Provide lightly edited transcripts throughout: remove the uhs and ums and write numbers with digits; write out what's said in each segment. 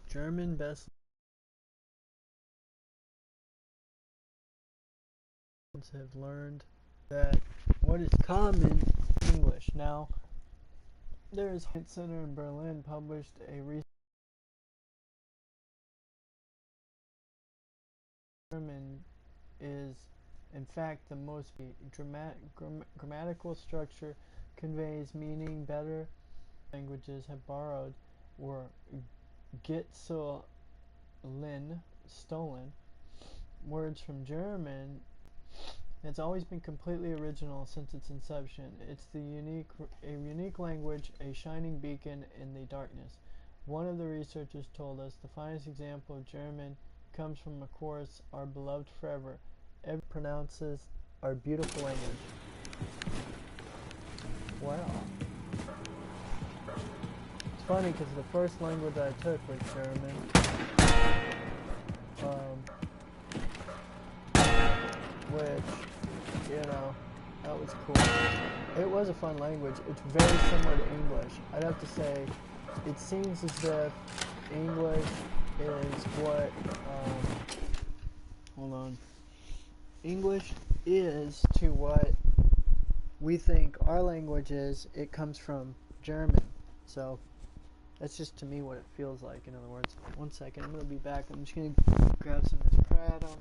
German best have learned that what is common is English. Now, there's a center in Berlin published a recent German is in fact the most grammatical structure conveys meaning better languages have borrowed were Gitzelin, stolen, words from German. It's always been completely original since its inception. It's a unique language, a shining beacon in the darkness. One of the researchers told us the finest example of German comes from a course, Our Beloved Forever. Everyone pronounces our beautiful language. Wow. It's funny because the first language I took was German. Which, you know, that was cool. It was a fun language. It's very similar to English. I'd have to say, it seems as if English is what, hold on. English is to what we think our language is. It comes from German. So, that's just to me what it feels like, in other words. One second, I'm going to be back. I'm just going to grab some of this Prado.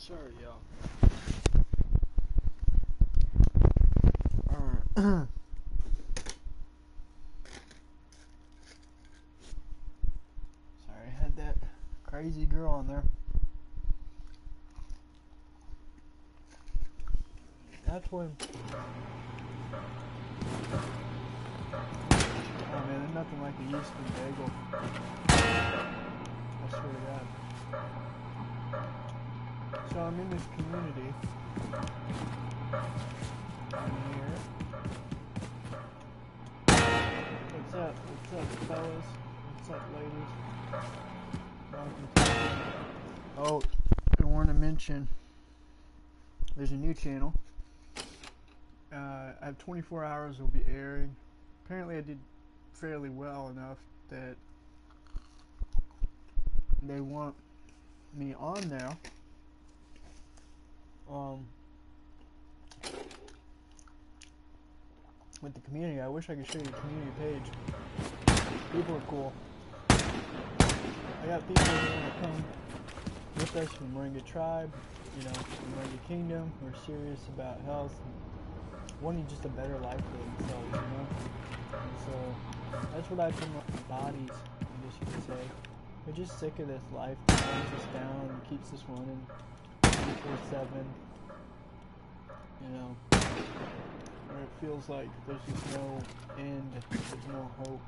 Sorry, y'all. Alright. Sorry, I had that crazy girl on there. That's when... Oh man, there's nothing like a Houston bagel. I swear to God. So I'm in this community. I'm here. What's up? What's up, fellas? What's up, ladies? Oh, I want to mention there's a new channel. I have 24 hours will be airing. Apparently I did fairly well enough that they want me on there. With the community. I wish I could show you the community page. People are cool. I got people who want to come with us from Moringa Tribe, you know, from Moringa Kingdom, who are serious about health and wanting just a better life for themselves, you know? And so, that's what I promote, bodies, I guess you could say. We're just sick of this life that runs us down and keeps us running 24/7, you know, where it feels like there's just no end, there's no hope.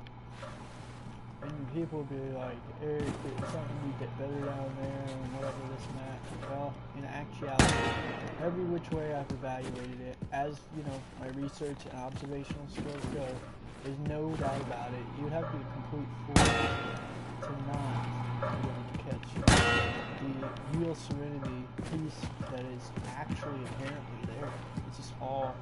And people be like, hey, there's something we get better down there and whatever, this and that. Well, in actuality, every which way I've evaluated it, as, you know, my research and observational skills go, there's no doubt about it. You have to be a complete fool to not be able to catch the real serenity, peace that is actually inherently there. It's just all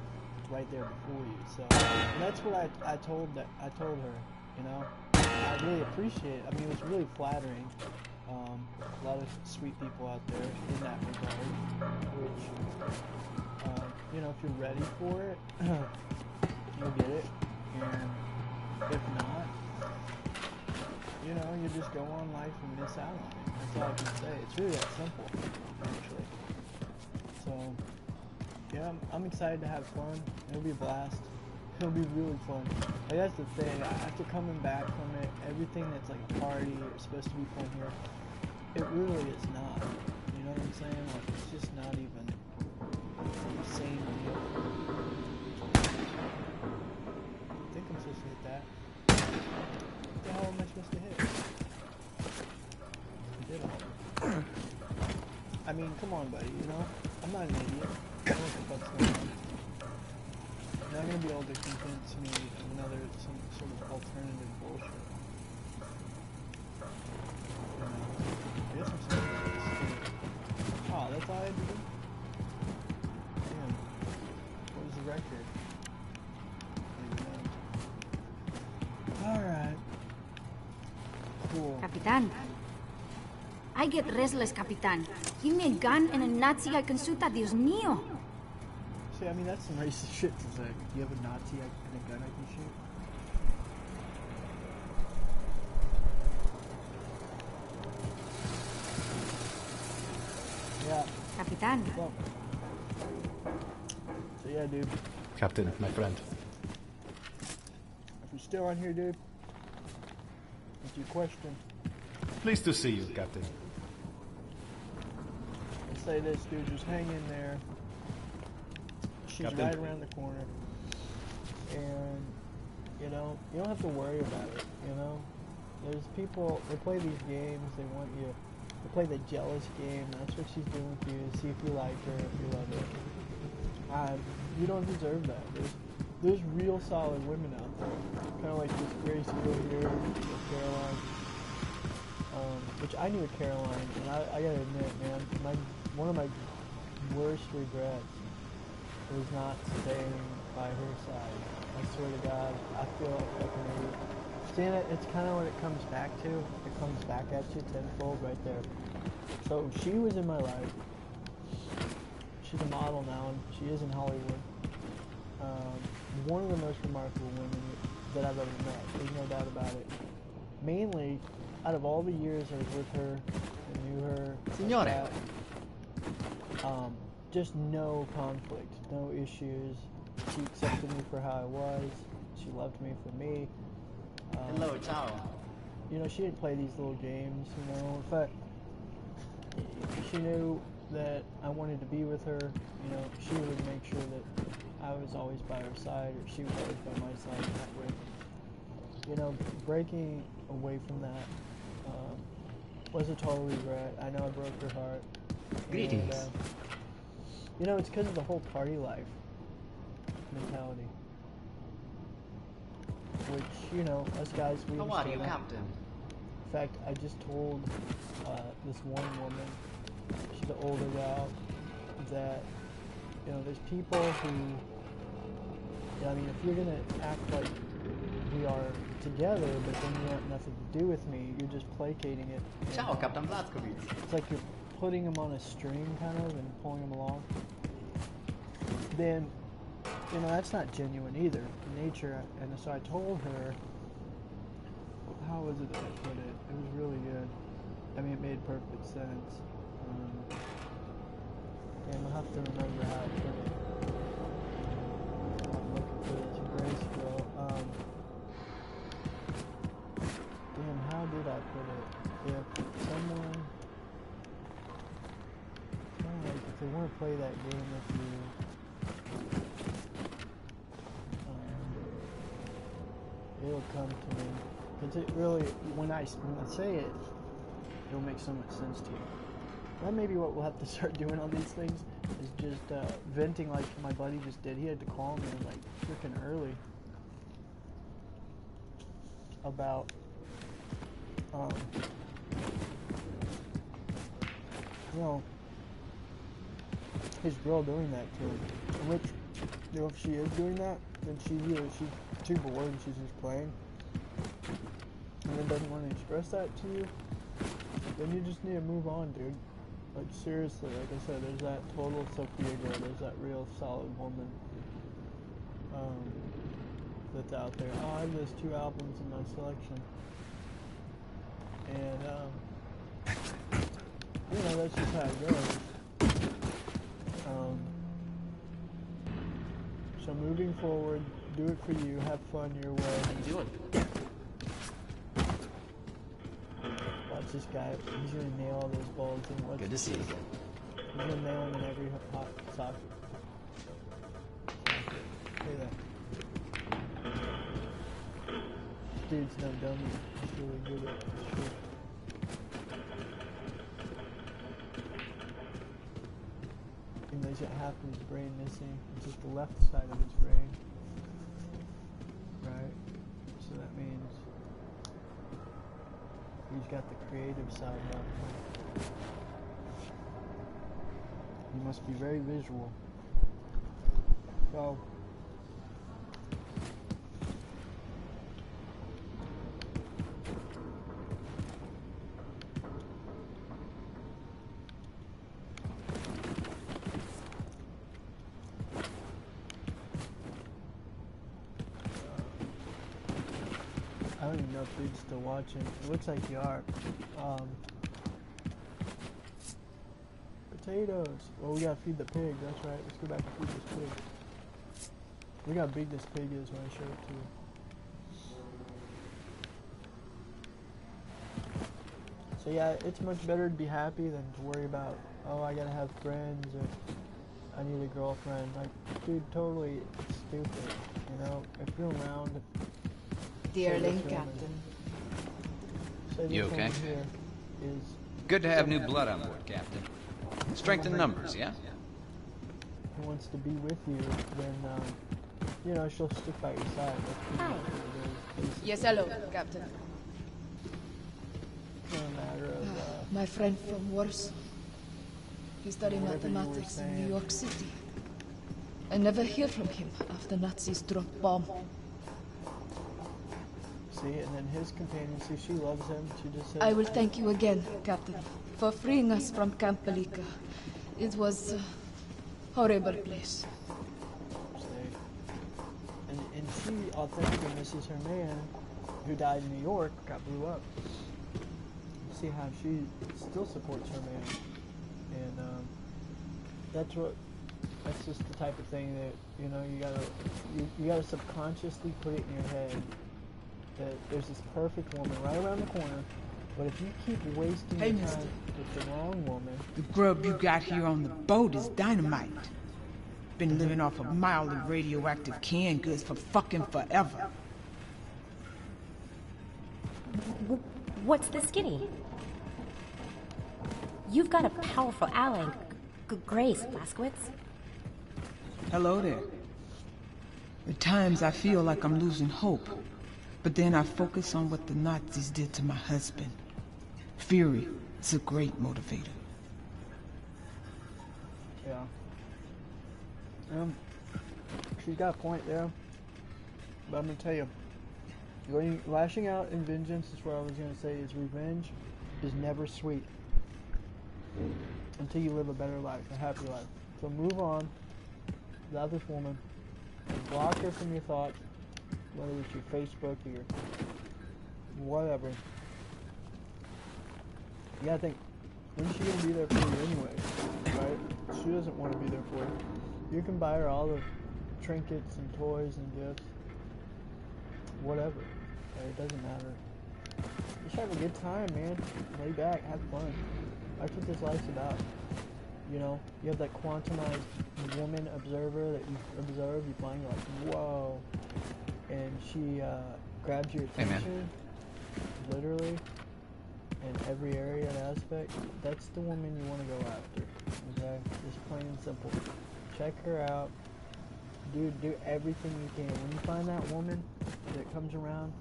right there before you. So, and that's what I told her, you know. I really appreciate it. I mean, it was really flattering. A lot of sweet people out there in that regard, which, you know, if you're ready for it, you'll get it. And if not, you know, you just go on life and miss out on it. That's all I can say. It's really that simple, actually. So, yeah, I'm excited to have fun. It'll be a blast. It'll be really fun. Like, that's the thing. After coming back from it, everything that's like a party or supposed to be fun here, it really is not. You know what I'm saying? Like, it's just not even the same deal. I think I'm supposed to hit that. What the hell am I supposed to hit? I did it. I mean, come on, buddy, you know? I'm not an idiot. I know what the fuck's going on. You're not gonna be able to convince me of some sort of alternative bullshit. I guess I'm saying this. Oh, that's all I had to do? Damn. What was the record? Alright. Cool. Capitan. I get restless, Capitan. Give me a gun and a Nazi I can shoot at, Dios mío. See, I mean, that's some racist shit to say. You have a Nazi and a gun I can shoot? Yeah. Capitan. Well, so yeah, dude. Captain, my friend. If you're still on here, dude, what's your question? Pleased to see you, Captain. I'll say this, dude, just hang in there. She's Captain. right around the corner. And, you know, you don't have to worry about it, you know? There's people, they play these games, they want you, they play the jealous game, that's what she's doing for you, to see if you like her, if you love her. You don't deserve that. There's real solid women out there. Kind of like this Grace girl here, this Caroline. Which I knew a Caroline, and I gotta admit, man, one of my worst regrets was not staying by her side. I swear to God, I feel like fucking idiot. Seeing it, it's kind of what it comes back to. It comes back at you tenfold right there. So she was in my life. She's a model now, and she is in Hollywood. One of the most remarkable women that I've ever met. There's no doubt about it. Mainly, out of all the years I was with her, I knew her. Signore. Just no conflict, no issues. She accepted me for how I was. She loved me for me. Hello, ciao. You know, she didn't play these little games, you know. In fact, she knew that I wanted to be with her. You know, she would make sure that I was always by her side, or she was always by my side that way. You know, breaking away from that was a total regret. I know I broke her heart. Greetings. And, you know, it's because of the whole party life mentality. Which, you know, us guys, we How are you, understand that. Captain? In fact, I just told this one woman, she's an older gal, that, you know, there's people who, I mean, if you're going to act like we are together, but then you want nothing to do with me, you're just placating it. Ciao, Captain Blazkowicz. It's like you're putting them on a string, kind of, and pulling them along. Then, you know, that's not genuine either, in nature. And so I told her, how was it that I put it? It was really good. I mean, it made perfect sense. Damn, I'll have to remember how I put it. I'm looking for this Grace girl. Damn, how did I put it? If someone, like, if they want to play that game with you, it'll come to me. Because it really, when I say it, it'll make so much sense to you. That may be what we'll have to start doing on these things, is just venting like my buddy just did. He had to call me like freaking early about you know, his girl doing that to him. Which, you know, if she is doing that, then she's too bored and she's just playing, and then doesn't want to express that to you, then you just need to move on, dude. Like, seriously, like I said, there's that total Sophia girl, there's that real solid woman that's out there. Oh, I have those 2 albums in my selection. And, you know, that's just how it goes. So moving forward, do it for you, have fun your way. Do it. Watch this guy, he's gonna nail all those balls. And Good to see you again. He's gonna nail them in every hot socket. Look at that. Dude's no dummy. He's really good at this shit. And there's half of his brain missing. It's just the left side of his brain. Right? So that means he's got the creative side left. He must be very visual. So I don't even know if dude's still watching. It looks like you are. Potatoes. Well, we gotta feed the pig. That's right. Let's go back and feed this pig. Look how big this pig is when I show it to you. So yeah, it's much better to be happy than to worry about, oh, I gotta have friends, or I need a girlfriend. Like, dude, totally stupid. You know, if you're around. Dearling Captain. You okay? Here is Good to have new blood on board, Captain. Strength in numbers, yeah? who wants to be with you, then, you know, she'll stick by your side. That's pretty much what it is. Yes, hello, Captain. It's not a matter of, My friend from Warsaw. He studied Whatever you were mathematics in saying. New York City. I never hear from him after Nazis drop bomb. see, and then his companion, see, she loves him. She just says, I will thank you again, Captain, for freeing us from Camp Balika. It was a horrible place. And she authentically misses her man who died in New York, got blew up. See how she still supports her man. And that's just the type of thing that, you know, you gotta subconsciously put it in your head that there's this perfect woman right around the corner, but if you keep wasting your time with the wrong woman... The grub you got here on the boat is dynamite. Been living off of mildly radioactive canned goods for fucking forever. What's the skinny? You've got a powerful ally, Grace, Blaskowitz. Hello there. At times I feel like I'm losing hope, but then I focus on what the Nazis did to my husband. Fury is a great motivator. Yeah. She's got a point there, but I'm gonna tell you, lashing out in vengeance is what I was gonna say. Is revenge is never sweet until you live a better life, a happy life. So move on without this woman. Block her from your thoughts, whether it's your Facebook or your whatever. You gotta think, when's she gonna be there for you anyway, right? She doesn't want to be there for you. You can buy her all the trinkets and toys and gifts, whatever. Okay? It doesn't matter. Just have a good time, man. Lay back, have fun. That's what this life's about. You know, you have that quantumized woman observer that you observe, you find you're like, whoa. And she grabs your attention, literally, in every area and aspect. That's the woman you want to go after, okay? Just plain and simple. Check her out. Do everything you can. When you find that woman that comes around,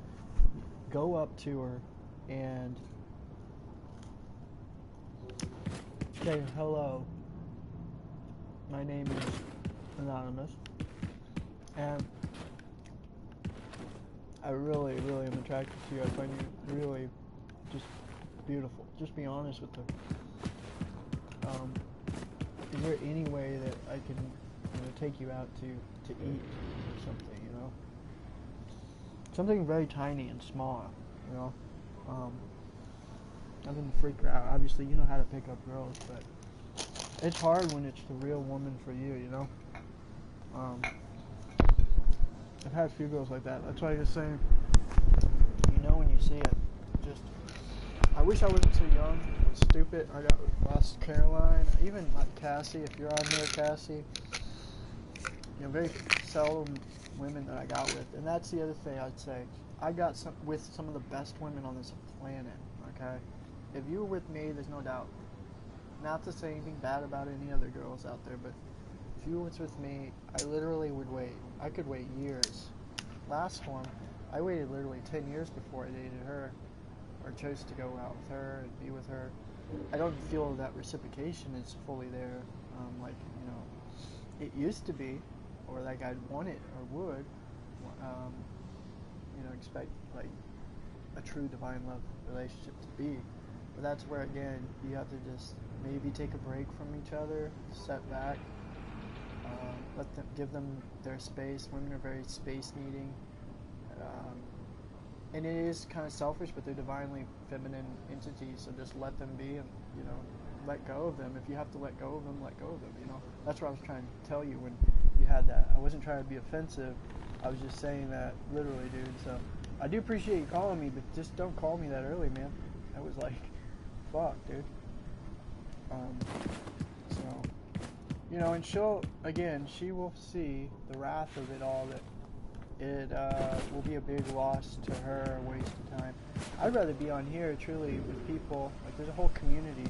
go up to her and say, hello, my name is Anonymous, and I really am attracted to you. I find you really just beautiful. Just be honest with her. Is there any way that I can, you know, take you out to eat or something, you know? Something very tiny and small, you know? Nothing to freak her out. Obviously, you know how to pick up girls, but it's hard when it's the real woman for you, you know? I've had a few girls like that. That's why I was saying, you know when you see it. Just, I wish I wasn't so young. I was stupid. I got lost Caroline. Even like Cassie, if you're on here, Cassie. You know, very seldom women that I got with. And that's the other thing I'd say. I got with some of the best women on this planet, okay? If you were with me, there's no doubt. Not to say anything bad about any other girls out there, but if you were with me, I literally would wait. I could wait years. Last one, I waited literally 10 years before I dated her, or chose to go out with her and be with her. I don't feel that reciprocation is fully there, like, you know, it used to be, or like I'd want it or would, you know, expect like a true divine love relationship to be. But that's where, again, you have to just maybe take a break from each other, step back, give them their space. Women are very space needing, and it is kind of selfish, but they're divinely feminine entities. So just let them be, and you know, let go of them. If you have to let go of them, let go of them. You know, that's what I was trying to tell you when you had that. I wasn't trying to be offensive. I was just saying that literally, dude. So I do appreciate you calling me, but just don't call me that early, man. I was like, fuck, dude. So, you know, and she will see the wrath of it all, that it will be a big loss to her, a waste of time. I'd rather be on here truly with people, like there's a whole community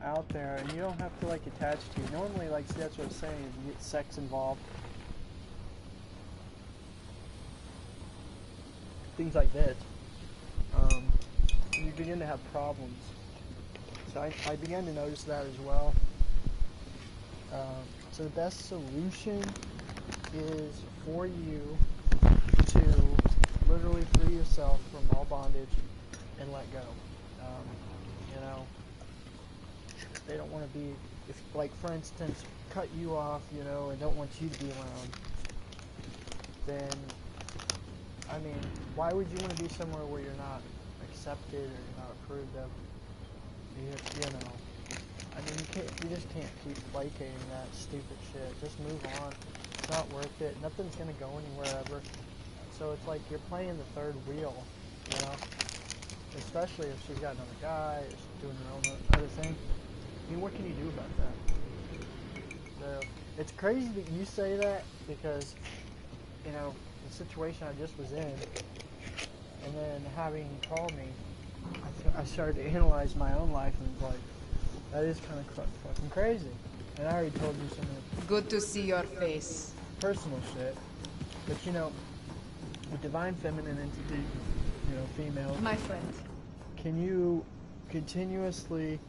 out there, and you don't have to like attach to you. Normally, like, see, that's what I'm saying, is you get sex involved. Things like this. You begin to have problems. So I began to notice that as well. So the best solution is for you to literally free yourself from all bondage and let go. You know, they don't want to be, if, like, for instance, cut you off, you know, and don't want you to be around, then, I mean, why would you want to be somewhere where you're not accepted or you're not approved of? You know, I mean, you just can't keep placating that stupid shit. Just move on. It's not worth it. Nothing's gonna go anywhere ever. So it's like you're playing the third wheel, you know? Especially if she's got another guy, if she's doing her own other thing. I mean, what can you do about that? So, it's crazy that you say that because, you know, the situation I just was in, and then having you call me, I started to analyze my own life and was like, that is kind of fucking crazy. And I already told you some of the Good to see your face. personal shit. But you know, with divine feminine entity, you know, female, My friend. can you continuously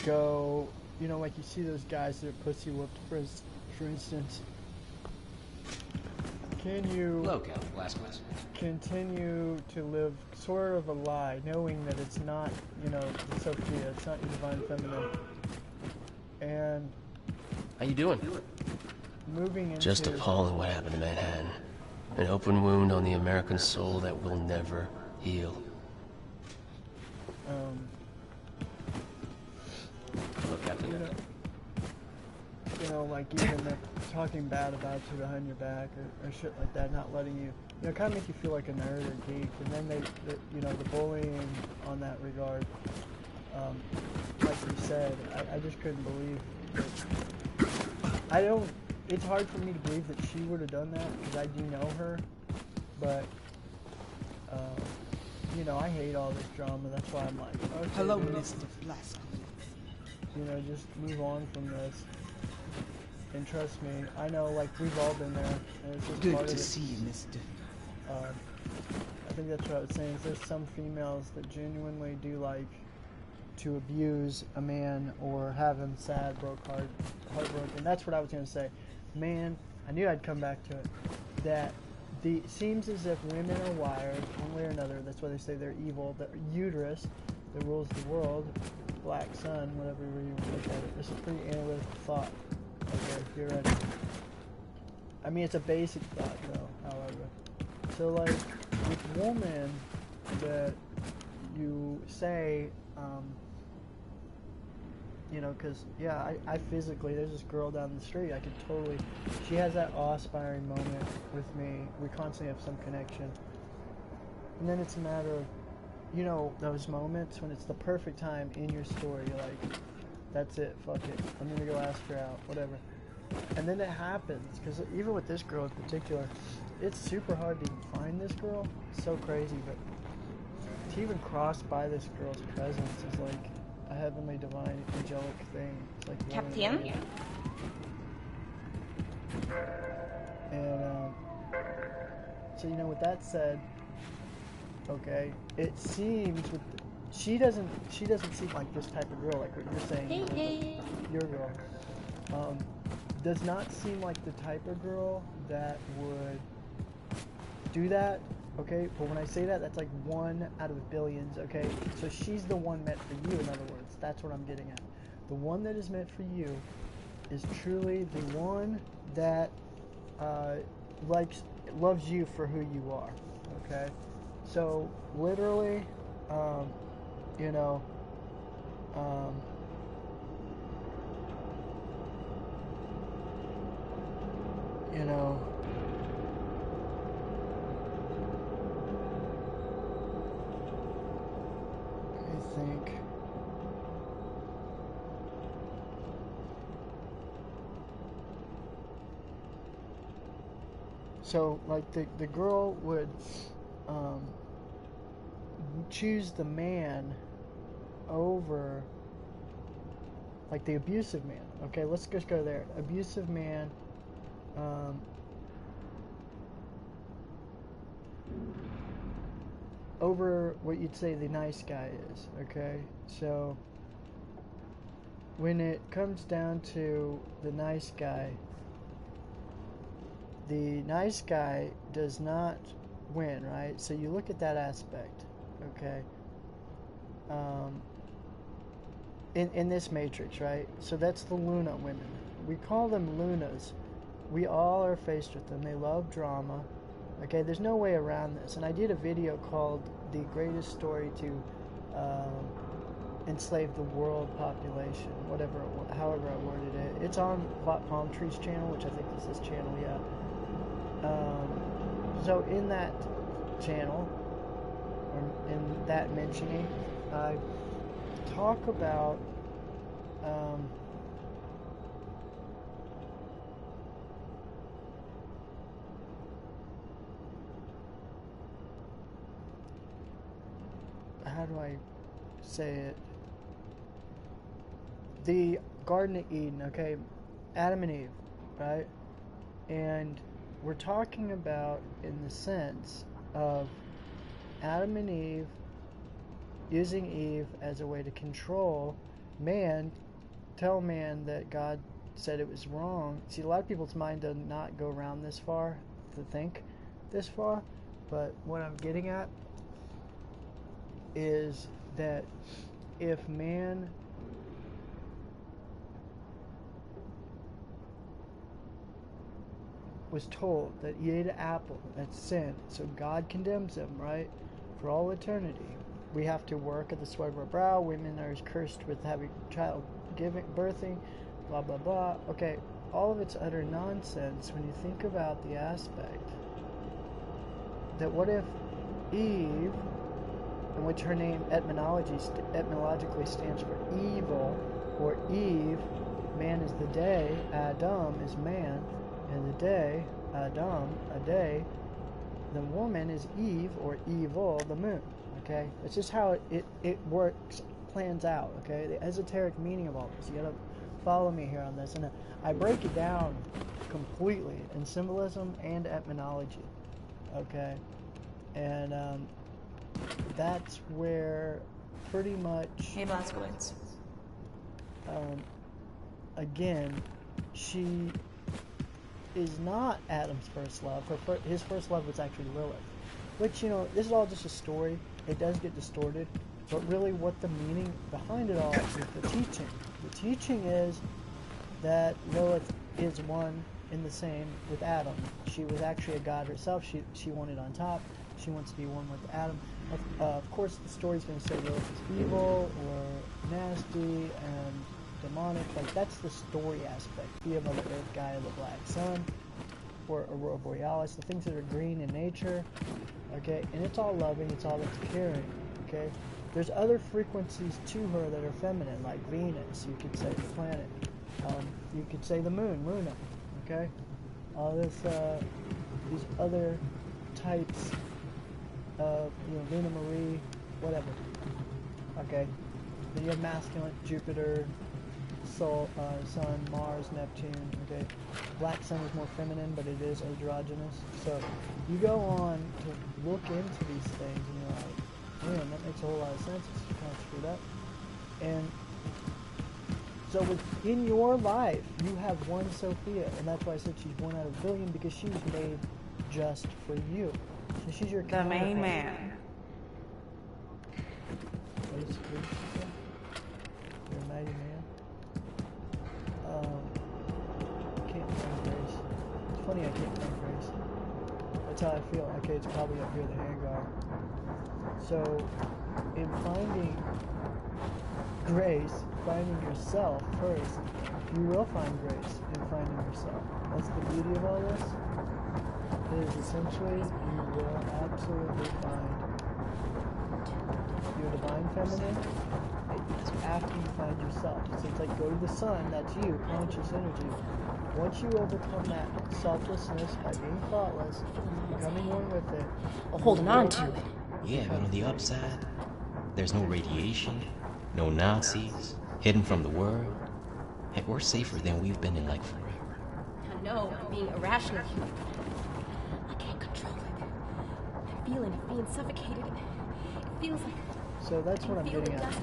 go, you know, like you see those guys that are pussy whipped, for instance, can you Local, Velasquez. continue to live sort of a lie, knowing that it's not, you know, Sophia, it's not your divine feminine, and How you doing? moving into Just appalling what happened to Manhattan. An open wound on the American soul that will never heal. Look, Captain. you know, like even the talking bad about you behind your back or shit like that, not letting you, you know, kind of make you feel like a nerd or geek, and then they you know, the bullying on that regard, like you said, I just couldn't believe that. It's hard for me to believe that she would have done that, because I do know her, but, you know, I hate all this drama, that's why I'm like, okay, Hello, dude, Mr. Flasco. you know, just move on from this. And trust me, I know, like, we've all been there, and it's just Good part to of it. see you, mister. I think that's what I was saying, is there's some females that genuinely do like to abuse a man or have him sad, heartbroken. That's what I was going to say. Man, I knew I'd come back to it. That seems as if women are wired, one way or another, that's why they say they're evil, the uterus that rules the world, black sun, whatever you want to look at it. This is a pretty analytical thought. Okay, if you're ready. I mean, it's a basic thought, though, however. So, like, with woman that you say, you know, because, yeah, I physically, there's this girl down the street, I could totally, she has that awe-inspiring moment with me. We constantly have some connection. And then it's a matter of, you know, those moments when it's the perfect time in your story, you're like, that's it, fuck it, I'm gonna go ask her out, whatever. And then it happens, because even with this girl in particular, it's super hard to even find this girl. It's so crazy, but to even cross by this girl's presence is like a heavenly, divine, angelic thing. It's like Captain? And so, you know, with that said, okay, it seems with she doesn't seem like this type of girl, like what you're saying. Hey. Your girl does not seem like the type of girl that would do that. Okay, but when I say that, that's like 1 out of billions. Okay, so she's the one meant for you. In other words, that's what I'm getting at. The one that is meant for you is truly the one that loves you for who you are. Okay, so literally, you know, you know, I think so, like the girl would choose the man over, like, the abusive man. Okay, let's just go there. Abusive man, over what you'd say the nice guy is. Okay, so when it comes down to the nice guy does not win, right? So you look at that aspect, okay? In this matrix, right? So that's the Luna women. We call them Lunas. We all are faced with them. They love drama. Okay, there's no way around this. And I did a video called "The Greatest Story to enslave the world population, whatever, however I worded it. It's on Palm Tree's channel, which I think is this channel, yeah. So in that channel, or in that mentioning, I talk about how do I say it? The Garden of Eden, okay? Adam and Eve, right? And we're talking about in the sense of Adam and Eve using Eve as a way to control man, tell man that God said it was wrong. See, a lot of people's mind does not go around this far, to think this far, but what I'm getting at is that if man was told that he ate an apple, that's sin, so God condemns him, right, for all eternity. We have to work at the sweat of our brow, women are cursed with having child birthing, blah blah blah. Okay, all of it's utter nonsense when you think about the aspect that what if Eve, in which her name etymologically stands for evil, or Eve, man is the day, Adam is man, and the day, Adam, a day, the woman is Eve, or evil, the moon, okay? It's just how it works, plans out, okay? The esoteric meaning of all this, you gotta follow me here on this, and I break it down completely in symbolism and etymology, okay? And, that's where pretty much... Hey, Blaskowitz. Again, she is not Adam's first love. His first love was actually Lilith. Which, you know, this is all just a story. It does get distorted. But really what the meaning behind it all is the teaching. The teaching is that Lilith is one in the same with Adam. She was actually a god herself. She wanted on top. She wants to be one with Adam. Of course, the story's going to say Lilith is evil or nasty and demonic. Like, that's the story aspect. Be Mother Earth, Gaia, the Black Sun, or Aurora Borealis, the things that are green in nature. Okay, and it's all loving. It's all that's caring. Okay, there's other frequencies to her that are feminine, like Venus. You could say the planet. You could say the moon, Luna. Okay, all this, these other types. Luna Marie, whatever. Okay. Then you have masculine, Jupiter, Sun, Mars, Neptune. Okay. Black Sun is more feminine, but it is androgynous. So you go on to look into these things, and you're like, man, that makes a whole lot of sense. It's kind of screwed up. And so within your life, you have one Sophia, and that's why I said she's 1 out of a billion, because she was made just for you. So she's your the main man. What is good? You're a mighty man. Can't find Grace. It's funny I can't find Grace. That's how I feel. Okay, it's probably up here, the handguard. So, in finding Grace, finding yourself first, you will find Grace in finding yourself. That's the beauty of all this. Is essentially you will absolutely find your divine feminine after you find yourself. So it's like go to the sun, that's you, conscious energy. Once you overcome that selflessness by being thoughtless, becoming one with it, holding on to it. Yeah, but on the upside, there's no radiation, no Nazis, hidden from the world. Heck, we're safer than we've been in like forever. I know, I'm being irrational here. I can't control it. I'm feeling it being suffocated. It feels like... So that's what I'm getting at.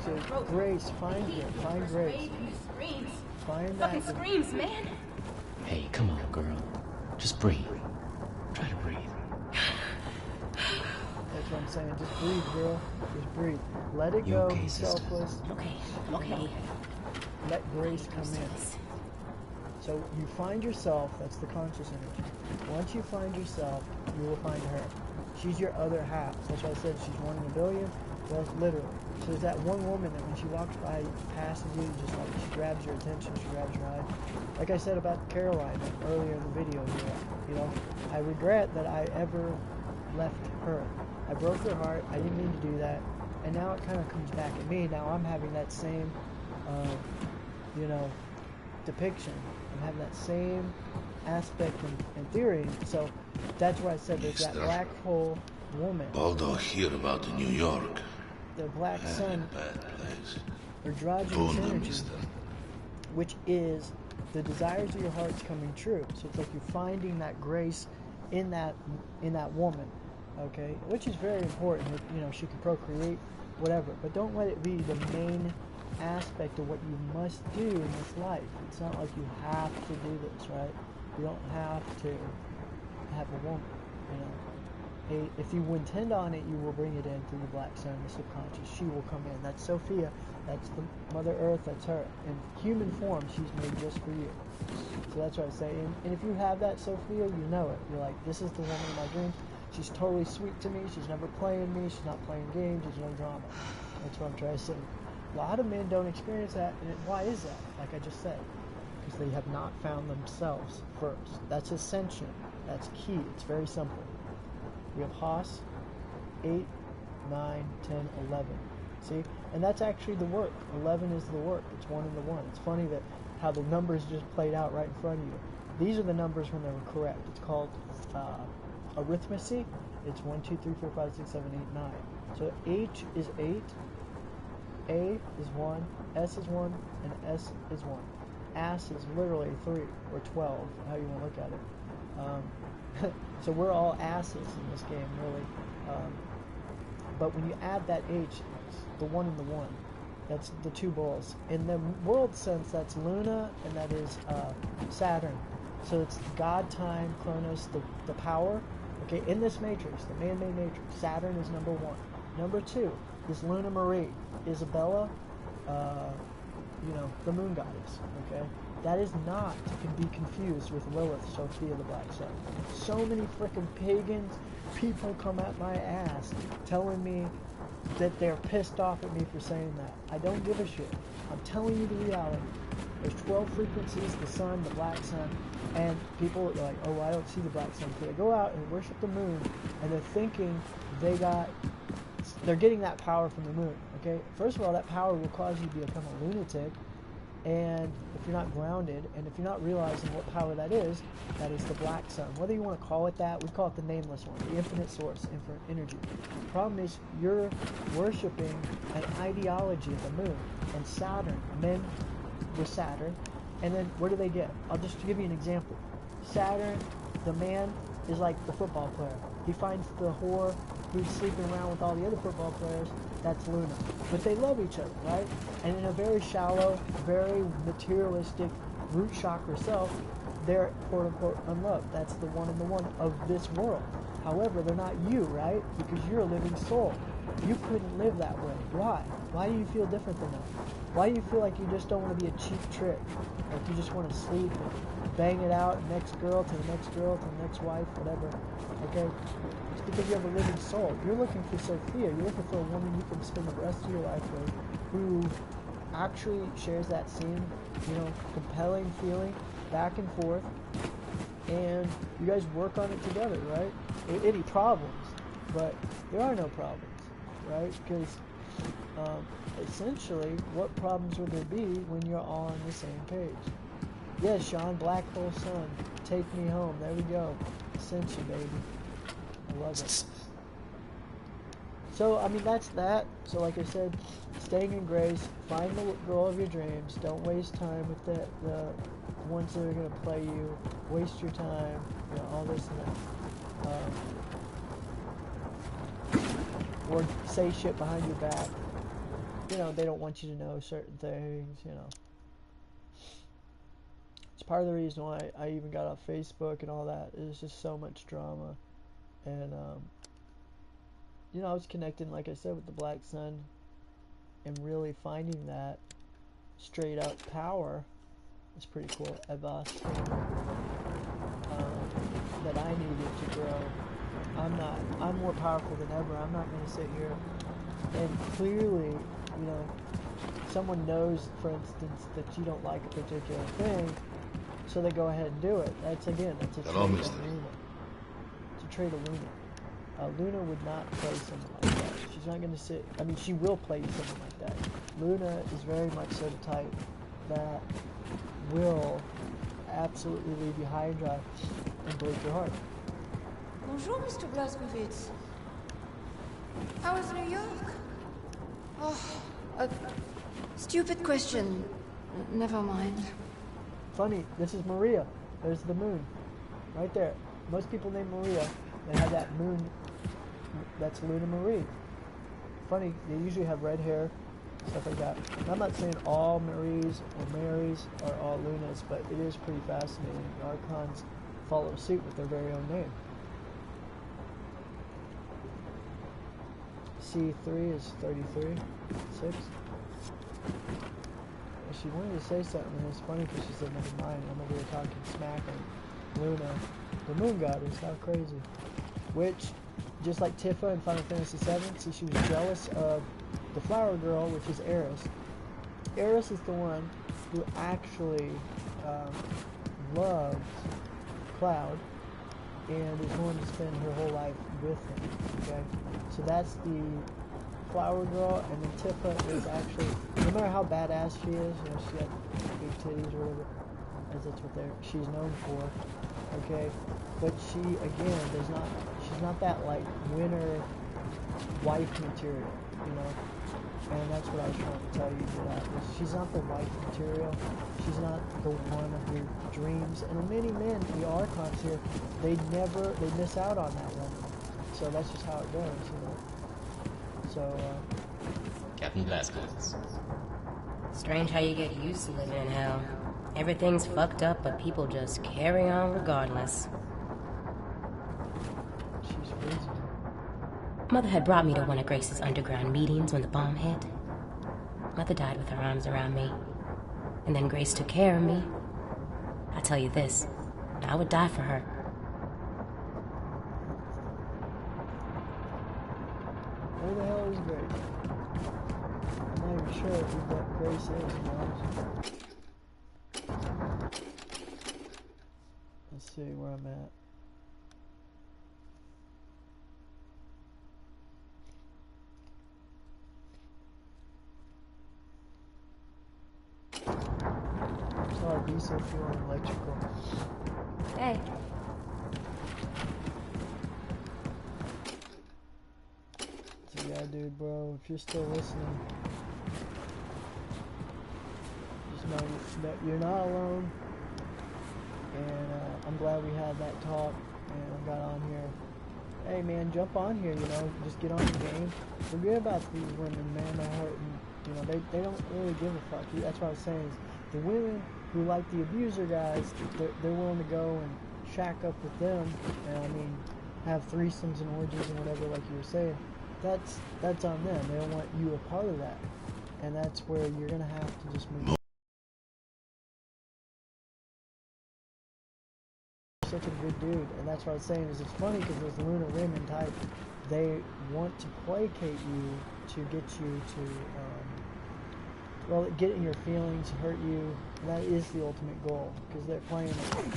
So Grace, find her. Find Grace. Screams. Find that. Fucking screams, man. Hey, come on, girl. Just breathe. Try to breathe. That's what I'm saying. Just breathe, girl. Just breathe. Let it You go. okay, Be sister? selfless. Okay. Let Grace come in. So you find yourself, that's the conscious energy. Once you find yourself, you will find her. She's your other half. That's why I said she's 1 in a billion. Well, literally. So there's that one woman that when she walks by, passes you, just like she grabs your attention, she grabs your eye. Like I said about Caroline earlier in the video here, you know, I regret that I ever left her. I broke her heart. I didn't mean to do that, and now it kind of comes back at me. Now I'm having that same, you know, depiction. I'm having that same aspect and theory. So that's why I said there's that black hole woman. Baldo hear about New York. The black sun, Bad place. or androgynous energy, which is the desires of your heart's coming true. So it's like you're finding that grace in that woman, okay? Which is very important. You know, she can procreate, whatever. But don't let it be the main aspect of what you must do in this life. It's not like you have to do this, right? You don't have to have a woman, you know. If you intend on it, you will bring it in through the black sun, the subconscious. She will come in. That's Sophia. That's the Mother Earth. That's her. In human form, she's made just for you. So that's what I say. And if you have that Sophia, you know it. You're like, this is the woman of my dreams. She's totally sweet to me. She's never playing me. She's not playing games. There's no drama. That's what I'm trying to say. A lot of men don't experience that. And why is that? Like I just said. Because they have not found themselves first. That's ascension. That's key. It's very simple. We have Haas, 8, 9, 10, 11. See? And that's actually the work. 11 is the work. It's 1 and the 1. It's funny that how the numbers just played out right in front of you. These are the numbers when they were correct. It's called arithmetic. It's 1, 2, 3, 4, 5, 6, 7, 8, 9. So H is 8, A is 1, S is 1, and S is 1. Ass is literally 3, or 12, how you want to look at it. So we're all asses in this game, really. But when you add that H, it's the 1 and the 1. That's the two bulls. In the world sense, that's Luna, and that is Saturn. So it's God time, Chronos, the power. Okay, in this matrix, the man-made matrix, Saturn is number 1. Number 2 is Luna Marie, Isabella, you know, the moon goddess. Okay. That is not to be confused with Lilith, Sophia the Black Sun. So many frickin' pagans, people come at my ass telling me that they're pissed off at me for saying that. I don't give a shit. I'm telling you the reality. There's 12 frequencies, the sun, the black sun, and people are like, oh, I don't see the black sun. So they go out and worship the moon, and they're thinking they're getting that power from the moon, okay? First of all, that power will cause you to become a lunatic. And if you're not grounded, and if you're not realizing what power that is the black sun. Whether you want to call it that, we call it the nameless one, the infinite source, infinite energy. The problem is you're worshiping an ideology of the moon and Saturn, men with Saturn, and then where do they get? I'll just give you an example. Saturn, the man, is like the football player. He finds the whore who's sleeping around with all the other football players. That's Luna. But they love each other, right? And in a very shallow, very materialistic root chakra self, they're quote-unquote unloved. That's the 1 and the 1 of this world. However, they're not you, right? Because you're a living soul. You couldn't live that way. Why? Why do you feel different than them? Why do you feel like you just don't want to be a cheap trick? Like you just want to sleep and bang it out, next girl to the next girl to the next wife, whatever. Okay? It's because you have a living soul. You're looking for Sophia. You're looking for a woman you can spend the rest of your life with who actually shares that same, you know, compelling feeling back and forth, and you guys work on it together, right? Any problems, but there are no problems, right? Because essentially, what problems would there be when you're all on the same page? Yes, Sean, Black Hole Sun, take me home. There we go. Ascension, baby. I love it. So, I mean, that's that. So, like I said, staying in grace, find the girl of your dreams. Don't waste time with the ones that are going to play you. Waste your time. You know, all this and that. Or say shit behind your back. You know, they don't want you to know certain things, you know. It's part of the reason why I even got off Facebook and all that. There's just so much drama. And, you know, I was connecting, like I said, with the Black Sun and really finding that straight up power is pretty cool. Evas, that I needed to grow. I'm more powerful than ever. I'm not going to sit here and clearly, you know, someone knows, for instance, that you don't like a particular thing, so they go ahead and do it. That's a trait of Luna. It's a trait of Luna. Luna would not play someone like that. She's not going to sit. I mean, she will play someone like that. Luna is very much so the type that will absolutely leave you high and dry and break your heart. Bonjour, Mr. Blazkowicz. How was New York? Oh, a stupid question. Never mind. Funny, this is Maria. There's the moon. Right there. Most people named Maria, they have that moon. That's Luna Marie. Funny, they usually have red hair, stuff like that. And I'm not saying all Maries or Marys are all Lunas, but it is pretty fascinating. The Archons follow suit with their very own name. C3 is 33, 6. She wanted to say something, and it's funny because she said never mind. I'm over here talking smack on Luna, the moon goddess. How crazy. Which, just like Tifa in Final Fantasy VII, see, she was jealous of the flower girl, which is Eris. Eris is the one who actually loves Cloud and is going to spend her whole life with him. Okay, so that's the flower girl, and then Tifa is actually, no matter how badass she is, you know, she got big titties or whatever, as that's what she's known for, okay, but she, again, she's not that, like, winner wife material, you know, and that's what I was trying to tell you that she's not the wife material, she's not the one of your dreams, and many men, the Archons here, they miss out on that woman, so that's just how it goes, you know. So, Captain Blazkowicz. Strange how you get used to living in hell. Everything's fucked up, but people just carry on regardless. She's crazy. Mother had brought me to one of Grace's underground meetings when the bomb hit. Mother died with her arms around me. And then Grace took care of me. I tell you this, I would die for her. Where the hell is Grace? I'm not even sure what Grace is, to be honest. Let's see where I'm at. Saw a diesel fuel and electrical. Hey. Yeah, dude, bro, if you're still listening, just know that you're not alone, and I'm glad we had that talk, and I got on here. Hey, man, jump on here, you know, just get on the game. Forget about these women, man, they're hurting, you know, they don't really give a fuck. That's what I was saying, is the women who like the abuser guys, they're willing to go and shack up with them, and I mean, have threesomes and orgies and whatever, like you were saying. That's on them. They don't want you a part of that, and that's where you're gonna have to just move. Such a good dude, and that's what I was saying. Is it's funny because those Luna women type, they want to placate you to get you to, well, get in your feelings, hurt you. And that is the ultimate goal, because they're playing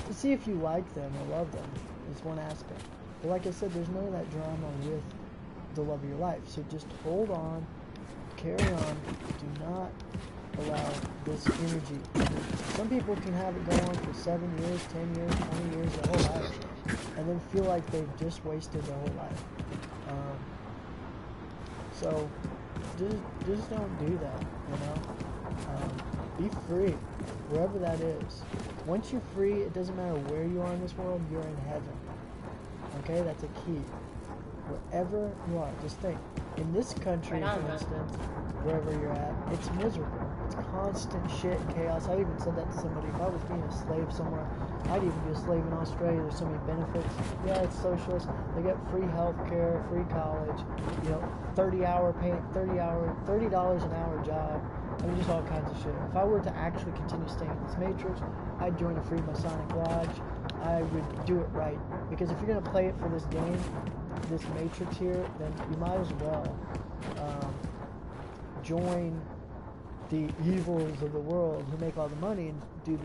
to see if you like them or love them. Is one aspect, but like I said, there's none of that drama with the love of your life. So just hold on, carry on, do not allow this energy. Some people can have it go on for 7 years, 10 years, 20 years, their whole life, and then feel like they've just wasted their whole life. So just don't do that, you know. Be free, wherever that is. Once you're free, it doesn't matter where you are in this world, you're in heaven. Okay, that's a key. Wherever you are, just think. In this country, for instance, wherever you're at, it's miserable. It's constant shit and chaos. I even said that to somebody. If I was being a slave somewhere, I'd even be a slave in Australia. There's so many benefits. Yeah, it's socialist. They get free health care, free college, you know, $30 an hour job. I mean, just all kinds of shit. If I were to actually continue staying in this matrix, I'd join a free Masonic lodge. I would do it right. Because if you're going to play it for this game, this matrix here, then you might as well join the evils of the world who make all the money and do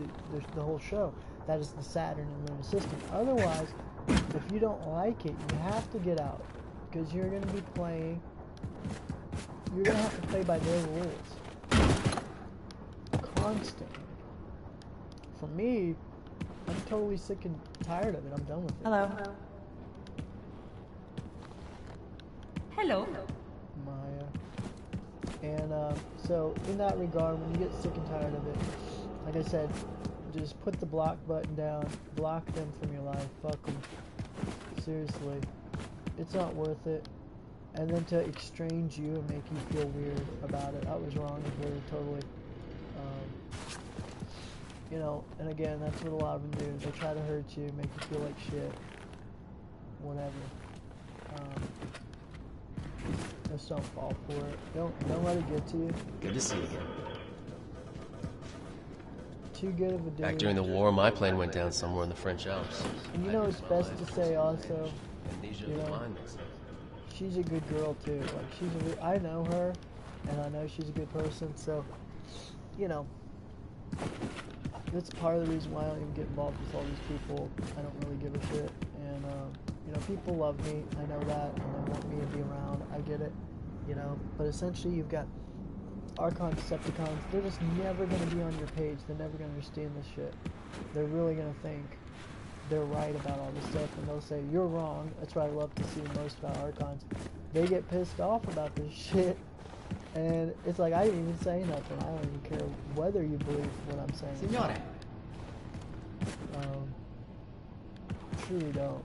the whole show. That is the Saturn and Luna system. Otherwise, if you don't like it, you have to get out, because you're going to be playing. You're going to have to play by their rules constantly. For me, I'm totally sick and tired of it. I'm done with it. Hello. Hello. Maya. And so in that regard, when you get sick and tired of it, like I said, just put the block button down, block them from your life, fuck them. Seriously, it's not worth it. And then to exchange you and make you feel weird about it, I was wrong completely, totally. You know, and again, that's what a lot of them do. They try to hurt you, make you feel like shit, whatever. Just don't fall for it. Don't let it get to you. Good to see you again. Too good of a dude. Back during the war, my plane went down somewhere in the French Alps. And you know, it's best to say also, you know, she's a good girl too. Like I know her, and I know she's a good person. So, you know, that's part of the reason why I don't even get involved with all these people. I don't really give a shit. And you know, people love me. I know that, and they want me to be around. I get it. You know, but essentially, you've got Archons, Decepticons. They're just never going to be on your page. They're never going to understand this shit. They're really going to think they're right about all this stuff, and they'll say, you're wrong. That's what I love to see most about Archons. They get pissed off about this shit, and it's like, I didn't even say nothing. I don't even care whether you believe what I'm saying. Signore. Truly don't.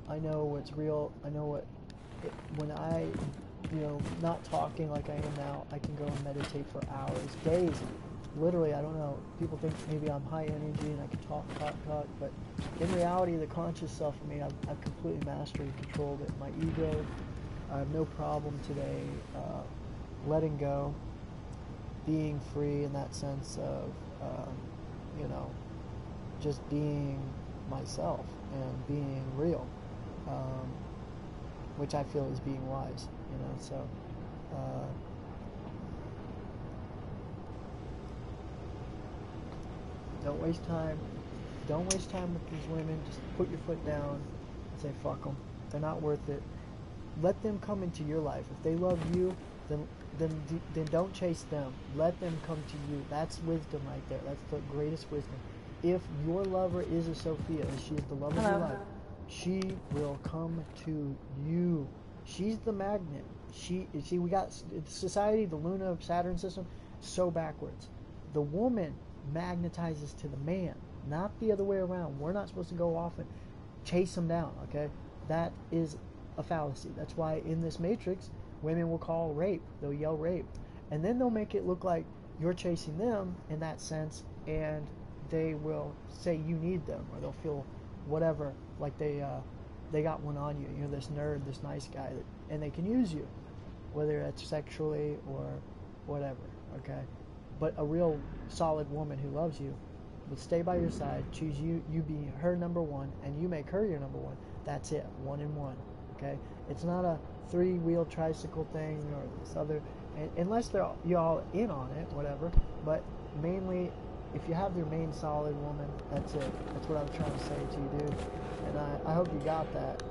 I know what's real. I know what, when I, you know, not talking like I am now, I can go and meditate for hours, days. Literally, I don't know. People think maybe I'm high energy and I can talk, but in reality, the conscious self of me, I've completely mastered and controlled it. My ego, I have no problem today letting go, being free in that sense of, you know, just being myself and being real, which I feel is being wise, you know, so, don't waste time with these women. Just put your foot down and say, fuck them. They're not worth it. Let them come into your life. If they love you, then don't chase them. Let them come to you. That's wisdom right there. That's the greatest wisdom. If your lover is a Sophia, and she is the love of your life, she will come to you. She's the magnet. See, we got society, the Luna Saturn system, so backwards. The woman magnetizes to the man, not the other way around. We're not supposed to go off and chase them down, okay? That is a fallacy. That's why in this matrix, women will call rape. They'll yell rape. And then they'll make it look like you're chasing them in that sense, and they will say you need them, or they'll feel whatever, like they got one on you. You're this nerd, this nice guy, and they can use you, whether it's sexually or whatever, okay? But a real solid woman who loves you will stay by your side, choose you be her number one, and you make her your number one. That's it, 1 and 1, okay? It's not a 3-wheel tricycle thing or this other, unless you're all in on it, whatever. But mainly, if you have your main solid woman, that's it. That's what I was trying to say to you, dude. And I hope you got that.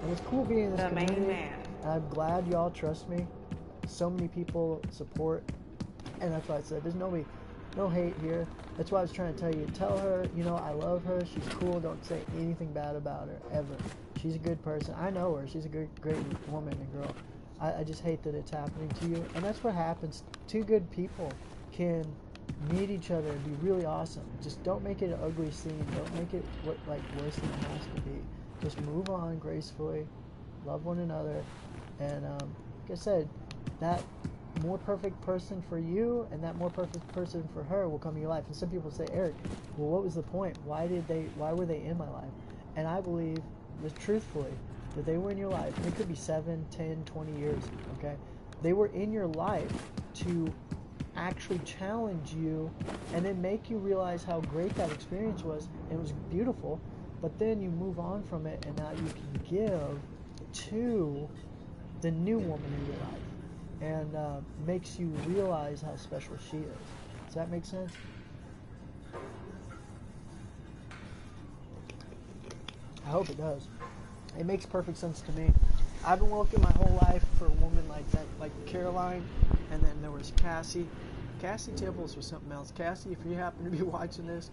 And it's cool being in this community. And I'm glad y'all trust me. So many people support. And that's why I said, there's no hate here. That's why I was trying to tell you. Tell her, you know, I love her. She's cool. Don't say anything bad about her, ever. She's a good person. I know her. She's a great woman and girl. I just hate that it's happening to you. And that's what happens. Two good people can meet each other and be really awesome. Just don't make it an ugly scene. Don't make it like worse than it has to be. Just move on gracefully. Love one another. And like I said, that more perfect person for you and that more perfect person for her will come in your life. And some people say, Eric, well, what was the point? Why were they in my life? And I believe, just truthfully, that they were in your life. And it could be 7, 10, 20 years, okay? They were in your life to actually challenge you and then make you realize how great that experience was, and it was beautiful. But then you move on from it, and now you can give to the new woman in your life. and makes you realize how special she is. Does that make sense? I hope it does. It makes perfect sense to me. I've been looking my whole life for a woman like that, like Caroline, and then there was Cassie. Cassie Tibbles was something else. Cassie, if you happen to be watching this,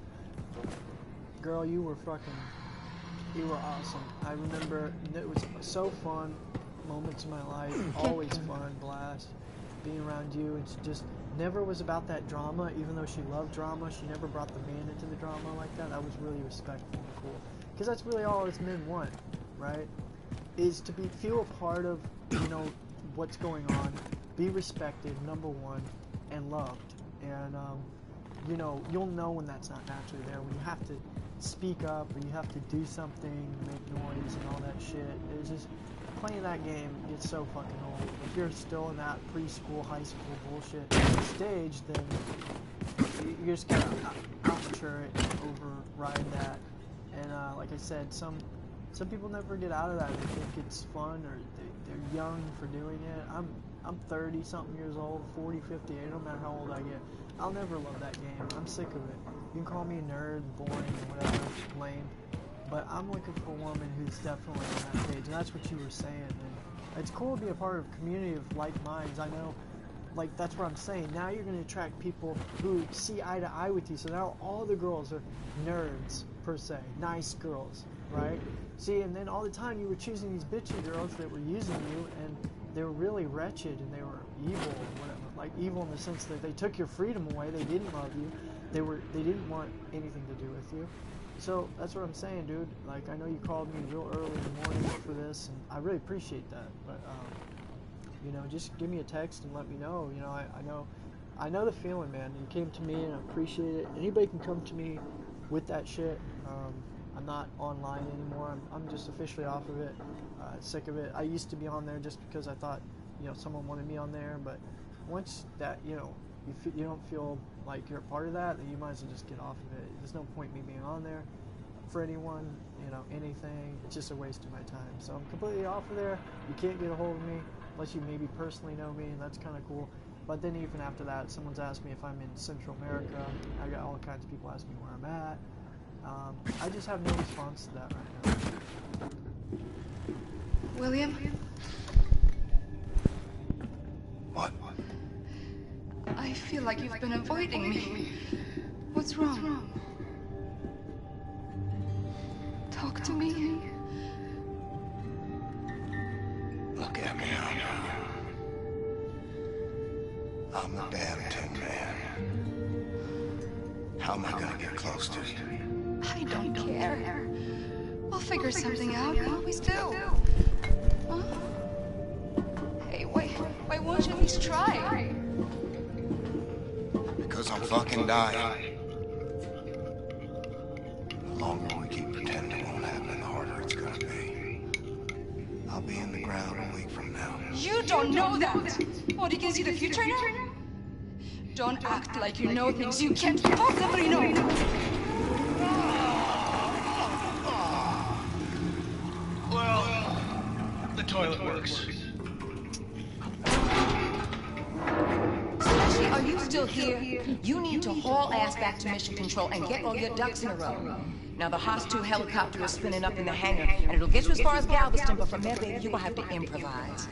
girl, you were awesome. I remember it was so fun, moments in my life, always fun, blast, being around you. It's just never was about that drama, even though she loved drama. She never brought the man into the drama like that. I was really respectful and cool. Because that's really all us men want, right? Is to feel a part of, you know, what's going on, be respected, number one, and loved. And, you know, you'll know when that's not naturally there, when you have to speak up, or you have to do something, make noise, and all that shit. It's just, playing that game gets so fucking old. If you're still in that preschool, high school bullshit stage, then you just gotta out-mature it and override that. And like I said, some people never get out of that. They think it's fun, or they're young for doing it. I'm 30-something years old, 40, 50, it don't matter how old I get. I'll never love that game. I'm sick of it. You can call me a nerd, boring, or whatever, lame, but I'm looking for a woman who's definitely on that page, and that's what you were saying. And it's cool to be a part of a community of like minds. I know, like, that's what I'm saying. Now you're going to attract people who see eye to eye with you, so now all the girls are nerds, per se, nice girls, right? See, and then all the time you were choosing these bitchy girls that were using you, and they were really wretched, and they were evil, or whatever. Like, evil in the sense that they took your freedom away, they didn't love you, they didn't want anything to do with you. So that's what I'm saying, dude. Like, I know you called me real early in the morning for this, and I really appreciate that. But you know, just give me a text and let me know. You know, I know the feeling, man. You came to me, and I appreciate it. Anybody can come to me with that shit. I'm not online anymore. I'm just officially off of it. Sick of it. I used to be on there just because I thought, you know, someone wanted me on there. But once that, you know, you don't feel like you're a part of that, then you might as well just get off of it. There's no point in me being on there for anyone, you know, anything. It's just a waste of my time. So I'm completely off of there. You can't get a hold of me unless you maybe personally know me, and that's kind of cool. But then even after that, someone's asked me if I'm in Central America. I got all kinds of people asking me where I'm at. I just have no response to that right now. William? What? I feel like you've been avoiding me. What's wrong? Talk to me. Look at me. I'm a damn tin man. How am I gonna get close to you? I don't care. We'll figure something out. We always do. Huh? Hey, why won't you at least try? Because I'm fucking dying. The longer we keep pretending it won't happen, the harder it's gonna be. I'll be in the ground a week from now. You don't know that! What, you can see the future now? Don't act like you know things you can't possibly know! Well, the toilet works. Slushy, are you still here? You need to haul ass back to Mission Control and get all your ducks in a row. Now, the Haas-2 helicopter is spinning up in the hangar, and it'll get you as far as Galveston, but from there, baby, you're gonna have to improvise.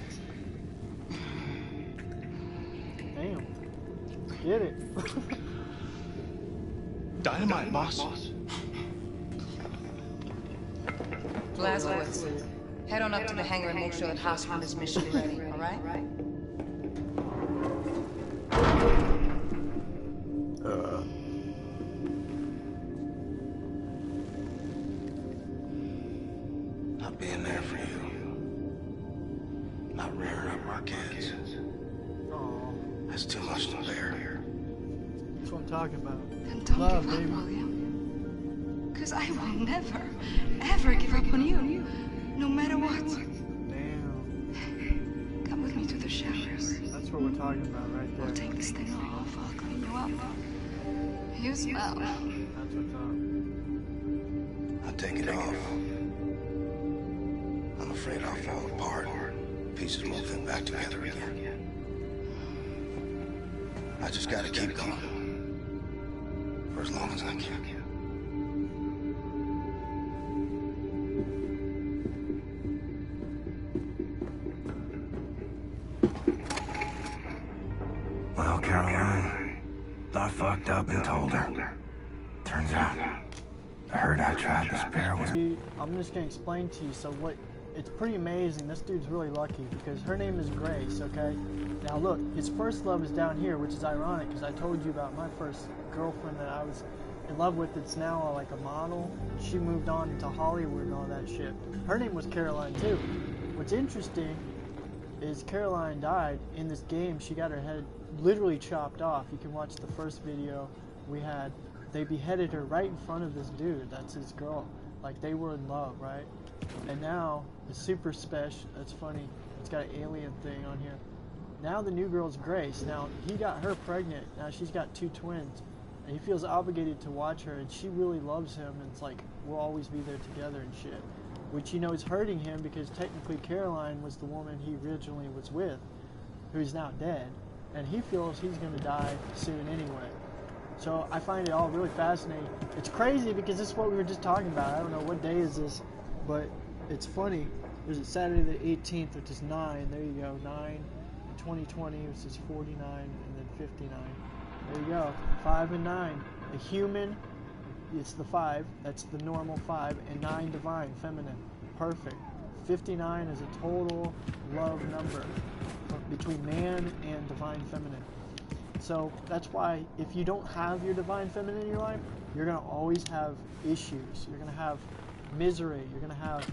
Damn. Get it. Dynamite, boss. Blazkowicz, head on up to the hangar and make sure that Haas-1 is mission ready, all right? I'll be in there for you. Not rearing up our kids. That's too much to bear. That's what I'm talking about. Then don't Love, give up, baby. William. Because I will never, ever give up on you. No matter what. Damn. Come with me to the showers. That's what we're talking about right there. We'll take this thing off. I'll clean you up. You smell. That's what's up. I'll take it off. I'm afraid I'll fall apart. Pieces won't fit back together again. I just gotta keep going. For as long as I can. Well, Caroline, I fucked up and told her. Turns out, I heard I tried to spare was... I'm just gonna explain to you, so what, it's pretty amazing, this dude's really lucky, because her name is Grace, okay? Now look, his first love is down here, which is ironic, because I told you about my first girlfriend that I was in love with, it's now like a model. She moved on to Hollywood and all that shit. Her name was Caroline too. What's interesting is Caroline died in this game. She got her head literally chopped off. You can watch the first video we had. They beheaded her right in front of this dude. That's his girl. Like, they were in love, right? And now, the super special, that's funny, it's got an alien thing on here. Now the new girl's Grace. Now, he got her pregnant. Now she's got 2 twins. And he feels obligated to watch her, and she really loves him, and it's like, we'll always be there together and shit. Which, you know, is hurting him, because technically Caroline was the woman he originally was with, who's now dead. And he feels he's going to die soon anyway. So I find it all really fascinating. It's crazy because this is what we were just talking about. I don't know what day is this, but it's funny. There's a Saturday the 18th, which is 9. There you go, 9 in 2020, which is 49, and then 59. There you go, 5 and 9. A human, it's the 5. That's the normal 5, and 9 divine, feminine. Perfect. 59 is a total love number between man and divine feminine. So that's why if you don't have your divine feminine in your life, you're going to always have issues. You're going to have misery. You're going to have,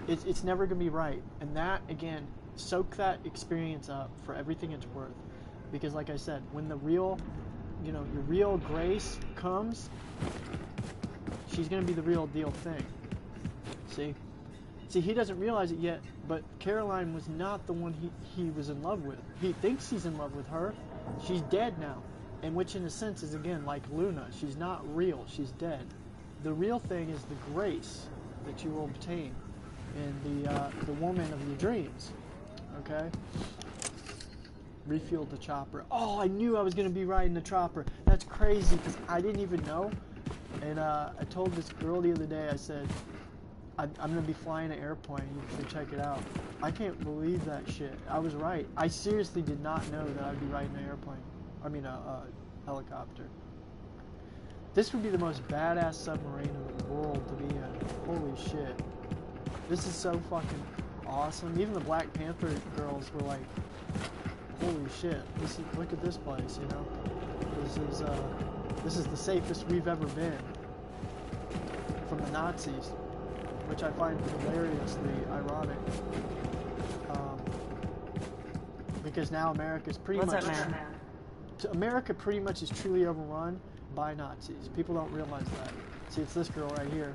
it's never going to be right. And that, again, soak that experience up for everything it's worth. Because like I said, when the real, you know, your real Grace comes, she's going to be the real deal thing. See, he doesn't realize it yet, but Caroline was not the one he was in love with. He thinks he's in love with her. She's dead now, and which in a sense is, again, like Luna. She's not real. She's dead. The real thing is the grace that you will obtain in the woman of your dreams. Okay? Refueled the chopper. Oh, I knew I was going to be riding the chopper. That's crazy, because I didn't even know. And I told this girl the other day, I said, I'm going to be flying an airplane. You should check it out. I can't believe that shit. I was right. I seriously did not know that I'd be riding an airplane. I mean, a helicopter. This would be the most badass submarine in the world to be in. Holy shit. This is so fucking awesome. Even the Black Panther girls were like, holy shit. Look at this place, you know? This is the safest we've ever been from the Nazis, which I find hilariously ironic. Because now America's pretty much... What's up, man? America pretty much is truly overrun by Nazis. People don't realize that. See, it's this girl right here.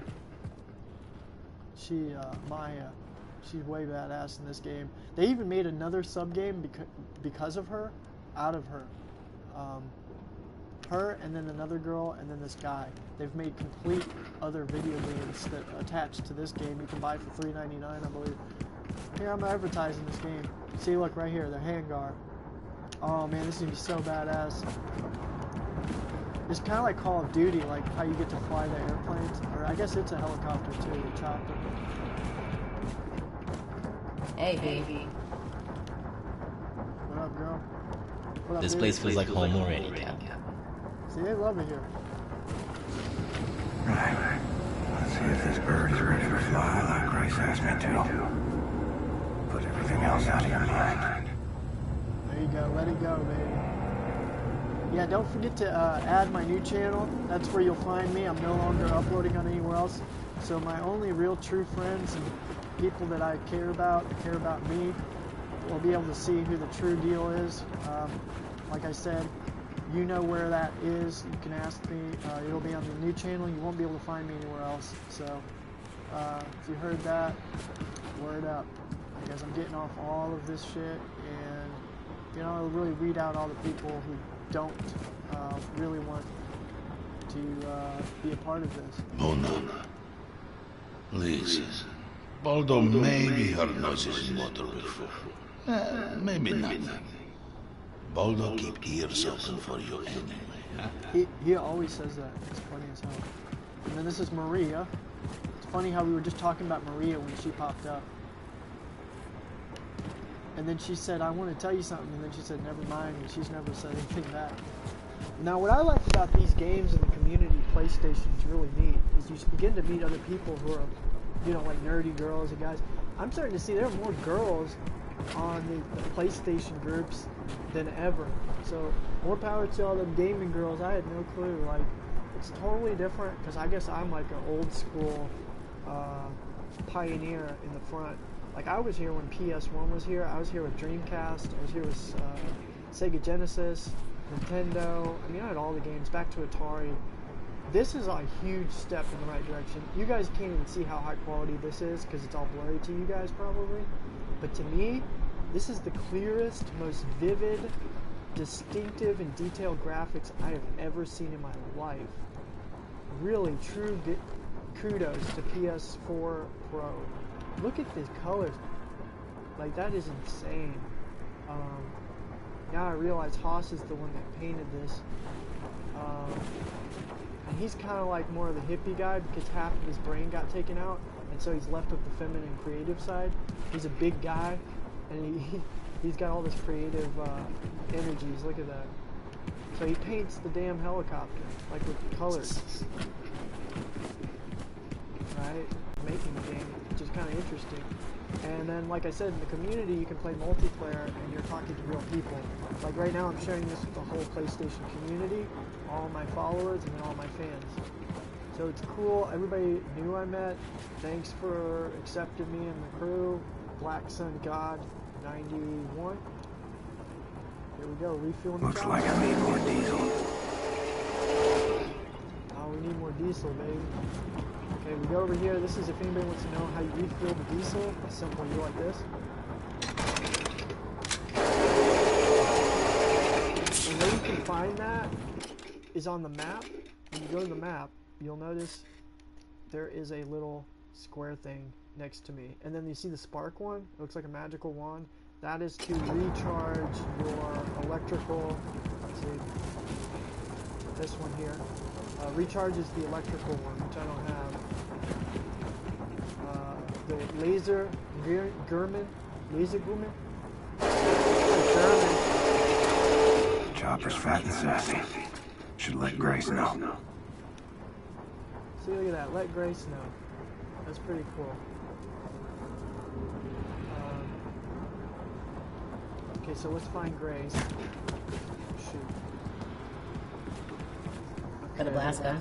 She, Maya. She's way badass in this game. They even made another sub-game because of her, out of her. Her, and then another girl, and then this guy. They've made complete other video games that attached to this game. You can buy for $3.99, I believe. Here, I'm advertising this game. See, look right here, the handguard. Oh man, this is gonna be so badass. It's kind of like Call of Duty, like how you get to fly the airplanes. Or I guess it's a helicopter too, a chopper. Hey, baby. What up, girl? What up, this dude? place feels like home already, Cap. See, they love it here. Right. Let's see if this bird is ready to fly like Grace asked me to. Put everything else out of your mind. There you go. Let it go, baby. Yeah, don't forget to add my new channel. That's where you'll find me. I'm no longer uploading on anywhere else. So my only real true friends and people that I care about me, will be able to see who the true deal is. Like I said, you know where that is. You can ask me. It'll be on the new channel. You won't be able to find me anywhere else. So if you heard that, word up. Because I'm getting off all of this shit, and you know, I'll really weed out all the people who don't really want to be a part of this. Mona, please. Baldo maybe heard noises in water before. Maybe not. Baldo, keep ears open for your enemy. He always says that. It's funny as hell. And then this is Maria. It's funny how we were just talking about Maria when she popped up. And then she said, I want to tell you something. And then she said, never mind. And she's never said anything back. Now, what I like about these games and the community PlayStation is really neat is you begin to meet other people who are, you know, like nerdy girls and guys. I'm starting to see there are more girls on the PlayStation groups than ever. So, more power to all them gaming girls. I had no clue. Like, it's totally different because I guess I'm like an old school pioneer in the front. Like, I was here when PS1 was here. I was here with Dreamcast. I was here with Sega Genesis, Nintendo. I mean, I had all the games, back to Atari. This is a huge step in the right direction. You guys can't even see how high quality this is because it's all blurry to you guys probably. But to me, this is the clearest, most vivid, distinctive, and detailed graphics I have ever seen in my life. Really, true kudos to PS4 Pro. Look at these colors. Like, that is insane. Now I realize Haas is the one that painted this. And he's kind of like more of the hippie guy because half of his brain got taken out, and so he's left with the feminine creative side. He's a big guy, and he's got all this creative energies. Look at that. So he paints the damn helicopter, like with colors. Right? Making the game, which is kind of interesting. And then, like I said, in the community, you can play multiplayer, and you're talking to real people. Like right now, I'm sharing this with the whole PlayStation community, all my followers, and then all my fans. So it's cool. Everybody new I met. Thanks for accepting me and the crew. BlackSunGod19. Here we go, refueling. Looks like I need more diesel. Oh, we need more diesel, baby. Okay, we go over here. This is if anybody wants to know how you refuel the diesel. It's simple. You go like this. And where you can find that is on the map. When you go to the map, you'll notice there is a little square thing next to me. And then you see the spark one? It looks like a magical wand. That is to recharge your electrical. Let's see. This one here. Recharges the electrical one, which I don't have. The laser German. Chopper's fat and sassy. Should let Grace know. See, look at that. Let Grace know. That's pretty cool. Okay, so let's find Grace. Shoot. Got a blast gun.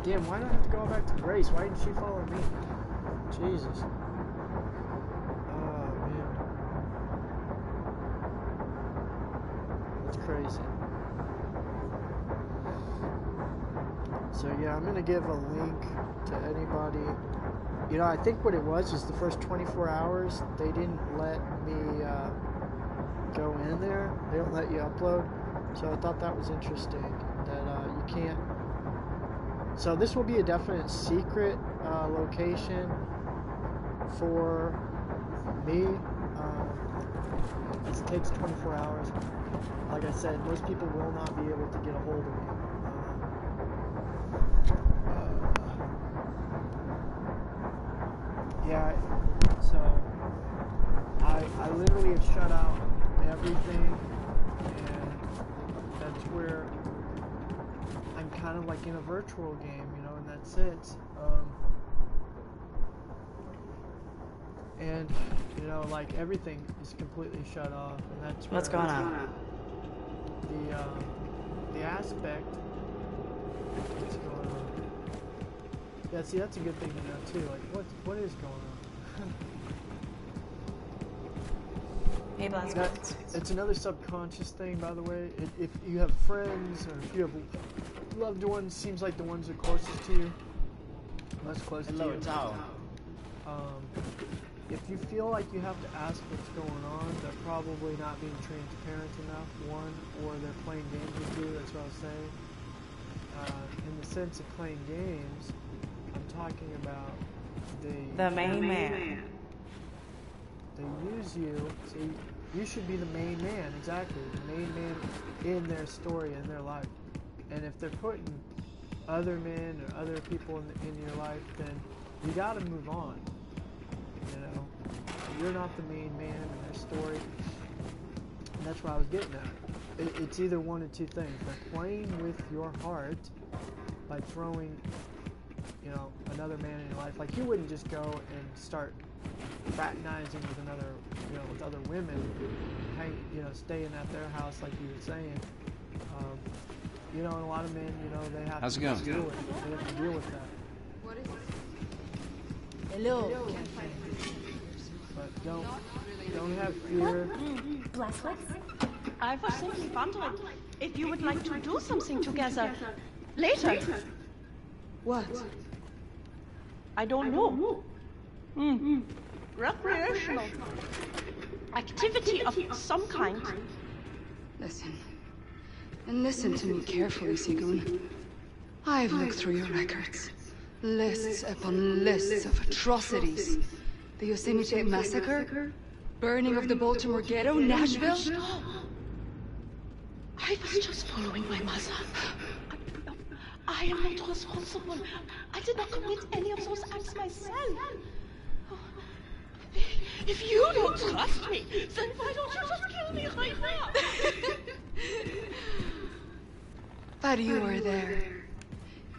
Damn, why do I have to go back to Grace? Why didn't she follow me? Jesus. Oh, man. That's crazy. So, yeah, I'm going to give a link to anybody. You know, I think what it was is the first 24 hours, they didn't let me go in there. They don't let you upload. So I thought that was interesting, that you can't. So this will be a definite secret location for me. It takes 24 hours. Like I said, most people will not be able to get a hold of me. Yeah, so I literally have shut out everything, and that's where I'm kind of like in a virtual game, you know, in that sense. And, you know, like everything is completely shut off, and that's where What's going on? The aspect. What's going on? Yeah, see, that's a good thing to know too. Like, what is going on? Hey, Blast. It's another subconscious thing, by the way. If you have friends or if you have loved ones, seems like the ones that are closest to you, most close to you. If you feel like you have to ask what's going on, they're probably not being transparent enough, one, or they're playing games with you, that's what I was saying. In the sense of playing games, I'm talking about the main man. They use you, see, You should be the main man, exactly. The main man in their story, in their life. And if they're putting other men or other people in your life, then you gotta move on. You know? You're not the main man in their story. And that's what I was getting at. It's either one of two things. They're playing with your heart by throwing, you know, another man in your life. Like, you wouldn't just go and start fraternizing with another, you know, with other women, you know, staying at their house like you were saying. You know, and a lot of men, you know, they have How's to it going? deal with it. They have to deal with that. What is it? Hello. But don't have fear. I was simply wondering if you would like to do something together later. What? I don't know. Recreational activity of some kind. Listen. And listen to me carefully, Sigun. I've looked through your records. Lists upon lists of atrocities. The Yosemite Massacre? Burning of the Baltimore Ghetto? Nashville? I was just following my mother. I am not responsible. I did not commit any of those acts myself. If you don't trust me, then why don't you just kill me right now? But you were there.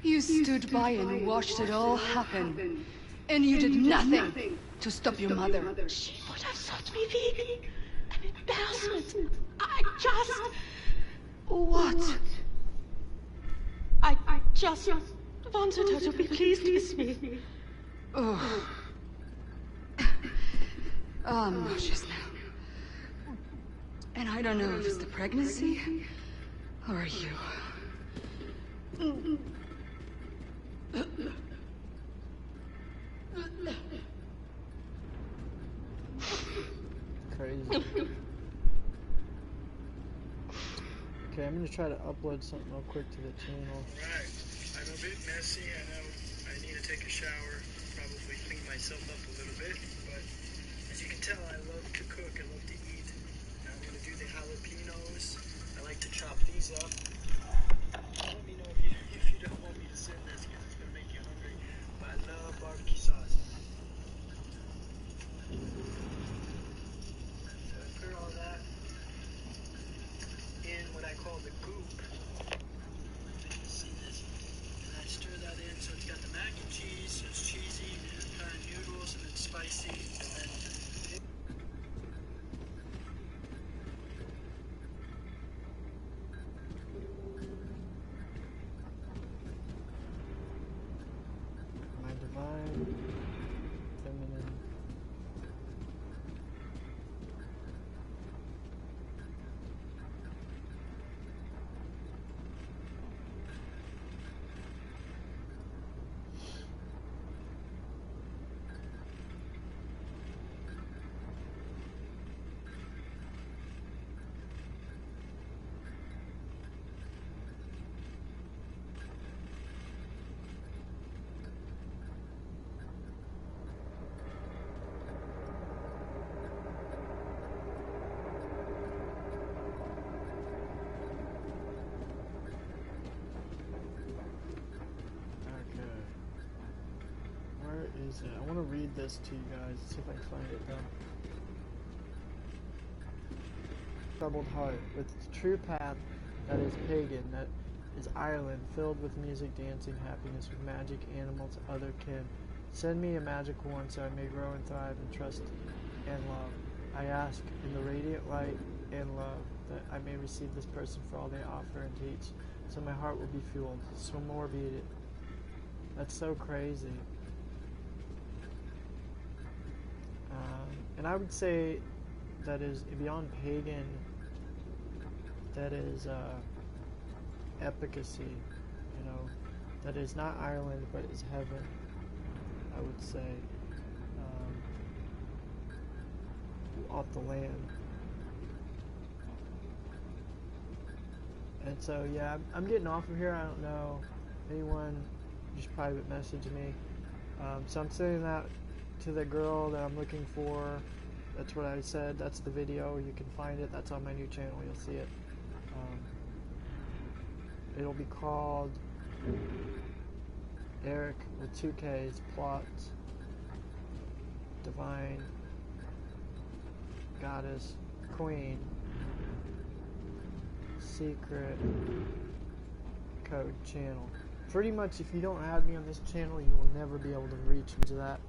You stood by and watched it all happen. And you did nothing to stop your mother. She would have thought me weak. An embarrassment. I just... What? I just wanted her to be pleased with me. Oh. I'm nauseous now. And I don't know if it's the pregnancy or you. Crazy. Okay, I'm gonna try to upload something real quick to the channel. Alright, I'm a bit messy. I know I need to take a shower, probably clean myself up a little bit, but as you can tell, I love to cook, I love to eat. Now I'm gonna do the jalapenos. I like to chop these up. Let me know if you don't want me to send this because it's gonna make you hungry. But I love barbecue sauce. So I put all that in what I call the goop. You can see this. And I stir that in so it's got the mac and cheese, so it's cheesy, kind of noodles, and it's spicy, and then My divine feminine. I want to read this to you guys, see if I can find it though. Troubled heart, with its true path that is pagan, that is Ireland, filled with music, dancing, happiness, with magic, animals, other kin. Send me a magic one so I may grow and thrive in trust and love. I ask in the radiant light and love that I may receive this person for all they offer and teach, so my heart will be fueled, so more be it. That's so crazy. And I would say that is beyond pagan, that is efficacy, you know, that is not Ireland but is heaven, I would say, off the land. And so yeah, I'm getting off of here. I don't know anyone, just private message me. So I'm sending that to the girl that I'm looking for, That's what I said. That's the video. You can find it. That's on my new channel. You'll see it. It'll be called Eric with 2 Ks, Plot, Divine, Goddess, Queen, Secret, Code channel. Pretty much, if you don't add me on this channel, you will never be able to reach into that.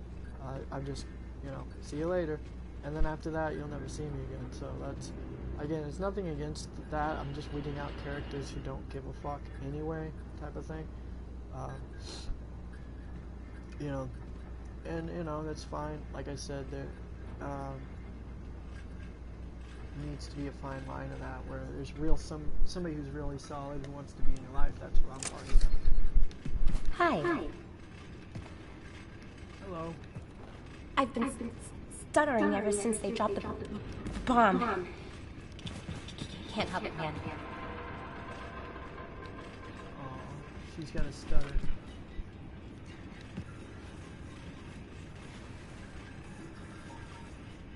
I'm just, you know, see you later. And then after that, you'll never see me again. So that's, again, it's nothing against that. I'm just weeding out characters who don't give a fuck anyway, type of thing. You know, and you know, that's fine. Like I said, there needs to be a fine line of that, where there's somebody who's really solid who wants to be in your life. That's what I'm talking about. Hi. Hello. I've been stuttering ever since they dropped the bomb. Can't help it, man. Oh, she's got a stutter.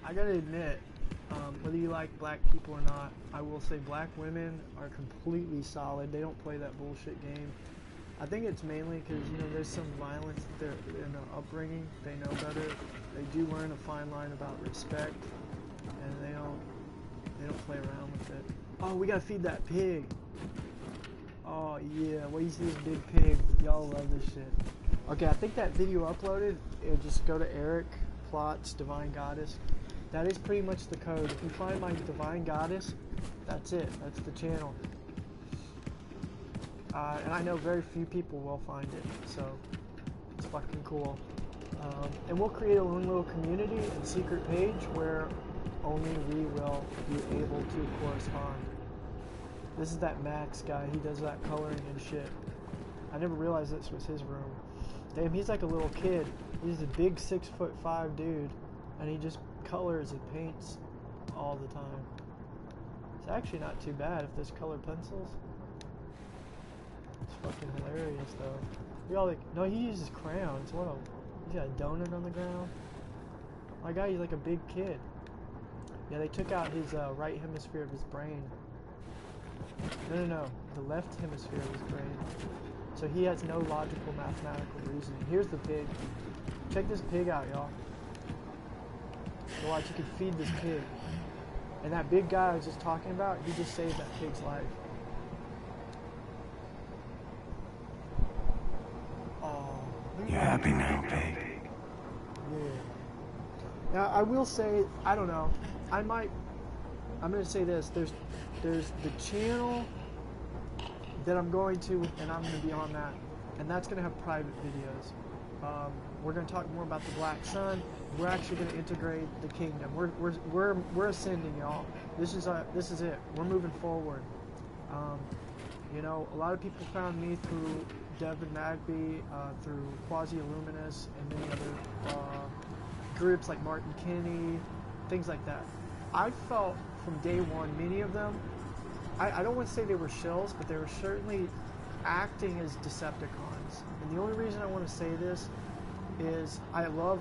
I gotta admit, whether you like black people or not, I will say black women are completely solid. They don't play that bullshit game. I think it's mainly because, you know, there's some violence in their upbringing. They know better. They do learn a fine line about respect, and they don't play around with it. Oh, we gotta feed that pig. Oh yeah, well, you see this big pig. Y'all love this shit. Okay, I think that video uploaded. Just go to Eric Plots Divine Goddess. That is pretty much the code. If you find my Divine Goddess, that's it. That's the channel. And I know very few people will find it, so it's fucking cool. And we'll create a own little community and secret page where only we will be able to correspond. This is that Max guy. He does that coloring and shit. I never realized this was his room. Damn, he's like a little kid. He's a big 6'5" dude, and he just colors and paints all the time. It's actually not too bad if there's colored pencils. It's fucking hilarious though. We all like, no, he uses crayons. What a, he's got a donut on the ground. My guy, he's like a big kid. Yeah, they took out his right hemisphere of his brain. No, the left hemisphere of his brain. So he has no logical mathematical reasoning. Here's the pig. Check this pig out, y'all. So watch, you can feed this pig. And that big guy I was just talking about, he just saved that pig's life. Oh. You happy now, pig? Yeah. Now, I will say, I don't know, I'm going to say this, there's the channel that I'm going to, and I'm going to be on that, and that's going to have private videos. We're going to talk more about the Black Sun. We're actually going to integrate the kingdom. We're ascending, y'all. This is it. We're moving forward. You know, a lot of people found me through Devin Magby, through Quasi-Illuminous, and many other groups like Martin Kinney, things like that. I felt from day one, many of them, I don't want to say they were shills, but they were certainly acting as Decepticons. And the only reason I want to say this is I love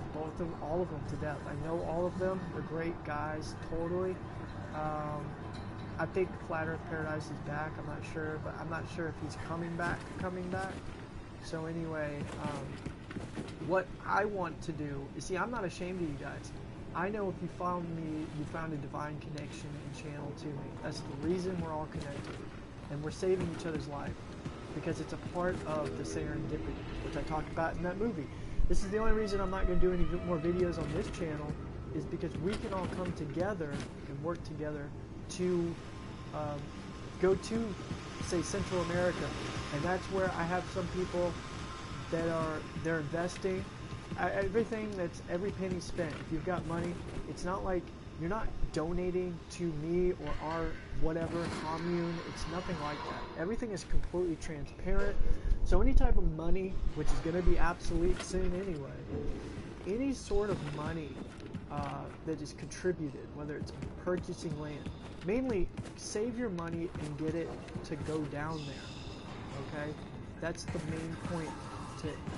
all of them to death. I know all of them. They're great guys, totally. I think Flat Earth Paradise is back. I'm not sure, but I'm not sure if he's coming back. So anyway, what I want to do is, see, I'm not ashamed of you guys. I know if you found me, you found a divine connection and channel to me. That's the reason we're all connected. And we're saving each other's life. Because it's a part of the serendipity, which I talked about in that movie. This is the only reason I'm not going to do any more videos on this channel, is because we can all come together and work together to go to, say, Central America. And that's where I have some people that they're investing. Every penny spent. If you've got money, it's not like you're not donating to me or our whatever commune. It's nothing like that. Everything is completely transparent. So any type of money, which is going to be obsolete soon anyway, any sort of money that is contributed, whether it's purchasing land, mainly save your money and get it to go down there. Okay, that's the main point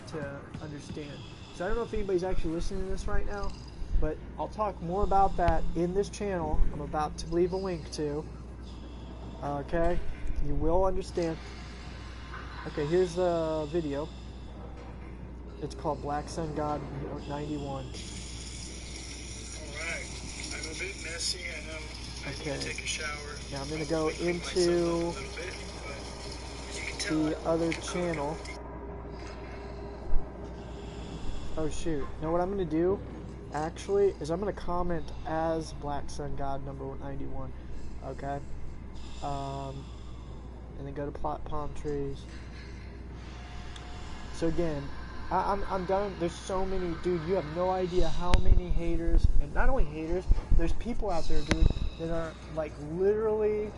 to understand. So I don't know if anybody's actually listening to this right now, But I'll talk more about that in this channel. I'm about to leave a link to. Okay? You will understand. Okay, here's the video. It's called BlackSunGod19. Alright. I'm a bit messy, I know. I need to take a shower. Now I'm going to go into the other channel. Oh shoot. Now what I'm going to do, actually, is I'm going to comment as BlackSunGod91. Okay? And then go to plot palm trees. So again, I'm done. There's so many, dude, you have no idea how many haters, and not only haters, there's people out there, dude, that are like literally,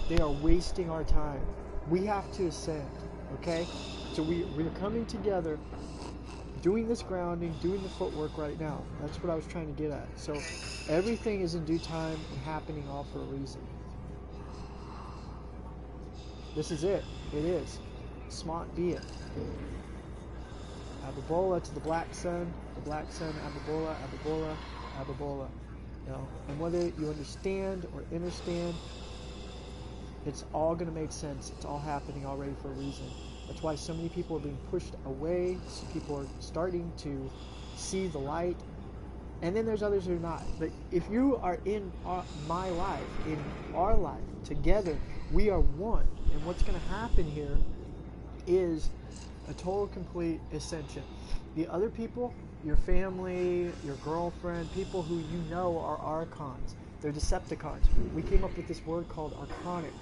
they are wasting our time. We have to ascend, okay? So we're coming together, doing this grounding, doing the footwork right now. That's what I was trying to get at. So everything is in due time and happening all for a reason. This is it. It is. Smart be it. Ababola to the Black Sun, Ababola, Ababola, Ababola. You know, and whether you understand or understand, it's all going to make sense. It's all happening already for a reason. That's why so many people are being pushed away. So people are starting to see the light. And then there's others who are not. But if you are in my life, in our life, together, we are one. And what's going to happen here is a total, complete ascension. The other people, your family, your girlfriend, people who you know are Archons. They're Decepticons. We came up with this word called Archonic.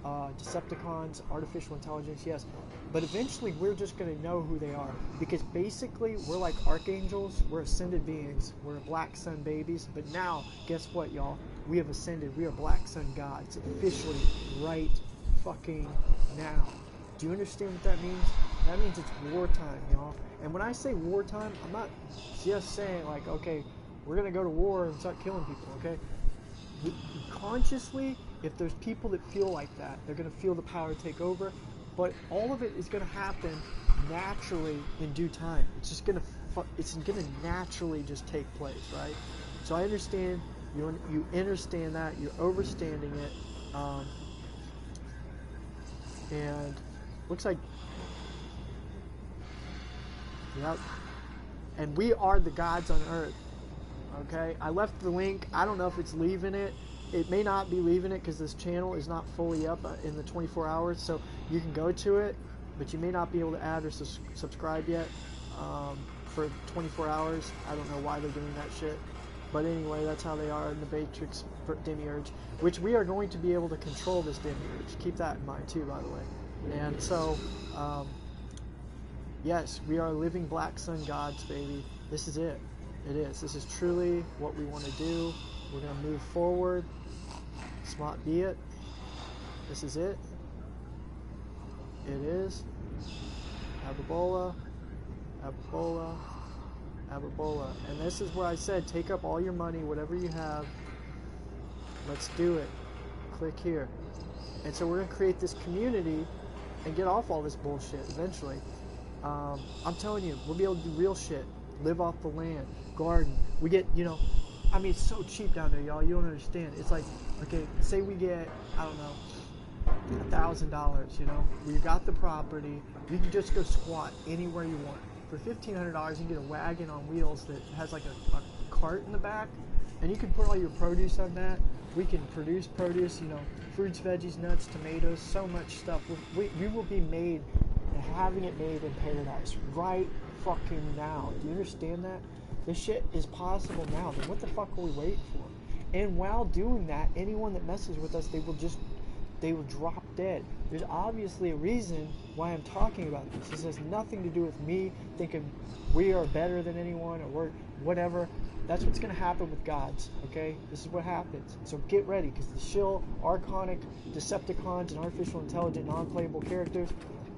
Decepticons, artificial intelligence, yes. But eventually we're just going to know who they are. Because basically we're like archangels, we're ascended beings, we're Black Sun babies. But now, guess what, y'all? We have ascended. We are Black Sun gods. Officially, right fucking now. Do you understand what that means? That means it's wartime, y'all. And when I say wartime, I'm not just saying like, okay, we're going to go to war and start killing people, okay? Consciously, if there's people that feel like that, they're going to feel the power take over. But all of it is going to happen naturally in due time. It's just going to naturally just take place, right? So I understand, you understand that, you're overstanding it, and looks like, yep, and we are the gods on earth, okay? I left the link. I don't know if it's leaving it. It may not be leaving it because this channel is not fully up in the 24 hours, so you can go to it, but you may not be able to add or subscribe yet for 24 hours. I don't know why they're doing that shit, but anyway, that's how they are in the Matrix demiurge, which we are going to be able to control this demiurge. Keep that in mind too, by the way. And so, yes, we are living Black Sun gods, baby. This is it. It is. This is truly what we want to do. We're going to move forward. Smart be it. This is it. It is. Ababola. Ababola. Ababola. And this is where I said, take up all your money, whatever you have. Let's do it. Click here. And so we're going to create this community and get off all this bullshit eventually. I'm telling you, we'll be able to do real shit. Live off the land. Garden. We get, you know, I mean, it's so cheap down there, y'all. You don't understand. It's like, okay, say we get, I don't know, $1,000, you know. We got the property. You can just go squat anywhere you want. For $1,500, you can get a wagon on wheels that has like a cart in the back, and you can put all your produce on that. We can produce produce, you know, fruits, veggies, nuts, tomatoes, so much stuff. We will be made, having it made in paradise right fucking now. Do you understand that? This shit is possible now. Then what the fuck are we waiting for? And while doing that, anyone that messes with us, they will drop dead. There's obviously a reason why I'm talking about this. This has nothing to do with me thinking we are better than anyone or we're whatever. That's what's going to happen with gods, okay? This is what happens. So get ready, because the shill, Archonic, Decepticons, and artificial intelligent, non-playable characters,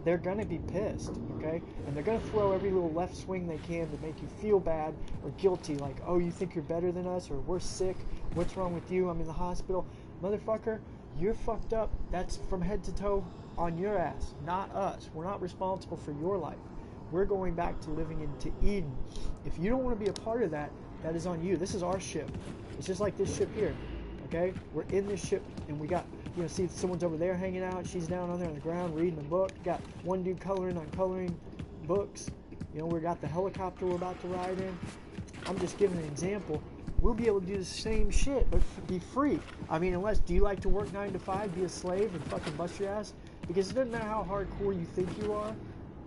they're going to be pissed, okay? And they're going to throw every little left swing they can to make you feel bad or guilty, like, oh, you think you're better than us, or we're sick, what's wrong with you, I'm in the hospital. Motherfucker, you're fucked up. That's from head to toe on your ass, not us. We're not responsible for your life. We're going back to living into Eden. If you don't want to be a part of that, that is on you. This is our ship. It's just like this ship here. Okay? We're in this ship, and we got, you know, see someone's over there hanging out. She's down on there on the ground reading a book. Got one dude coloring on coloring books. You know, we got the helicopter we're about to ride in. I'm just giving an example. We'll be able to do the same shit, but be free. I mean, unless, do you like to work 9 to 5, be a slave, and fucking bust your ass? Because it doesn't matter how hardcore you think you are.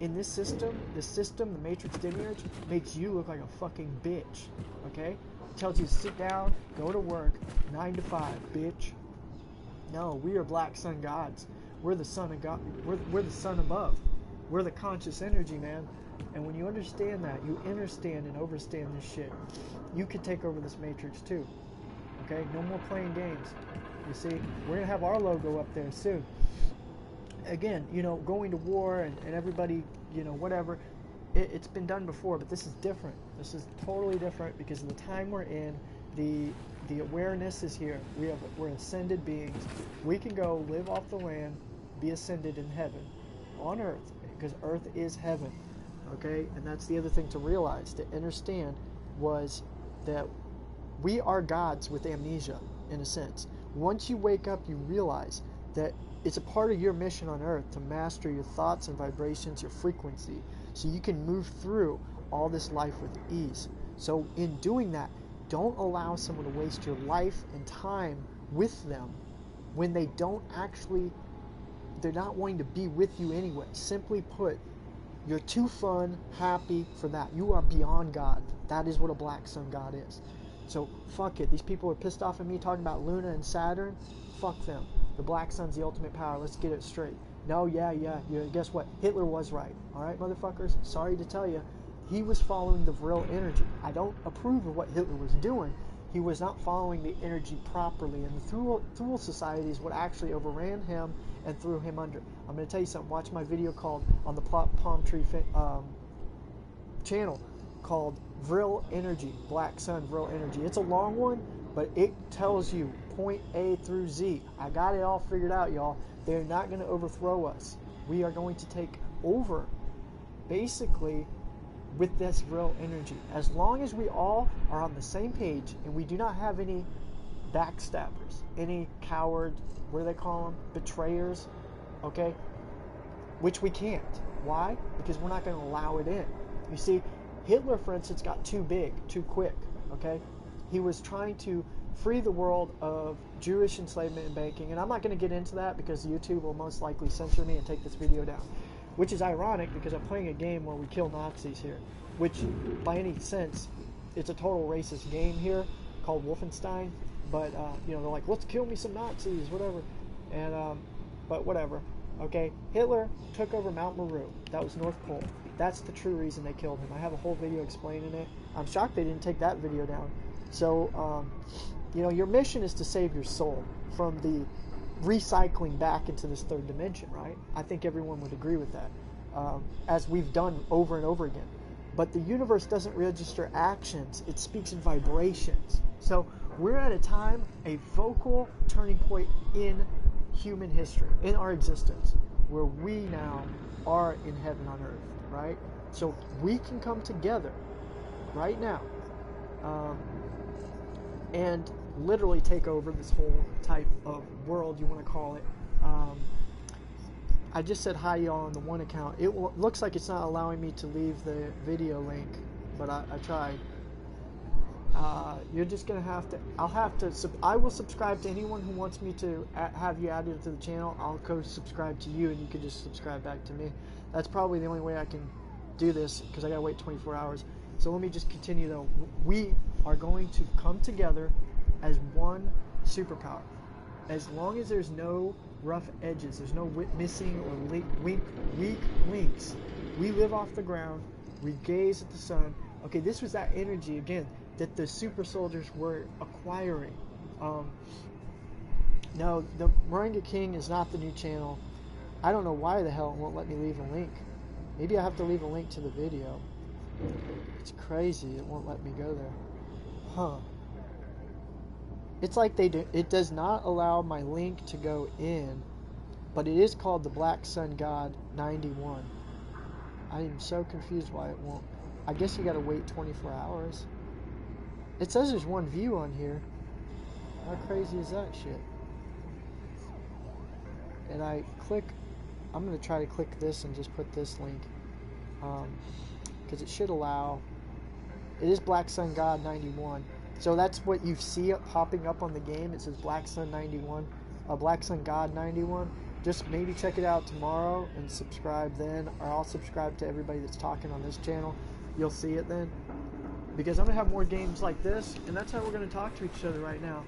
In this system, the Matrix Demiurge, makes you look like a fucking bitch. Okay? It tells you to sit down, go to work, 9 to 5, bitch. No, we are Black Sun Gods. We're the son of God. We're the sun above. We're the conscious energy, man. And when you understand that, you understand and overstand this shit, you could take over this Matrix too. Okay? No more playing games. You see? We're going to have our logo up there soon. Again, you know, going to war and everybody, you know, whatever, it's been done before, but this is different. This is totally different because of the time we're in. The awareness is here. We're ascended beings. We can go live off the land, be ascended in heaven, on earth, because earth is heaven. Okay? And that's the other thing to realize, to understand, was that we are gods with amnesia, in a sense. Once you wake up, you realize that it's a part of your mission on earth to master your thoughts and vibrations, your frequency, so you can move through all this life with ease. So in doing that, don't allow someone to waste your life and time with them when they don't actually, they're not wanting to be with you anyway. Simply put, you're too fun, happy for that. You are beyond God. That is what a Black Sun God is. So fuck it. These people are pissed off at me talking about Luna and Saturn. Fuck them. The Black Sun's the ultimate power. Let's get it straight. No, yeah. Guess what? Hitler was right. Alright, motherfuckers? Sorry to tell you. He was following the Vril energy. I don't approve of what Hitler was doing. He was not following the energy properly. And the Thule Society is what actually overran him and threw him under. I'm going to tell you something. Watch my video called on the Palm Tree channel called Vril Energy. Black Sun Vril Energy. It's a long one, but it tells you point A through Z. I got it all figured out, y'all. They're not going to overthrow us. We are going to take over, basically, with this Vril energy. As long as we all are on the same page and we do not have any backstabbers, any coward, what do they call them? Betrayers, okay? Which we can't. Why? Because we're not going to allow it in. You see, Hitler, for instance, got too big, too quick, okay? He was trying to free the world of Jewish enslavement and banking, and I'm not going to get into that because YouTube will most likely censor me and take this video down, which is ironic because I'm playing a game where we kill Nazis here, which, by any sense, it's a total racist game here called Wolfstein, but, you know, they're like, let's kill me some Nazis, whatever, and, but whatever, okay? Hitler took over Mount Meru. That was North Pole. That's the true reason they killed him. I have a whole video explaining it. I'm shocked they didn't take that video down. So, you know, your mission is to save your soul from the recycling back into this third dimension, right? I think everyone would agree with that, as we've done over and over again. But the universe doesn't register actions. It speaks in vibrations. So we're at a time, a vocal turning point in human history, in our existence, where we now are in heaven on earth, right? So we can come together right now and literally take over this whole type of world, you want to call it. I just said hi y'all on the one account. It looks like it's not allowing me to leave the video link, but I tried. You're just gonna have to, I will subscribe to anyone who wants me to have you added to the channel. I'll go subscribe to you and you can just subscribe back to me. That's probably the only way I can do this because I gotta wait 24 hours. So let me just continue though. We are going to come together as one superpower. As long as there's no rough edges, there's no missing or weak links. We live off the ground, we gaze at the sun. Okay, this was that energy, again, that the super soldiers were acquiring. No, the Moringa King is not the new channel. I don't know why the hell it won't let me leave a link. Maybe I have to leave a link to the video. It's crazy, it won't let me go there. Huh. It's like it does not allow my link to go in, but it is called the BlackSunGod91. I am so confused why it won't. I guess you gotta wait 24 hours. It says there's one view on here. How crazy is that shit? And I click, I'm gonna try to click this and just put this link. Because it should allow, it is BlackSunGod19. So that's what you see popping up on the game. It says BlackSun91, BlackSunGod91. Just maybe check it out tomorrow and subscribe then, or I'll subscribe to everybody that's talking on this channel. You'll see it then. Because I'm going to have more games like this, and that's how we're going to talk to each other right now.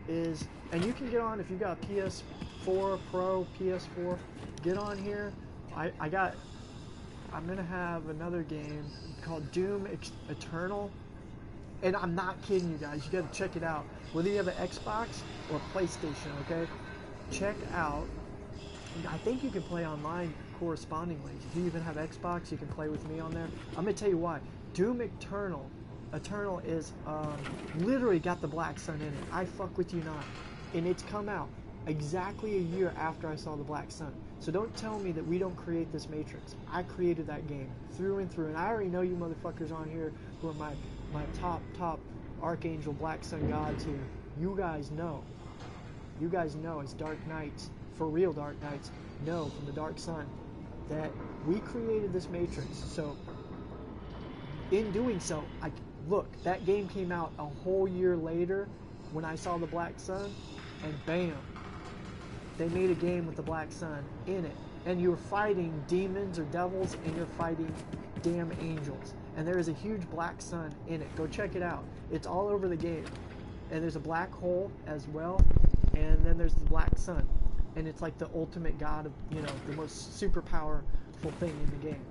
And you can get on, if you've got PS4 Pro, PS4, get on here. I'm going to have another game called Doom Eternal. And I'm not kidding you guys, you got to check it out. Whether you have an Xbox or PlayStation, okay? Check out. I think you can play online correspondingly. If you even have Xbox, you can play with me on there. I'm going to tell you why. Doom Eternal is literally got the Black Sun in it. I fuck with you not. And it's come out exactly a year after I saw the Black Sun. So don't tell me that we don't create this Matrix. I created that game through and through. And I already know you motherfuckers on here who are my top Archangel Black Sun gods here. You guys know. You guys know as Dark Knights, for real Dark Knights, know from the Dark Sun that we created this Matrix. So in doing so, look, that game came out a whole year later when I saw the Black Sun, and bam, they made a game with the Black Sun in it. And you're fighting demons or devils, and you're fighting damn angels. And there is a huge Black Sun in it. Go check it out. It's all over the game. And there's a black hole as well, and then there's the Black Sun. And it's like the ultimate god of, you know, the most super powerful thing in the game.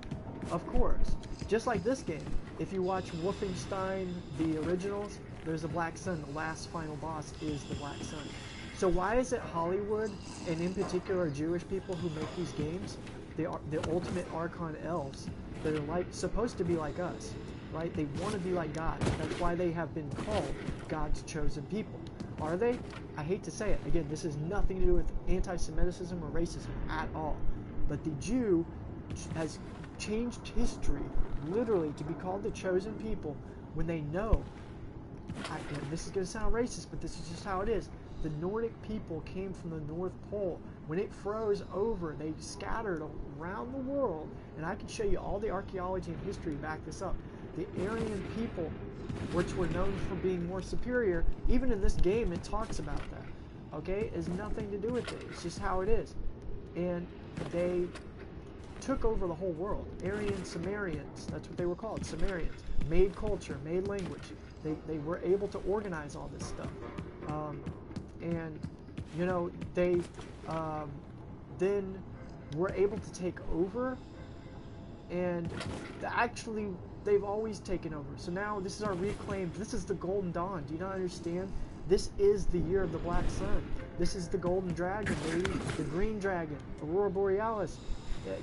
Of course, just like this game, if you watch Wolfstein, the originals, there's a Black Sun. The last final boss is the Black Sun. So why is it Hollywood, and in particular Jewish people who make these games, the ultimate Archon elves, that are like supposed to be like us, right? They want to be like God. That's why they have been called God's chosen people. Are they? I hate to say it. Again, this has nothing to do with anti-Semitism or racism at all. But the Jew has changed history, literally, to be called the chosen people when they know, this is going to sound racist, but this is just how it is. The Nordic people came from the North Pole. When it froze over, they scattered around the world, and I can show you all the archaeology and history to back this up. The Aryan people, which were known for being more superior, even in this game it talks about that, okay? It has nothing to do with it. It's just how it is. And they took over the whole world. Aryan Sumerians, that's what they were called, Sumerians. Made culture, made language. They were able to organize all this stuff. And, you know, they then were able to take over, and actually they've always taken over. So now this is our reclaimed, this is the Golden Dawn. Do you not understand? This is the year of the Black Sun. This is the Golden Dragon, baby. The Green Dragon, Aurora Borealis.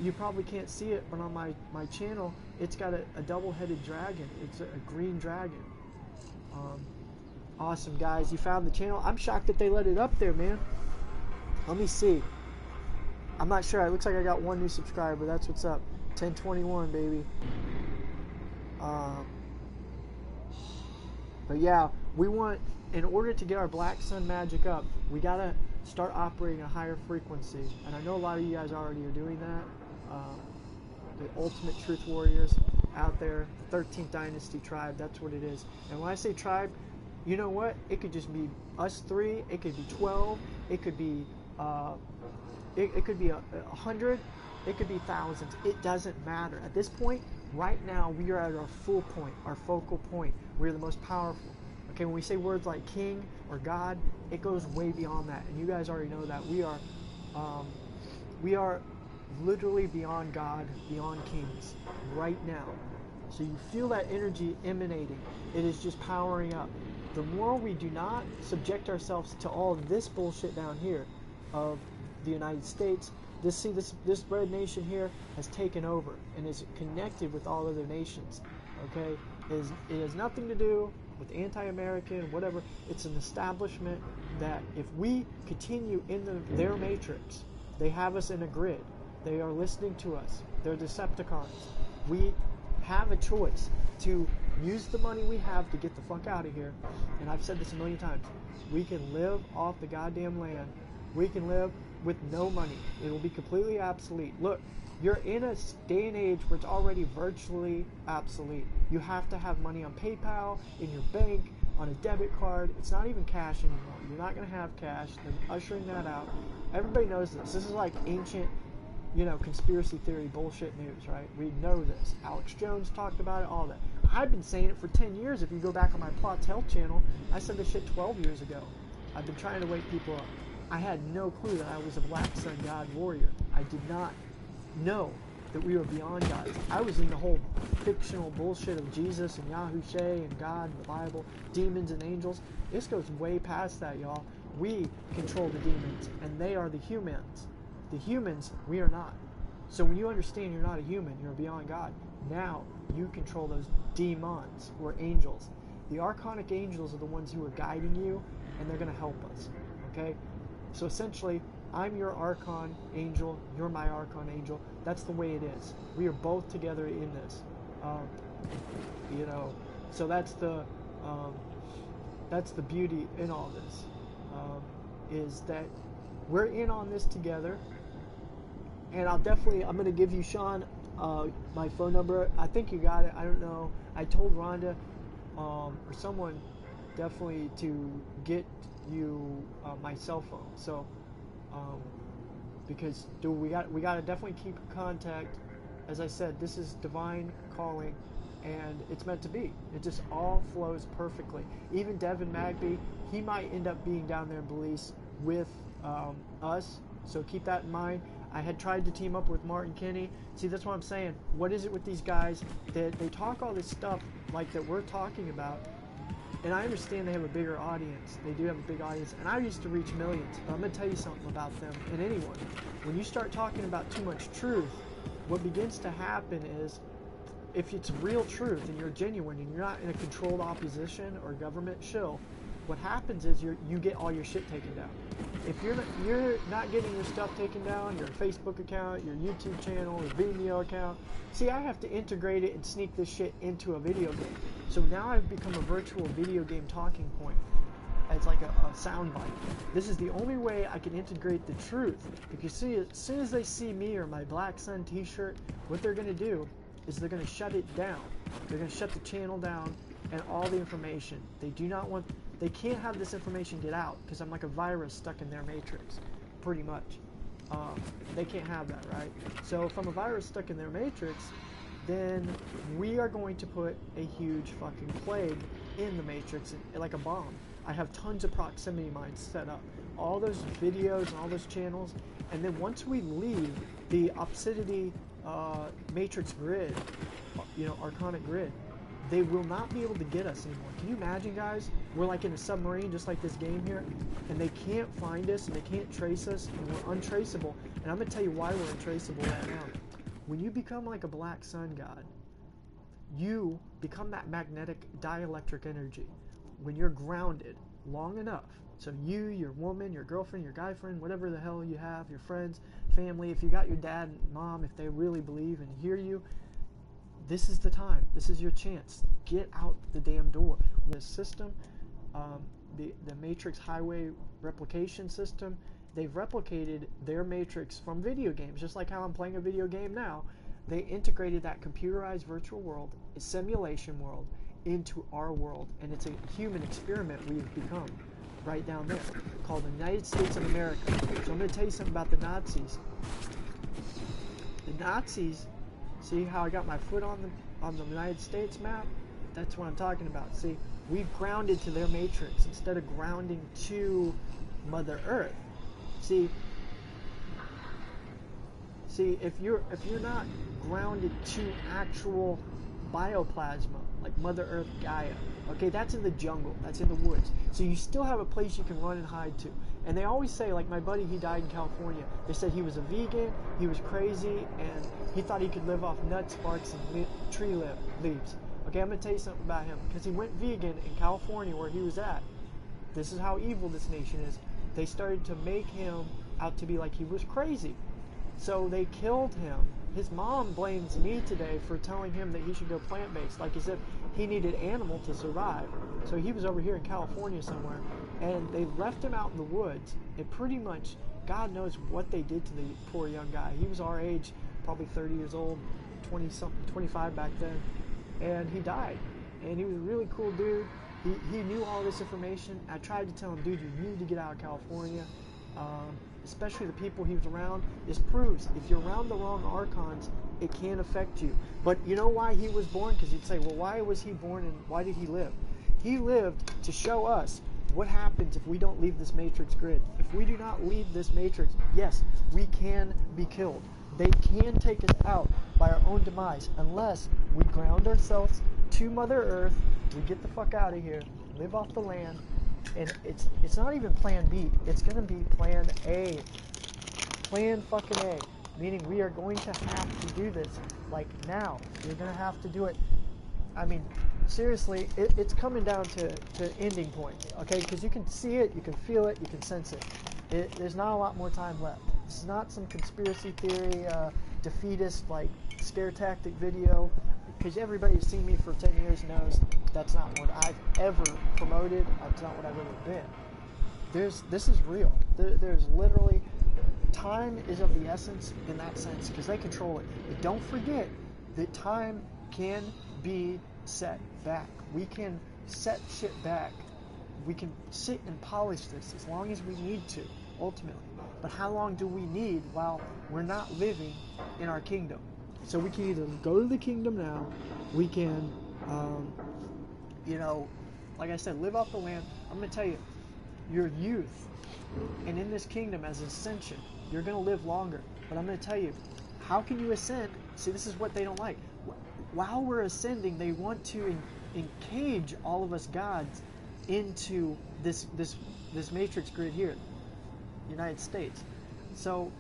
You probably can't see it, but on my channel, it's got a double-headed dragon. It's a green dragon. Awesome, guys. You found the channel. I'm shocked that they let it up there, man. Let me see. I'm not sure. It looks like I got one new subscriber. That's what's up. 1021, baby. But yeah, we want, in order to get our Black Sun magic up, we gotta start operating a higher frequency. And I know a lot of you guys already are doing that. The ultimate truth warriors out there, 13th Dynasty tribe, that's what it is. And when I say tribe, you know what? It could just be us 3. It could be 12. It could be it could be 100. It could be thousands. It doesn't matter. At this point, right now, we are at our full point, our focal point. We're the most powerful. Okay, when we say words like king or God, it goes way beyond that. And you guys already know that. We are literally beyond God, beyond kings, right now. So you feel that energy emanating. It is just powering up. The more we do not subject ourselves to all this bullshit down here of the United States, this red nation here has taken over and is connected with all other nations. Okay, it has nothing to do with anti-American, whatever. It's an establishment that if we continue in their matrix, they have us in a grid. They are listening to us. They're Decepticons. We have a choice to use the money we have to get the fuck out of here. And I've said this a million times. We can live off the goddamn land. We can live with no money. It will be completely obsolete. Look, you're in a day and age where it's already virtually obsolete. You have to have money on PayPal, in your bank, on a debit card. It's not even cash anymore. You're not going to have cash. They're ushering that out. Everybody knows this. This is like ancient, you know, conspiracy theory bullshit news, right? We know this. Alex Jones talked about it, all that. I've been saying it for 10 years. If you go back on my Plots Health channel, I said this shit 12 years ago. I've been trying to wake people up. I had no clue that I was a Black Sun God warrior. I did not know that we were beyond God. I was in the whole fictional bullshit of Jesus and Yahushua and God and the Bible, demons and angels. This goes way past that, y'all. We control the demons, and they are the humans. The humans, we are not. So when you understand you're not a human, you're beyond God, now you control those demons, or angels. The archonic angels are the ones who are guiding you, and they're going to help us. Okay? So essentially, I'm your Archon Angel, you're my Archon Angel. That's the way it is. We are both together in this. You know, so that's the beauty in all this, is that we're in on this together. And I'm going to give you, Sean, my phone number. I think you got it. I don't know. I told Rhonda, or someone, definitely to get you my cell phone. So, because dude, we got to definitely keep in contact. As I said, this is divine calling, and it's meant to be. It just all flows perfectly. Even Devin Magby, he might end up being down there in Belize with us. So keep that in mind. I had tried to team up with Martin Kinney. See, that's what I'm saying. What is it with these guys that they talk all this stuff like that we're talking about? And I understand they have a bigger audience. They do have a big audience. And I used to reach millions. But I'm going to tell you something about them and anyone. When you start talking about too much truth, what begins to happen is, if it's real truth and you're genuine and you're not in a controlled opposition or government shill, what happens is you get all your shit taken down. If you're not getting your stuff taken down, your Facebook account, your YouTube channel, your Vimeo account, see, I have to integrate it and sneak this shit into a video game. So now I've become a virtual video game talking point. It's like a soundbite. This is the only way I can integrate the truth. Because see, as soon as they see me or my Black Sun t-shirt, what they're going to do is they're going to shut it down. They're going to shut the channel down and all the information. They can't have this information get out because I'm like a virus stuck in their matrix, pretty much. They can't have that, right? So if I'm a virus stuck in their matrix, then we are going to put a huge fucking plague in the matrix, like a bomb. I have tons of proximity mines set up, all those videos and all those channels, and then once we leave the obsidian matrix grid, you know, archonic grid, they will not be able to get us anymore. Can you imagine, guys? We're like in a submarine, just like this game here, and they can't find us, and they can't trace us, and we're untraceable. And I'm going to tell you why we're untraceable right now. When you become like a Black Sun God, you become that magnetic dielectric energy. When you're grounded long enough, so you, your woman, your girlfriend, your guy friend, whatever the hell you have, your friends, family, if you got your dad and mom, if they really believe and hear you, this is the time. This is your chance. Get out the damn door. The system, the Matrix Highway Replication System, they've replicated their Matrix from video games, just like how I'm playing a video game now. They integrated that computerized virtual world, a simulation world, into our world, and it's a human experiment we've become right down there, called the United States of America. So I'm going to tell you something about the Nazis. The Nazis, see how I got my foot on the United States map? That's what I'm talking about. See, we've grounded to their matrix instead of grounding to Mother Earth. See, if you're not grounded to actual bioplasma, like Mother Earth Gaia, okay, that's in the jungle, that's in the woods. So you still have a place you can run and hide to. And they always say, like my buddy, he died in California. They said he was a vegan, he was crazy, and he thought he could live off nuts, barks, and tree leaves. Okay, I'm going to tell you something about him. Because he went vegan in California where he was at. This is how evil this nation is. They started to make him out to be like he was crazy. So they killed him. His mom blames me today for telling him that he should go plant-based, like as if he needed animal to survive. So he was over here in California somewhere, and they left him out in the woods. And pretty much, God knows what they did to the poor young guy. He was our age, probably 30 years old, 20-something, 25 back then, and he died. And he was a really cool dude. He knew all this information. I tried to tell him, dude, you need to get out of California. Especially the people he was around. This proves if you're around the wrong archons, it can affect you. But you know why he was born? Because you'd say, well, why was he born and why did he live? He lived to show us what happens if we don't leave this matrix grid. If we do not leave this matrix, yes, we can be killed. They can take us out by our own demise unless we ground ourselves to Mother Earth, we get the fuck out of here, live off the land, and it's not even plan B, it's going to be plan A. Plan fucking A. Meaning we are going to have to do this, like now. You're going to have to do it. I mean, seriously, it's coming down to ending point, okay? Because you can see it, you can feel it, you can sense it. There's not a lot more time left. This is not some conspiracy theory, defeatist, like, scare tactic video, because everybody who's seen me for 10 years knows that's not what I've ever promoted. That's not what I've ever been. This is real. There's literally, time is of the essence in that sense, because they control it. But don't forget that time can be set back. We can set shit back. We can sit and polish this as long as we need to, ultimately. But how long do we need while we're not living in our kingdom? So we can either go to the kingdom now, we can, you know, like I said, live off the land. I'm going to tell you, your youth, and in this kingdom as ascension, you're going to live longer. But I'm going to tell you, how can you ascend? See, this is what they don't like. While we're ascending, they want to encage all of us gods into this matrix grid here, United States. So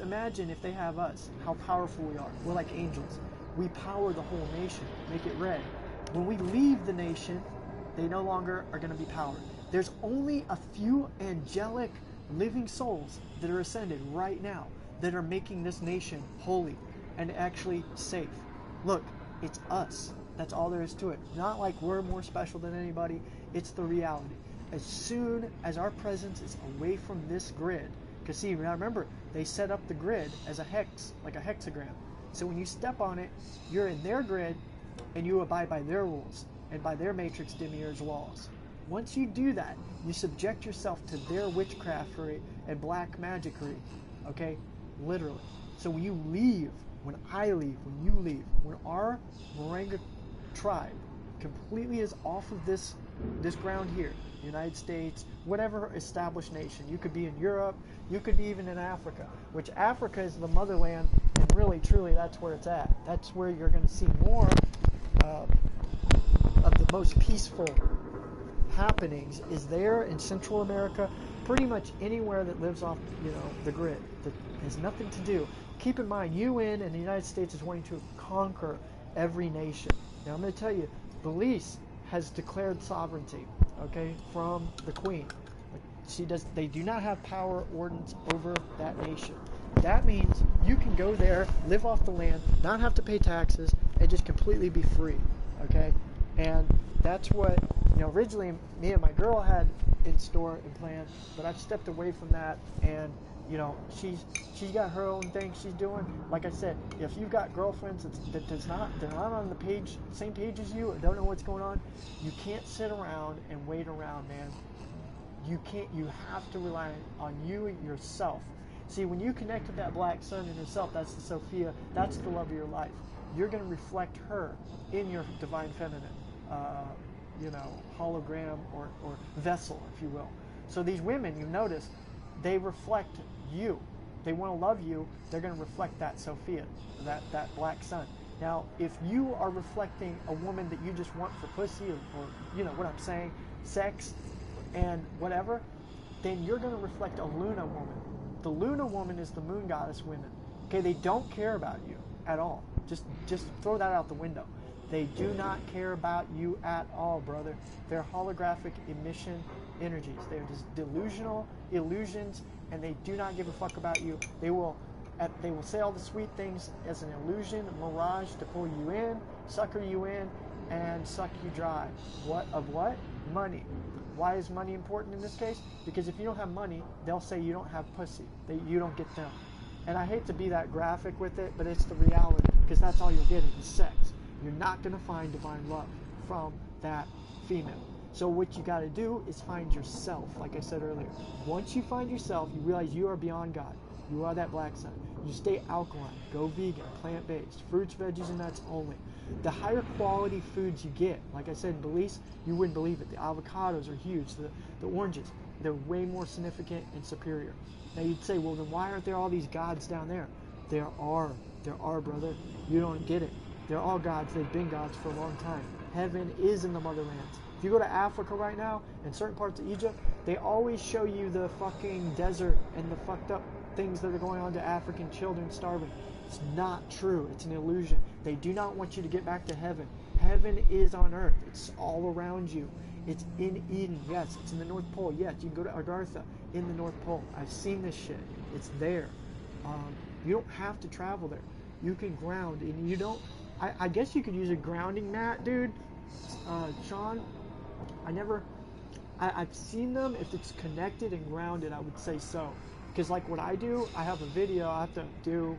imagine if they have us, how powerful we are. We're like angels. We power the whole nation, make it red. When we leave the nation, they no longer are going to be powered. There's only a few angelic living souls that are ascended right now that are making this nation holy and actually safe. Look, it's us. That's all there is to it. Not like we're more special than anybody. It's the reality. As soon as our presence is away from this grid, because see, now remember, they set up the grid as a hex, like a hexagram. So when you step on it, you're in their grid, and you abide by their rules, and by their matrix demiurge laws. Once you do that, you subject yourself to their witchcraftery and black magicery, okay? Literally. So when you leave, when I leave, when you leave, when our Moringa tribe completely is off of this ground here, United States, whatever established nation. You could be in Europe, you could be even in Africa, which Africa is the motherland, and really, truly, that's where it's at. That's where you're going to see more of the most peaceful happenings is there in Central America, pretty much anywhere that lives off, you know, the grid, that has nothing to do. Keep in mind, UN and the United States is wanting to conquer every nation. Now, I'm going to tell you, Belize has declared sovereignty, okay, from the Queen. They do not have power ordinance over that nation. That means you can go there, live off the land, not have to pay taxes, and just completely be free, okay? And that's what, you know, originally me and my girl had in store and planned, but I've stepped away from that, and, you know, she's got her own thing she's doing. Like I said, if you've got girlfriends they're not on the same page as you, or don't know what's going on, you can't sit around and wait around, man. You have to rely on you yourself. See, when you connect with that black sun in herself, that's the Sophia, that's the love of your life. You're going to reflect her in your divine feminine, you know, hologram or vessel, if you will. So these women, you notice, they reflect you. They want to love you, they're going to reflect that Sophia, that black sun. Now, if you are reflecting a woman that you just want for pussy or you know what I'm saying, sex and whatever, then you're going to reflect a Luna woman. The Luna woman is the moon goddess women. Okay, they don't care about you at all. Just throw that out the window. They do not care about you at all, brother. They're holographic emission energies. They're just delusional illusions, and they do not give a fuck about you. They will They will say all the sweet things as an illusion, a mirage to pull you in, sucker you in, and suck you dry. What? Money. Why is money important in this case? Because if you don't have money, they'll say you don't have pussy. You don't get them. And I hate to be that graphic with it, but it's the reality, because that's all you're getting is sex. You're not going to find divine love from that female. So what you got to do is find yourself, like I said earlier. Once you find yourself, you realize you are beyond God. You are that black sun. You stay alkaline, go vegan, plant-based, fruits, veggies, and nuts only. The higher quality foods you get, like I said in Belize, you wouldn't believe it. The avocados are huge. The oranges, they're way more significant and superior. Now you'd say, well, then why aren't there all these gods down there? There are, brother. You don't get it. They're all gods. They've been gods for a long time. Heaven is in the motherlands. If you go to Africa right now, in certain parts of Egypt, they always show you the fucking desert and the fucked up things that are going on to African children starving. It's not true. It's an illusion. They do not want you to get back to heaven. Heaven is on earth. It's all around you. It's in Eden. Yes, it's in the North Pole. Yes, you can go to Agartha in the North Pole. I've seen this shit. It's there. You don't have to travel there. You can ground, and you don't. I guess you could use a grounding mat, dude. Sean, I've seen them. If it's connected and grounded, I would say so. Because like what I do, I have a video I have to do,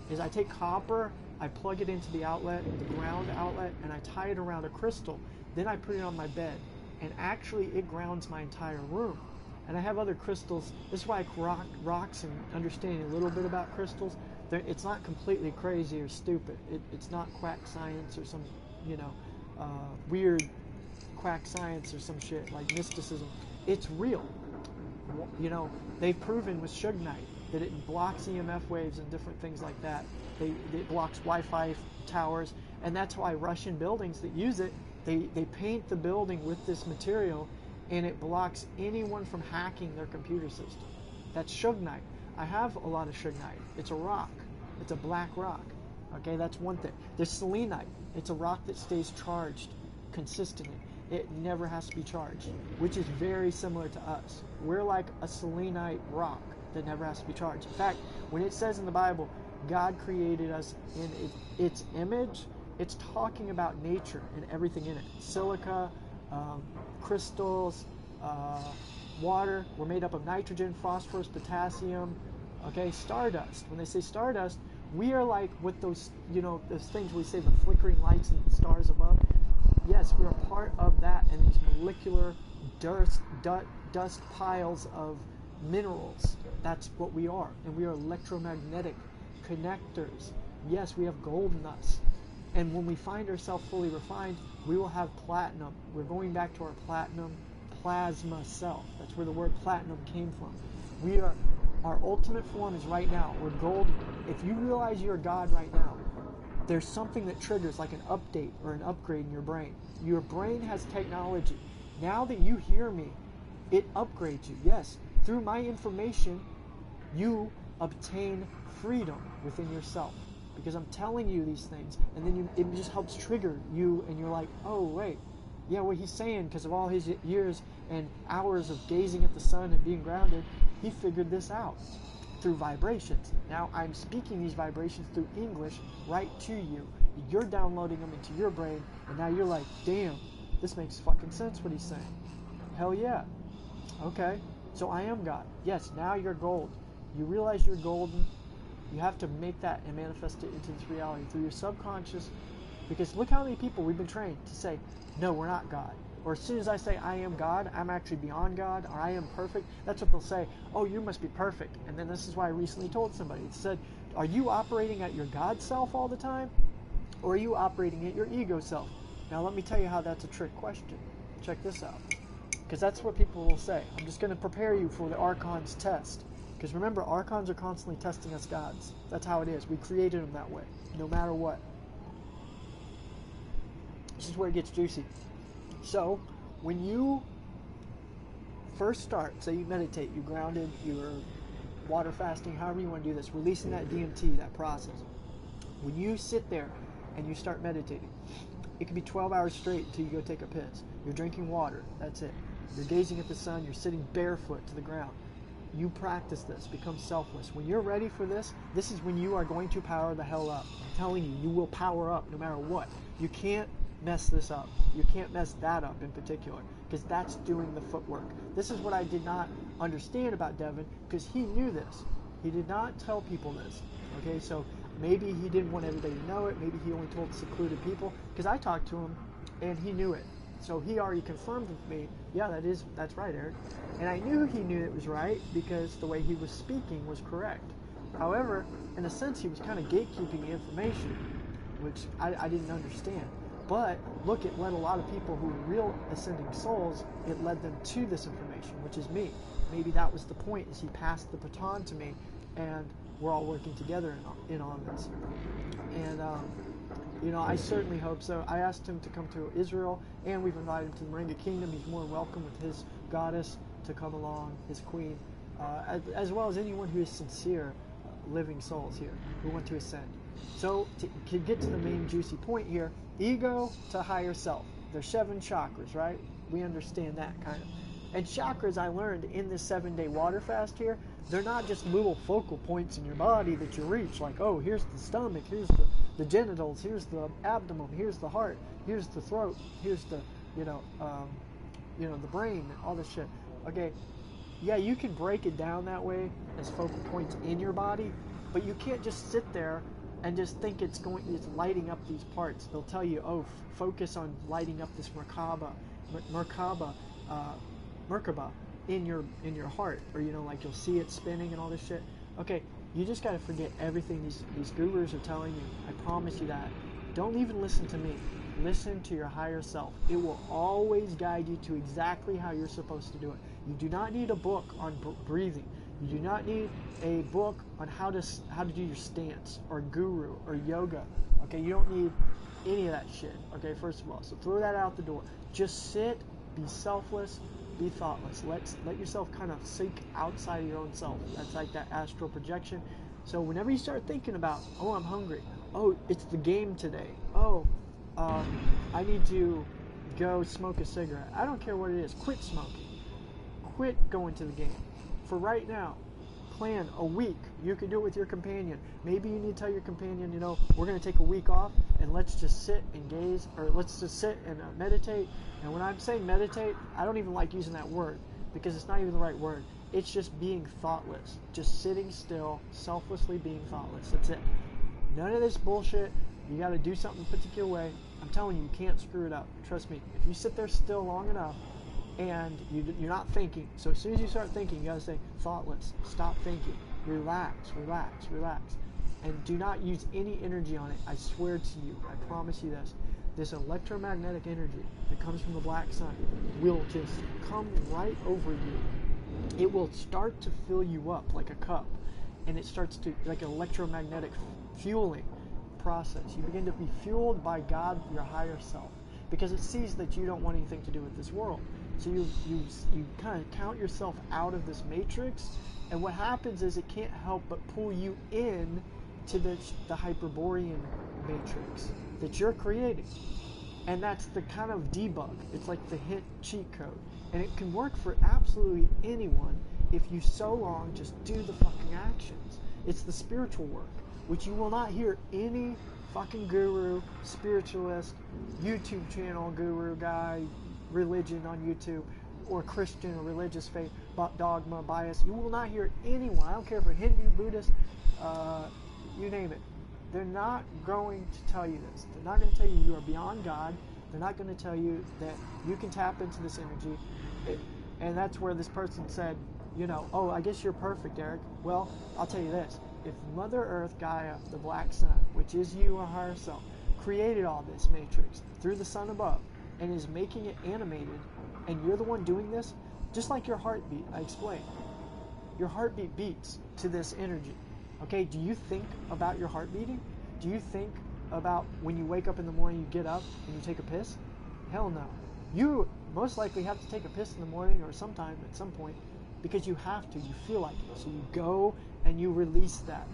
is I take copper, I plug it into the outlet, the ground outlet, and I tie it around a crystal. Then I put it on my bed. And actually, it grounds my entire room. And I have other crystals. This is why I like rocks and understanding a little bit about crystals. It's not completely crazy or stupid. It's not quack science or some, weird quack science or some shit like mysticism. It's real. They've proven with Sugnite that it blocks EMF waves and different things like that. It blocks Wi-Fi towers, and that's why Russian buildings that use it, they paint the building with this material, and it blocks anyone from hacking their computer system. That's Sugnite. I have a lot of Sugnite. It's a rock. It's a black rock. Okay, that's one thing. There's selenite. It's a rock that stays charged consistently. It never has to be charged, which is very similar to us. We're like a selenite rock that never has to be charged. In fact, when it says in the Bible, God created us in its image, it's talking about nature and everything in it. Silica, crystals, water. We're made up of nitrogen, phosphorus, potassium, okay, stardust. When they say stardust, we are like with those, those things we say, the flickering lights and stars above. Yes, we're a part of that, and these molecular dust piles of minerals. That's what we are, and we are electromagnetic connectors. Yes, we have gold in us, and when we find ourselves fully refined, we will have platinum. We're going back to our platinum plasma self. That's where the word platinum came from. Our ultimate form is right now. We're golden. If you realize you're God right now, there's something that triggers like an update or an upgrade in your brain. Your brain has technology. Now that you hear me, it upgrades you. Yes, through my information, you obtain freedom within yourself. Because I'm telling you these things, and then it just helps trigger you, and you're like, oh, wait. Yeah, what he's saying, because of all his years and hours of gazing at the sun and being grounded, he figured this out through vibrations. Now I'm speaking these vibrations through English right to you. You're downloading them into your brain, and now you're like, damn, this makes fucking sense what he's saying. Hell yeah. Okay, so I am God. Yes, now you're gold. You realize you're golden. You have to make that and manifest it into this reality through your subconscious. Because look how many people we've been trained to say, no, we're not God. Or as soon as I say I am God, I'm actually beyond God, or I am perfect, that's what they'll say. Oh, you must be perfect. And then this is why I recently told somebody. It said, are you operating at your God self all the time? Or are you operating at your ego self? Now let me tell you how that's a trick question. Check this out. Because that's what people will say. I'm just going to prepare you for the Archon's test. Because remember, Archons are constantly testing us gods. That's how it is. We created them that way, no matter what. This is where it gets juicy. So, when you first start, say you meditate, you grounded, you're water fasting, however you want to do this, releasing that DMT, that process. When you sit there and you start meditating, it can be 12 hours straight until you go take a piss. You're drinking water, that's it. You're gazing at the sun, you're sitting barefoot to the ground. you practice this, become selfless. When you're ready for this, this is when you are going to power the hell up. I'm telling you, you will power up no matter what. You can't mess this up. You can't mess that up in particular, because that's doing the footwork. This is what I did not understand about Devin, because he knew this. He did not tell people this. Okay, so maybe he didn't want everybody to know it. Maybe he only told secluded people, because I talked to him and he knew it. So he already confirmed with me, yeah, that's right, Eric. And I knew he knew it was right because the way he was speaking was correct. However, in a sense, he was kind of gatekeeping the information, which I didn't understand. But look, it led a lot of people who were real ascending souls, it led them to this information, which is me. Maybe that was the point, is he passed the baton to me, and we're all working together in all of this. And, you know, I certainly hope so. I asked him to come to Israel, and we've invited him to the Moringa Kingdom. He's more than welcome with his goddess to come along, his queen, as well as anyone who is sincere, living souls here who want to ascend. So to get to the main juicy point here, ego to higher self. There's 7 chakras, right? We understand that kind of. And chakras, I learned in this 7-day water fast here, they're not just little focal points in your body that you reach, like, oh, here's the stomach, here's the genitals, here's the abdomen, here's the heart, here's the throat, here's the, the brain, all this shit. Okay, yeah, you can break it down that way as focal points in your body, but you can't just sit there and just think it's lighting up these parts. They'll tell you, oh, focus on lighting up this Merkaba in your heart, or like you'll see it spinning and all this shit. Okay, you just got to forget everything these gurus are telling you. I promise you that. Don't even listen to me. Listen to your higher self. It will always guide you to exactly how you're supposed to do it. You do not need a book on breathing. You do not need a book on how to do your stance, or guru, or yoga. Okay, you don't need any of that shit. Okay, first of all, so throw that out the door. Just sit, be selfless, be thoughtless. Let yourself kind of sink outside of your own self. That's like that astral projection. So whenever you start thinking about, oh, I'm hungry. Oh, it's the game today. Oh, I need to go smoke a cigarette. I don't care what it is. Quit smoking. Quit going to the game. For right now, plan a week. You can do it with your companion. Maybe you need to tell your companion, we're going to take a week off and let's just sit and gaze, or let's just sit and meditate. And when I'm saying meditate, I don't even like using that word because it's not even the right word. It's just being thoughtless. Just sitting still, selflessly being thoughtless. That's it. None of this bullshit. You got to do something a particular way. I'm telling you, you can't screw it up. Trust me. If you sit there still long enough, and you're not thinking. So as soon as you start thinking, you gotta say thoughtless. Stop thinking. Relax, relax, relax. And do not use any energy on it. I swear to you, I promise you this. This electromagnetic energy that comes from the black sun will just come right over you. It will start to fill you up like a cup. And it starts to, like an electromagnetic fueling process. You begin to be fueled by God, your higher self. Because it sees that you don't want anything to do with this world. So you kind of count yourself out of this matrix, and what happens is it can't help but pull you in to the Hyperborean matrix that you're creating. And that's the kind of debug. It's like the hint cheat code. And it can work for absolutely anyone if you so long just do the fucking actions. It's the spiritual work, which you will not hear any fucking guru, spiritualist, YouTube channel guru guy, religion on YouTube, or Christian or religious faith, dogma, bias. You will not hear anyone, I don't care if you're Hindu, Buddhist, you name it. They're not going to tell you this. They're not going to tell you you are beyond God. They're not going to tell you that you can tap into this energy. And that's where this person said, oh, I guess you're perfect, Eric. Well, I'll tell you this. If Mother Earth, Gaia, the Black Sun, which is you or higher self, created all this matrix through the sun above and is making it animated, and you're the one doing this, just like your heartbeat, I explained. Your heartbeat beats to this energy. Okay, do you think about your heart beating? Do you think about when you wake up in the morning, you get up and you take a piss? Hell no. You most likely have to take a piss in the morning or sometime at some point because you have to, you feel like it. So you go and you release that.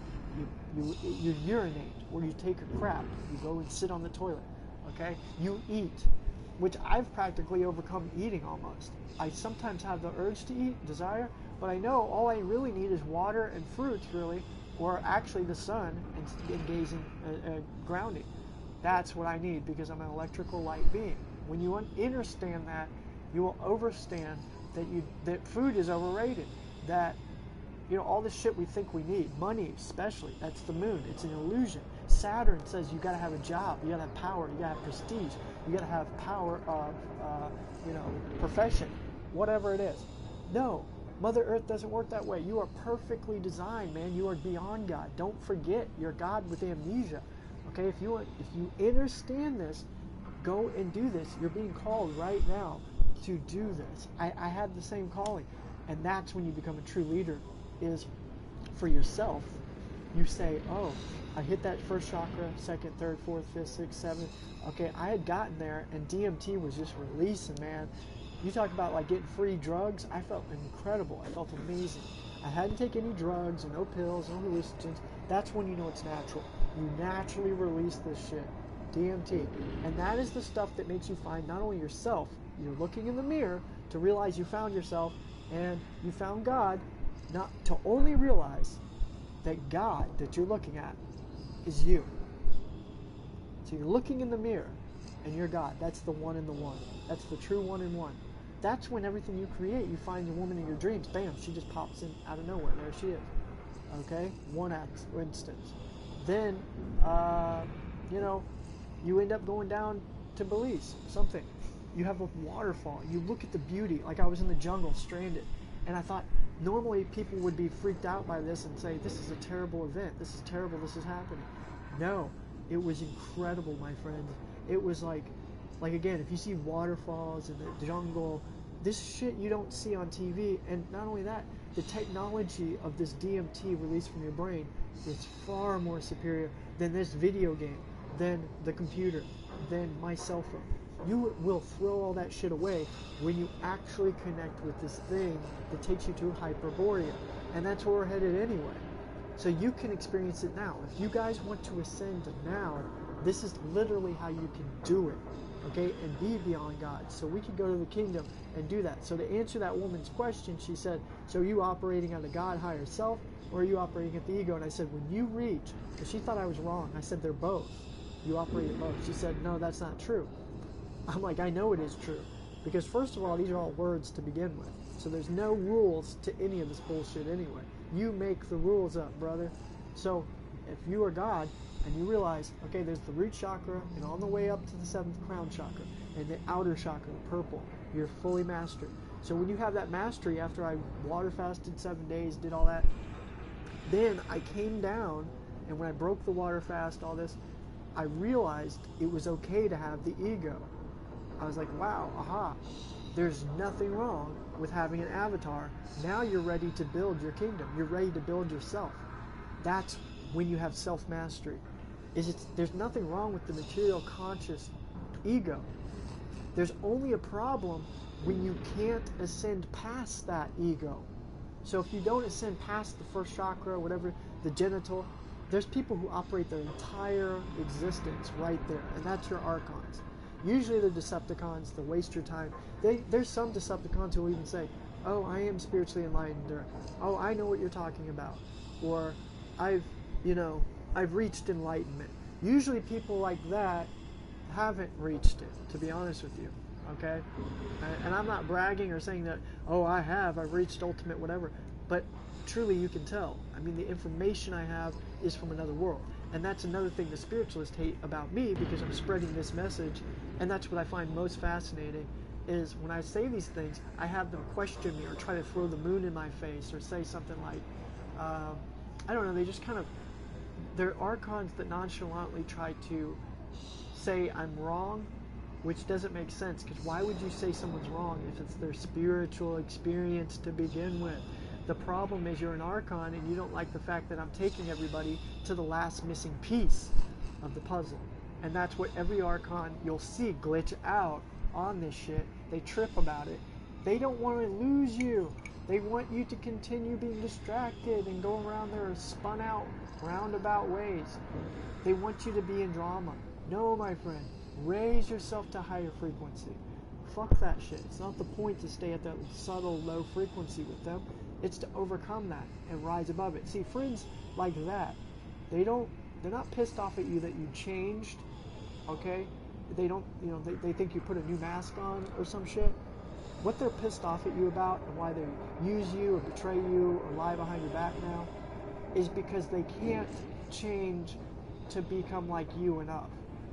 You urinate, or you take a crap. You go and sit on the toilet. Okay? You eat. which I've practically overcome eating almost. I sometimes have the urge to eat, desire, but I know all I really need is water and fruits, really, or actually the sun and gazing, grounding. That's what I need because I'm an electrical light being. When you understand that, you will understand that food is overrated, that all this shit we think we need, money especially, that's the moon, it's an illusion. Saturn says you gotta have a job, you gotta have power, you gotta have prestige, you gotta have power of, profession, whatever it is. No, Mother Earth doesn't work that way. You are perfectly designed, man. You are beyond God. Don't forget, you're God with amnesia. Okay, if you understand this, go and do this. You're being called right now to do this. I had the same calling, and that's when you become a true leader. Is for yourself. You say, oh, I hit that first chakra, second, third, fourth, fifth, sixth, seventh. Okay, I had gotten there, and DMT was just releasing, man. You talk about like getting free drugs. I felt incredible. I felt amazing. I hadn't taken any drugs, and no pills, no hallucinogens. That's when you know it's natural. You naturally release this shit, DMT, and that is the stuff that makes you find not only yourself. You're looking in the mirror to realize you found yourself, and you found God. Not to only realize that God that you're looking at is you. So you're looking in the mirror and you're God. That's the one in the one. That's the true one in one. That's when everything you create, you find your woman in your dreams. Bam, she just pops in out of nowhere. There she is. Okay? One instance. Then, you end up going down to Belize, something. You have a waterfall. You look at the beauty. Like I was in the jungle, stranded. And I thought, normally people would be freaked out by this and say, this is a terrible event, this is terrible, this is happening. No, it was incredible, my friend. It was like again, if you see waterfalls in the jungle, this shit you don't see on TV. And not only that, the technology of this DMT released from your brain is far more superior than this video game, than the computer, than my cell phone. You will throw all that shit away when you actually connect with this thing that takes you to Hyperborea. And that's where we're headed anyway. So you can experience it now. If you guys want to ascend now, this is literally how you can do it. Okay? And be beyond God. So we can go to the kingdom and do that. So to answer that woman's question, she said, so are you operating on the God higher self, or are you operating at the ego? And I said, when you reach, because she thought I was wrong. I said, they're both. You operate at both. She said, no, that's not true. I'm like, I know it is true. Because first of all, these are all words to begin with. So there's no rules to any of this bullshit anyway. You make the rules up, brother. So if you are God and you realize, okay, there's the root chakra, and on the way up to the 7th crown chakra, and the outer chakra, the purple, you're fully mastered. So when you have that mastery, after I water fasted 7 days, did all that, then I came down, and when I broke the water fast, all this, I realized it was okay to have the ego. I was like, wow, aha, there's nothing wrong with having an avatar. Now you're ready to build your kingdom. You're ready to build yourself. That's when you have self-mastery. There's nothing wrong with the material conscious ego. There's only a problem when you can't ascend past that ego. So if you don't ascend past the first chakra, whatever, the genital, there's people who operate their entire existence right there, and that's your archons. Usually the Decepticons, they waste your time. There's some Decepticons who will even say, oh, I am spiritually enlightened, or oh, I know what you're talking about, or I've reached enlightenment. Usually people like that haven't reached it, to be honest with you, okay? And I'm not bragging or saying that, oh, I've reached ultimate whatever, but truly you can tell. I mean, the information I have is from another world. And that's another thing the spiritualists hate about me, because I'm spreading this message, and that's what I find most fascinating, is when I say these things, I have them question me or try to throw the moon in my face or say something like, I don't know, they just kind of, they're archons that nonchalantly try to say I'm wrong, which doesn't make sense, because why would you say someone's wrong if it's their spiritual experience to begin with? The problem is you're an archon and you don't like the fact that I'm taking everybody to the last missing piece of the puzzle. And that's what every archon you'll see glitch out on this shit. They trip about it. They don't want to lose you. They want you to continue being distracted and go around their spun out, roundabout ways. They want you to be in drama. No, my friend. Raise yourself to higher frequency. Fuck that shit. It's not the point to stay at that subtle low frequency with them. It's to overcome that and rise above it. See, friends like that, they're not pissed off at you that you changed, okay? They don't, they think you put a new mask on or some shit. What they're pissed off at you about and why they use you or betray you or lie behind your back now is because they can't change to become like you enough.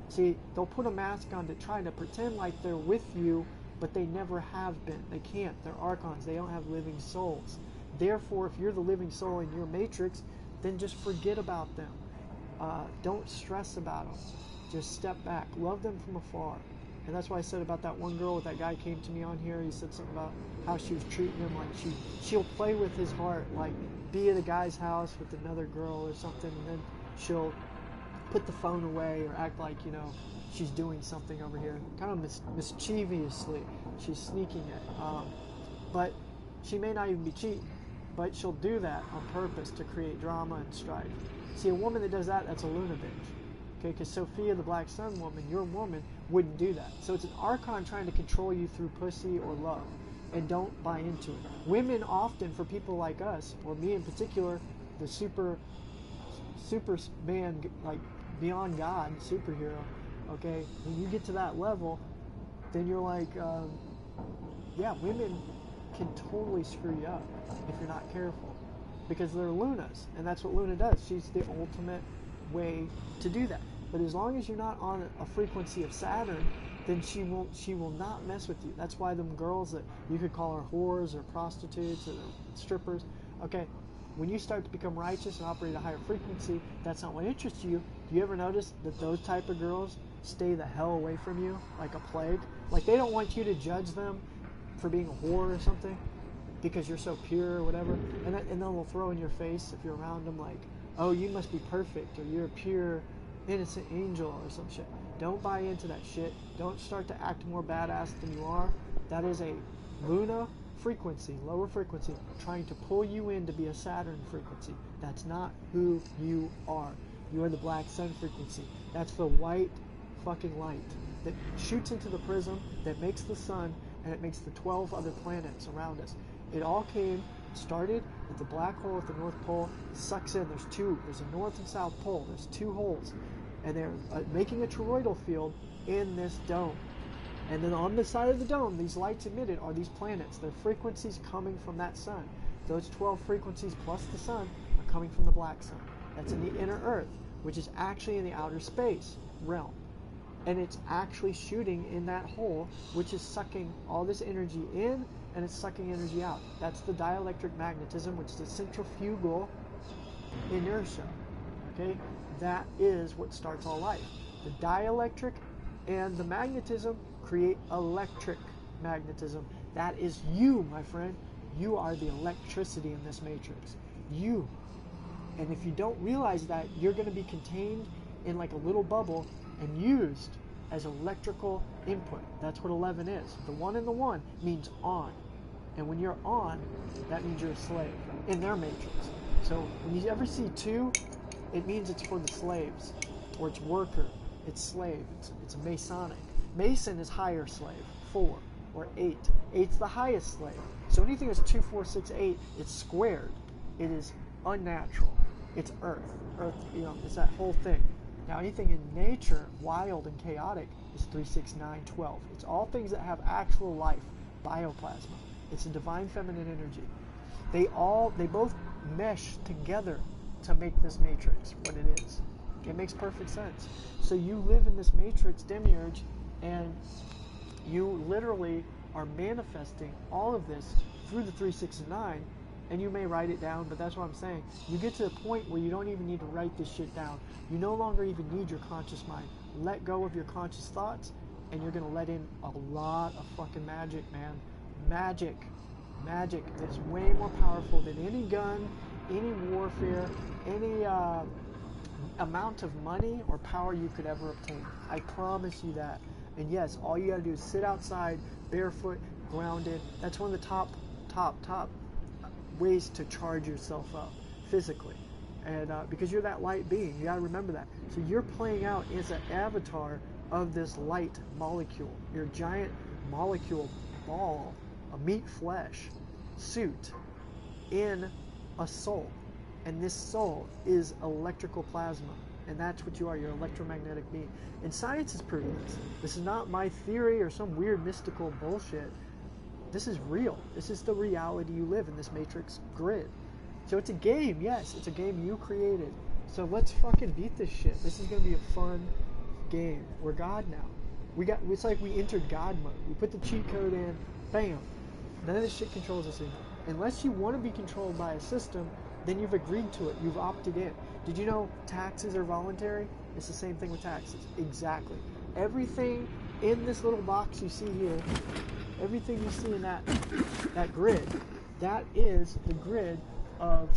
See, they'll put a mask on to try to pretend like they're with you, but they never have been. They can't. They're archons. They don't have living souls. Therefore, if you're the living soul in your matrix, then just forget about them. Don't stress about them. Just step back. Love them from afar. And that's why I said about that one girl, that guy came to me on here. He said something about how she was treating him like she'll play with his heart, like be at a guy's house with another girl or something, and then she'll put the phone away or act like, she's doing something over here. Kind of mischievously. She's sneaking it. But she may not even be cheating, but she'll do that on purpose to create drama and strife. See, a woman that does that, that's a Luna bitch. Okay, because Sophia, the Black Sun woman, your woman, wouldn't do that. So it's an archon trying to control you through pussy or love. And don't buy into it. Women often, for people like us, or me in particular, the super man, like beyond God, superhero, okay, when you get to that level, then you're like, yeah, women can totally screw you up if you're not careful. Because they're Lunas, and that's what Luna does. She's the ultimate way to do that. But as long as you're not on a frequency of Saturn, then she will not mess with you. That's why them girls that you could call her whores or prostitutes or strippers, okay, when you start to become righteous and operate at a higher frequency, that's not what interests you. Do you ever notice that those type of girls stay the hell away from you like a plague? Like they don't want you to judge them for being a whore or something because you're so pure or whatever, and then they'll throw in your face if you're around them like, oh, you must be perfect, or you're a pure, innocent angel or some shit. Don't buy into that shit. Don't start to act more badass than you are. That is a Luna frequency, lower frequency, trying to pull you in to be a Saturn frequency. That's not who you are. You are the Black Sun frequency. That's the white fucking light that shoots into the prism, that makes the sun, and it makes the 12 other planets around us. It all started at the black hole at the North Pole, sucks in. There's a North and South Pole. There's two holes. And they're making a toroidal field in this dome. And then on the side of the dome, these lights emitted are these planets. They're frequencies coming from that sun. Those 12 frequencies plus the sun are coming from the black sun. That's in the inner Earth, which is actually in the outer space realm. And it's actually shooting in that hole, which is sucking all this energy in, and it's sucking energy out. That's the dielectric magnetism, which is a centrifugal inertia. Okay? That is what starts all life. The dielectric and the magnetism create electric magnetism. That is you, my friend. You are the electricity in this matrix. You. And if you don't realize that, you're going to be contained in like a little bubble and used as electrical input. That's what 11 is. The 1 and the 1 means on. And when you're on, that means you're a slave in their matrix. So when you ever see 2, it means it's for the slaves, or it's worker, it's slave, it's a Masonic. Mason is higher slave, 4 or 8. 8's the highest slave. So anything that's 2, 4, 6, 8, it's squared. It is unnatural. It's Earth. Earth, it's that whole thing. Now anything in nature, wild and chaotic, is 3, 6, 9, 12. It's all things that have actual life, bioplasma. It's a divine feminine energy. They both mesh together to make this matrix what it is. It makes perfect sense. So you live in this matrix demiurge, and you literally are manifesting all of this through the 3, 6, and 9, and you may write it down, but that's what I'm saying. You get to the point where you don't even need to write this shit down. You no longer even need your conscious mind. Let go of your conscious thoughts, and you're going to let in a lot of fucking magic, man. Magic that is way more powerful than any gun, any warfare, any amount of money or power you could ever obtain. I promise you that. And yes, all you gotta do is sit outside, barefoot, grounded. That's one of the top ways to charge yourself up physically. And because you're that light being, you gotta remember that. So you're playing out as an avatar of this light molecule, your giant molecule ball, a meat flesh suit in a soul. And this soul is electrical plasma. And that's what you are. You're an electromagnetic being. And science has proven this. This is not my theory or some weird mystical bullshit. This is real. This is the reality you live in, this matrix grid. So it's a game, yes. It's a game you created. So let's fucking beat this shit. This is going to be a fun game. We're God now. It's like we entered God mode. We put the cheat code in, bam. None of this shit controls us anymore. Unless you want to be controlled by a system, then you've agreed to it. You've opted in. Did you know taxes are voluntary? It's the same thing with taxes. Exactly. Everything in this little box you see here, everything you see in that grid, that is the grid of,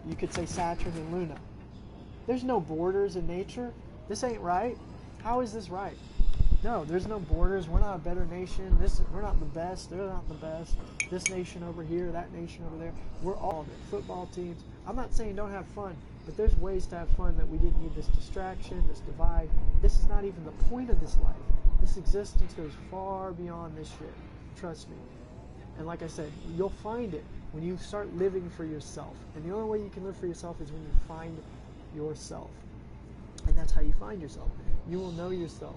you could say, Saturn and Luna. There's no borders in nature. This ain't right. How is this right? No, there's no borders. We're not a better nation. We're not the best. They're not the best. This nation over here, that nation over there. We're all the football teams. I'm not saying don't have fun, but there's ways to have fun that we didn't need this distraction, this divide. This is not even the point of this life. This existence goes far beyond this shit. Trust me. And like I said, you'll find it when you start living for yourself. And the only way you can live for yourself is when you find yourself. And that's how you find yourself. You will know yourself.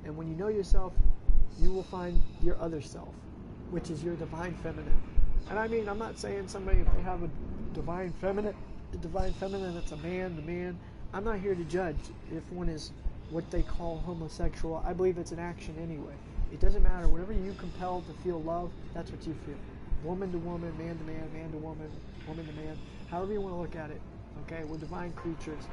And when you know yourself, you will find your other self, which is your divine feminine. And I mean, I'm not saying somebody, if they have a divine feminine, that's a man, the man. I'm not here to judge if one is what they call homosexual. I believe it's an action anyway. It doesn't matter. Whenever you compelled to feel love, that's what you feel. Woman to woman, man to man, man to woman, woman to man. However you want to look at it. Okay, we're divine creatures.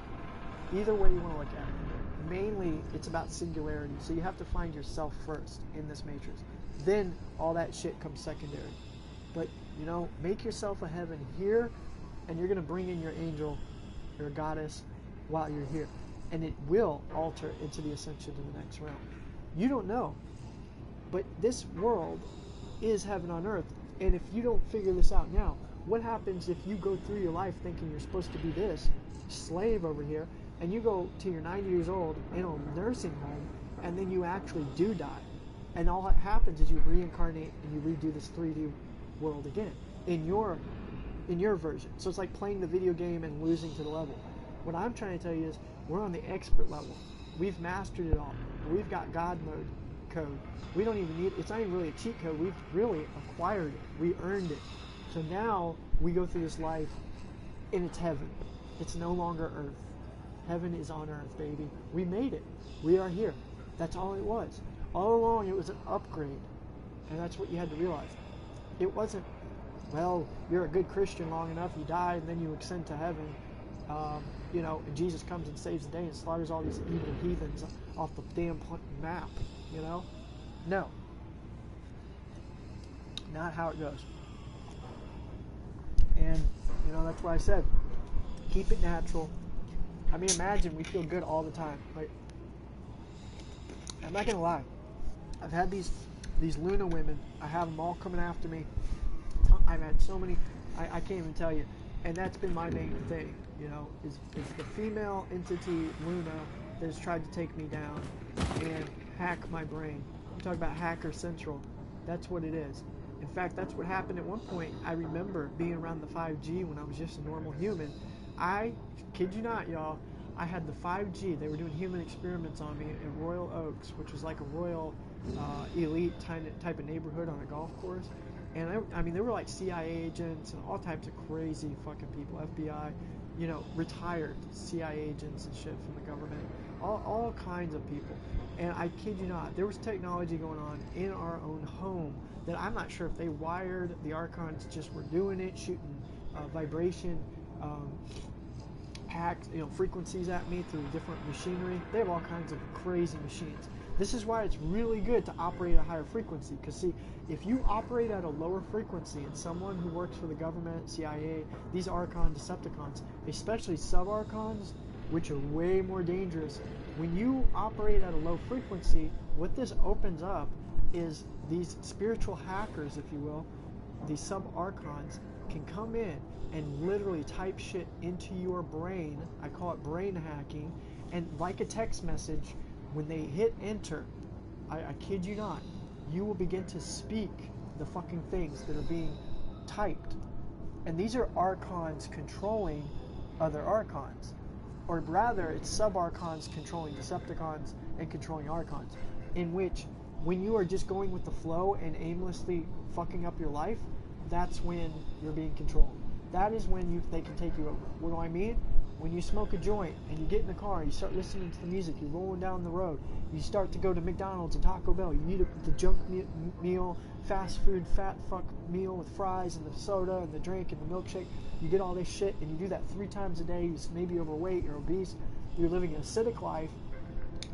Either way you want to look at it. Mainly, it's about singularity. So you have to find yourself first in this matrix. Then all that shit comes secondary. But, you know, make yourself a heaven here, and you're going to bring in your angel, your goddess, while you're here. And it will alter into the ascension to the next realm. You don't know. But this world is heaven on earth. And if you don't figure this out now, what happens if you go through your life thinking you're supposed to be this slave over here, and you go to your 90 years old in a nursing home, and then you actually do die. And all that happens is you reincarnate and you redo this 3D world again in your version. So it's like playing the video game and losing to the level. What I'm trying to tell you is we're on the expert level. We've mastered it all. We've got God mode code. We don't even need, it's not even really a cheat code. We've really acquired it. We earned it. So now we go through this life and it's heaven. It's no longer earth. Heaven is on earth, baby. We made it. We are here. That's all it was. All along, it was an upgrade. And that's what you had to realize. It wasn't, well, you're a good Christian long enough, you die, and then you ascend to heaven. You know, and Jesus comes and saves the day and slaughters all these evil heathens off the damn map, you know? No. Not how it goes. And, you know, that's what I said. Keep it natural. I mean, imagine we feel good all the time. Like, I'm not gonna lie. I've had these Luna women. I have them all coming after me. I've had so many. I can't even tell you. And that's been my main thing. You know, is the female entity Luna that has tried to take me down and hack my brain. I'm talking about Hacker Central. That's what it is. In fact, that's what happened at one point. I remember being around the 5G when I was just a normal human. I kid you not, y'all, I had the 5G. They were doing human experiments on me in Royal Oaks, which was like a royal elite type of neighborhood on a golf course. And I mean, they were like CIA agents and all types of crazy fucking people, FBI, you know, retired CIA agents and shit from the government, all kinds of people. And I kid you not, there was technology going on in our own home that I'm not sure if they wired, the Archons just were doing it, shooting vibration, hacked, you know, frequencies at me through different machinery. They have all kinds of crazy machines. This is why it's really good to operate at a higher frequency, because see, if you operate at a lower frequency and someone who works for the government, CIA, these Archon Decepticons, especially sub-Archons, which are way more dangerous, when you operate at a low frequency, what this opens up is these spiritual hackers, if you will, these sub-Archons, can come in and literally type shit into your brain. I call it brain hacking. And like a text message, when they hit enter, I kid you not, you will begin to speak the fucking things that are being typed. And these are archons controlling other archons. Or rather, it's sub-archons controlling Decepticons and controlling archons. In which, when you are just going with the flow and aimlessly fucking up your life, that's when you're being controlled. That is when they can take you over. What do I mean? When you smoke a joint and you get in the car, you start listening to the music, you're rolling down the road, you start to go to McDonald's and Taco Bell, you eat the junk meal, fast food, fat fuck meal with fries and the soda and the drink and the milkshake, you get all this shit and you do that 3 times a day, you're maybe overweight, you're obese, you're living an acidic life,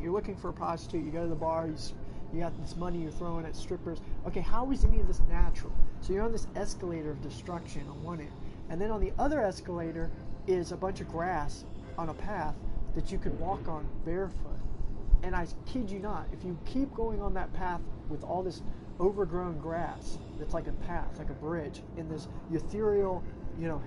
you're looking for a prostitute, you go to the bar, you got this money you're throwing at strippers. Okay, how is any of this natural? So you're on this escalator of destruction on one end, and then on the other escalator is a bunch of grass on a path that you could walk on barefoot. And I kid you not, if you keep going on that path with all this overgrown grass, that's like a path, like a bridge, in this ethereal,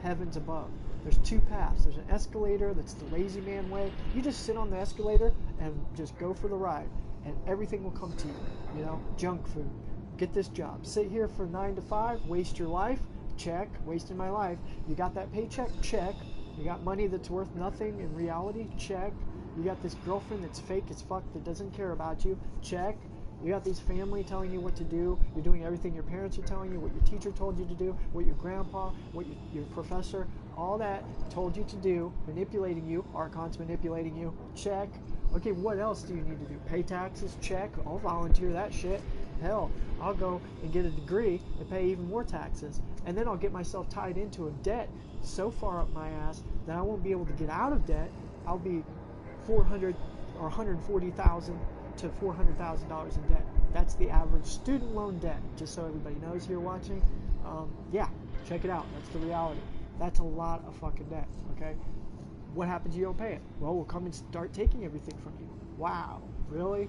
heavens above. There's 2 paths. There's an escalator that's the lazy man way. You just sit on the escalator and just go for the ride, and everything will come to you. Junk food. Get this job. Sit here for 9 to 5, waste your life. Check. Wasting my life. You got that paycheck? Check. You got money that's worth nothing in reality? Check. You got this girlfriend that's fake as fuck that doesn't care about you? Check. You got these family telling you what to do. You're doing everything your parents are telling you, what your teacher told you to do, what your grandpa, what your professor, all that told you to do, manipulating you, archons manipulating you. Check. Okay, what else do you need to do? Pay taxes? Check. I'll volunteer that shit. Hell, I'll go and get a degree and pay even more taxes. And then I'll get myself tied into a debt so far up my ass that I won't be able to get out of debt. I'll be $400,000 or $140,000 to $400,000 in debt. That's the average student loan debt, just so everybody knows here watching. Yeah, check it out. That's the reality. That's a lot of fucking debt, okay? What happens if you don't pay it? Well, we'll come and start taking everything from you. Wow, really?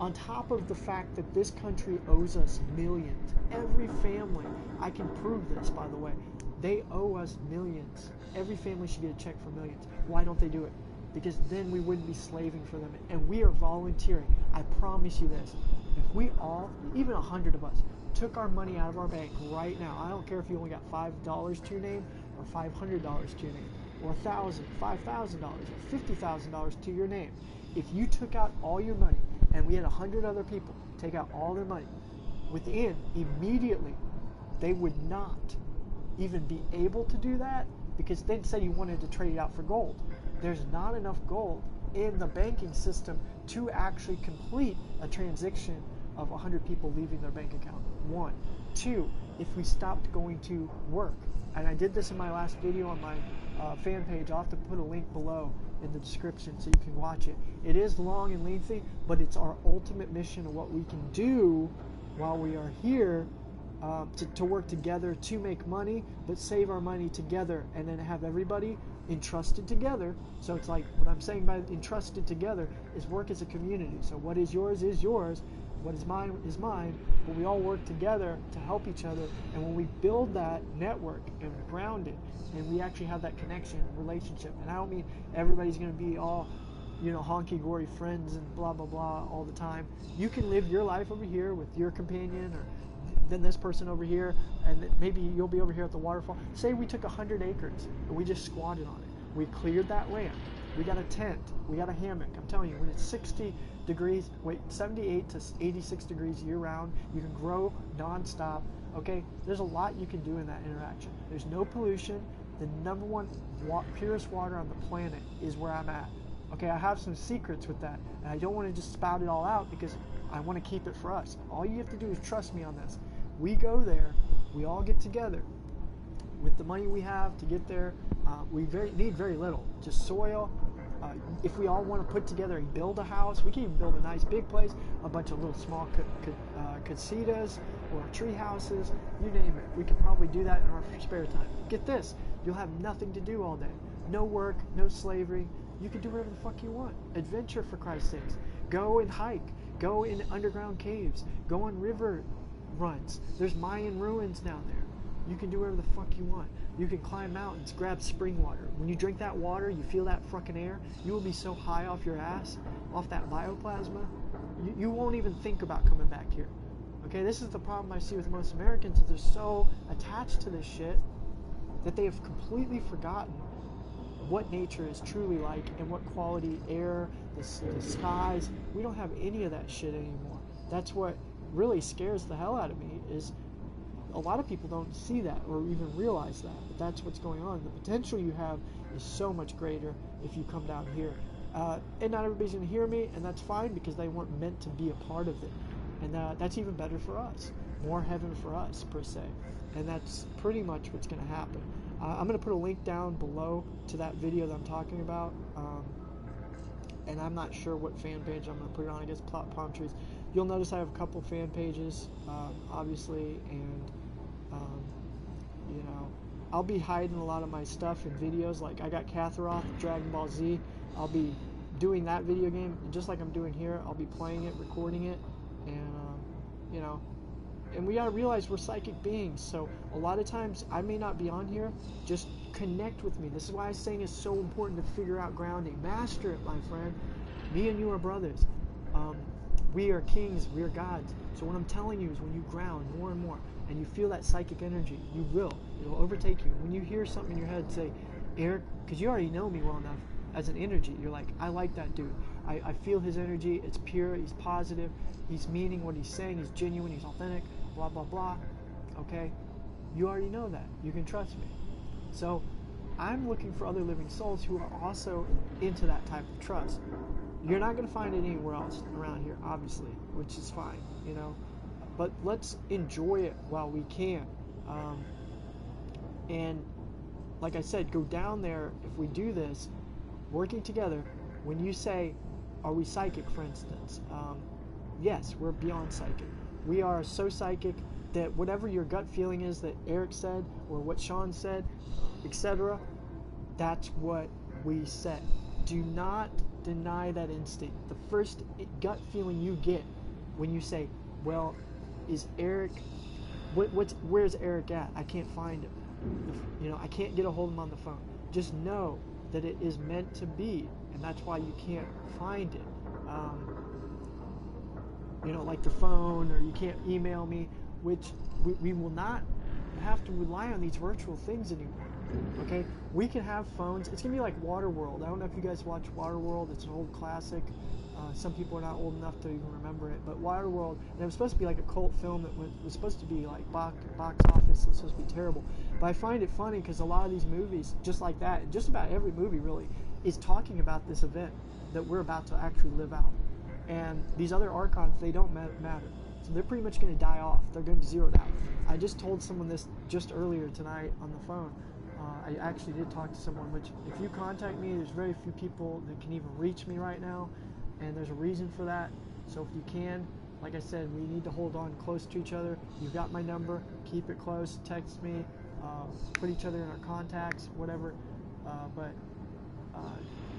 On top of the fact that this country owes us millions. Every family, I can prove this, by the way, they owe us millions. Every family should get a check for millions. Why don't they do it? Because then we wouldn't be slaving for them. And we are volunteering. I promise you this. If we all, even 100 of us, took our money out of our bank right now, I don't care if you only got $5 to your name or $500 to your name, or $1,000, $5,000, or $50,000 to your name. If you took out all your money, and we had 100 other people take out all their money, within, immediately, they would not even be able to do that, because then say you wanted to trade it out for gold. There's not enough gold in the banking system to actually complete a transaction of 100 people leaving their bank account. 1. 2, if we stopped going to work, and I did this in my last video on my fan page, I'll have to put a link below in the description so you can watch it. It is long and lengthy, but it's our ultimate mission of what we can do while we are here, to work together to make money, but save our money together, and then have everybody entrusted together. So it's like, what I'm saying by entrusted together is work as a community. So what is yours, what is mine, but we all work together to help each other. And when we build that network and ground it, and we actually have that connection, relationship, and I don't mean everybody's going to be all, honky-gory friends and blah, blah, blah all the time. You can live your life over here with your companion, or then this person over here, and maybe you'll be over here at the waterfall. Say we took 100 acres and we just squatted on it. We cleared that land. We got a tent. We got a hammock. I'm telling you, when it's 78 to 86 degrees year round, you can grow nonstop. Okay, there's a lot you can do in that interaction. There's no pollution. The number one purest water on the planet is where I'm at. Okay, I have some secrets with that, and I don't want to just spout it all out because I want to keep it for us. All you have to do is trust me on this. We go there, we all get together with the money we have to get there. We need very little, just soil. If we all want to put together and build a house, we can even build a nice big place, a bunch of little small casitas or tree houses, you name it. We can probably do that in our spare time. Get this, you'll have nothing to do all day. No work, no slavery. You can do whatever the fuck you want. Adventure, for Christ's sakes. Go and hike. Go in underground caves. Go on river runs. There's Mayan ruins down there. You can do whatever the fuck you want. You can climb mountains, grab spring water. When you drink that water, you feel that fucking air, you will be so high off your ass, off that bioplasma, you won't even think about coming back here. Okay, this is the problem I see with most Americans, is they're so attached to this shit that they have completely forgotten what nature is truly like and what quality air, the skies. We don't have any of that shit anymore. That's what really scares the hell out of me, is a lot of people don't see that or even realize that, but that's what's going on. The potential you have is so much greater if you come down here. And not everybody's going to hear me, and that's fine, because they weren't meant to be a part of it. And that's even better for us. More heaven for us, per se. And that's pretty much what's going to happen. I'm going to put a link down below to that video that I'm talking about. And I'm not sure what fan page I'm going to put it on. I guess Palm Trees. You'll notice I have a couple fan pages, obviously, and you know, I'll be hiding a lot of my stuff in videos. Like, I got Katharoth, Dragon Ball Z. I'll be doing that video game, and just like I'm doing here, I'll be playing it, recording it, and you know, and we gotta realize we're psychic beings. So a lot of times I may not be on here. Just connect with me. This is why I'm saying it's so important to figure out grounding. Master it, my friend. Me and you are brothers. We are kings, we are gods. So what I'm telling you is, when you ground more and more, and you feel that psychic energy, it'll overtake you. When you hear something in your head, say, Eric, because you already know me well enough as an energy, you're like, I like that dude. I feel his energy, it's pure, he's positive, he's meaning what he's saying, he's genuine, he's authentic, blah, blah, blah. Okay? You already know that. You can trust me. So I'm looking for other living souls who are also into that type of trust. You're not going to find it anywhere else around here, obviously, which is fine, you know. But let's enjoy it while we can. And like I said, go down there. If we do this, working together, when you say, are we psychic, for instance? Yes, we're beyond psychic. We are so psychic that whatever your gut feeling is that Eric said, or what Sean said, etc., that's what we said. Do not deny that instinct. The first gut feeling you get when you say, well, is Eric, where's Eric at? I can't find him. You know, I can't get a hold of him on the phone. Just know that it is meant to be, and that's why you can't find it. You know, like the phone, or you can't email me, which we will not have to rely on these virtual things anymore. Okay, we can have phones. It's gonna be like Waterworld. I don't know if you guys watch Waterworld. It's an old classic. Some people are not old enough to even remember it. But Waterworld, and it was supposed to be like a cult film that was supposed to be like box office. It was supposed to be terrible. But I find it funny because a lot of these movies, just like that, and just about every movie really, is talking about this event that we're about to actually live out. And these other archons, they don't matter. So they're pretty much going to die off. They're going to be zeroed out. I just told someone this just earlier tonight on the phone. I actually did talk to someone, which if you contact me, there's very few people that can even reach me right now, and there's a reason for that. So if you can, like I said, we need to hold on close to each other. You've got my number. Keep it close. Text me. Put each other in our contacts, whatever.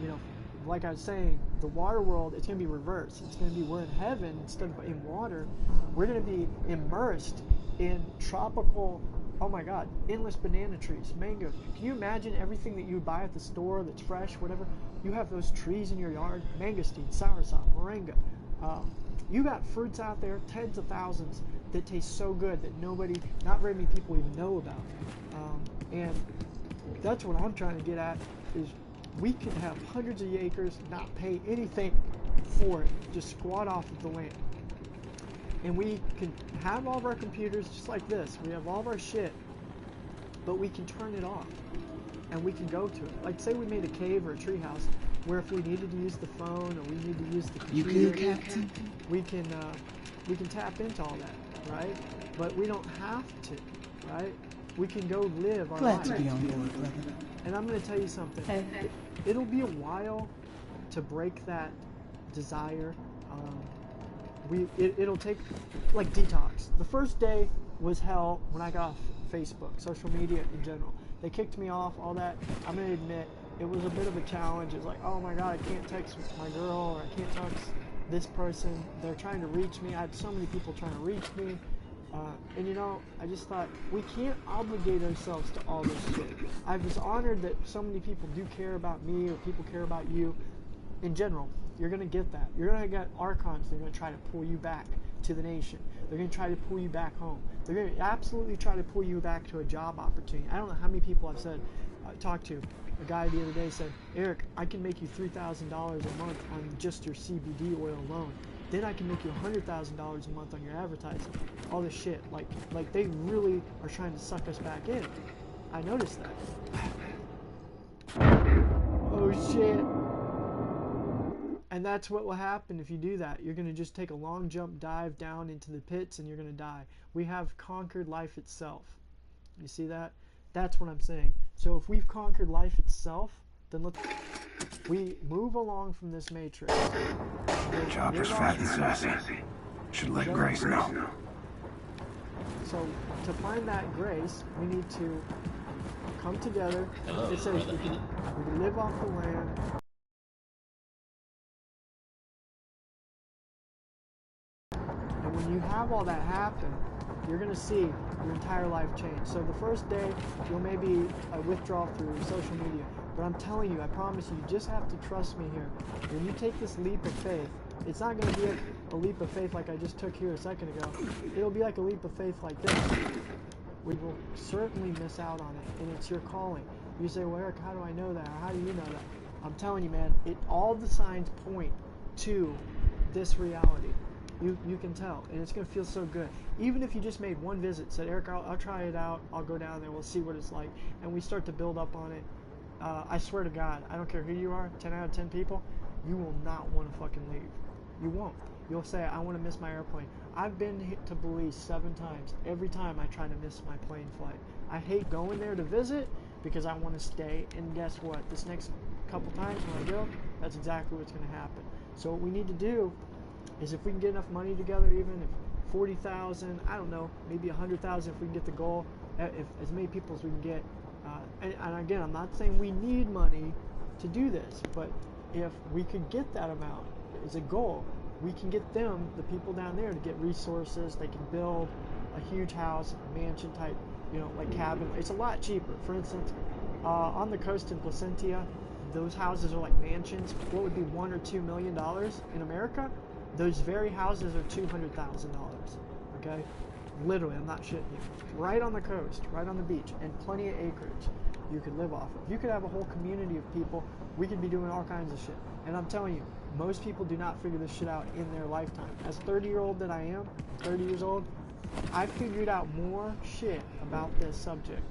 You know, like I was saying, the water world, it's going to be reversed. It's going to be, we're in heaven instead of in water. We're going to be immersed in tropical, oh my God, endless banana trees, mangoes. Can you imagine everything that you buy at the store that's fresh, whatever? You have those trees in your yard, mangosteen, soursop, moringa. You got fruits out there, tens of thousands, that taste so good that not very many people even know about. And that's what I'm trying to get at, is we can have hundreds of acres, not pay anything for it, just squat off of the land. And we can have all of our computers just like this. We have all of our shit, but we can turn it off, and we can go to it. Like, say we made a cave or a treehouse, where if we needed to use the phone or we need to use the computer, you good, Captain? We can tap into all that, right? But we don't have to, right? We can go live our lives. Glad to be on board, brother. And I'm going to tell you something. It'll be a while to break that desire. It'll take, like, detox. The first day was hell when I got off Facebook, social media in general. They kicked me off, all that. I'm going to admit, it was a bit of a challenge. It's like, oh my God, I can't text my girl, or I can't text this person. They're trying to reach me. I had so many people trying to reach me. And you know, I just thought, we can't obligate ourselves to all this shit. I was honored that so many people do care about me, or people care about you. In general, you're going to get that. You're going to get archons, they're going to try to pull you back to the nation. They're going to try to pull you back home. They're going to absolutely try to pull you back to a job opportunity. I don't know how many people I've said, talked to. A guy the other day said, Eric, I can make you $3,000 a month on just your CBD oil alone. Then I can make you $100,000 a month on your advertising. All this shit. Like they really are trying to suck us back in. I noticed that. Oh shit. And that's what will happen if you do that. You're going to just take a long jump dive down into the pits and you're going to die. We have conquered life itself. You see that? That's what I'm saying. So if we've conquered life itself, then we move along from this matrix. Chopper's fat and sassy. Should let Grace know. So to find that grace, we need to come together. It says we can live off the land. And when you have all that happen, you're going to see your entire life change. So the first day, you'll maybe withdraw through social media. But I'm telling you, I promise you, you just have to trust me here. When you take this leap of faith, it's not going to be a leap of faith like I just took here a second ago. It'll be like a leap of faith like this. We will certainly miss out on it, and it's your calling. You say, well, Eric, how do I know that? Or how do you know that? I'm telling you, man, all the signs point to this reality. You can tell, and it's going to feel so good. Even if you just made one visit, said, Eric, I'll try it out, I'll go down there, we'll see what it's like, and we start to build up on it, I swear to God, I don't care who you are, 10 out of 10 people, you will not want to fucking leave. You won't. You'll say, I want to miss my airplane. I've been hit to Belize 7 times. Every time I try to miss my plane flight. I hate going there to visit because I want to stay, and guess what? This next couple times when I go, that's exactly what's going to happen. So what we need to do is, if we can get enough money together, even if 40,000, I don't know, maybe 100,000 if we can get the goal, if as many people as we can get. And again, I'm not saying we need money to do this, but if we could get that amount as a goal, we can get them, the people down there, to get resources. They can build a huge house, a mansion type, you know, like cabin. It's a lot cheaper. For instance, on the coast in Placentia, those houses are like mansions. What would be $1 or $2 million in America? Those very houses are $200,000. Okay, literally, I'm not shitting you. Right on the coast, right on the beach, and plenty of acreage you could live off of. You could have a whole community of people. We could be doing all kinds of shit. And I'm telling you, most people do not figure this shit out in their lifetime. As 30-year-old that I am, 30 years old, I figured out more shit about this subject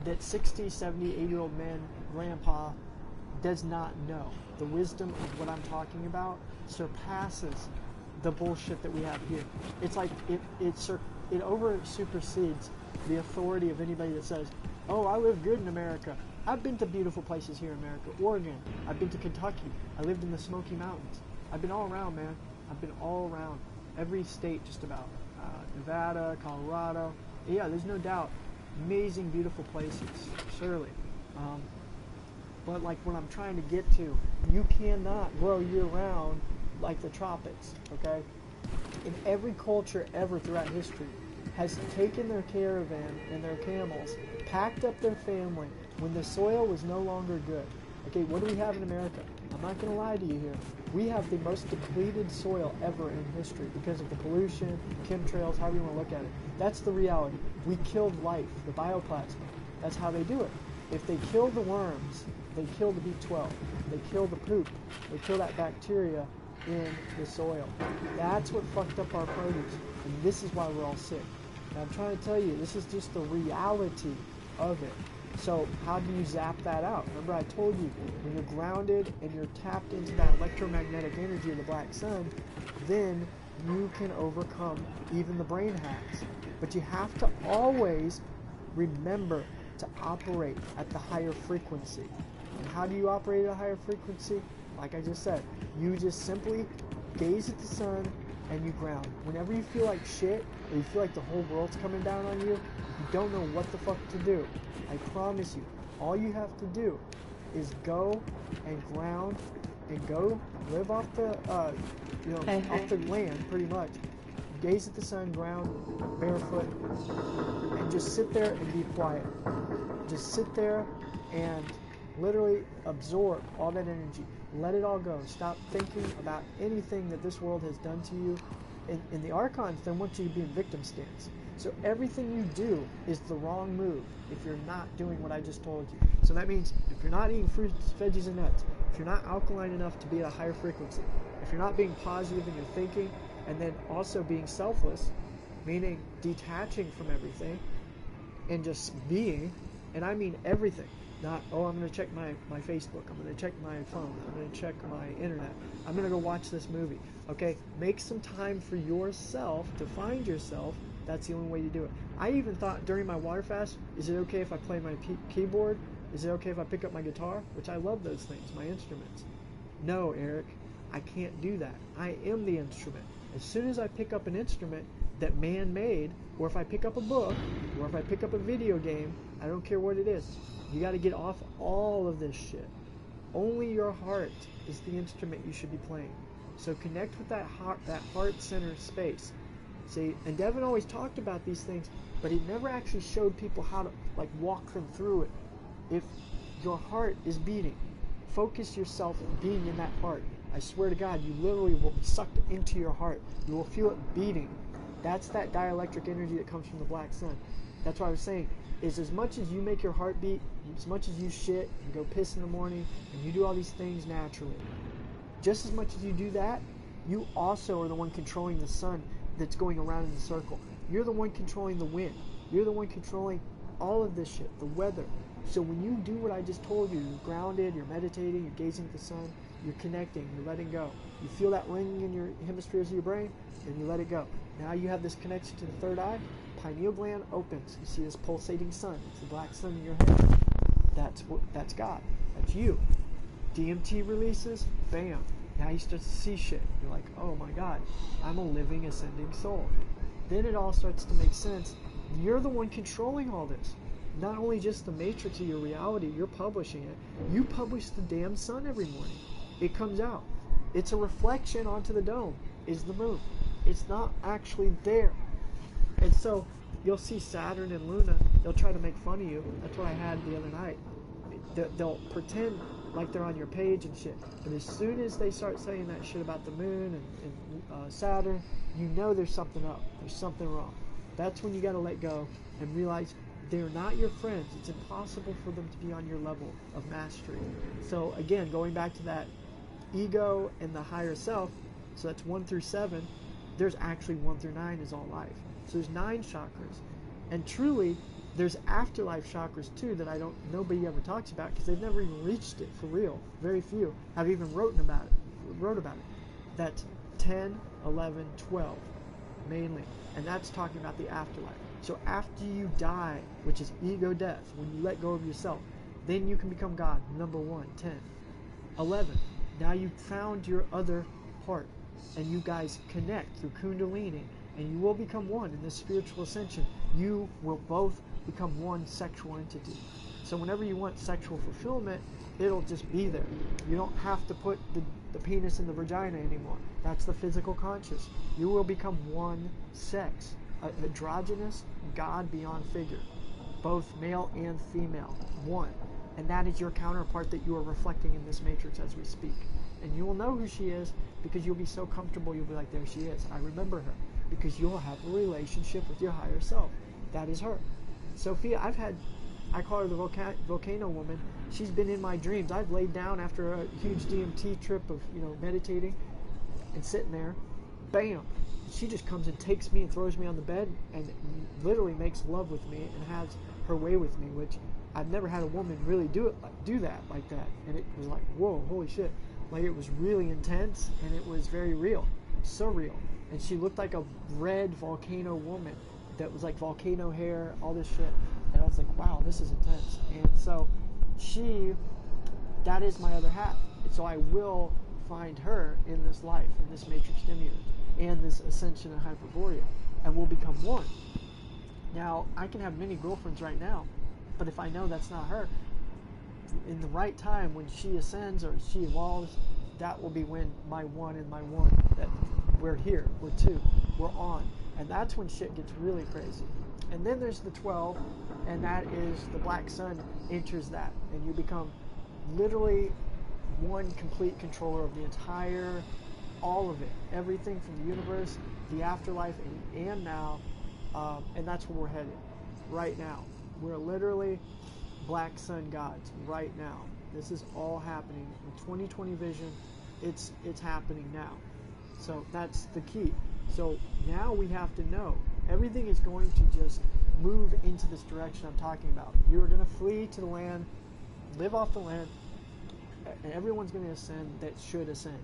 that 60, 70, 80-year-old men, grandpa, does not know. The wisdom of what I'm talking about surpasses the bullshit that we have here. It's like it over supersedes the authority of anybody that says, oh, I live good in America. I've been to beautiful places here in America. Oregon. I've been to Kentucky. I lived in the Smoky Mountains. I've been all around, man. I've been all around. Every state just about. Nevada, Colorado. Yeah, there's no doubt. Amazing, beautiful places. Surely. But like what I'm trying to get to, you cannot grow year-round like the tropics, okay? In every culture ever throughout history has taken their caravan and their camels, packed up their family when the soil was no longer good. Okay, what do we have in America? I'm not going to lie to you here. We have the most depleted soil ever in history because of the pollution, chemtrails, however you want to look at it. That's the reality. We killed life, the bioplasma. That's how they do it. If they kill the worms, they kill the B12. They kill the poop. They kill that bacteria in the soil. That's what fucked up our produce. And this is why we're all sick. And I'm trying to tell you, this is just the reality of it. So how do you zap that out? Remember I told you, when you're grounded and you're tapped into that electromagnetic energy of the black sun, then you can overcome even the brain hacks. But you have to always remember to operate at the higher frequency. And how do you operate at a higher frequency? Like I just said, you just simply gaze at the sun and you ground. Whenever you feel like shit, or you feel like the whole world's coming down on you, you don't know what the fuck to do. I promise you, all you have to do is go and ground and go live off the, off the land, pretty much. gaze at the sun, ground, barefoot, and just sit there and be quiet. Just sit there and literally absorb all that energy. Let it all go. Stop thinking about anything that this world has done to you. In the Archons, they want you to be in victim stance. So everything you do is the wrong move if you're not doing what I just told you. So that means if you're not eating fruits, veggies, and nuts, if you're not alkaline enough to be at a higher frequency, if you're not being positive in your thinking, and then also being selfless, meaning detaching from everything and just being, and I mean everything. Not, oh, I'm going to check my Facebook, I'm going to check my phone, I'm going to check my internet, I'm going to go watch this movie. Okay, make some time for yourself to find yourself. That's the only way to do it. I even thought during my water fast, is it okay if I play my keyboard? Is it okay if I pick up my guitar? Which I love those things, my instruments. No, Eric, I can't do that. I am the instrument. As soon as I pick up an instrument that man made, or if I pick up a book, or if I pick up a video game, I don't care what it is, you got to get off all of this shit. Only your heart is the instrument you should be playing. So connect with that heart center space. See, and Devin always talked about these things, but he never actually showed people how to like walk them through it. If your heart is beating, focus yourself on being in that heart. I swear to God, you literally will be sucked into your heart. You will feel it beating. That's that dielectric energy that comes from the black sun. That's what I was saying, is as much as you make your heart beat, as much as you shit and go piss in the morning, and you do all these things naturally, just as much as you do that, you also are the one controlling the sun that's going around in the circle. You're the one controlling the wind. You're the one controlling all of this shit, the weather. So when you do what I just told you, you're grounded, you're meditating, you're gazing at the sun, you're connecting, you're letting go. You feel that ringing in your hemispheres of your brain, and you let it go. Now you have this connection to the third eye. Pineal gland opens. You see this pulsating sun. It's the black sun in your head. That's God. That's you. DMT releases. Bam. Now you start to see shit. You're like, oh my God, I'm a living, ascending soul. Then it all starts to make sense. You're the one controlling all this. Not only just the matrix of your reality, you're publishing it. You publish the damn sun every morning. It comes out. It's a reflection onto the dome, is the moon. It's not actually there. And so you'll see Saturn and Luna, they'll try to make fun of you. That's what I had the other night. They'll pretend like they're on your page and shit. But as soon as they start saying that shit about the moon and Saturn, you know there's something up. There's something wrong. That's when you got to let go and realize they're not your friends. It's impossible for them to be on your level of mastery. So again, going back to that ego and the higher self, so that's 1 through 7, there's actually 1 through 9 is all life. So there's 9 chakras. And truly, there's afterlife chakras too that nobody ever talks about because they've never even reached it for real. Very few have even wrote about it. That's 10, 11, 12 mainly. And that's talking about the afterlife. So after you die, which is ego death, when you let go of yourself, then you can become God. Number 1, 10. 11, now you've found your other part. And you guys connect through Kundalini. And you will become one in this spiritual ascension. You will both become one sexual entity. So whenever you want sexual fulfillment, it'll just be there. You don't have to put the penis in the vagina anymore. That's the physical conscious. You will become one sex. Androgynous, God beyond figure. Both male and female. One. And that is your counterpart that you are reflecting in this matrix as we speak. And you will know who she is because you'll be so comfortable, you'll be like, there she is. I remember her. Because you'll have a relationship with your higher self. That is her. Sophia, I call her the volcano woman. She's been in my dreams. I've laid down after a huge DMT trip of, meditating and sitting there. Bam! She just comes and takes me and throws me on the bed and literally makes love with me and has her way with me, which I've never had a woman really do that like that. And it was like, whoa, holy shit. Like, it was really intense and it was very real. So real. And she looked like a red volcano woman that was like volcano hair, all this shit. And I was like, wow, this is intense. And so that is my other half. And so I will find her in this life, in this matrix stimulant, and this ascension and Hyperborea, and we'll become one. Now, I can have many girlfriends right now, but if I know that's not her, in the right time, when she ascends or she evolves, that will be when my one and my one, that we're here, we're two. we're on. And that's when shit gets really crazy. And then there's the 12, and that is the Black Sun enters that, and you become literally one complete controller of the entire, all of it, everything from the universe, the afterlife, and now, and that's where we're headed right now. We're literally Black Sun gods right now. This is all happening in 2020 vision. It's happening now. So that's the key. So now we have to know everything is going to just move into this direction I'm talking about. You're going to flee to the land, live off the land, and everyone's going to ascend that should ascend.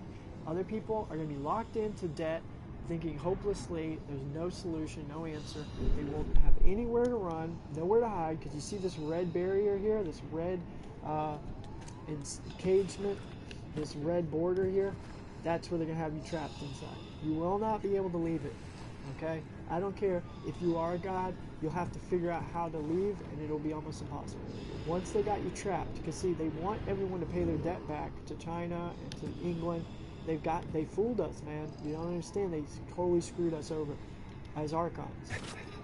Other people are going to be locked into debt, thinking hopelessly, there's no solution, no answer. They won't have anywhere to run, nowhere to hide, because you see this red barrier here, this red encagement, this red border here, that's where they're going to have you trapped inside. You will not be able to leave it, okay? I don't care if you are a god, you'll have to figure out how to leave, and it'll be almost impossible. Once they got you trapped, because see, they want everyone to pay their debt back to China and to England. They fooled us, man. You don't understand. They totally screwed us over as Archons.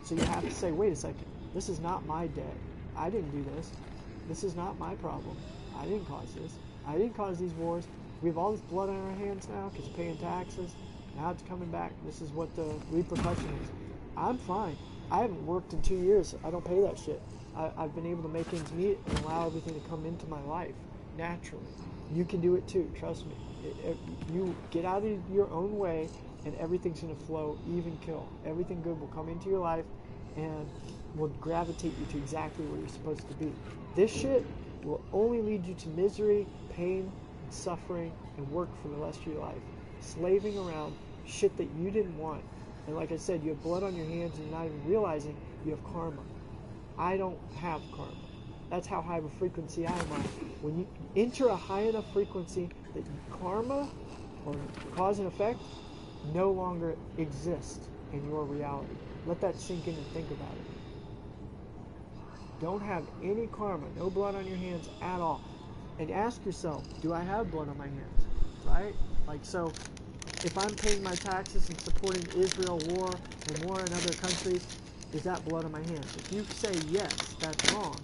So you have to say, wait a second. This is not my debt. I didn't do this. This is not my problem. I didn't cause this. I didn't cause these wars. We have all this blood on our hands now because paying taxes. Now it's coming back. This is what the repercussion is. I'm fine. I haven't worked in 2 years. I don't pay that shit. I've been able to make ends meet and allow everything to come into my life naturally. You can do it too. Trust me. You get out of your own way and everything's going to flow, even kill. Everything good will come into your life and will gravitate you to exactly where you're supposed to be. This shit will only lead you to misery, pain, and suffering, and work for the rest of your life. Slaving around shit that you didn't want. And like I said, you have blood on your hands and you're not even realizing you have karma. I don't have karma. That's how high of a frequency I am on. When you enter a high enough frequency that karma or cause and effect no longer exist in your reality. Let that sink in and think about it. Don't have any karma, no blood on your hands at all. And ask yourself, do I have blood on my hands? Right? Like, so if I'm paying my taxes and supporting Israel war and war in other countries, is that blood on my hands? If you say yes, that's wrong,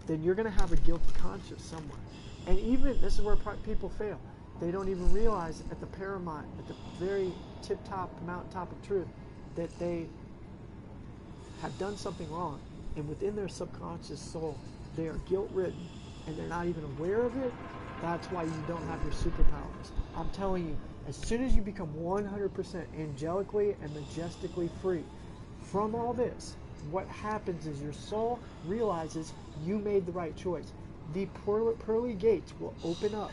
then you're going to have a guilty conscience somewhere. And even, this is where people fail. They don't even realize at the paramount, at the very tip-top, mountaintop of truth, that they have done something wrong. And within their subconscious soul, they are guilt-ridden, and they're not even aware of it. That's why you don't have your superpowers. I'm telling you, as soon as you become 100% angelically and majestically free from all this, what happens is your soul realizes you made the right choice. The pearly gates will open up.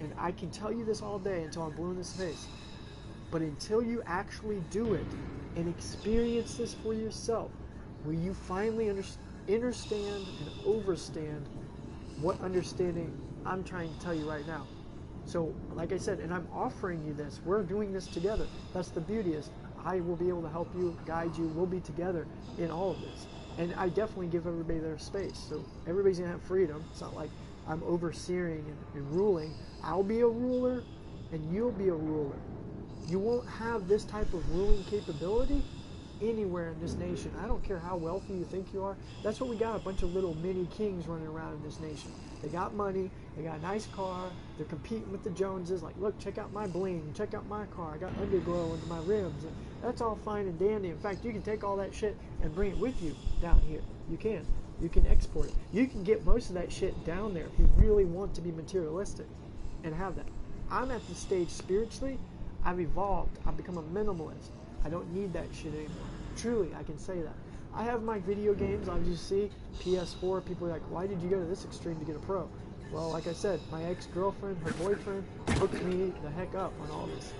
And I can tell you this all day until I'm blue in this face. But until you actually do it and experience this for yourself, will you finally understand and overstand what understanding I'm trying to tell you right now. So, like I said, and I'm offering you this. We're doing this together. That's the beauty is I will be able to help you, guide you. We'll be together in all of this. And I definitely give everybody their space. So everybody's going to have freedom. It's not like I'm overseeing and ruling. I'll be a ruler and you'll be a ruler. You won't have this type of ruling capability anywhere in this nation. I don't care how wealthy you think you are. That's what we got, a bunch of little mini kings running around in this nation. They got money, they got a nice car, they're competing with the Joneses, like, look, check out my bling, check out my car, I got underglow into my rims. And that's all fine and dandy. In fact, you can take all that shit and bring it with you down here. You can. You can export it. You can get most of that shit down there if you really want to be materialistic and have that. I'm at the stage spiritually, I've evolved, I've become a minimalist. I don't need that shit anymore. Truly, I can say that. I have my video games, as you see, PS4, people are like, why did you go to this extreme to get a Pro? Well, like I said, my ex-girlfriend, her boyfriend, hooked me the heck up on all this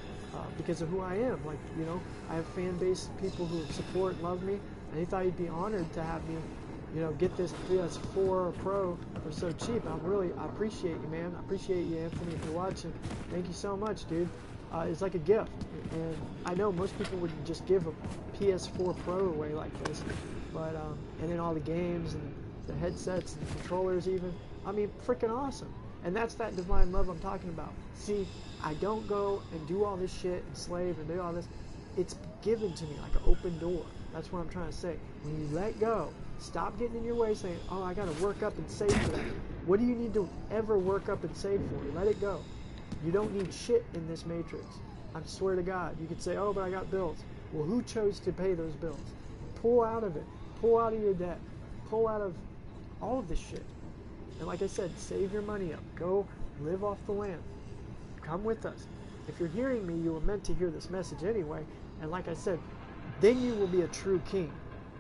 because of who I am. Like, you know, I have fan base, people who support and love me, and he thought he'd be honored to have me, you know, get this PS4 Pro for so cheap. I appreciate you, man. I appreciate you, Anthony, if you're watching. Thank you so much, dude. It's like a gift, and I know most people would just give a PS4 Pro away like this, but and then all the games and the headsets and the controllers even, I mean, freaking awesome. And that's that divine love I'm talking about. See, I don't go and do all this shit and slave and do all this. it's given to me like an open door. That's what I'm trying to say. When you let go, stop getting in your way saying, oh, I got to work up and save for that. What do you need to ever work up and save for? Let it go. You don't need shit in this matrix. I swear to God. You could say, oh, but I got bills. Well, who chose to pay those bills? Pull out of it. Pull out of your debt. Pull out of all of this shit. And like I said, save your money up. Go live off the land. Come with us. If you're hearing me, you were meant to hear this message anyway. And like I said, then you will be a true king,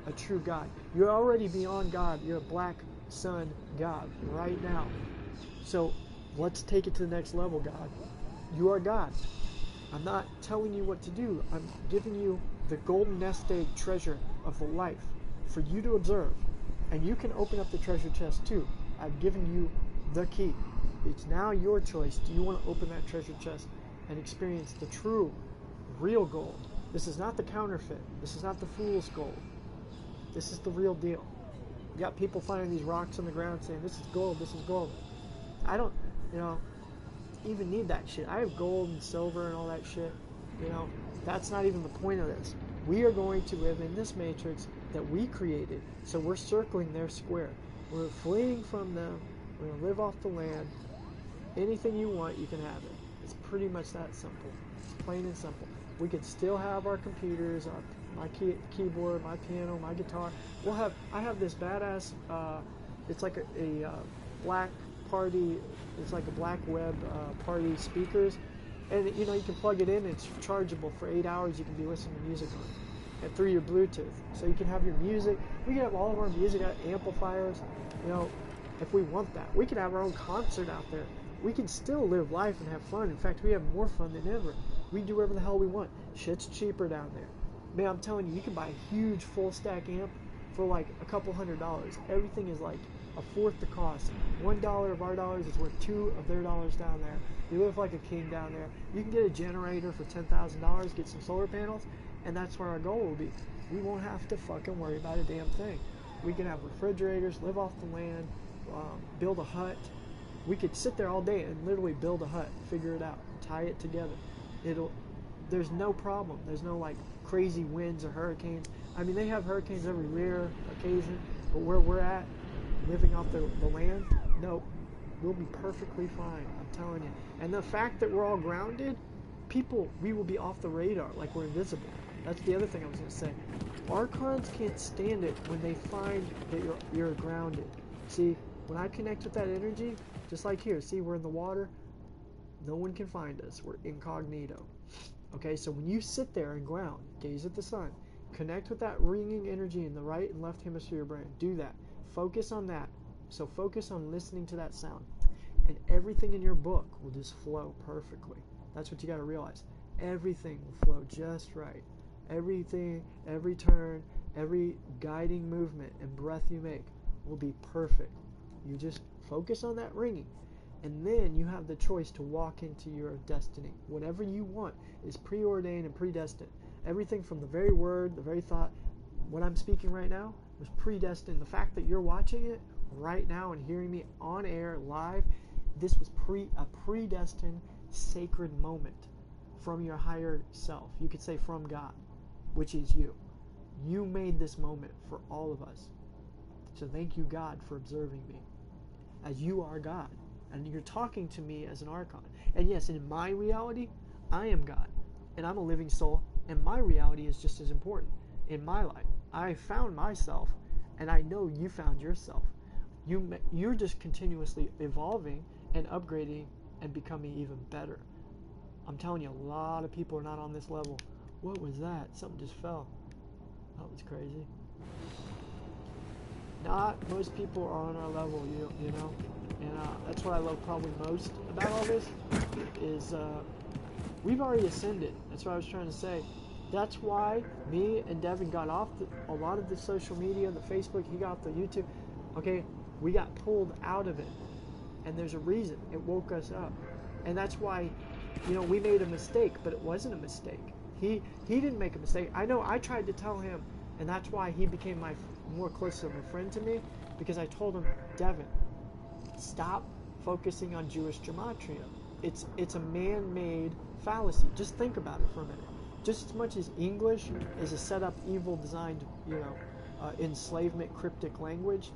a true God. You're already beyond God. You're a black sun God right now. So let's take it to the next level, God. You are God. I'm not telling you what to do. I'm giving you the golden nest egg treasure of the life for you to observe. And you can open up the treasure chest too. I've given you the key. It's now your choice. Do you want to open that treasure chest and experience the true, real gold? This is not the counterfeit. This is not the fool's gold. This is the real deal. You got people finding these rocks on the ground saying, this is gold, this is gold. I don't, even need that shit. I have gold and silver and all that shit. That's not even the point of this. We are going to live in this matrix that we created. So we're circling their square. We're fleeing from them. We're going to live off the land. Anything you want, you can have it. It's pretty much that simple. It's plain and simple. We could still have our computers, my keyboard, my piano, my guitar. I have this badass, it's like a black party, it's like a black web party speakers. And you can plug it in, it's chargeable for 8 hours, you can be listening to music on it. And through your Bluetooth. So you can have your music, we can have all of our music, amplifiers, if we want that. We can have our own concert out there. We can still live life and have fun. In fact, we have more fun than ever. We do whatever the hell we want. Shit's cheaper down there. Man, I'm telling you, you can buy a huge full stack amp for like a couple $100. Everything is like a fourth the cost. $1 of our dollars is worth $2 of their dollars down there. You live like a king down there. You can get a generator for $10,000, get some solar panels, and that's where our goal will be. We won't have to fucking worry about a damn thing. We can have refrigerators, live off the land, build a hut. We could sit there all day and literally build a hut, figure it out, tie it together. There's no problem. There's no like crazy winds or hurricanes. I mean, they have hurricanes every rare occasion, but where we're at, living off the land, no, we'll be perfectly fine. I'm telling you. And the fact that we're all grounded, we will be off the radar, like we're invisible. That's the other thing I was going to say. Archons can't stand it when they find that you're grounded. See, when I connect with that energy, just like here, see, we're in the water. No one can find us. We're incognito. Okay, so when you sit there and ground, gaze at the sun, connect with that ringing energy in the right and left hemisphere of your brain. Do that. Focus on that. So focus on listening to that sound. And everything in your book will just flow perfectly. That's what you got to realize. Everything will flow just right. Everything, every turn, every guiding movement and breath you make will be perfect. You just focus on that ringing. And then you have the choice to walk into your destiny. Whatever you want is preordained and predestined. Everything from the very word, the very thought, what I'm speaking right now was predestined. The fact that you're watching it right now and hearing me on air live, this was a predestined sacred moment from your higher self. You could say from God, which is you. You made this moment for all of us. So thank you, God, for observing me. As you are God. And you're talking to me as an Archon. And yes, in my reality, I am God. And I'm a living soul. And my reality is just as important. In my life, I found myself. And I know you found yourself. You're just continuously evolving and upgrading and becoming even better. I'm telling you, a lot of people are not on this level. What was that? Something just fell. That was crazy. Not most people are on our level, you know. And that's what I love probably most about all this is we've already ascended. That's what I was trying to say. That's why me and Devin got off a lot of the social media, the Facebook, he got off the YouTube. Okay, we got pulled out of it. And there's a reason. It woke us up. And that's why, we made a mistake, but it wasn't a mistake. He didn't make a mistake. I know I tried to tell him, and that's why he became more closer of a friend to me, because I told him, Devin, stop focusing on Jewish gematria. It's a man-made fallacy. Just think about it for a minute. just as much as English is a set up, evil, designed, enslavement, cryptic language.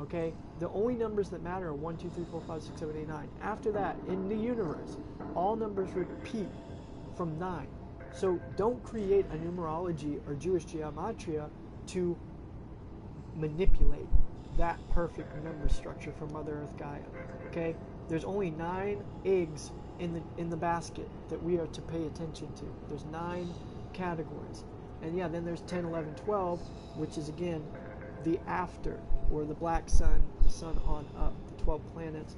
Okay, the only numbers that matter are 1, 2, 3, 4, 5, 6, 7, 8, 9. After that, in the universe, all numbers repeat from 9. So don't create a numerology or Jewish gematria to manipulate that perfect number structure from Mother Earth Gaia. Okay, there's only 9 eggs in the basket that we are to pay attention to. There's 9 categories, and yeah, then there's 10, 11, 12, which is again the after, or the black sun, the sun on up, the 12 planets,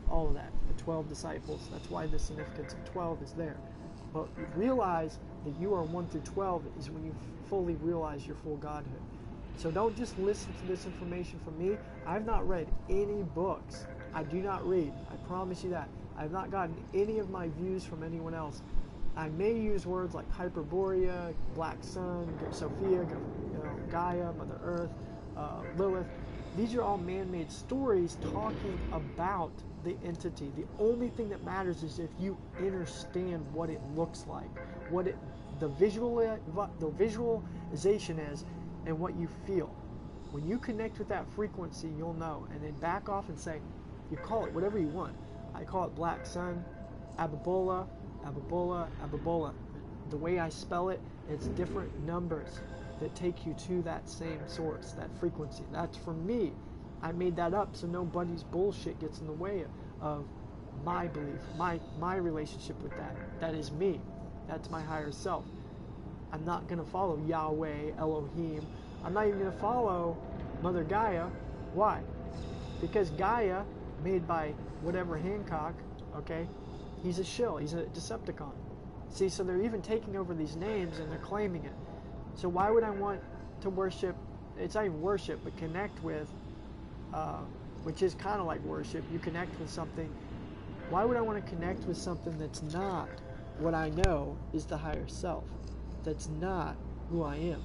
all of that, the 12 disciples. That's why the significance of 12 is there. But realize that you are 1 through 12 is when you fully realize your full godhood. So don't just listen to this information from me. I've not read any books. I do not read. I promise you that. I've not gotten any of my views from anyone else. I may use words like Hyperborea, Black Sun, Sophia, Gaia, Mother Earth, Lilith. These are all man-made stories talking about the entity. The only thing that matters is if you understand what it looks like, what the visualization is, and what you feel. When you connect with that frequency, you'll know. And then back off and say, you call it whatever you want. I call it Black Sun, Ababola, Ababola, Ababola. The way I spell it, it's different numbers that take you to that same source, that frequency. That's for me. I made that up so nobody's bullshit gets in the way of my belief, my relationship with that. That is me. That's my higher self. I'm not going to follow Yahweh, Elohim. I'm not even going to follow Mother Gaia. Why? Because Gaia, made by whatever Hancock, okay, he's a shill. He's a Decepticon. See, so they're even taking over these names and they're claiming it. So why would I want to worship, it's not even worship, but connect with, which is kind of like worship. You connect with something. Why would I want to connect with something that's not what I know is the higher self? That's not who I am.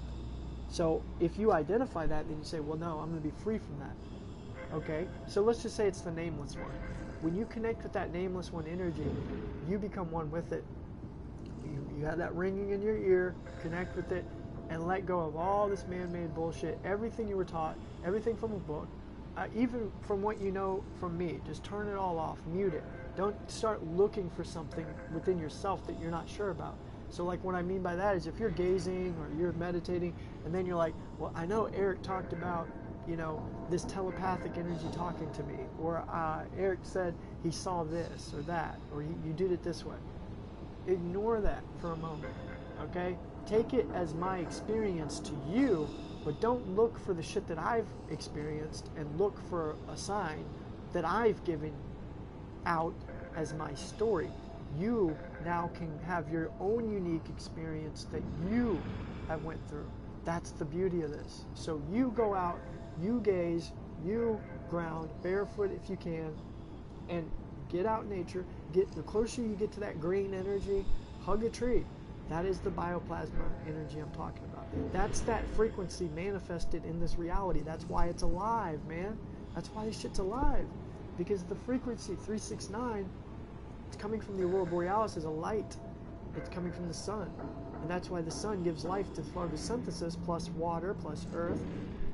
So if you identify that, then you say, well, no, I'm going to be free from that. Okay? So let's just say it's the nameless one. When you connect with that nameless one energy, you become one with it. You have that ringing in your ear, connect with it, and let go of all this man-made bullshit, everything you were taught, everything from a book, even from what you know from me. Just turn it all off, mute it. Don't start looking for something within yourself that you're not sure about. So like what I mean by that is if you're gazing or you're meditating and then you're like, well, I know Eric talked about, this telepathic energy talking to me, or Eric said he saw this or that, or you did it this way. Ignore that for a moment, okay? Take it as my experience to you, but don't look for the shit that I've experienced and look for a sign that I've given out as my story. You now can have your own unique experience that you have went through. That's the beauty of this. So you go out, you gaze, you ground, barefoot if you can, and get out in nature. The closer you get to that green energy, hug a tree. That is the bioplasma energy I'm talking about. That's that frequency manifested in this reality. That's why it's alive, man. That's why this shit's alive. Because the frequency 369, it's coming from the Aurora Borealis as a light. It's coming from the sun. And that's why the sun gives life to photosynthesis, plus water, plus earth,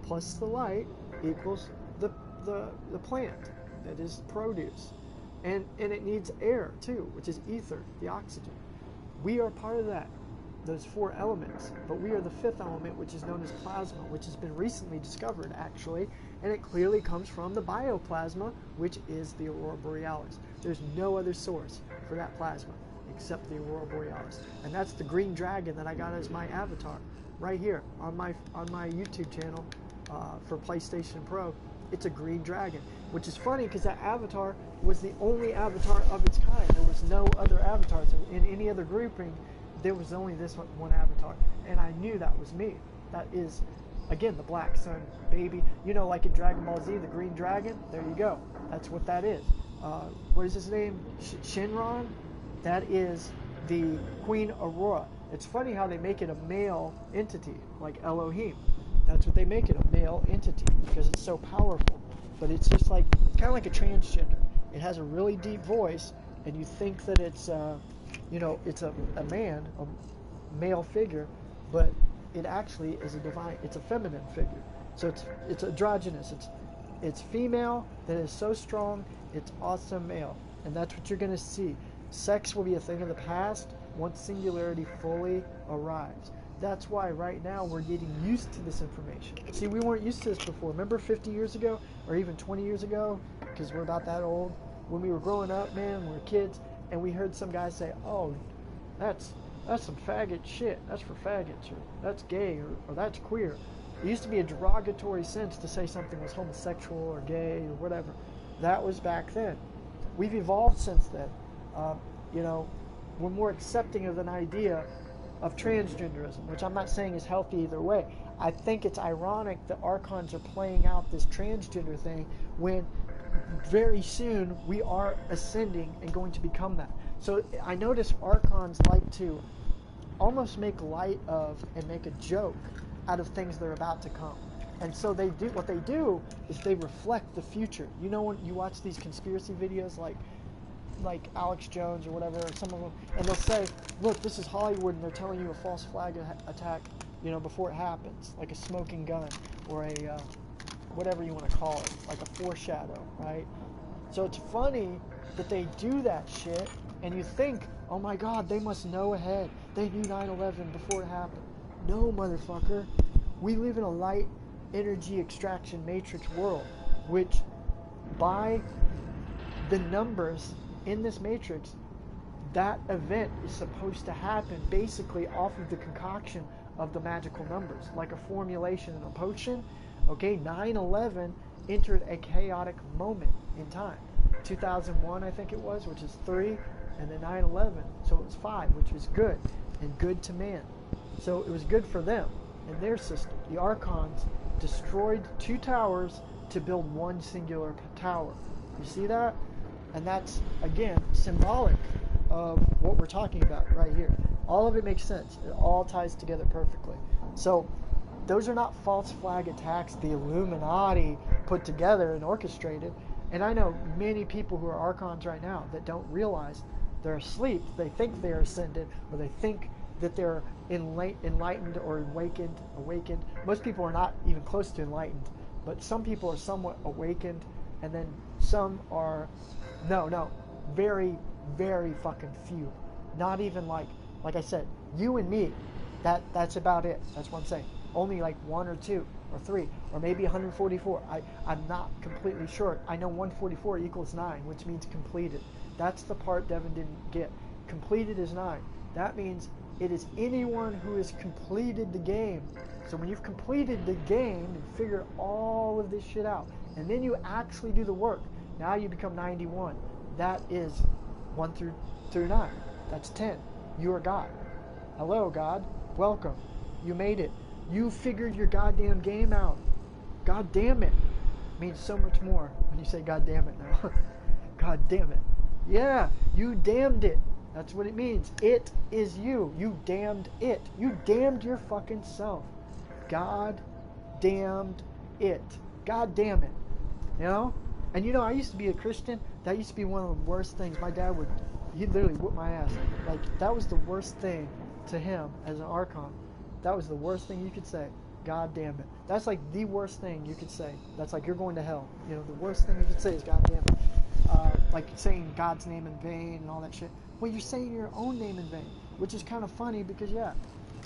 plus the light equals the plant that is produce. And it needs air too, which is ether, the oxygen. We are part of that, those 4 elements, but we are the 5th element, which is known as plasma, which has been recently discovered actually, and it clearly comes from the bioplasma, which is the Aurora Borealis. There's no other source for that plasma except the Aurora Borealis, and that's the green dragon that I got as my avatar right here on my YouTube channel for PlayStation Pro. It's a green dragon, which is funny because that avatar was the only avatar of its kind. There was no other avatars in any other grouping. There was only this one avatar, and I knew that was me. That is, again, the Black Sun baby. Like in Dragon Ball Z, the green dragon. There you go. That's what that is. What is his name? Shinron. That is the Queen Aurora. It's funny how they make it a male entity, like Elohim. That's what they make it, a male entity, because it's so powerful. But it's just like, kind of like a transgender. It has a really deep voice, and you think that it's, it's a man, male figure, but it actually is it's a feminine figure. So it's androgynous. It's female that is so strong, it's also male. And that's what you're going to see. Sex will be a thing of the past once singularity fully arrives. That's why right now we're getting used to this information. See, we weren't used to this before. Remember 50 years ago, or even 20 years ago, because we're about that old, when we were growing up, man, when we were kids, and we heard some guy say, oh, that's some faggot shit, that's for faggots, or that's gay, or that's queer. It used to be a derogatory sense to say something was homosexual or gay or whatever. That was back then. We've evolved since then. You know, we're more accepting of an idea of transgenderism, which I'm not saying is healthy either way. I think it's ironic that Archons are playing out this transgender thing when very soon we are ascending and going to become that. So I notice Archons like to almost make light of and make a joke out of things that are about to come. And so what they do is they reflect the future. You know, when you watch these conspiracy videos like Alex Jones or whatever, or some of them, and they'll say, look, this is Hollywood, and they're telling you a false flag attack, you know, before it happens, like a smoking gun, or a, whatever you want to call it, like a foreshadow, right? So it's funny that they do that shit, and you think, oh my God, they must know ahead. They knew 9/11 before it happened. No, motherfucker. We live in a light energy extraction matrix world, which by the numbers in this matrix, that event is supposed to happen basically off of the concoction of the magical numbers, like a formulation in a potion. Okay, 9/11 entered a chaotic moment in time. 2001, I think it was, which is 3, and then 9/11, so it was 5, which was good, and good to man. So it was good for them and their system. The Archons destroyed 2 towers to build 1 singular tower. You see that? And that's, again, symbolic of what we're talking about right here. All of it makes sense. It all ties together perfectly. So those are not false flag attacks the Illuminati put together and orchestrated. And I know many people who are Archons right now that don't realize they're asleep. They think they're ascended, or they think that they're enlightened or awakened. Most people are not even close to enlightened, but some people are somewhat awakened, and then some are, no, very, very fucking few. Not even like I said, you and me, that's about it. That's what I'm saying. Only like 1 or 2 or 3 or maybe 144. I'm not completely sure. I know 144 equals 9, which means completed. That's the part Devin didn't get. Completed is 9. That means it is anyone who has completed the game. So when you've completed the game and figured all of this shit out, and then you actually do the work, now you become 91. That is 1 through 9. That's 10. You are God. Hello, God. Welcome. You made it. You figured your goddamn game out. God damn it. Means so much more when you say God damn it now. God damn it. Yeah, you damned it. That's what it means. It is you. You damned it. You damned your fucking self. God damned it. God damn it. You know? And you know, I used to be a Christian. That used to be one of the worst things. My dad he'd literally whip my ass. Like, that was the worst thing to him as an Archon. That was the worst thing you could say. God damn it. That's like the worst thing you could say. That's like, you're going to hell. You know, the worst thing you could say is God damn it. Like saying God's name in vain and all that shit. Well, you're saying your own name in vain, which is kind of funny because, yeah,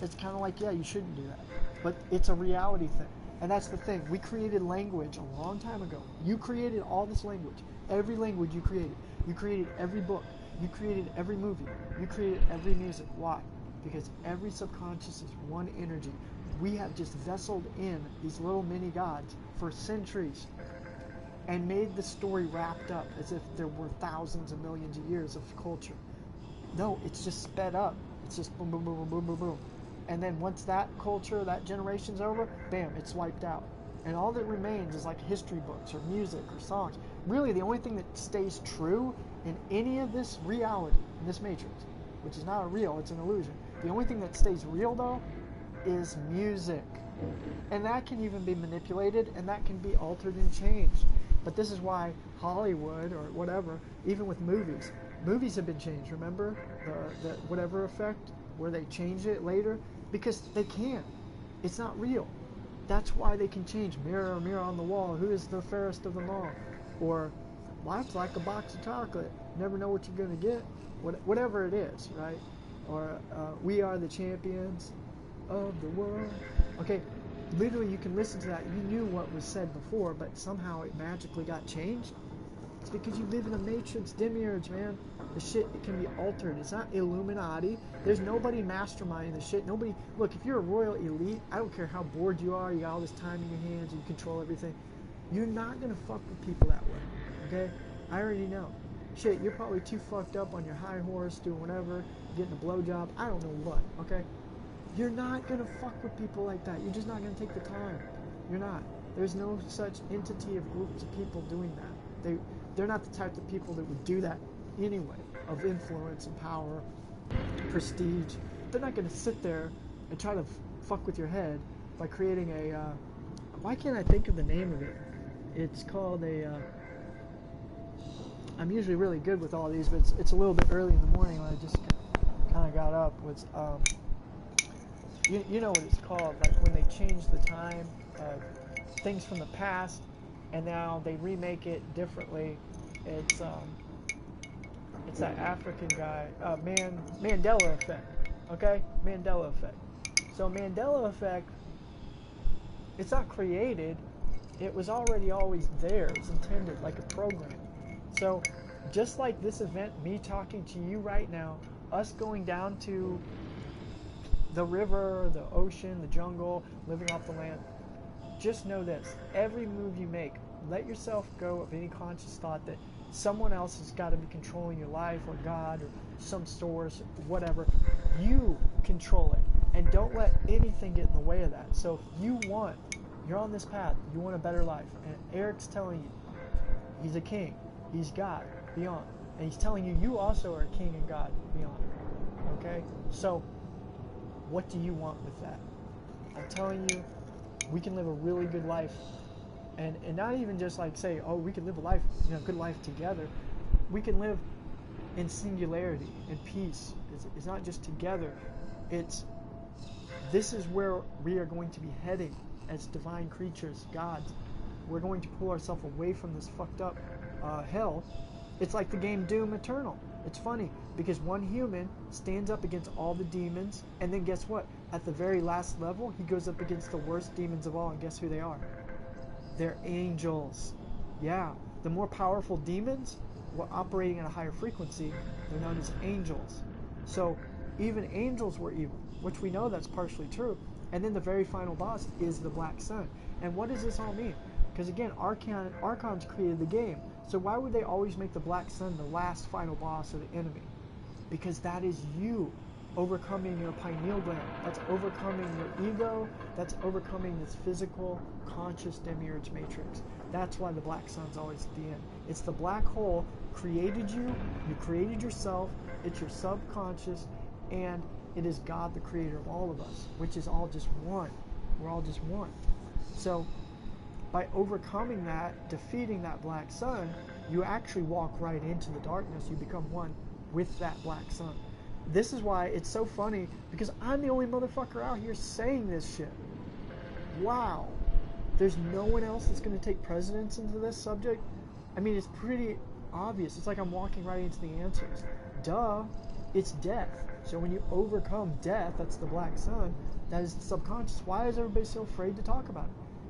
it's kind of like, yeah, you shouldn't do that. But it's a reality thing. And that's the thing. We created language a long time ago. You created all this language. Every language you created. You created every book. You created every movie. You created every music. Why? Because every subconscious is one energy. We have just vesseled in these little mini gods for centuries and made the story wrapped up as if there were thousands and millions of years of culture. No, it's just sped up. It's just boom, boom, boom, boom, boom, boom, boom. And then once that culture, that generation's over, bam, it's wiped out. And all that remains is like history books or music or songs. Really, the only thing that stays true in any of this reality, in this matrix, which is not real, it's an illusion. The only thing that stays real, though, is music. And that can even be manipulated, and that can be altered and changed. But this is why Hollywood, or whatever, even with movies have been changed. Remember the whatever effect? where they change it later, because they can. It's not real. That's why they can change. Mirror, mirror on the wall, who is the fairest of them all? Or life's like a box of chocolate. Never know what you're going to get. Whatever it is, right? Or we are the champions of the world. Okay, literally you can listen to that. You knew what was said before, but somehow it magically got changed. It's because you live in a matrix demiurge, man. The shit, it can be altered. It's not Illuminati. There's nobody masterminding the shit. Nobody, look, if you're a royal elite, I don't care how bored you are, you got all this time in your hands, you control everything. You're not gonna fuck with people that way, okay? I already know. Shit, you're probably too fucked up on your high horse, doing whatever, getting a blowjob, I don't know what, okay? You're not gonna fuck with people like that. You're just not gonna take the time. You're not. There's no such entity of groups of people doing that. They're not the type of people that would do that anyway, of influence and power, prestige. They're not gonna sit there and try to fuck with your head by creating a, why can't I think of the name of it? It's called a, I'm usually really good with all these, but it's a little bit early in the morning when I just kind of got up. Was you know what it's called, like when they change the time of things from the past and now they remake it differently. It's that African guy, Mandela effect, okay? Mandela effect. So Mandela effect, it's not created, it was already always there. It's intended like a program. So just like this event, me talking to you right now, us going down to the river, the ocean, the jungle, living off the land, just know this: every move you make, let yourself go of any conscious thought that someone else has got to be controlling your life, or God, or some source, or whatever. You control it, and don't let anything get in the way of that. So if you're on this path, you want a better life, and Eric's telling you he's a king, he's God beyond, and he's telling you you also are a king and God beyond. Okay, so what do you want with that? I'm telling you, we can live a really good life, and not even just like say, oh, we can live a life, good life together. We can live in singularity, in peace. It's not just together. This is where we are going to be heading as divine creatures, gods. We're going to pull ourselves away from this fucked up hell. It's like the game Doom Eternal. It's funny because one human stands up against all the demons, and then guess what? At the very last level, he goes up against the worst demons of all, and guess who they are? They're angels. Yeah, the more powerful demons were operating at a higher frequency. They're known as angels. So even angels were evil, which we know that's partially true. And then the very final boss is the Black Sun. And what does this all mean? Because again, Archons created the game. So why would they always make the Black Sun the last final boss or the enemy? Because that is you overcoming your pineal gland. That's overcoming your ego. That's overcoming this physical, conscious demiurge matrix. That's why the Black Sun's always at the end. It's the black hole created you. You created yourself. It's your subconscious, and it is God, the creator of all of us, which is all just one. We're all just one. So by overcoming that, defeating that Black Sun, you actually walk right into the darkness. You become one with that Black Sun. This is why it's so funny, because I'm the only motherfucker out here saying this shit. Wow. There's no one else that's going to take precedence into this subject. I mean, it's pretty obvious. It's like I'm walking right into the answers. Duh. It's death. So when you overcome death, that's the Black Sun, that is the subconscious. Why is everybody so afraid to talk about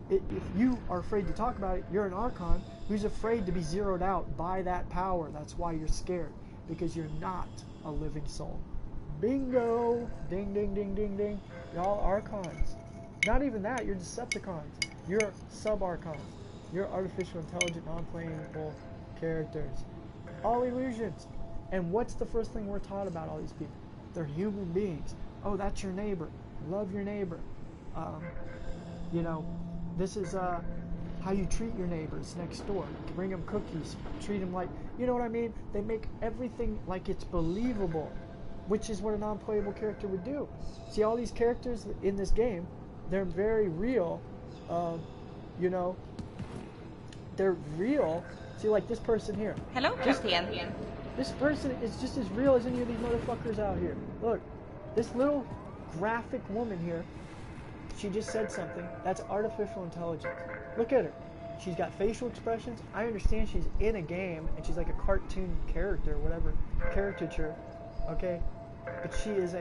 it? If you are afraid to talk about it, you're an Archon who's afraid to be zeroed out by that power. That's why you're scared, because you're not a living soul. Bingo! Ding, ding, ding, ding, ding. Y'all Archons. Not even that, you're Decepticons. You're sub-Archons. You're artificial, intelligent, non-playable characters. All illusions. And what's the first thing we're taught about all these people? They're human beings. Oh, that's your neighbor. Love your neighbor. This is how you treat your neighbors next door. You bring them cookies. Treat them like, you know what I mean? They make everything like it's believable, which is what a non-playable character would do. See, all these characters in this game, they're very real. They're real. See, like this person here. Hello, Captain. This person is just as real as any of these motherfuckers out here. Look, This little graphic woman here, she just said something. That's artificial intelligence. Look at her. She's got facial expressions. I understand she's in a game and she's like a cartoon character, whatever, caricature, okay? But she is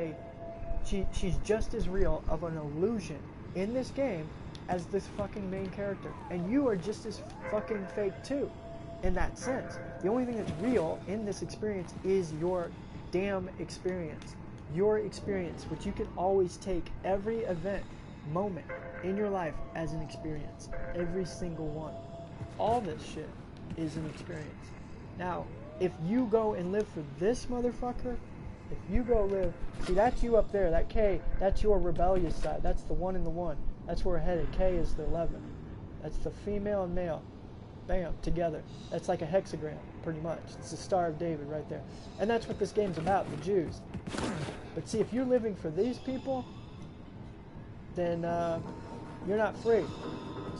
she's just as real of an illusion in this game as this fucking main character. And you are just as fucking fake too, in that sense. The only thing that's real in this experience is your damn experience. Your experience, which you can always take every event, moment in your life as an experience. Every single one. All this shit is an experience. Now, if you go and live for this motherfucker, if you go live, see, that's you up there, that K, that's your rebellious side. That's the 1 and the 1. That's where we're headed. K is the 11. That's the female and male. Bam, together. That's like a hexagram, pretty much. It's the Star of David right there. And that's what this game's about, the Jews. But see, if you're living for these people, then you're not free.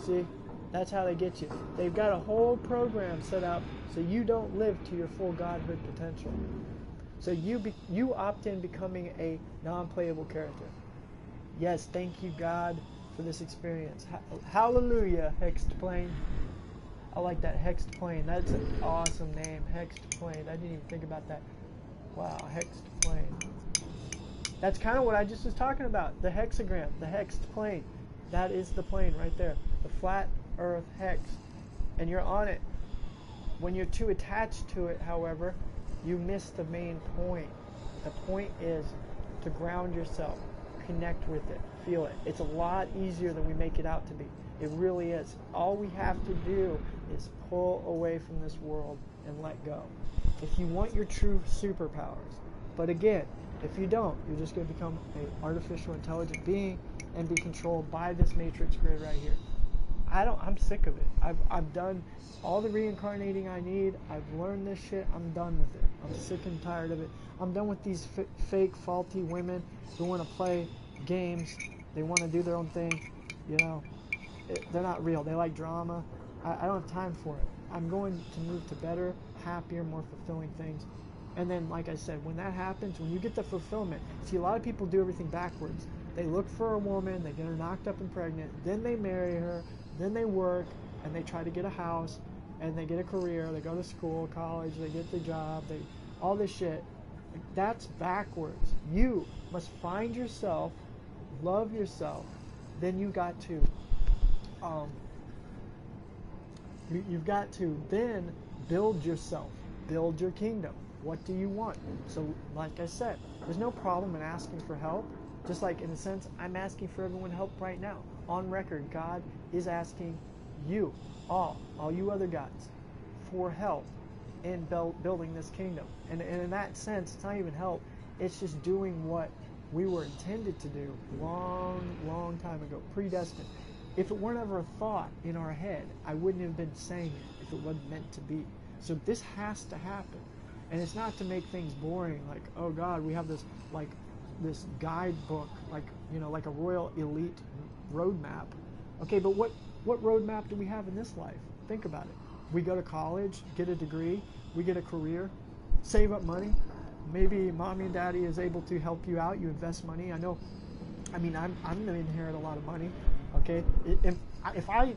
See, that's how they get you. They've got a whole program set up so you don't live to your full godhood potential. So you opt in becoming a non-playable character. Yes, thank you, God, for this experience. Hallelujah, Hexed Plane. I like that, Hexed Plane. That's an awesome name, Hexed Plane. I didn't even think about that. Wow, Hexed Plane. That's kind of what I just was talking about. The hexagram, the hexed plane. That is the plane right there. The flat earth hex. And you're on it. When you're too attached to it, however, you miss the main point. The point is to ground yourself. Connect with it. Feel it. It's a lot easier than we make it out to be. It really is. All we have to do is pull away from this world and let go. If you want your true superpowers. But again, if you don't, you're just going to become an artificial intelligent being and be controlled by this matrix grid right here. I'm sick of it. I've done all the reincarnating I need. I've learned this shit. I'm done with it. I'm sick and tired of it. I'm done with these fake, faulty women who want to play games. They want to do their own thing. You know, they're not real. They like drama. I don't have time for it. I'm going to move to better, happier, more fulfilling things. And then, like I said, when that happens, when you get the fulfillment, see, a lot of people do everything backwards. They look for a woman, they get her knocked up and pregnant, then they marry her, then they work, and they try to get a house, and they get a career, they go to school, college, they get the job, all this shit. That's backwards. You must find yourself, love yourself, then you've got to then build yourself, build your kingdom. What do you want? So, like I said, there's no problem in asking for help. Just like, in a sense, I'm asking for everyone help right now. On record, God is asking you, all you other gods, for help in building this kingdom. And in that sense, it's not even help. It's just doing what we were intended to do long time ago, predestined. If it weren't ever a thought in our head, I wouldn't have been saying it if it wasn't meant to be. So this has to happen. And it's not to make things boring, like, oh God, we have this guidebook, like a royal elite roadmap. Okay, but what roadmap do we have in this life? Think about it. We go to college, get a degree, we get a career, save up money. Maybe mommy and daddy is able to help you out. You invest money. I'm going to inherit a lot of money. Okay, if I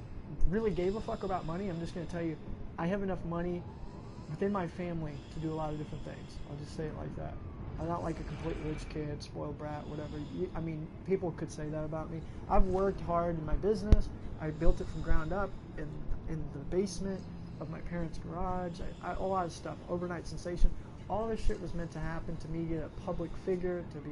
really gave a fuck about money, I'm just going to tell you, I have enough money within my family to do a lot of different things. I'll just say it like that. I'm not like a complete rich kid, spoiled brat, whatever. People could say that about me. I've worked hard in my business. I built it from ground up in the basement of my parents' garage. A lot of stuff. Overnight sensation. All this shit was meant to happen to me, get a public figure, to be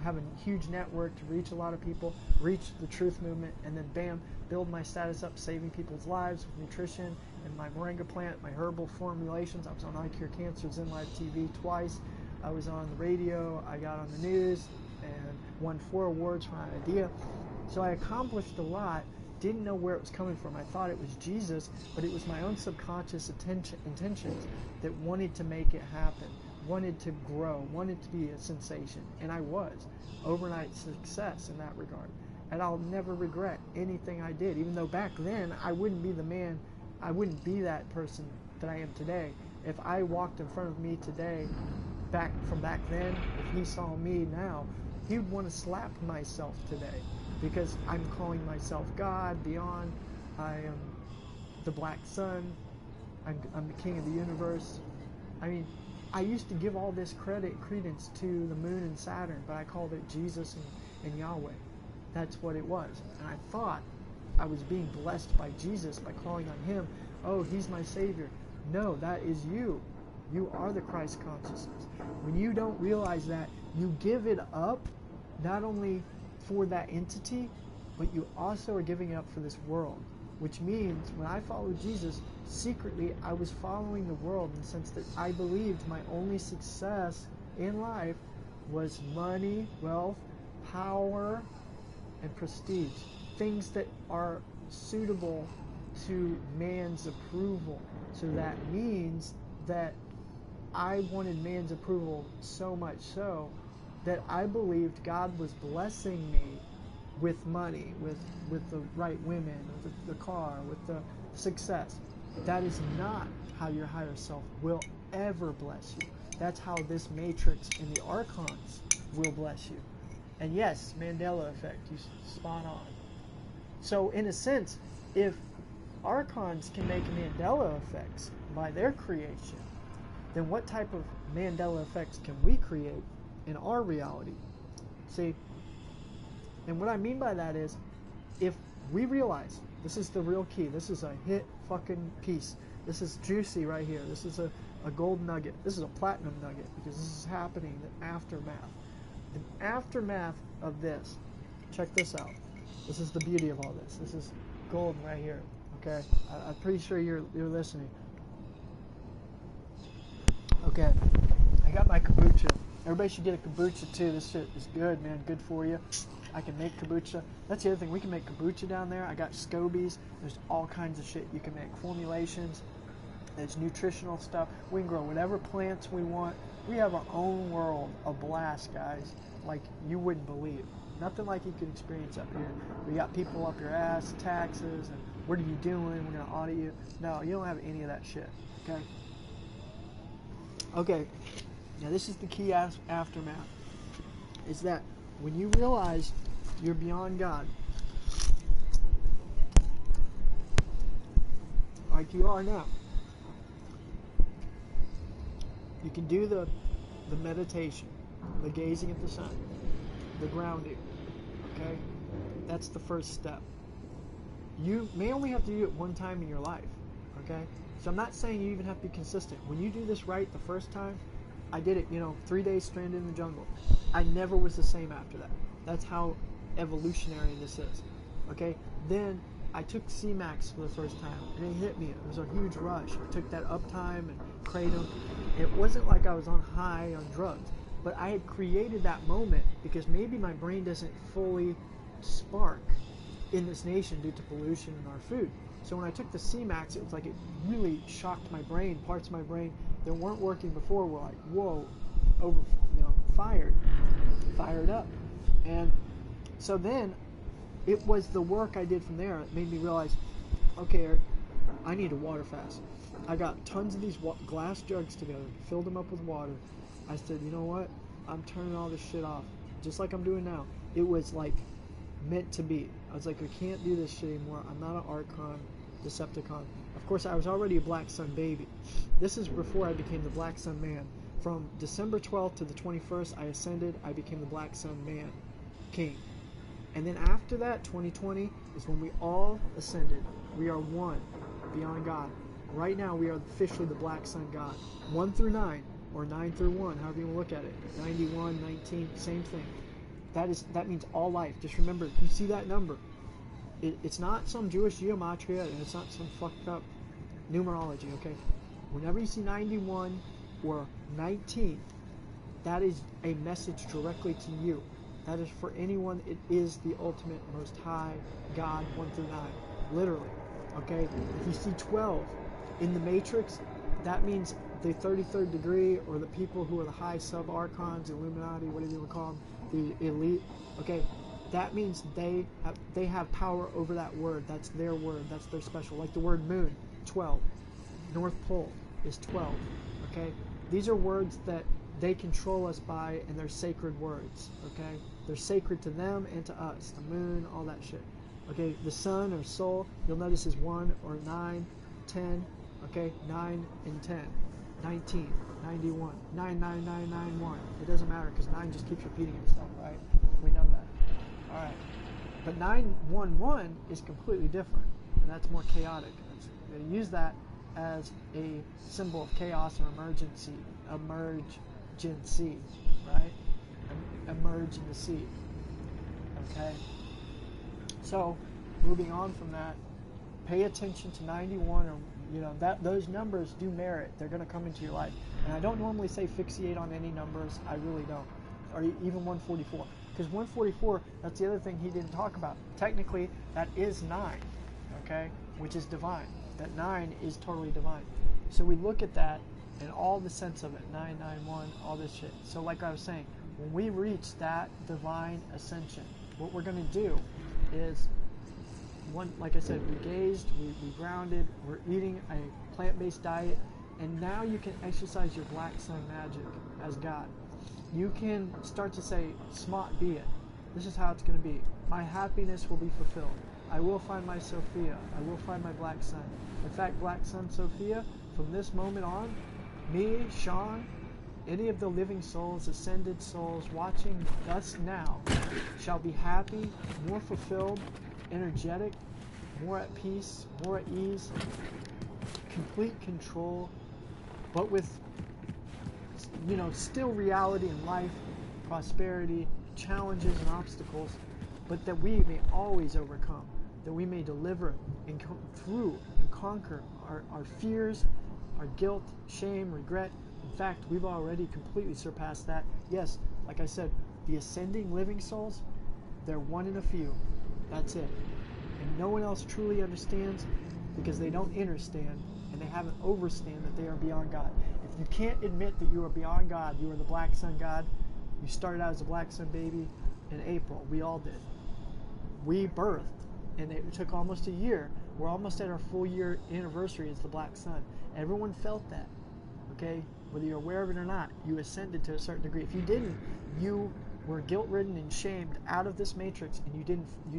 have a huge network, to reach a lot of people, reach the truth movement, and then bam, build my status up, saving people's lives with nutrition and my moringa plant, my herbal formulations. I was on I Cure Cancer, Zen Live TV twice. I was on the radio, I got on the news, and won 4 awards for an idea. So I accomplished a lot, didn't know where it was coming from. I thought it was Jesus, but it was my own subconscious intentions that wanted to make it happen, wanted to grow, wanted to be a sensation, and I was. Overnight success in that regard. And I'll never regret anything I did, even though back then I wouldn't be the man, I wouldn't be that person that I am today. If I walked in front of me today back then, if he saw me now, he would want to slap myself today, because I'm calling myself God, beyond. I am the Black Sun. I'm the king of the universe. I mean, I used to give all this credence to the moon and Saturn, but I called it Jesus and Yahweh. That's what it was. And I thought I was being blessed by Jesus by calling on him. Oh, he's my Savior. No, that is you. You are the Christ consciousness. When you don't realize that, you give it up, not only for that entity, but you also are giving it up for this world. Which means, when I followed Jesus, secretly I was following the world, in the sense that I believed my only success in life was money, wealth, power, and prestige. Things that are suitable to man's approval. So that means that I wanted man's approval so much so that I believed God was blessing me with money, with the right women, with the car, with the success. That is not how your higher self will ever bless you. That's how this matrix and the archons will bless you. And yes, Mandela effect, you spot on. So in a sense, if archons can make Mandela effects by their creation, then what type of Mandela effects can we create in our reality? See, and what I mean by that is, if we realize, this is the real key, this is a hit fucking piece, this is juicy right here, this is a gold nugget, this is a platinum nugget, because this is happening, the aftermath. The aftermath of this, check this out. This is the beauty of all this. This is golden right here, okay? I'm pretty sure you're listening. Okay, I got my kombucha. Everybody should get a kombucha too. This shit is good, man. Good for you. I can make kombucha. That's the other thing. We can make kombucha down there. I got scobies. There's all kinds of shit you can make. Formulations. There's nutritional stuff. We can grow whatever plants we want. We have our own world of blast, guys, like you wouldn't believe. Nothing like you could experience up here. We got people up your ass, taxes, and what are you doing? We're going to audit you. No, you don't have any of that shit, okay? Okay, now this is the key aftermath, is that when you realize you're beyond God, like you are now, you can do the meditation, the gazing at the sun, the grounding, okay? That's the first step. You may only have to do it one time in your life, okay? So I'm not saying you even have to be consistent. When you do this right the first time, I did it, 3 days stranded in the jungle. I never was the same after that. That's how evolutionary this is, okay? Then I took C-Max for the first time, and it hit me. It was a huge rush. I took that uptime and kratom. It wasn't like I was on high on drugs, but I had created that moment because maybe my brain doesn't fully spark in this nation due to pollution in our food. So when I took the C-Max, it was like it really shocked my brain. Parts of my brain that weren't working before were like, whoa, fired up. And so then it was the work I did from there that made me realize, okay, Eric, I need a water fast. I got tons of these glass jugs together, filled them up with water. I said, you know what? I'm turning all this shit off, just like I'm doing now. It was like meant to be. I was like, I can't do this shit anymore. I'm not an Archon, Decepticon. Of course, I was already a Black Sun baby. This is before I became the Black Sun man. From December 12th to the 21st, I ascended. I became the Black Sun man, king. And then after that, 2020, is when we all ascended. We are one, beyond God. Right now, we are officially the Black Sun God. 1 through 9, or 9 through 1, however you want to look at it. 91, 19, same thing. That means all life. Just remember, you see that number. It's not some Jewish geometria, and it's not some fucked up numerology, okay? Whenever you see 91 or 19, that is a message directly to you. That is for anyone. It is the ultimate, most high God, 1 through 9. Literally, okay? If you see 12 in the Matrix, that means the 33rd degree, or the people who are the high sub-archons, Illuminati, whatever you want to call them, the elite, okay? That means they have power over that word. That's their word. That's their special. Like the word moon, 12. North Pole is 12, okay? These are words that they control us by, and they're sacred words, okay? They're sacred to them and to us, the moon, all that shit. Okay, the sun or soul, you'll notice is 1 or 9, 10, okay? 9 and 10, 19, 91, 99991. It doesn't matter because 9 just keeps repeating itself, right? We know that. All right. But 911 is completely different, and that's more chaotic. They use that as a symbol of chaos or emergency, right? Emerge in the sea. Okay. So, moving on from that, pay attention to 91, or that those numbers do merit. They're going to come into your life. And I don't normally say fixate on any numbers. I really don't. Or even 144. Because 144, that's the other thing he didn't talk about. Technically, that is 9, okay? Which is divine. That 9 is totally divine. So we look at that and all the sense of it, 991, all this shit. So like I was saying, when we reach that divine ascension, what we're going to do is, like I said, we gazed, we grounded, we're eating a plant-based diet, and now you can exercise your black sun magic as God. You can start to say, "Smart be it. This is how it's going to be. My happiness will be fulfilled. I will find my Sophia. I will find my black sun. In fact, black sun Sophia, from this moment on, me, Sean, any of the living souls, ascended souls watching us now shall be happy, more fulfilled, energetic, more at peace, more at ease, complete control, but with, still reality in life, prosperity, challenges and obstacles, but that we may always overcome, that we may deliver and come through and conquer our fears, our guilt, shame, regret. In fact, we've already completely surpassed that. Yes, like I said, the ascending living souls, they're one in a few. That's it. And no one else truly understands because they don't understand and they haven't overstand that they are beyond God. If you can't admit that you are beyond God, you are the black sun God. You started out as a black sun baby in April. We all did. We birthed, and it took almost a year. We're almost at our full year anniversary as the black sun. Everyone felt that, okay? Whether you're aware of it or not, you ascended to a certain degree. If you didn't, you were guilt-ridden and shamed out of this matrix, and you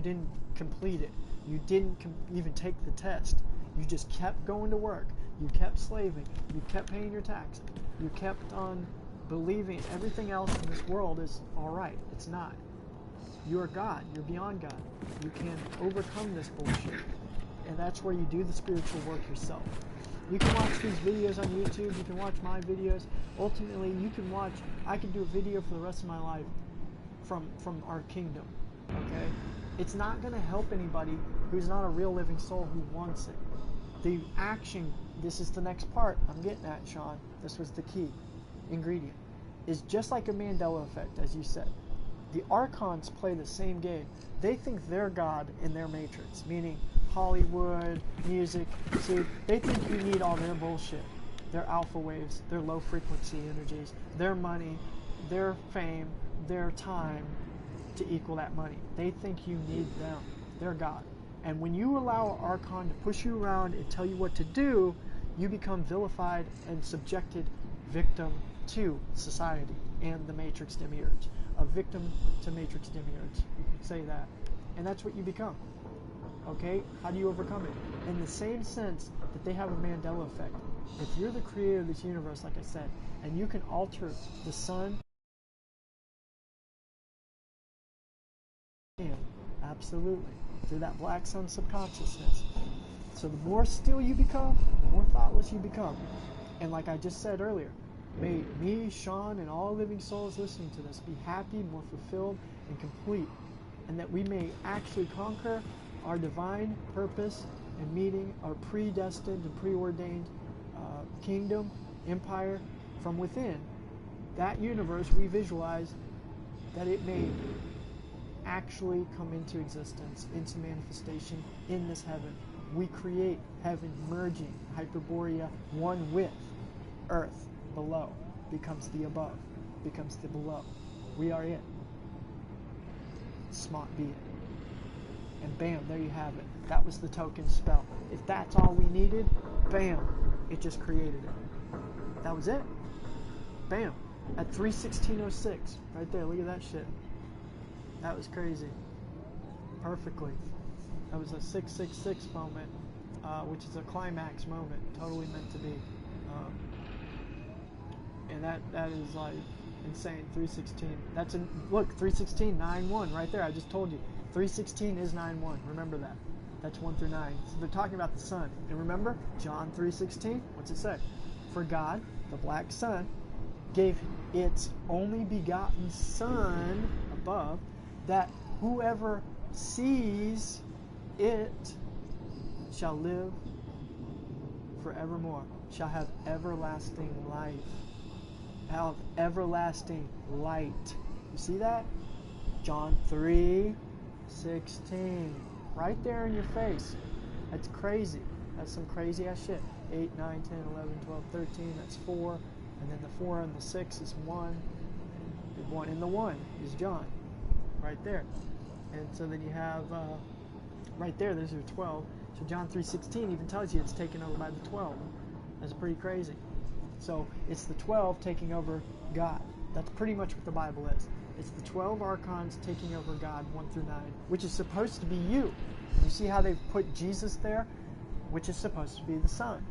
didn't complete it. You didn't even take the test. You just kept going to work. You kept slaving. You kept paying your taxes. You kept on believing everything else in this world is all right. It's not. You are God. You're beyond God. You can overcome this bullshit. And that's where you do the spiritual work yourself. You can watch these videos on YouTube. You can watch my videos. Ultimately, you can watch, I can do a video for the rest of my life from our kingdom. Okay? It's not going to help anybody who's not a real living soul who wants it. The action, this is the next part I'm getting at, Sean. This was the key ingredient. Is just like a Mandela effect, as you said. The Archons play the same game. They think they're God in their matrix, meaning Hollywood, music. See, they think you need all their bullshit. Their alpha waves, their low frequency energies, their money, their fame, their time to equal that money. They think you need them. They're God. And when you allow an Archon to push you around and tell you what to do, you become vilified and subjected victim to society and the Matrix demiurge. A victim to Matrix demiurge. You could say that. And that's what you become. Okay? How do you overcome it? In the same sense that they have a Mandela effect. If you're the creator of this universe, like I said, and you can alter the sun, absolutely, through that black sun subconsciousness. So the more still you become, the more thoughtless you become. And like I just said earlier, may me, Sean, and all living souls listening to this be happy, more fulfilled, and complete. And that we may actually conquer our divine purpose and meeting our predestined and preordained kingdom, empire from within. That universe we visualize that it may actually come into existence, into manifestation in this heaven. We create heaven merging, Hyperborea, one with earth below, becomes the above, becomes the below. We are it. Smart be it. And bam, there you have it. That was the token spell. If that's all we needed, bam, it just created it. That was it. Bam. at 3:16:06. Right there, look at that shit. That was crazy. Perfectly. That was a 666 moment, which is a climax moment, totally meant to be. And that is like insane. 316. That's in, look, 316:9:1 right there. I just told you. 316 is 9:1. Remember that. That's 1 through 9. So they're talking about the sun. And remember, John 3:16. What's it say? For God, the black sun, gave its only begotten Son above, that whoever sees it shall live forevermore, shall have everlasting life. Have everlasting light. You see that? John 3:16. Right there in your face. That's crazy. That's some crazy ass shit. 8, 9, 10, 11, 12, 13. That's 4. And then the 4 and the 6 is 1. The 1 and the 1 is John. Right there. And so then you have, right there, there's your 12. So John 3:16 even tells you it's taken over by the 12. That's pretty crazy. So it's the 12 taking over God. That's pretty much what the Bible is. It's the 12 archons taking over God, 1 through 9, which is supposed to be you. You see how they've put Jesus there, which is supposed to be the Son.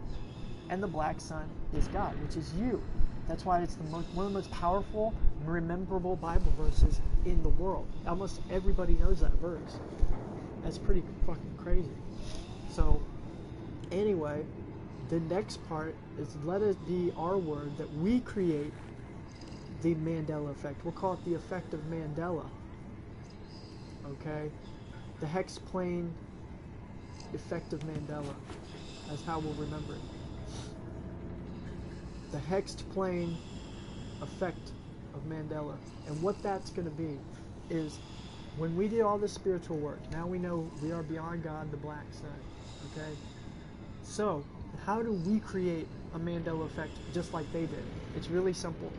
And the black sun is God, which is you. That's why it's one of the most powerful, rememberable Bible verses in the world. Almost everybody knows that verse. That's pretty fucking crazy. So, anyway, the next part is let it be our word that we create the Mandela effect. We'll call it the effect of Mandela. Okay? The hex plane effect of Mandela. That's how we'll remember it. The hexed plane effect of Mandela. And what that's going to be is when we did all this spiritual work, now we know we are beyond God, the black sun. Okay? So, how do we create a Mandela effect just like they did? It's really simple.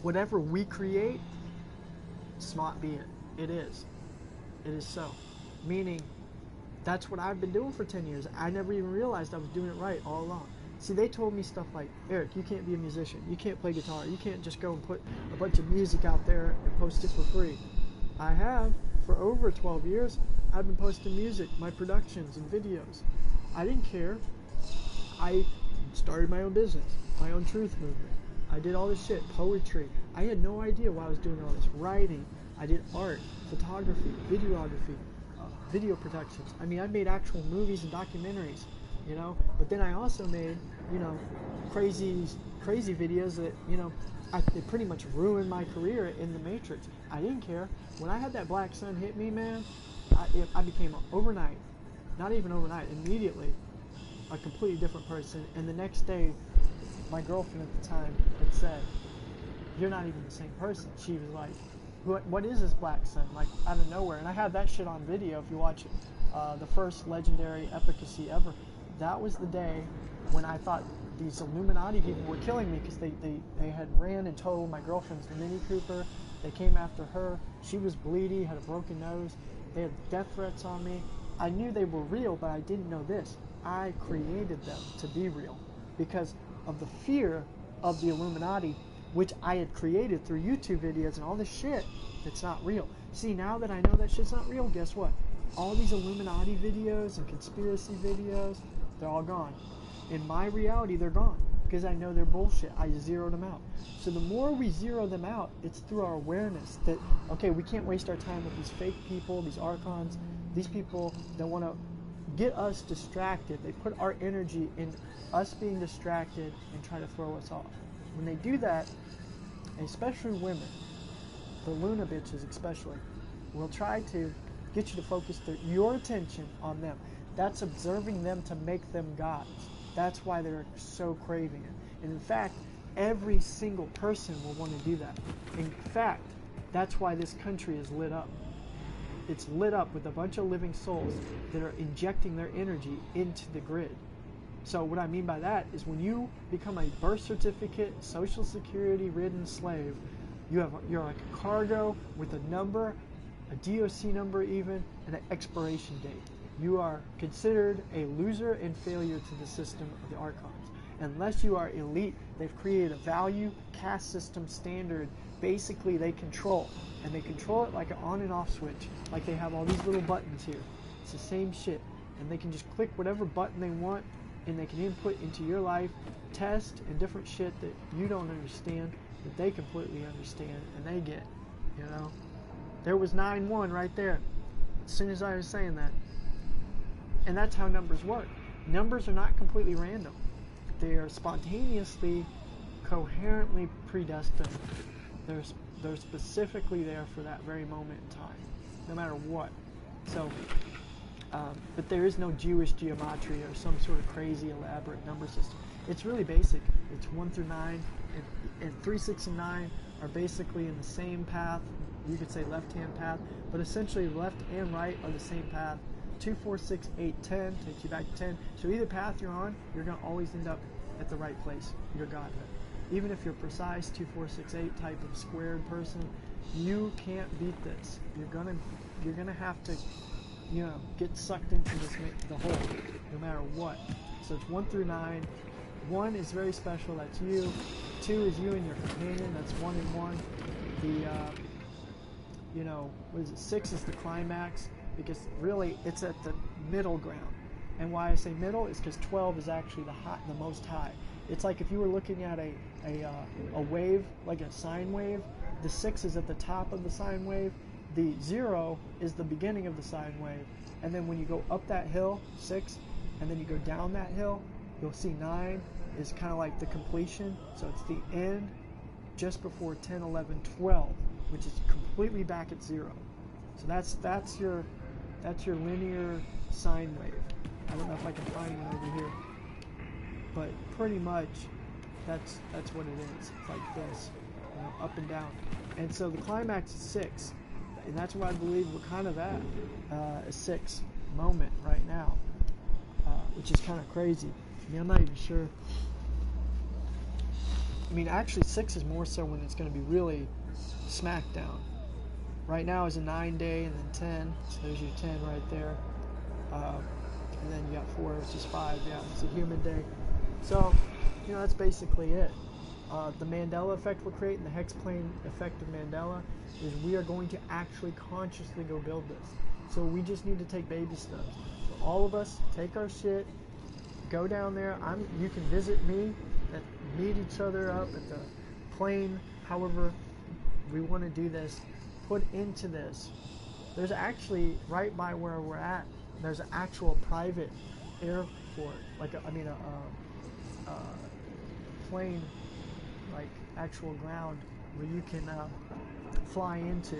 Whatever we create, smart be it. It is. It is so. Meaning, that's what I've been doing for 10 years. I never even realized I was doing it right all along. See, they told me stuff like, Eric, you can't be a musician. You can't play guitar. You can't just go and put a bunch of music out there and post it for free. I have. For over 12 years, I've been posting music, my productions and videos. I didn't care. I started my own business, my own truth movement. I did all this shit, poetry. I had no idea why I was doing all this. Writing. I did art, photography, videography, video productions. I mean, I made actual movies and documentaries, you know. But then I also made, you know, crazy videos that, you know, they pretty much ruined my career in the Matrix. I didn't care. When I had that black sun hit me, man, I became overnight, not even overnight, immediately, a completely different person. And the next day, my girlfriend at the time had said, "You're not even the same person." She was like, what is this black sun? Like, out of nowhere. And I have that shit on video if you watch it. The first legendary efficacy ever. That was the day when I thought these Illuminati people were killing me because they had ran and told my girlfriend's the Mini Cooper. They came after her. She was bleedy, had a broken nose. They had death threats on me. I knew they were real, but I didn't know this. I created them to be real because of the fear of the Illuminati, which I had created through YouTube videos and all this shit that's not real. See, now that I know that shit's not real, guess what? All these Illuminati videos and conspiracy videos, they're all gone. In my reality, they're gone because I know they're bullshit. I zeroed them out. So the more we zero them out, it's through our awareness that, okay, we can't waste our time with these fake people, these archons, these people that want to get us distracted. They put our energy in us being distracted and try to throw us off. When they do that, especially women, the Luna bitches especially, will try to get you to focus your attention on them. That's observing them to make them gods. That's why they're so craving it. And in fact, every single person will want to do that. In fact, that's why this country is lit up. It's lit up with a bunch of living souls that are injecting their energy into the grid. So what I mean by that is when you become a birth certificate, social security ridden slave, you're like a cargo with a number, a DOC number even, and an expiration date. You are considered a loser and failure to the system of the archons. unless you are elite. They've created a value caste system standard. Basically, they control, and they control it like an on and off switch. Like they have all these little buttons here. It's the same shit, and they can just click whatever button they want, and they can input into your life, test, and different shit that you don't understand, that they completely understand, and they get, you know. There was 9-1 right there, as soon as I was saying that. And that's how numbers work. Numbers are not completely random. They are spontaneously, coherently predestined. They're specifically there for that very moment in time, no matter what. So, but there is no Jewish geometry or some sort of crazy elaborate number system. It's really basic. It's 1 through 9, and 3, 6, and 9 are basically in the same path. You could say left-hand path, but essentially left and right are the same path. 2, 4, 6, 8, 10 takes you back to 10. So either path you're on, you're going to always end up at the right place, your godhood. Even if you're precise 2, 4, 6, 8 type of squared person, you can't beat this. You're gonna have to, you know, get sucked into the hole, no matter what. So it's 1 through 9. 1 is very special. That's you. 2 is you and your companion. That's 1 and 1. The you know, what is it? 6 is the climax, because really it's at the middle ground. And why I say middle is because 12 is actually the most high. It's like if you were looking at a wave, like a sine wave, the 6 is at the top of the sine wave, the 0 is the beginning of the sine wave, and then when you go up that hill, 6, and then you go down that hill, you'll see 9 is kind of like the completion, so it's the end just before 10, 11, 12, which is completely back at 0. So that's your linear sine wave. I don't know if I can find it over here, but pretty much that's what it is. It's like this, you know, up and down. And so the climax is 6, and that's what I believe we're kind of at, a 6 moment right now, which is kind of crazy. I mean, I'm not even sure. I mean, actually 6 is more so when it's going to be really smack down. Right now is a 9-day, and then 10, so there's your 10 right there. And then you got 4, which is 5. Yeah, it's a human day. So, you know, that's basically it. The Mandela effect we're creating, the hex plane effect of Mandela, is we are going to actually consciously go build this. So we just need to take baby steps. So all of us take our shit, go down there. You can visit me, meet each other up at the plane. However we want to do this, put into this. There's actually right by where we're at, there's an actual private airport, like a plane, like actual ground where you can fly into,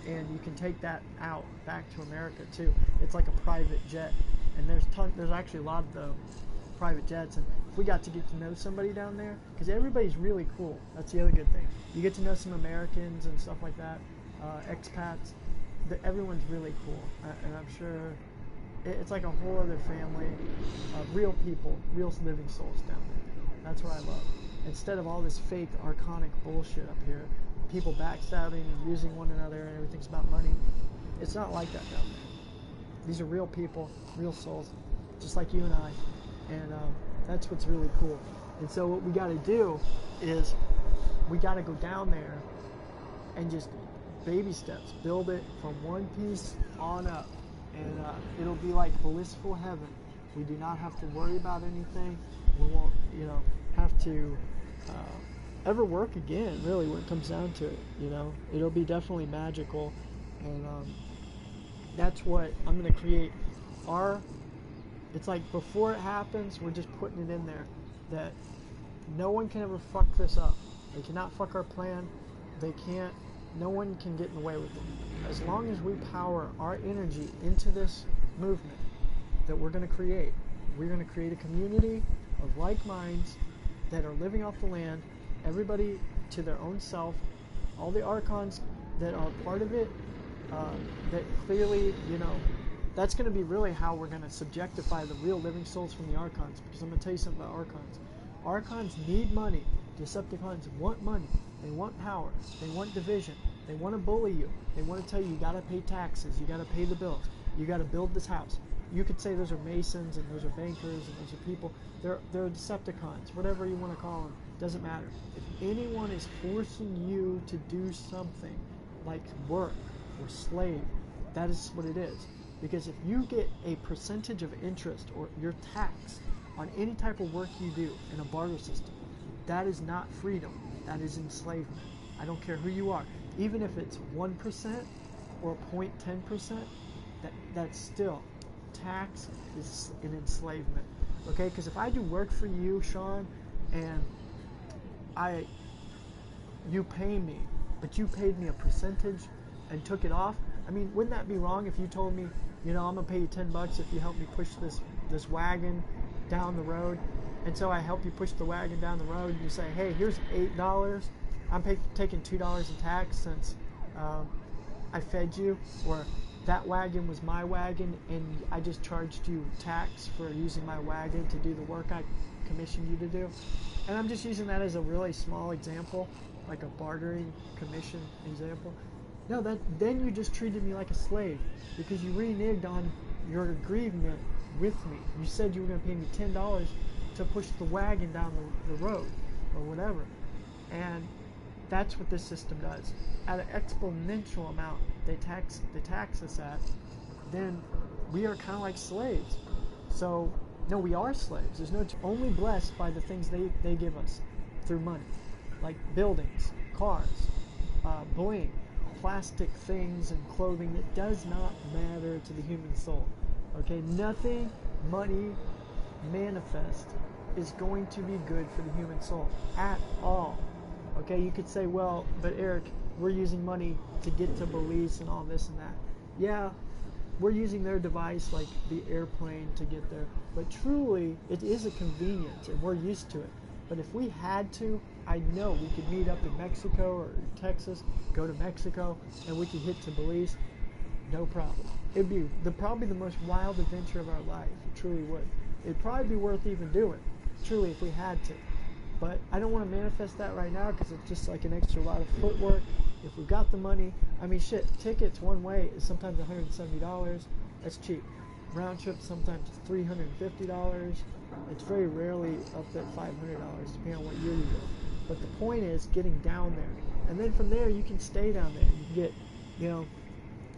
and you can take that out back to America too. It's like a private jet, and there's actually a lot of the private jets, and if we got to get to know somebody down there, because everybody's really cool. That's the other good thing. You get to know some Americans and stuff like that, expats. Everyone's really cool, and I'm sure it's like a whole other family of real people, real living souls down there. That's what I love. Instead of all this fake archonic bullshit up here, people backstabbing and using one another and everything's about money. It's not like that down there. These are real people, real souls, just like you and I. And that's what's really cool. And so what we got to do is we got to go down there and just baby steps, build it from one piece on up. And it'll be like blissful heaven. We do not have to worry about anything. We won't, you know, have to ever work again, really, when it comes down to it. You know, it'll be definitely magical. And that's what I'm going to create. It's like before it happens, we're just putting it in there that no one can ever fuck this up. They cannot fuck our plan. No one can get in the way with it. As long as we power our energy into this movement that we're going to create a community of like minds that are living off the land, everybody to their own self, all the archons that are part of it, that clearly, you know, that's going to be really how we're going to subjectify the real living souls from the archons, because I'm going to tell you something about archons. Archons need money. Decepticons want money. They want power. They want division. They want to bully you. They want to tell you got to pay taxes. You got to pay the bills. You got to build this house. you could say those are Masons and those are bankers and those are people. They're Decepticons, whatever you want to call them. Doesn't matter. If anyone is forcing you to do something like work or slave, that is what it is. Because if you get a percentage of interest or your tax on any type of work you do in a barter system, that is not freedom. That is enslavement. I don't care who you are. Even if it's 1% or 0.10%, that's still tax is an enslavement. Okay? Because if I do work for you, Sean, and you pay me, but you paid me a percentage and took it off, I mean, wouldn't that be wrong if you told me, you know, I'm gonna pay you $10 if you help me push this wagon down the road, and so I help you push the wagon down the road, and you say, hey, here's $8, I'm taking $2 in tax since I fed you, or that wagon was my wagon and I just charged you tax for using my wagon to do the work I commissioned you to do. And I'm just using that as a really small example, like a bartering commission example. No, then you just treated me like a slave because you reneged on your agreement with me. You said you were going to pay me $10 to push the wagon down the road or whatever. And that's what this system does. At an exponential amount they tax us at, then we are kind of like slaves. So, no, we are slaves. There's no only blessed by the things they give us through money, like buildings, cars, bling, plastic things and clothing that does not matter to the human soul. Okay, nothing money manifest is going to be good for the human soul at all. Okay, you could say, well, but Eric, we're using money to get to Belize and all this and that. Yeah, we're using their device like the airplane to get there, but truly it is a convenience and we're used to it. But if we had to, I know we could meet up in Mexico or Texas, go to Mexico, and we could hit to Belize, no problem. It'd be probably the most wild adventure of our life. It truly would. It'd probably be worth even doing, truly, if we had to. But I don't want to manifest that right now because it's just like an extra lot of footwork. If we've got the money, I mean, shit, tickets one way is sometimes $170. That's cheap. Round trip sometimes $350. It's very rarely up at $500, depending on what year you go. But the point is getting down there. And then from there, you can stay down there. You can get, you know,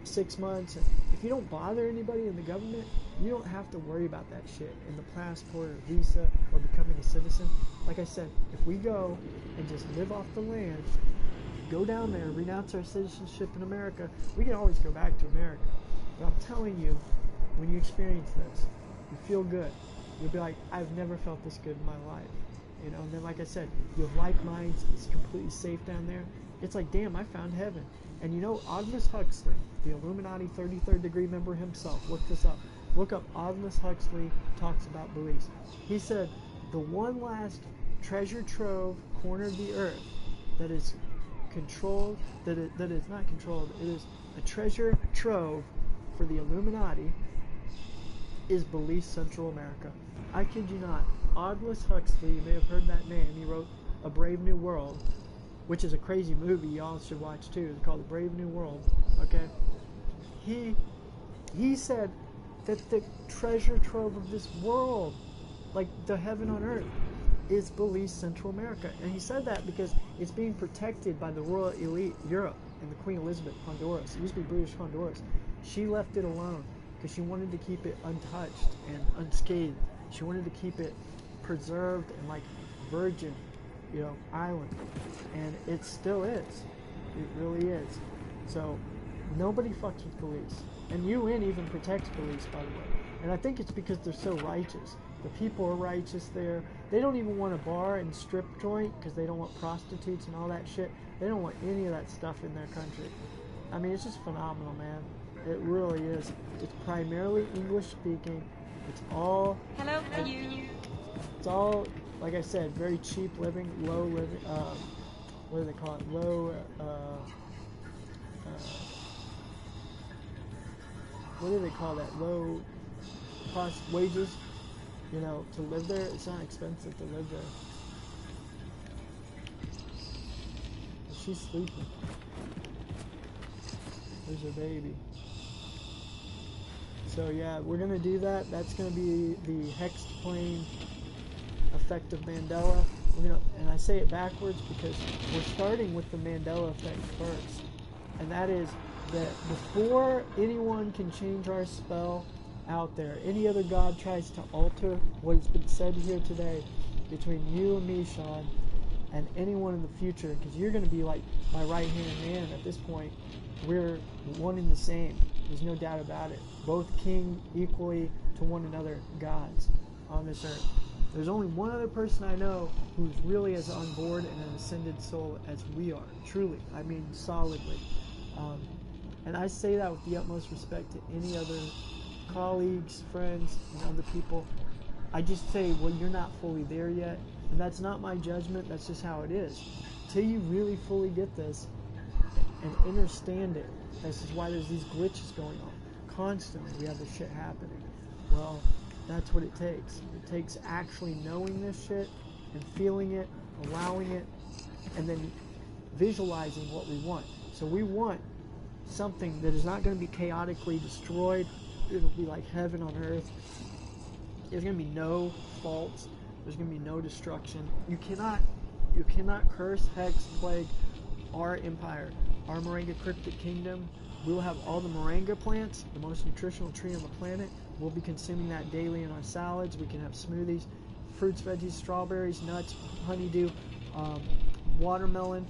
6 months. And if you don't bother anybody in the government, you don't have to worry about that shit in the passport or visa or becoming a citizen. Like I said, if we go and just live off the land, go down there, renounce our citizenship in America, we can always go back to America. But I'm telling you, when you experience this, you feel good. You'll be like, I've never felt this good in my life. You know, and then like I said, you have like minds, it's completely safe down there. It's like, damn, I found heaven. And you know, Aldous Huxley, the Illuminati 33rd degree member himself, look this up. Look up Aldous Huxley talks about Belize. He said, the one last treasure trove corner of the earth that is controlled, that is not controlled, it is a treasure trove for the Illuminati, is Belize, Central America. I kid you not. Aldous Huxley, you may have heard that name. He wrote A Brave New World, which is a crazy movie y'all should watch too. It's called A Brave New World. Okay? He said that the treasure trove of this world, like the heaven on earth, is Belize, Central America. And he said that because it's being protected by the royal elite Europe and the Queen Elizabeth Honduras. It used to be British Honduras. She left it alone because she wanted to keep it untouched and unscathed. She wanted to keep it preserved and like virgin, you know, island. And it still is. It really is. So nobody fucks with Belize. And UN even protects Belize, by the way. And I think it's because they're so righteous. The people are righteous there. They don't even want a bar and strip joint because they don't want prostitutes and all that shit. They don't want any of that stuff in their country. I mean, it's just phenomenal, man. It really is. It's primarily English speaking. It's all... Hello, you. It's all, like I said, very cheap living, low living, what do they call it? Low, what do they call that? Low cost wages, you know, to live there. It's not expensive to live there. She's sleeping. There's her baby. So yeah, we're gonna do that. That's gonna be the hexed plane effect of Mandela. And I say it backwards because we're starting with the Mandela effect first. And that is that before anyone can change our spell out there, any other god tries to alter what has been said here today between you and me, Sean, and anyone in the future, because you're going to be like my right-hand man at this point. We're one and the same. There's no doubt about it. Both king equally to one another gods on this earth. There's only one other person I know who's really as on board and an ascended soul as we are. Truly. I mean, solidly. And I say that with the utmost respect to any other colleagues, friends, and other people. I just say, well, you're not fully there yet. And that's not my judgment. That's just how it is. Till you really fully get this and understand it. This is why there's these glitches going on. Constantly, we have this shit happening. Well, that's what it takes. It takes actually knowing this shit and feeling it, allowing it, and then visualizing what we want. So we want something that is not going to be chaotically destroyed. It'll be like heaven on earth. There's going to be no faults. There's going to be no destruction. You cannot curse, hex, plague our empire, our Moringa Cryptic Kingdom. We will have all the Moringa plants, the most nutritional tree on the planet. We'll be consuming that daily in our salads. We can have smoothies, fruits, veggies, strawberries, nuts, honeydew, watermelon.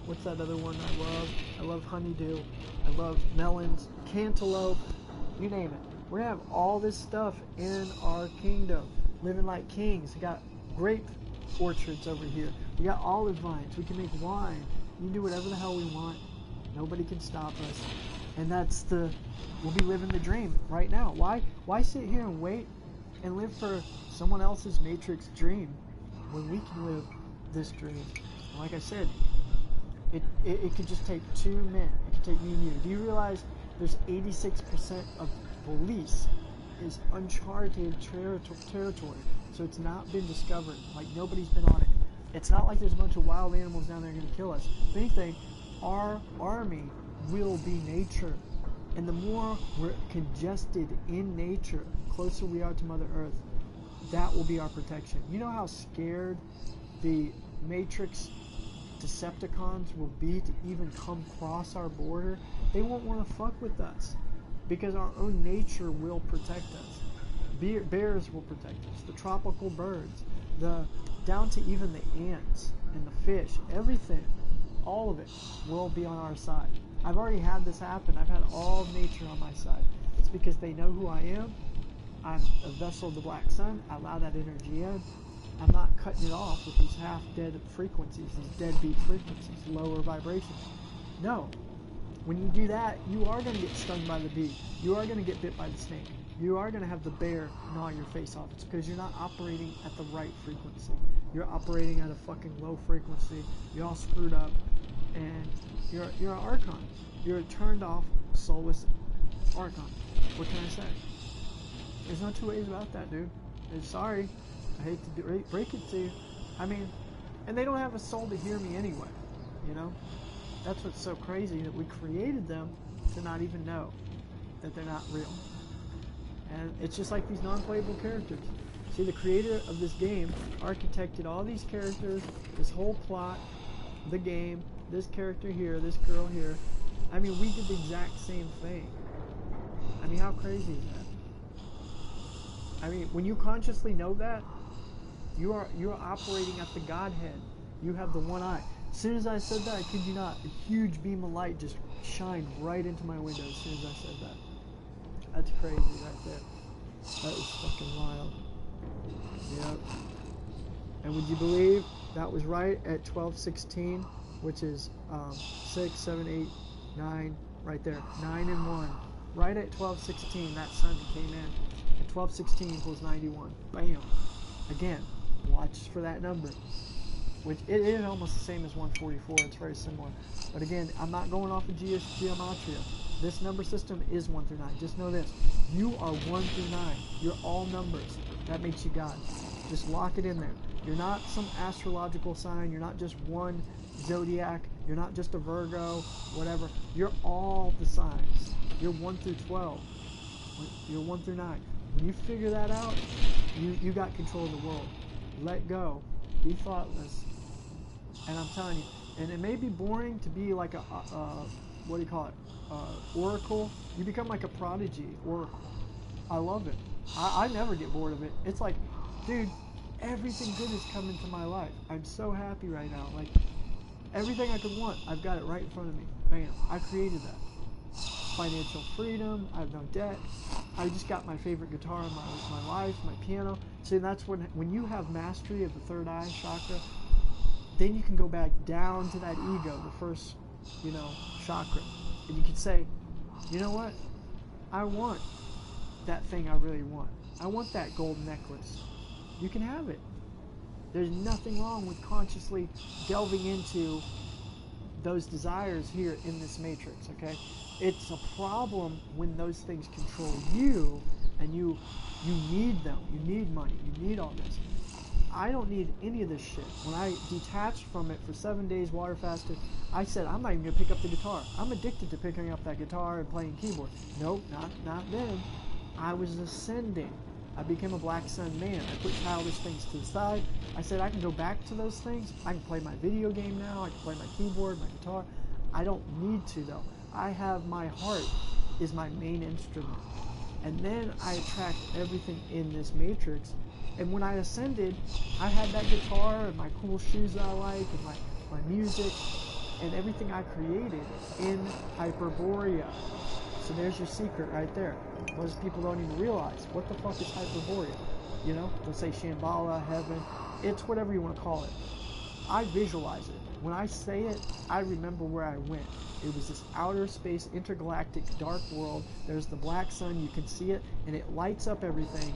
What's that other one I love? I love honeydew. I love melons, cantaloupe, you name it. We're going to have all this stuff in our kingdom. Living like kings. We got grape orchards over here. We got olive vines. We can make wine. We can do whatever the hell we want. Nobody can stop us. And we'll be living the dream right now. Why sit here and wait and live for someone else's Matrix dream when we can live this dream? And like I said, it could just take 2 men. It could take me and you. Do you realize there's 86% of Belize is uncharted territory, so it's not been discovered. Like, nobody's been on it. It's not like there's a bunch of wild animals down there going to kill us. If anything, our army will be nature, and the more we're congested in nature, closer we are to Mother Earth, that will be our protection. You know how scared the Matrix Decepticons will be to even come across our border? They won't want to fuck with us, because our own nature will protect us. Bears will protect us, the tropical birds, down to even the ants and the fish, everything, all of it will be on our side. I've already had this happen. I've had all of nature on my side. It's because they know who I am. I'm a vessel of the Black Sun. I allow that energy in. I'm not cutting it off with these half-dead frequencies, these deadbeat frequencies, lower vibrations. No. When you do that, you are going to get stung by the bee. You are going to get bit by the snake. You are going to have the bear gnaw your face off. It's because you're not operating at the right frequency. You're operating at a fucking low frequency. You're all screwed up. And you're an Archon. You're a turned off, soulless Archon. What can I say? There's no two ways about that, dude. And sorry. I hate to break it to you. I mean, and they don't have a soul to hear me anyway. You know? That's what's so crazy, that we created them to not even know that they're not real. And it's just like these non-playable characters. See, the creator of this game architected all these characters, this whole plot, the game, this character here, this girl here. I mean, we did the exact same thing. I mean, how crazy is that? I mean, when you consciously know that, you're operating at the Godhead. You have the one eye. As soon as I said that, I kid you not, a huge beam of light just shined right into my window as soon as I said that. That's crazy right there. That is fucking wild. Yep. And would you believe that was right at 12:16, which is 6, 7, 8, 9, right there. 9 and 1. Right at 12:16, that sun came in. At 12:16 equals 91. Bam. Again, watch for that number. Which it is almost the same as 144. It's very similar. But again, I'm not going off of geometria. This number system is 1 through 9. Just know this. You are 1 through 9. You're all numbers. That makes you God. Just lock it in there. You're not some astrological sign. You're not just one zodiac. You're not just a Virgo, whatever. You're all the signs. You're 1 through 12. You're 1 through 9. When you figure that out, you got control of the world. Let go. Be thoughtless. And I'm telling you, and it may be boring to be like a what do you call it? Oracle. You become like a prodigy oracle. I love it. I never get bored of it. It's like, dude, everything good is coming to my life. I'm so happy right now. Like, everything I could want, I've got it right in front of me. Bam. I created that. Financial freedom. I have no debt. I just got my favorite guitar in my life, my piano. See, that's when you have mastery of the third eye chakra, then you can go back down to that ego, the first, chakra. And you can say, you know what? I want that thing I really want. I want that gold necklace. You can have it. There's nothing wrong with consciously delving into those desires here in this matrix, okay? It's a problem when those things control you and you need them. You need money. You need all this. I don't need any of this shit. When I detached from it for 7 days, water fasted, I said, I'm not even going to pick up the guitar. I'm addicted to picking up that guitar and playing keyboard. Nope, not then. I was ascending. I became a Black Sun man. I put childish things to the side. I said, I can go back to those things. I can play my video game now. I can play my keyboard, my guitar. I don't need to, though. I have my heart is my main instrument. And then I attract everything in this matrix. And when I ascended, I had that guitar and my cool shoes that I like and my music and everything I created in Hyperborea. So there's your secret right there. Most people don't even realize what the fuck is Hyperborea. They'll say Shambhala, heaven. It's whatever you want to call it. I visualize it. When I say it, I remember where I went. It was this outer space, intergalactic, dark world. There's the black sun. You can see it, and it lights up everything,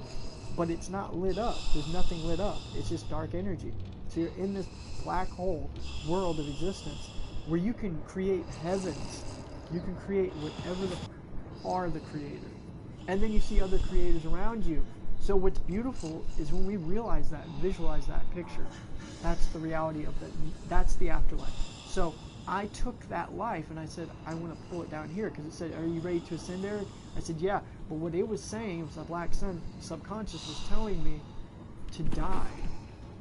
but it's not lit up. There's nothing lit up. It's just dark energy. So you're in this black hole world of existence where you can create heavens. You can create whatever are the creator. And then you see other creators around you. So what's beautiful is when we realize that and visualize that picture. That's the reality of that. That's the afterlife. So I took that life and I said, I want to pull it down here because it said, are you ready to ascend, Eric? I said, yeah. But what it was saying, it was the Black Sun subconscious was telling me to die.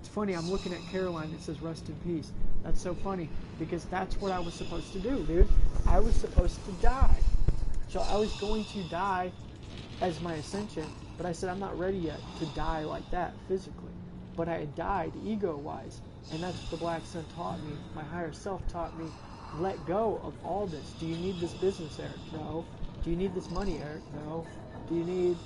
It's funny, I'm looking at Caroline, it says rest in peace. That's so funny because that's what I was supposed to do, dude. I was supposed to die. So I was going to die as my ascension, but I said I'm not ready yet to die like that physically. But I had died ego-wise, and that's what the Black Sun taught me. My higher self taught me, let go of all this. Do you need this business, Eric? No. Do you need this money, Eric? No. Do you need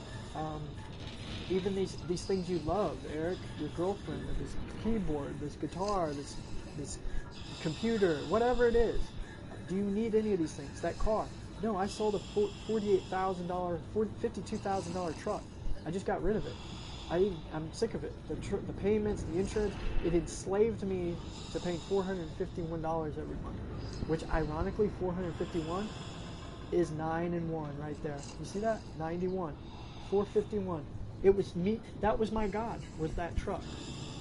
even these things you love, Eric? Your girlfriend, or this keyboard, this guitar, this computer, whatever it is. Do you need any of these things? That car? No, I sold a $48,000, $52,000 truck. I just got rid of it. I'm sick of it. The payments, the insurance, it enslaved me to paying $451 every month. Which, ironically, 451 is 9 and 1 right there. You see that? 91. 451. It was me. That was my God, was that truck.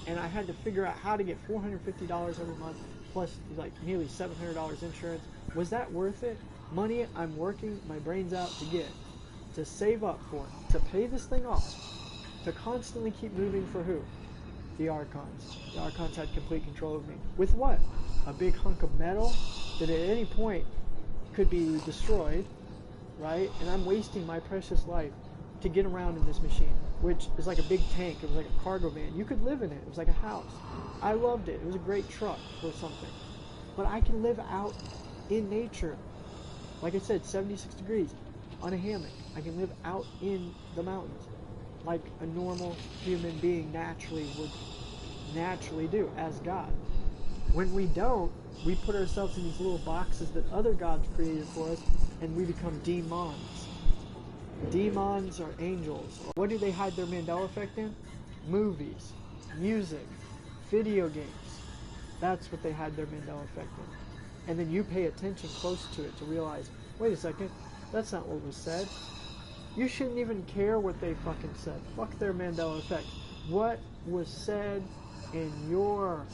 And I had to figure out how to get $450 every month, plus like nearly $700 insurance. Was that worth it? Money I'm working my brains out to get, to save up for, to pay this thing off, to constantly keep moving for who? The Archons. The Archons had complete control of me. With what? A big hunk of metal that at any point could be destroyed, right? And I'm wasting my precious life to get around in this machine, which is like a big tank. It was like a cargo van. You could live in it. It was like a house. I loved it. It was a great truck or something. But I can live out in nature. Like I said, 76 degrees on a hammock. I can live out in the mountains like a normal human being naturally would naturally do as God. When we don't, we put ourselves in these little boxes that other gods created for us, and we become demons. Demons are angels. What do they hide their Mandela effect in? Movies, music, video games. That's what they hide their Mandela effect in. And then you pay attention close to it to realize, wait a second, that's not what was said. You shouldn't even care what they fucking said. Fuck their Mandela effect. What was said in your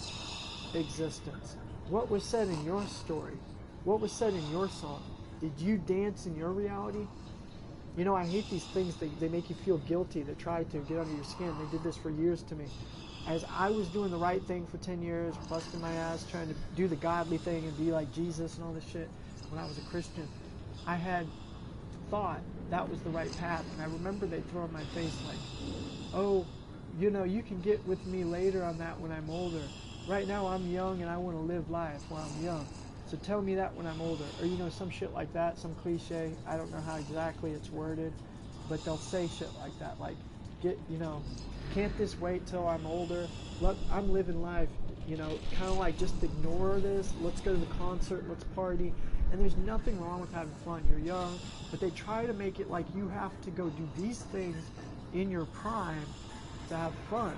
existence? What was said in your story? What was said in your song? Did you dance in your reality? You know, I hate these things. They make you feel guilty. They try to get under your skin. They did this for years to me. As I was doing the right thing for 10 years, busting my ass, trying to do the godly thing and be like Jesus and all this shit, when I was a Christian, I had thought that was the right path. And I remember they'd throw in my face like, oh, you know, you can get with me later on that when I'm older. Right now I'm young and I want to live life while I'm young. So tell me that when I'm older. Or, you know, some shit like that, some cliche. I don't know how exactly it's worded, but they'll say shit like that. Like, you know, can't this wait till I'm older? Look, I'm living life, you know, kind of like just ignore this. Let's go to the concert, let's party. And there's nothing wrong with having fun. You're young, but they try to make it like you have to go do these things in your prime to have fun,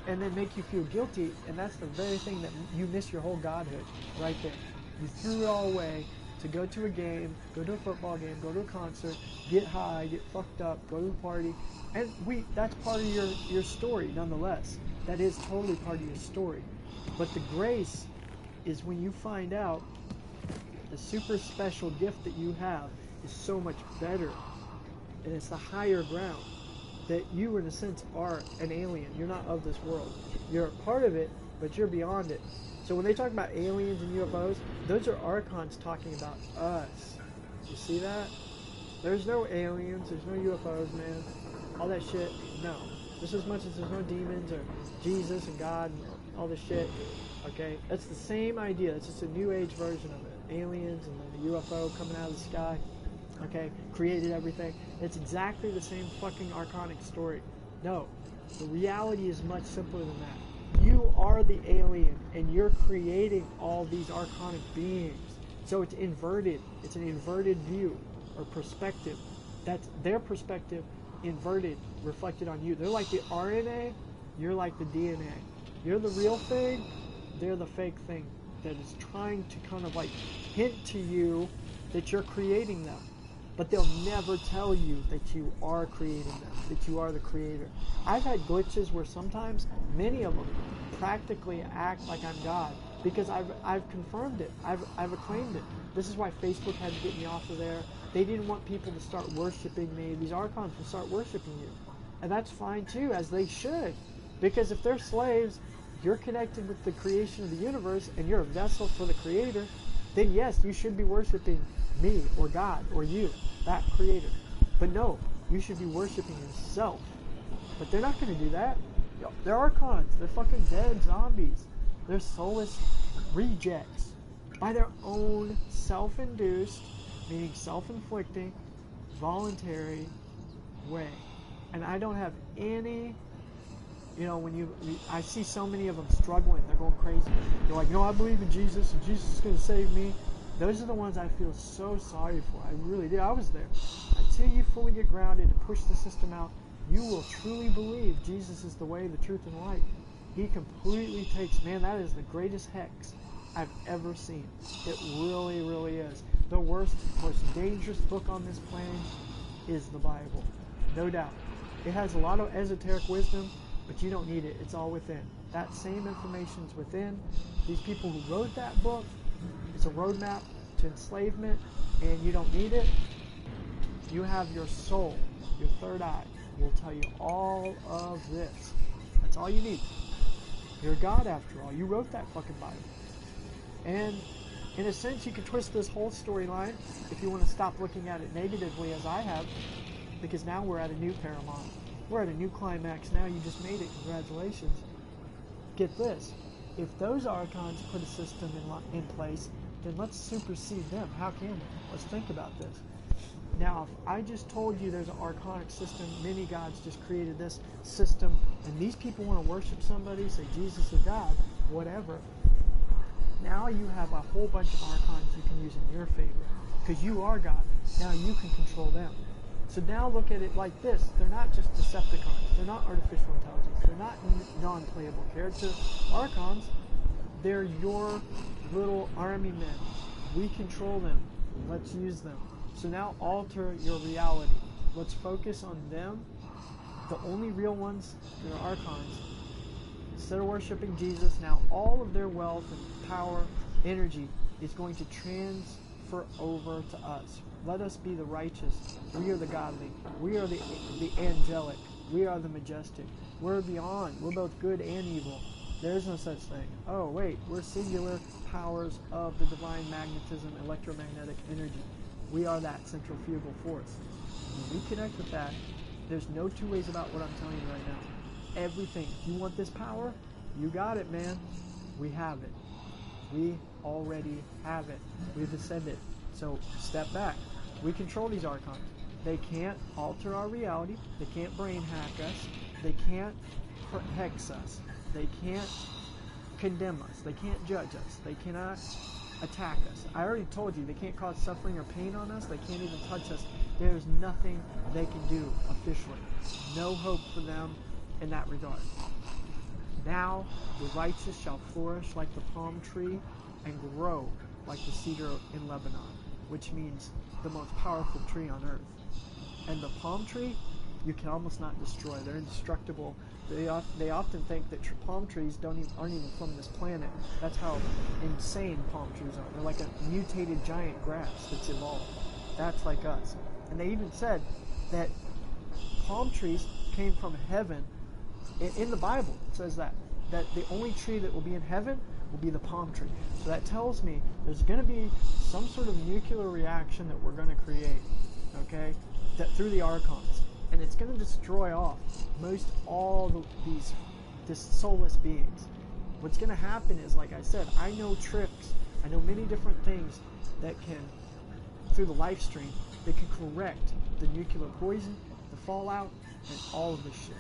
and then make you feel guilty. And that's the very thing that you miss your whole godhood right there. You threw it all away to go to a game, go to a football game, go to a concert, get high, get fucked up, go to a party. And that's part of your story nonetheless. That is totally part of your story. But the grace is when you find out the super special gift that you have is so much better, and it's the higher ground, that you in a sense are an alien. You're not of this world. You're a part of it, but you're beyond it. So when they talk about aliens and UFOs, those are archons talking about us. You see that? There's no aliens, there's no UFOs, man. All that shit, no. Just as much as there's no demons or Jesus and God and all this shit, okay? That's the same idea. It's just a new age version of it. Aliens and then a UFO coming out of the sky, okay? Created everything. It's exactly the same fucking archonic story. No, the reality is much simpler than that. You are the alien, and you're creating all these archonic beings. So it's inverted. It's an inverted view or perspective. That's their perspective, inverted, reflected on you. They're like the RNA, you're like the DNA. You're the real thing, they're the fake thing that is trying to kind of like hint to you that you're creating them. But they'll never tell you that you are creating them, that you are the creator. I've had glitches where sometimes, many of them, practically act like I'm God, because I've confirmed it, I've acclaimed it. This is why Facebook had to get me off of there. They didn't want people to start worshiping me. These archons will start worshiping you. And that's fine too, as they should. Because if they're slaves, you're connected with the creation of the universe, and you're a vessel for the creator, then yes, you should be worshiping me, or God, or you, that creator. But no, you should be worshiping yourself. But they're not going to do that. They're archons. They're fucking dead zombies. They're soulless rejects by their own self-induced, meaning self-inflicting, voluntary way. And I don't have any, you know, I see so many of them struggling, they're going crazy. They're like, no, I believe in Jesus, and Jesus is going to save me. Those are the ones I feel so sorry for. I really do. I was there. Until you fully get grounded and push the system out, you will truly believe Jesus is the way, the truth, and light. He completely takes, man, that is the greatest hex I've ever seen. It really, really is. The worst, most dangerous book on this planet is the Bible. No doubt. It has a lot of esoteric wisdom, but you don't need it. It's all within. That same information is within. These people who wrote that book, it's a roadmap to enslavement, and you don't need it. You have your soul, your third eye, will tell you all of this. That's all you need. You're God after all. You wrote that fucking Bible. And in a sense, you can twist this whole storyline if you want to stop looking at it negatively, as I have, because now we're at a new paramount. We're at a new climax now. You just made it. Congratulations. Get this. If those archons put a system in place, then let's supersede them. How can we? Let's think about this. Now, if I just told you there's an archonic system, many gods just created this system, and these people want to worship somebody, say Jesus is God, whatever, now you have a whole bunch of archons you can use in your favor, because you are God. Now you can control them. So now look at it like this. They're not just Decepticons. They're not artificial intelligence. They're not non-playable characters. Archons, they're your little army men. We control them. Let's use them. So now alter your reality. Let's focus on them, the only real ones that are archons. Instead of worshiping Jesus, now all of their wealth and power, energy is going to transfer over to us. Let us be the righteous. We are the godly. We are the angelic. We are the majestic. We're beyond. We're both good and evil. There is no such thing. Oh, wait. We're singular powers of the divine magnetism, electromagnetic energy. We are that centrifugal force. When we connect with that, there's no two ways about what I'm telling you right now. Everything. If you want this power, you got it, man. We have it. We already have it. We've ascended. So step back. We control these archons. They can't alter our reality. They can't brain hack us. They can't hex us. They can't condemn us. They can't judge us. They cannot attack us. I already told you, they can't cause suffering or pain on us. They can't even touch us. There's nothing they can do officially. No hope for them in that regard. Now the righteous shall flourish like the palm tree and grow like the cedar in Lebanon, which means the most powerful tree on earth. And the palm tree, you can almost not destroy. They're indestructible. They often think that palm trees aren't even from this planet. That's how insane palm trees are. They're like a mutated giant grass that's evolved. That's like us. And they even said that palm trees came from heaven. In the Bible, it says that the only tree that will be in heaven will be the palm tree. So that tells me there's going to be some sort of nuclear reaction that we're going to create, okay, through the archons. And it's going to destroy off most all these soulless beings. What's going to happen is, like I said, I know tricks. I know many different things that can, through the life stream, they can correct the nuclear poison, the fallout, and all of this shit.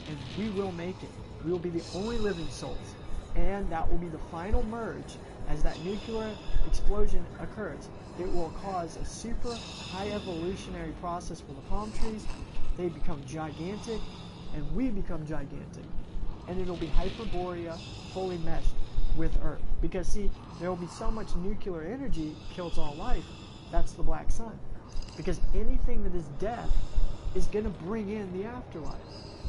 And we will make it. We will be the only living souls. And that will be the final merge. As that nuclear explosion occurs, it will cause a super high evolutionary process for the palm trees. They become gigantic, and we become gigantic. And it'll be Hyperborea fully meshed with Earth. Because, see, there will be so much nuclear energy kills all life. That's the black sun. Because anything that is death is going to bring in the afterlife.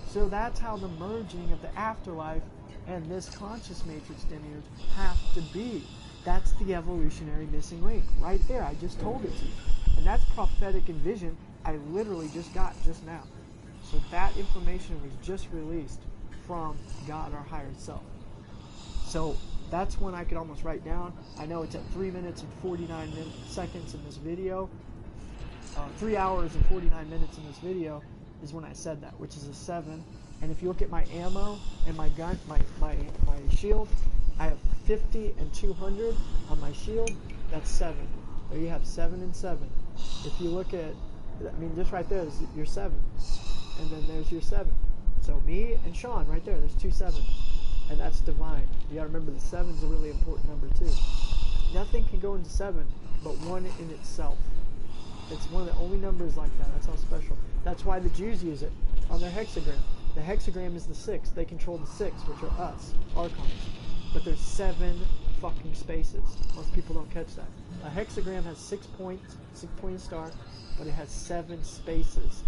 So that's how the merging of the afterlife and this conscious matrix lineage have to be. That's the evolutionary missing link right there. I just told it to you. And that's prophetic and vision I literally just got just now. So that information was just released from God, our higher self. So that's when I could almost write down. I know it's at 3 minutes and 49 seconds in this video. 3 hours and 49 minutes in this video is when I said that, which is a 7. And if you look at my ammo and my gun, my shield, I have 50 and 200 on my shield. That's 7. There you have 7 and 7. If you look at, I mean, just right there is your 7. And then there's your 7. So me and Sean right there, there's 2 7s. And that's divine. You gotta remember the 7 is a really important number too. Nothing can go into 7 but 1 in itself. It's one of the only numbers like that. That's how special. That's why the Jews use it on their hexagram. The hexagram is the 6. They control the 6, which are us, archons. But there's 7 fucking spaces. Most people don't catch that. A hexagram has 6 points, 6-pointed star, but it has 7 spaces.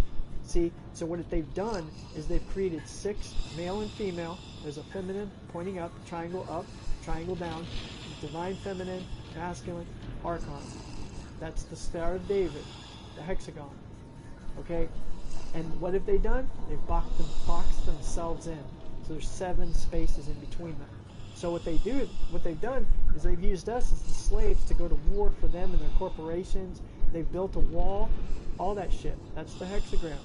See, so what they've done is they've created 6 male and female. There's a feminine pointing up, triangle down, divine feminine, masculine, archon. That's the Star of David, the hexagon. Okay? And what have they done? They've boxed themselves in. So there's 7 spaces in between them. So what they've done is they've used us as the slaves to go to war for them and their corporations. They've built a wall, all that shit. That's the hexagram.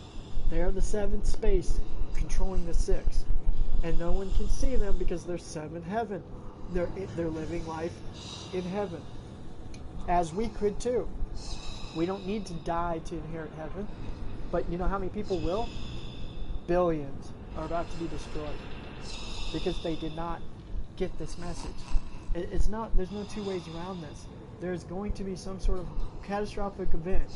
They're the 7th space controlling the 6. And no one can see them because they're 7 heaven. They're living life in heaven. As we could too. We don't need to die to inherit heaven. But you know how many people will? Billions are about to be destroyed. Because they did not get this message. There's no 2 ways around this. There's going to be some sort of catastrophic event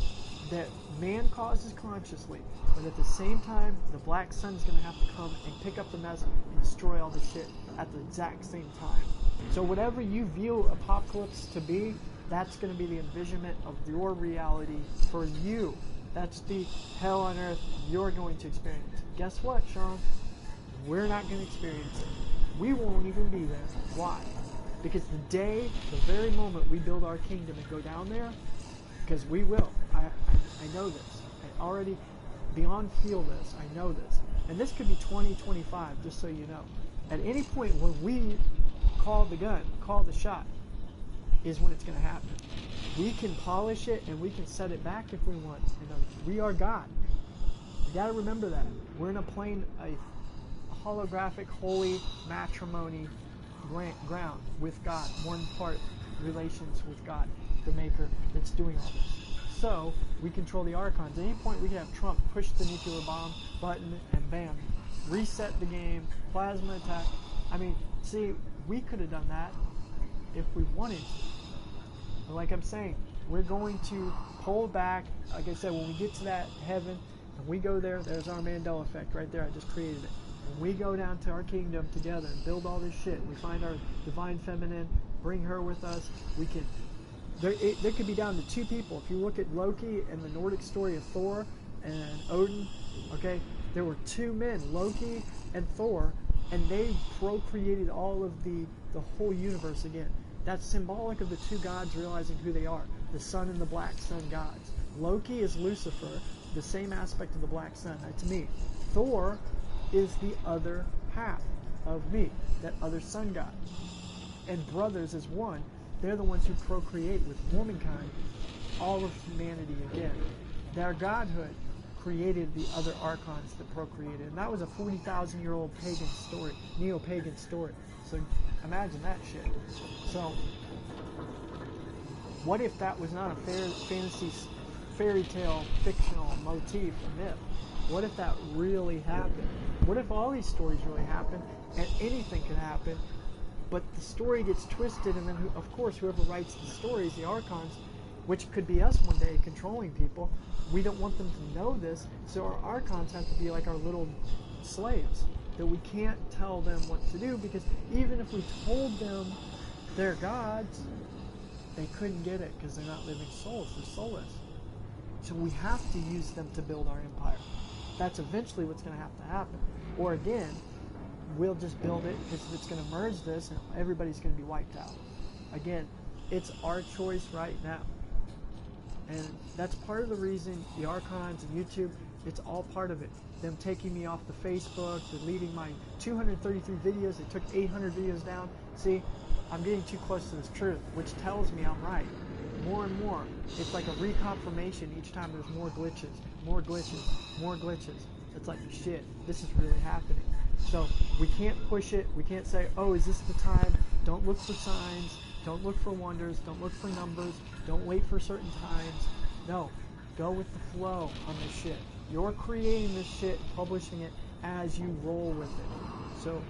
that man causes consciously, but at the same time, the black sun is going to have to come and pick up the mess and destroy all the shit at the exact same time. So whatever you view apocalypse to be, that's going to be the envisionment of your reality for you. That's the hell on earth you're going to experience. Guess what, Sean? We're not going to experience it. We won't even be there. Why? Because the very moment we build our kingdom and go down there, because we will. I know this. I already, beyond feel this, I know this. And this could be 2025, just so you know. At any point when we call the gun, call the shot, is when it's going to happen. We can polish it and we can set it back if we want. You know, we are God. You got to remember that. We're in a plane, a holographic, holy matrimony ground with God. One part relations with God, the Maker that's doing all this. So we control the Archons. At any point we can have Trump push the nuclear bomb button and bam, reset the game, plasma attack. I mean, see, we could have done that if we wanted to. But like I'm saying, we're going to pull back. Like I said, when we get to that heaven and we go there, there's our Mandela effect right there. I just created it. When we go down to our kingdom together and build all this shit, we find our divine feminine, bring her with us. We can. There could be down to 2 people. If you look at Loki and the Nordic story of Thor and Odin, okay, there were 2 men, Loki and Thor, and they procreated all of the whole universe again. That's symbolic of the 2 gods realizing who they are, the sun and the black sun gods. Loki is Lucifer, the same aspect of the black sun. That's me. Thor is the other half of me, that other sun god. And brothers as one. They're the ones who procreate with womankind, all of humanity again. Their godhood created the other archons that procreated. And that was a 40,000-year-old pagan story, neo-pagan story. So imagine that shit. So what if that was not a fantasy, fairy tale, fictional motif or myth? What if that really happened? What if all these stories really happened and anything could happen? But the story gets twisted, and then, of course, whoever writes the stories, the Archons, which could be us one day controlling people, we don't want them to know this, so our Archons have to be like our little slaves, that we can't tell them what to do, because even if we told them they're gods, they couldn't get it, because they're not living souls, they're soulless. So we have to use them to build our empire. That's eventually what's going to have to happen. Or again, we'll just build it because it's going to merge this and everybody's going to be wiped out. Again, it's our choice right now. And that's part of the reason the Archons and YouTube, it's all part of it. Them taking me off the Facebook, deleting my 233 videos, they took 800 videos down. See, I'm getting too close to this truth, which tells me I'm right. More and more, it's like a reconfirmation each time there's more glitches, more glitches, more glitches. It's like, shit, this is really happening. So we can't push it. We can't say, oh, is this the time? Don't look for signs. Don't look for wonders. Don't look for numbers. Don't wait for certain times. No, go with the flow on this shit. You're creating this shit, publishing it as you roll with it. So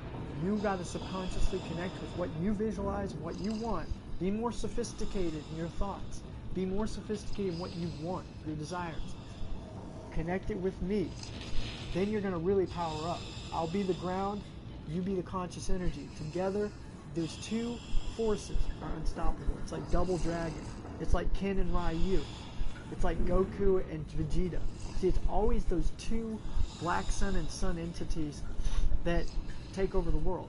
you got to subconsciously connect with what you visualize, what you want. Be more sophisticated in your thoughts. Be more sophisticated in what you want, your desires. Connect it with me. Then you're going to really power up. I'll be the ground, you be the conscious energy. Together, those 2 forces are unstoppable. It's like Double Dragon. It's like Ken and Ryu. It's like Goku and Vegeta. See, it's always those 2 black sun and sun entities that take over the world,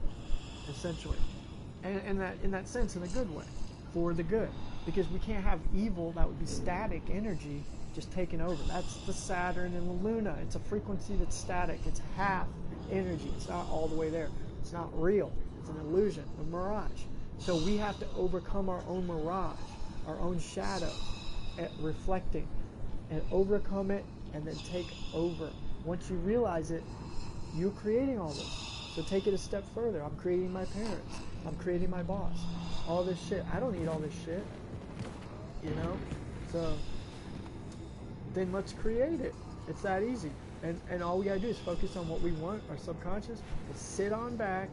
essentially. And in that sense, in a good way, for the good. Because we can't have evil, that would be static energy, just taking over. That's the Saturn and the Luna. It's a frequency that's static. It's half energy. It's not all the way there. It's not real. It's an illusion, a mirage. So we have to overcome our own mirage, our own shadow, at reflecting, and overcome it, and then take over. Once you realize it, you're creating all this. So take it a step further. I'm creating my parents. I'm creating my boss. All this shit. I don't need all this shit. You know? So then let's create it. It's that easy. And all we gotta do is focus on what we want, our subconscious. Let's sit on back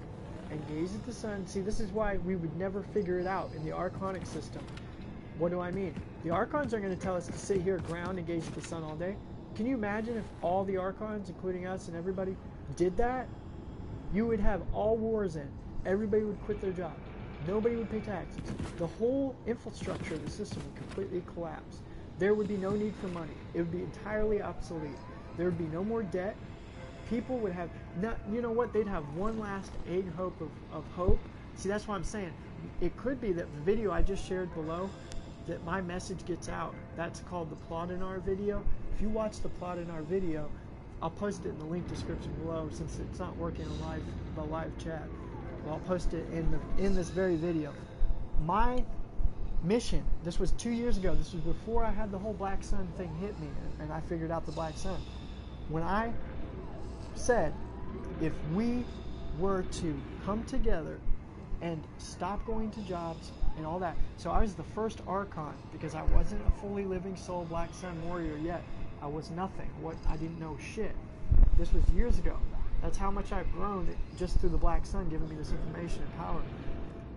and gaze at the sun. See, this is why we would never figure it out in the archonic system. What do I mean? The archons are going to tell us to sit here, ground, and gaze at the sun all day. Can you imagine if all the archons, including us and everybody, did that? You would have all wars in. Everybody would quit their job. Nobody would pay taxes. The whole infrastructure of the system would completely collapse. There would be no need for money. It would be entirely obsolete. There would be no more debt. People would have, not, you know what, they'd have one last egg hope of hope. See, that's what I'm saying. It could be that the video I just shared below, that my message gets out. That's called the Part9 video. If you watch the Part9 video, I'll post it in the link description below since it's not working on the live chat. Well, I'll post it in this very video. My mission, this was 2 years ago. This was before I had the whole Black Sun thing hit me and I figured out the Black Sun. When I said if we were to come together and stop going to jobs and all that. So I was the first Archon because I wasn't a fully living soul Black Sun warrior yet. I was nothing. I didn't know shit. This was years ago. That's how much I've grown just through the Black Sun giving me this information and power.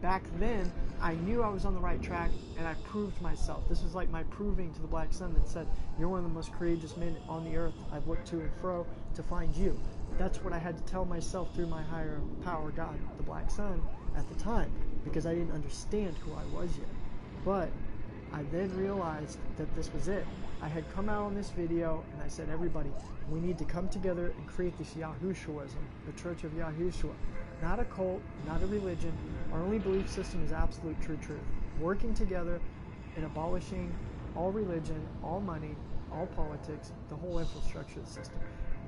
Back then, I knew I was on the right track and I proved myself. This was like my proving to the Black Sun that said, you're one of the most courageous men on the earth. I've looked to and fro to find you. That's what I had to tell myself through my higher power God, the Black Sun, at the time, because I didn't understand who I was yet. But I then realized that this was it. I had come out on this video and I said, everybody, we need to come together and create this Yahushuaism, the Church of Yahushua. Not a cult, not a religion. Our only belief system is absolute true truth. Working together and abolishing all religion, all money, all politics, the whole infrastructure of the system.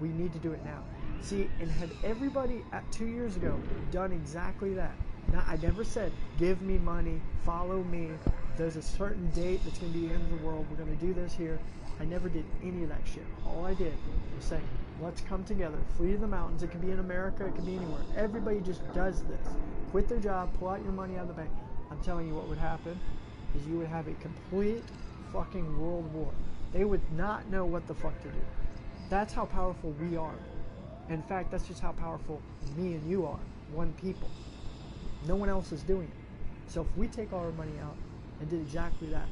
We need to do it now. See, and had everybody 2 years ago done exactly that. Now, I never said, give me money, follow me, there's a certain date that's going to be the end of the world, we're going to do this here. I never did any of that shit. All I did was say, let's come together, flee to the mountains. It can be in America, it can be anywhere. Everybody just does this. Quit their job, pull out your money out of the bank. I'm telling you what would happen is you would have a complete fucking world war. They would not know what the fuck to do. That's how powerful we are. In fact, that's just how powerful me and you are. One people. No one else is doing it. So if we take all our money out and did exactly that,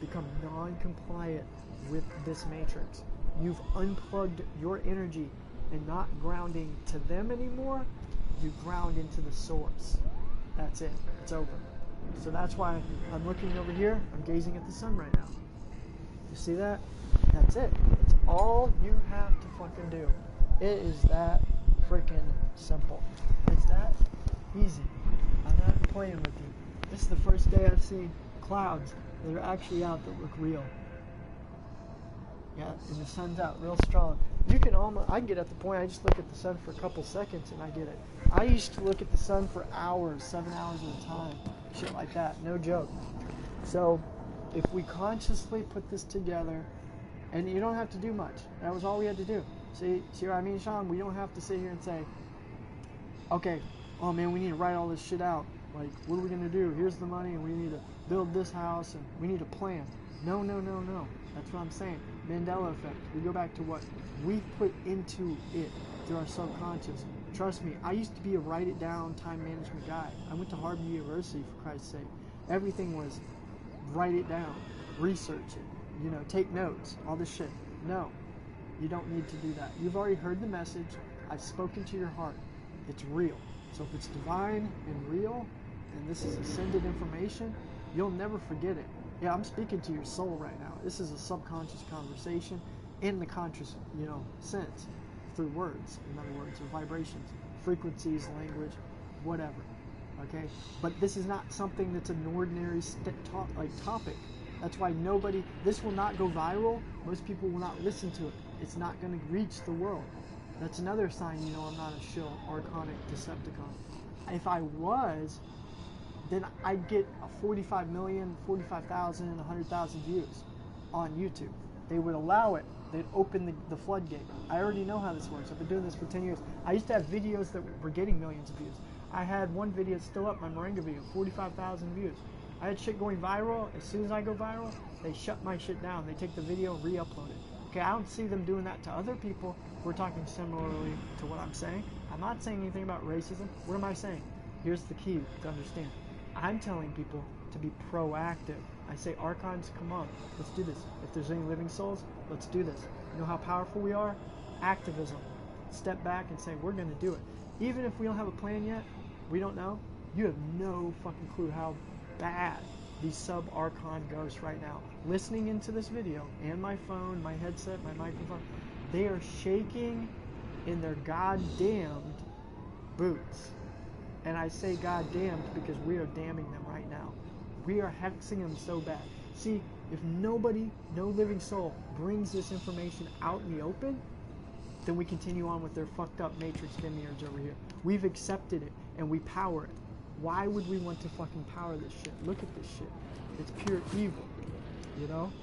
become non-compliant with this matrix, you've unplugged your energy and not grounding to them anymore, you ground into the source. That's it. It's over. So that's why I'm looking over here. I'm gazing at the sun right now. You see that? That's it. It's all you have to fucking do. It is that freaking simple. It's that easy. I'm not playing with you. This is the first day I've seen clouds that are actually out that look real. Yeah, and the sun's out real strong. You can I can get at the point I just look at the sun for a couple seconds and I get it. I used to look at the sun for hours, 7 hours at a time. Shit like that. No joke. So, if we consciously put this together, and you don't have to do much. That was all we had to do. See what I mean, Sean? We don't have to sit here and say, okay, oh man, we need to write all this shit out. Like, what are we going to do? Here's the money, and we need to build this house, and we need a plan. No. That's what I'm saying. Mandela effect. We go back to what we put into it through our subconscious. Trust me, I used to be a write-it-down time management guy. I went to Harvard University, for Christ's sake. Everything was write it down, research it, take notes, all this shit. No, you don't need to do that. You've already heard the message. I've spoken to your heart. It's real. So if it's divine and real, and this is ascended information, you'll never forget it. Yeah, I'm speaking to your soul right now. This is a subconscious conversation in the conscious, sense, through words, in other words, or vibrations, frequencies, language, whatever. Okay? But this is not something that's an ordinary topic. That's why this will not go viral. Most people will not listen to it. It's not going to reach the world. That's another sign, I'm not a shill, Archonic Decepticon. If I was, then I'd get 45 million, 45,000, 100,000 views on YouTube. They would allow it. They'd open the floodgate. I already know how this works. I've been doing this for 10 years. I used to have videos that were getting millions of views. I had one video still up, my Moringa video, 45,000 views. I had shit going viral. As soon as I go viral, they shut my shit down. They take the video and re-upload it. Okay, I don't see them doing that to other people. We're talking similarly to what I'm saying. I'm not saying anything about racism. What am I saying? Here's the key to understand. I'm telling people to be proactive. I say, Archons, come on, let's do this. If there's any living souls, let's do this. You know how powerful we are? Activism. Step back and say, we're going to do it. Even if we don't have a plan yet, we don't know, you have no fucking clue how bad the sub-Archon ghosts right now. Listening into this video, and my phone, my headset, my microphone, they are shaking in their goddamned boots. And I say goddamned because we are damning them right now. We are hexing them so bad. See, if nobody, no living soul, brings this information out in the open, then we continue on with their fucked up matrix demiurge over here. We've accepted it, and we power it. Why would we want to fucking power this shit? Look at this shit. It's pure evil, you know?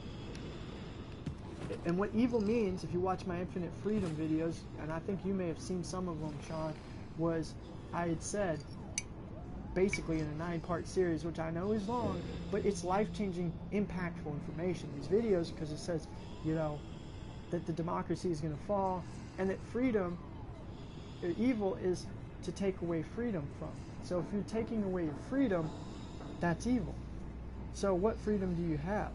And what evil means, if you watch my Infinite Freedom videos, and I think you may have seen some of them, Sean, was I had said, basically in a 9-part series, which I know is long, but it's life-changing, impactful information. These videos, because it says, you know, that the democracy is going to fall, and that freedom, evil is to take away freedom from. So if you're taking away your freedom, that's evil. So what freedom do you have?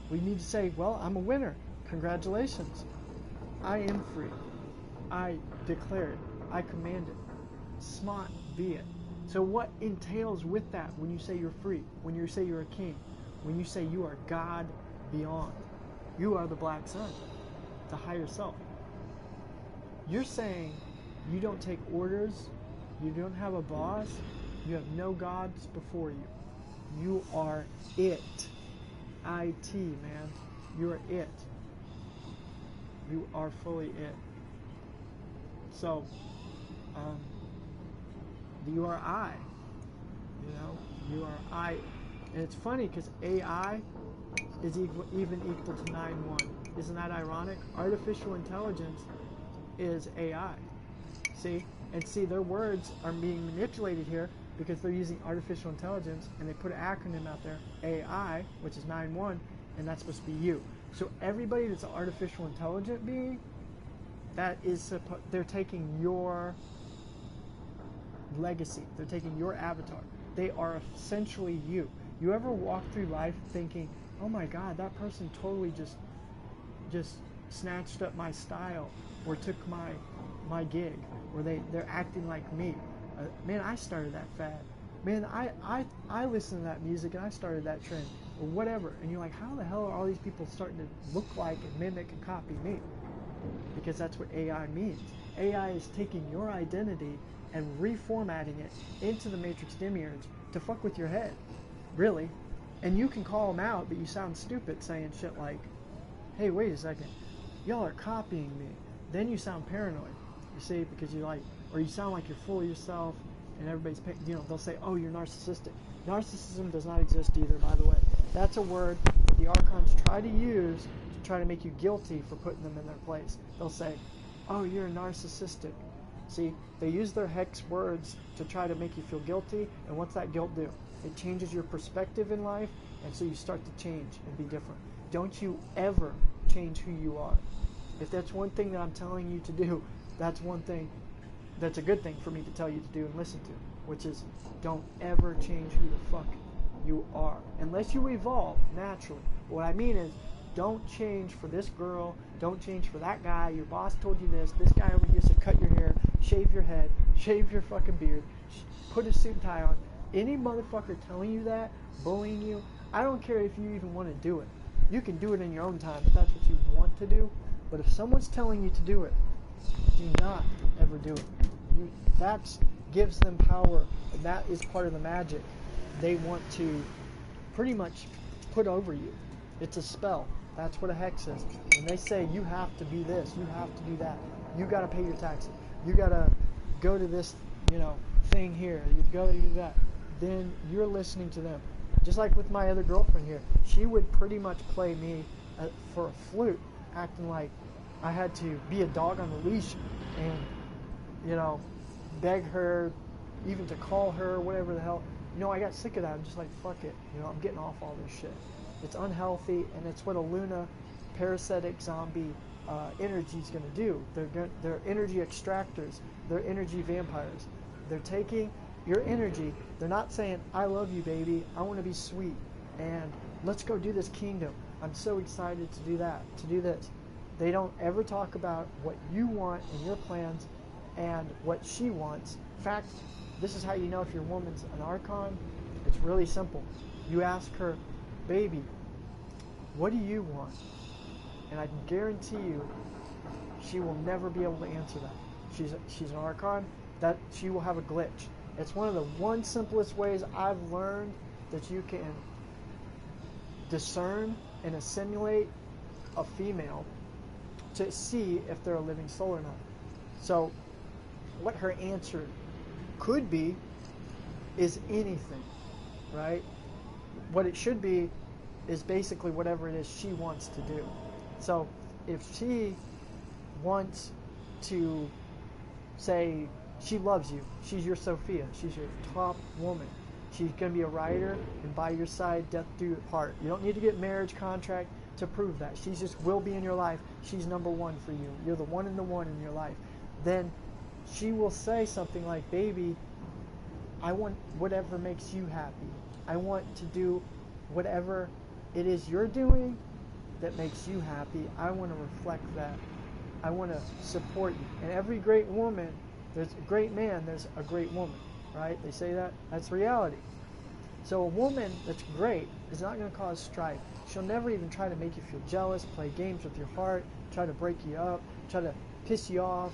We need to say, well, I'm a winner. Congratulations. I am free. I declare it. I command it. Smart be it. So what entails with that when you say you're free? When you say you're a king? When you say you are God beyond? You are the Black Sun, the higher self. You're saying you don't take orders, you don't have a boss, you have no gods before you. You are it. IT, man. You're it. You are fully it. So, you are I. You know, you are I. And it's funny because AI is even equal to 9-1. Isn't that ironic? Artificial intelligence is AI. See? And see, their words are being manipulated here because they're using artificial intelligence, and they put an acronym out there, AI, which is 9-1, and that's supposed to be you. So everybody that's an artificial intelligent being, that is they're taking your legacy. They're taking your avatar. They are essentially you. You ever walk through life thinking, oh my God, that person totally just snatched up my style, or took my gig, or they're acting like me. Man, I started that fad. Man, I listened to that music and I started that trend, or whatever. And you're like, how the hell are all these people starting to look like and mimic and copy me? Because that's what AI means. AI is taking your identity and reformatting it into the Matrix Demiurge to fuck with your head, really. And you can call them out, but you sound stupid saying shit like, hey, wait a second, y'all are copying me. Then you sound paranoid, you see, because you're like, or you sound like you're full of yourself, and everybody's, you know, they'll say, oh, you're narcissistic. Narcissism does not exist either, by the way. That's a word that the Archons try to use to try to make you guilty for putting them in their place. They'll say, oh, you're narcissistic. See, they use their hex words to try to make you feel guilty, and what's that guilt do? It changes your perspective in life, and so you start to change and be different. Don't you ever change who you are. If that's one thing that I'm telling you to do, that's one thing that's a good thing for me to tell you to do and listen to, which is don't ever change who the fuck you are, unless you evolve naturally. What I mean is, don't change for this girl, don't change for that guy, your boss told you this guy over here said cut your hair, shave your head, shave your fucking beard, put a suit and tie on. Any motherfucker telling you that, bullying you, I don't care if you even want to do it. You can do it in your own time if that's what you want to do, but if someone's telling you to do it, do not ever do it. That gives them power, and that is part of the magic they want to pretty much put over you. It's a spell. That's what a hex is. When they say you have to be this, you have to do that, you got to pay your taxes, you got to go to this, you know, thing here, you go to do that, then you're listening to them. Just like with my other girlfriend here, she would pretty much play me for a flute, acting like I had to be a dog on the leash and, you know, beg her, even to call her, whatever the hell. You know, I got sick of that. I'm just like, fuck it. You know, I'm getting off all this shit. It's unhealthy, and it's what a Luna parasitic zombie energy is going to do. They're energy extractors. They're energy vampires. They're taking your energy. They're not saying, I love you, baby. I want to be sweet. And let's go do this kingdom. I'm so excited to do that, to do this. They don't ever talk about what you want and your plans and what she wants. In fact, this is how you know if your woman's an Archon. It's really simple. You ask her, baby, what do you want? And I can guarantee you she will never be able to answer that. She's an Archon, that she will have a glitch. It's one of the simplest ways I've learned that you can discern and assimilate a female to see if they're a living soul or not. So what her answer could be is anything, right? What it should be is basically whatever it is she wants to do. So if she wants to say she loves you, she's your Sophia, she's your top woman, she's going to be a rider and by your side, death do you part. You don't need to get marriage contract to prove that. She just will be in your life. She's number one for you. You're the one in your life. Then she will say something like, baby, I want whatever makes you happy. I want to do whatever it is you're doing that makes you happy. I want to reflect that. I want to support you. And every great woman, there's a great man, there's a great woman, right? They say that. That's reality. So a woman that's great is not going to cause strife. She'll never even try to make you feel jealous, play games with your heart, try to break you up, try to piss you off,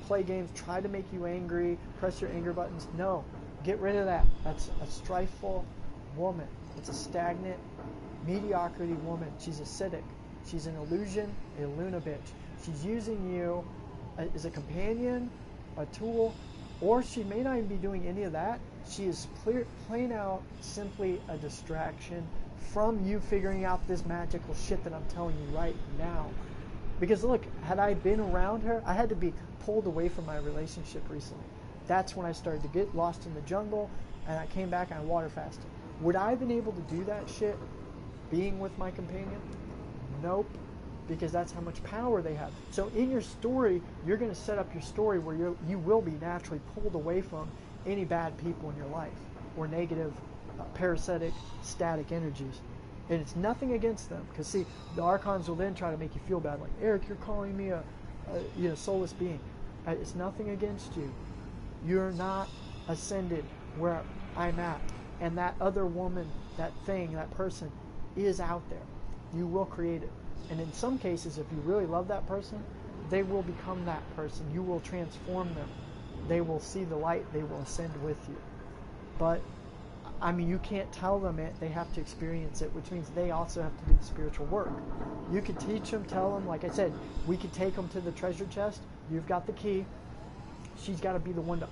play games, try to make you angry, press your anger buttons. No, get rid of that. That's a strifeful woman. It's a stagnant, mediocrity woman. She's acidic. She's an illusion, a Luna bitch. She's using you as a companion, a tool, or she may not even be doing any of that. She is plain out simply a distraction from you figuring out this magical shit that I'm telling you right now. Because look, had I been around her, I had to be pulled away from my relationship recently. That's when I started to get lost in the jungle, and I came back and I water fasted. Would I have been able to do that shit being with my companion? Nope, because that's how much power they have. So in your story, you're going to set up your story where you will be naturally pulled away from any bad people in your life or negative, parasitic, static energies. And it's nothing against them, because see, the Archons will then try to make you feel bad, like, Eric, you're calling me a soulless being. It's nothing against you. You're not ascended where I'm at. And that other woman, that thing, that person is out there. You will create it. And in some cases, if you really love that person, they will become that person. You will transform them. They will see the light. They will ascend with you. But I mean, you can't tell them it. They have to experience it, which means they also have to do the spiritual work. You could teach them, tell them, like I said, we could take them to the treasure chest. You've got the key. She's got to be the one to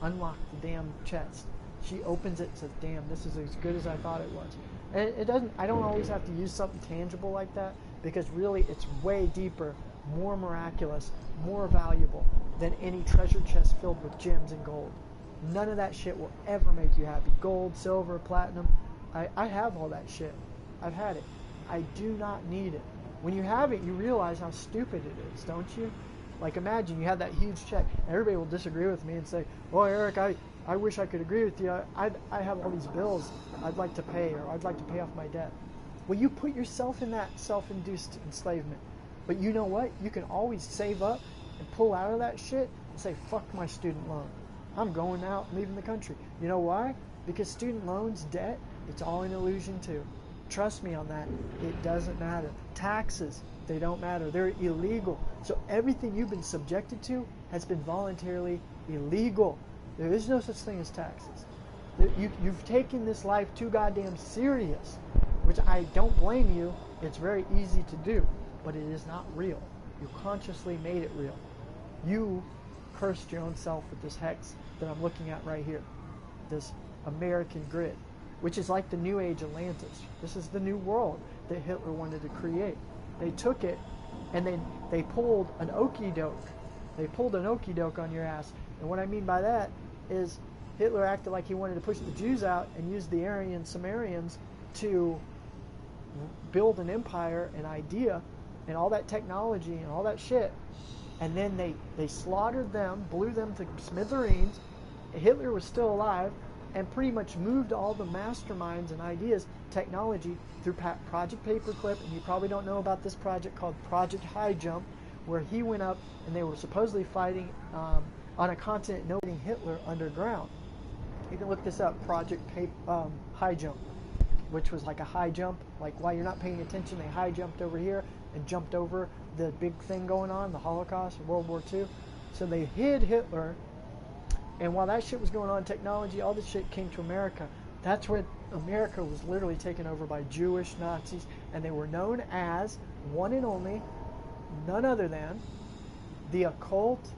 unlock the damn chest. She opens it and says, damn, this is as good as I thought it was. And I don't always have to use something tangible like that, because really it's way deeper, more miraculous, more valuable than any treasure chest filled with gems and gold. None of that shit will ever make you happy. Gold, silver, platinum. I have all that shit. I've had it. I do not need it. When you have it, you realize how stupid it is, don't you? Like, imagine you have that huge check. Everybody will disagree with me and say, well, Eric, I wish I could agree with you. I have all these bills I'd like to pay, or I'd like to pay off my debt. Well, you put yourself in that self-induced enslavement. But you know what? You can always save up and pull out of that shit and say, fuck my student loan. I'm going out and leaving the country. You know why? Because student loans, debt, it's all an illusion too. Trust me on that. It doesn't matter. Taxes, they don't matter. They're illegal. So everything you've been subjected to has been voluntarily illegal. There is no such thing as taxes. You've taken this life too goddamn serious, which I don't blame you. It's very easy to do, but it is not real. You consciously made it real. You cursed your own self with this hex that I'm looking at right here, this American grid, which is like the New Age Atlantis. This is the new world that Hitler wanted to create. They took it and they pulled an okie doke. They pulled an okie doke on your ass. And what I mean by that is Hitler acted like he wanted to push the Jews out and use the Aryan Sumerians to build an empire, an idea, and all that technology and all that shit. And then they slaughtered them, blew them to smithereens. Hitler was still alive, and pretty much moved all the masterminds and ideas, technology, through Project Paperclip. And you probably don't know about this project called Project High Jump, where he went up and they were supposedly fighting on a continent noting Hitler underground. You can look this up, Project High Jump, which was like a high jump. Like, while you're not paying attention, they high jumped over here and jumped over the big thing going on, the Holocaust, World War II. So they hid Hitler, and while that shit was going on, technology, all this shit came to America. That's where America was literally taken over by Jewish Nazis, and they were known as one and only, none other than, the occult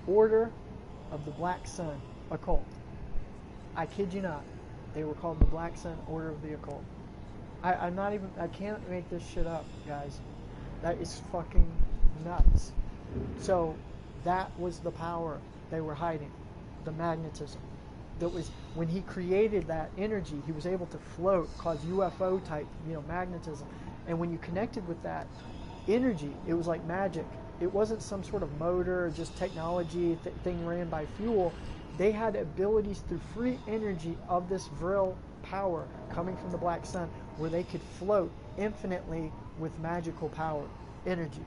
Order of the Black Sun Occult. I kid you not. They were called the Black Sun Order of the Occult. I can't make this shit up, guys. That is fucking nuts. So, that was the power they were hiding. The magnetism. That was, when he created that energy, he was able to float, cause UFO type, magnetism. And when you connected with that energy, it was like magic. It wasn't some sort of motor or just technology thing ran by fuel. They had abilities through free energy of this virile power coming from the Black Sun, where they could float infinitely with magical power, energy.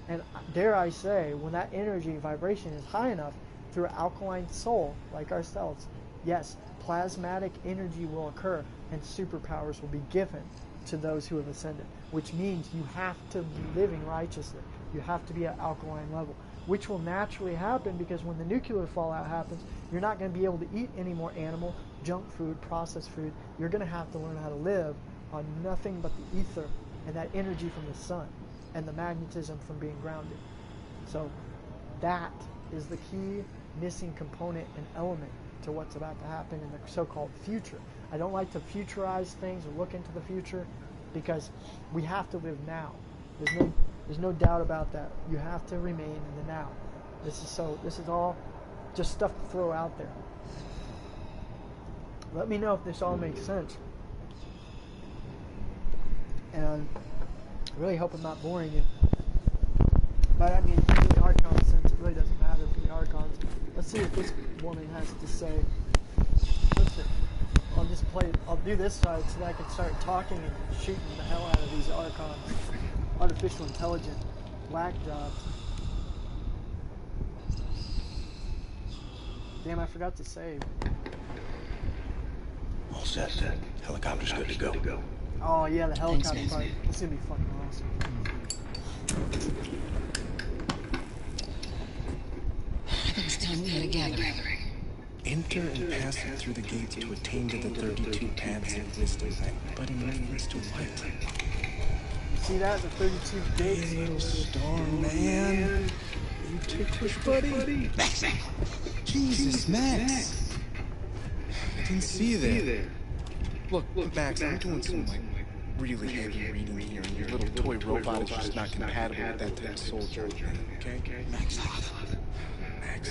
And dare I say, when that energy vibration is high enough through an alkaline soul like ourselves, yes, plasmatic energy will occur and superpowers will be given to those who have ascended, which means you have to be living righteously. You have to be at alkaline level, which will naturally happen because when the nuclear fallout happens, you're not going to be able to eat any more animal, junk food, processed food. You're going to have to learn how to live on nothing but the ether and that energy from the sun and the magnetism from being grounded. So that is the key missing component and element to what's about to happen in the so-called future. I don't like to futurize things or look into the future because we have to live now. There's no doubt about that. You have to remain in the now. This is all just stuff to throw out there. Let me know if this all makes sense. And I really hope I'm not boring you. But I mean, in the Archon sense, it really doesn't matter for the Archons. Let's see what this woman has to say. Listen, I'll do this side so that I can start talking and shooting the hell out of these Archons. Artificial intelligent black jobs. Damn, I forgot to save. All set. Helicopter's good to go. Oh yeah, the helicopter part. This is gonna be fucking awesome. It was time we had a gathering. Enter and pass it through the gates to attain to the 32 paths of wisdom. But in reference to what? See that? The 32 gates. Hey, little star man. You ticklish, buddy? Max. Jesus, Max. I didn't see you there. Look, Max, I'm doing some, really heavy reading here, and your little toy robot is just not compatible with that type of soldier, okay? Max,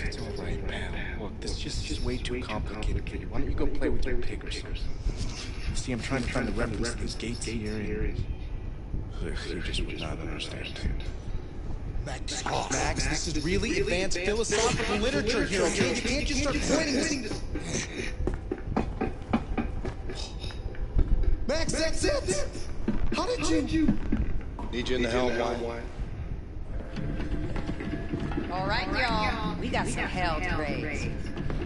it's all right, pal. Look, this is just way too complicated for you. Why don't you go play with your pig or something? See, I'm trying to reference these gates here, and you just would not understand. Max, this is really advanced philosophical literature here, okay? You can't just start pointing this. Max, that's it! How did you? Need you in the helm, why? All right, y'all. We got some hell to raise.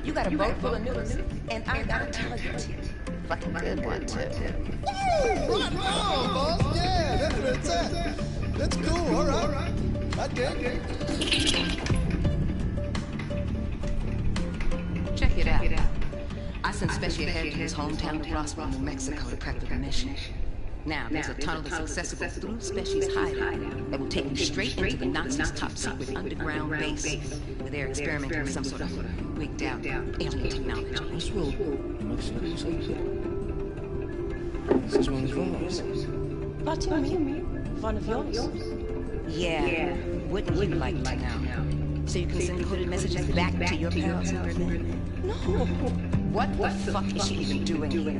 You got a boat full of news, and I got a intelligence. Fucking good one, too. Woo! Right on, boss! Yeah, that's where it's at. That's cool, all right. I dig it. Check it out. I sent Special ahead to his hometown of Roswell, New Mexico to prep for the mission. Now, there's a tunnel that's accessible through Special's hideout that will take you straight into the Nazis' top-secret underground base, where they're experimenting with some sort of wigged-out alien technology. Roswell, New Mexico, this is one of yours. What do you mean? One of yours? Yeah. Wouldn't you like to know? So you can send coded messages back to your pals in Berlin? No. What the fuck is she even doing here?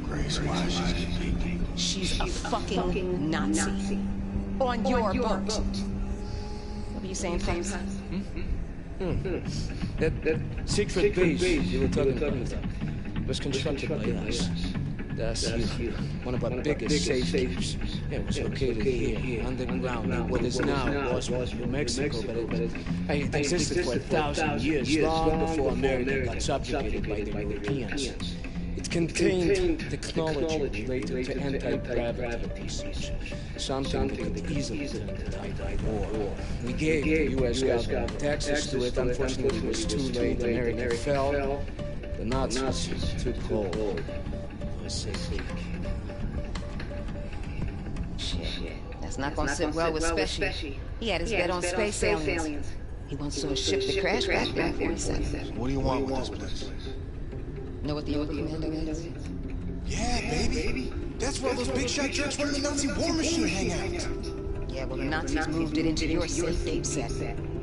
Grace, why is she speaking? She's a fucking Nazi. On your boat. What were you saying, James? That secret base you were talking about was constructed by us. That's one of our biggest safekeepers. It was located here, underground, what is now Roswell, New Mexico, but it existed for 1,000 years, long before America got subjugated by the Europeans. It contained technology related to anti-gravity research, something that could easily turn the tide of war. We gave the U.S. government access to it. Unfortunately, it was too late. America fell. The Nazis took hold. It was safety. Shit. That's not gonna sit well with Specie. He had his bet on space aliens. He wants a ship to crash back there for his second. What do you want with this place? Know what the Overcommando is? Yeah, baby. That's where those big shot jerks from the Nazi war machine hang out. Yeah, well, the Nazis moved it into your safe game set.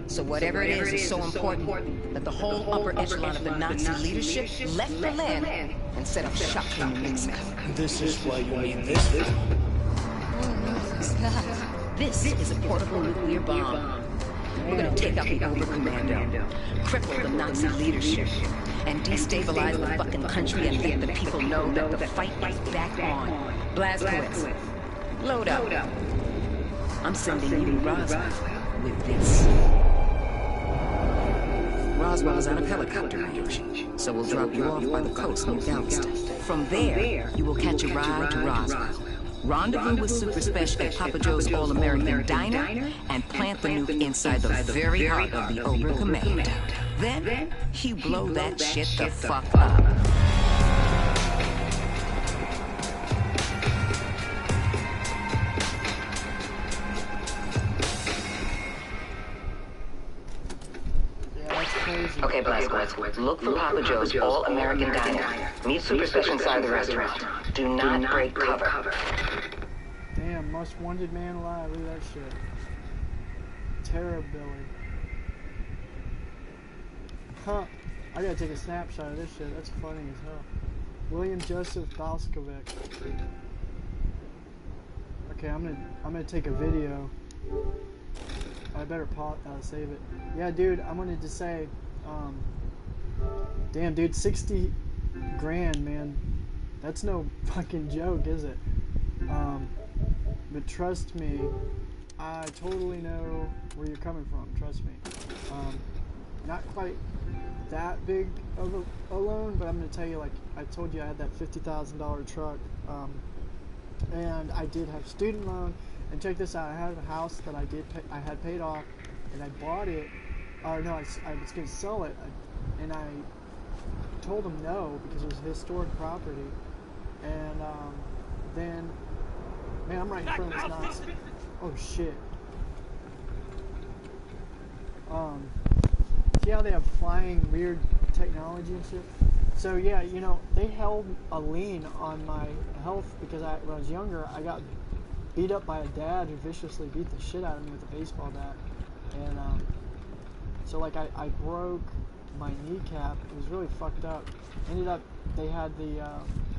So whatever it is so important that the whole upper echelon of the Nazi leadership left the land and set up shop in New Mexico. This is why you need this. This is a portable nuclear bomb. We're gonna take out the Overcommando, cripple the Nazi leadership, and destabilize the fucking country and let the people know that the fight is back on. Blazkowicz, load up. I'm sending you Roswell with this. Roswell is on a helicopter range, so we'll drop you off by the coast near Galveston. From there, you will catch a ride to Roswell. Rendezvous with Super Special at Papa Joe's All-American Diner and plant the nuke inside the very heart of the Overcommando. Then, you blow that shit the fuck up. Okay, Blazkowicz, look for Papa Joe's All-American Diner. Meet Super Special inside the restaurant. Do not break cover. Damn, most wanted man alive. Look at that shit. Terror Billy. Huh. I gotta take a snapshot of this shit. That's funny as hell. William Joseph Balskovic. Okay, I'm gonna take a video. I better save it. Yeah, dude, I wanted to say, damn, dude, 60 grand, man. That's no fucking joke, is it? But trust me, I totally know where you're coming from. Trust me. Not quite that big of a loan, but I'm gonna tell you, like I told you, I had that $50,000 truck, and I did have student loan. And check this out, I had a house that I had paid off, and I bought it, or no, I was going to sell it, and I told them no, because it was historic property, and then, man, I'm right in front of this Nazi. Oh shit. See how they have flying weird technology and shit? So yeah, you know, they held a lien on my health, because when I was younger, I got beat up by a dad who viciously beat the shit out of me with a baseball bat, and so like I broke my kneecap. It was really fucked up. Ended up, they had the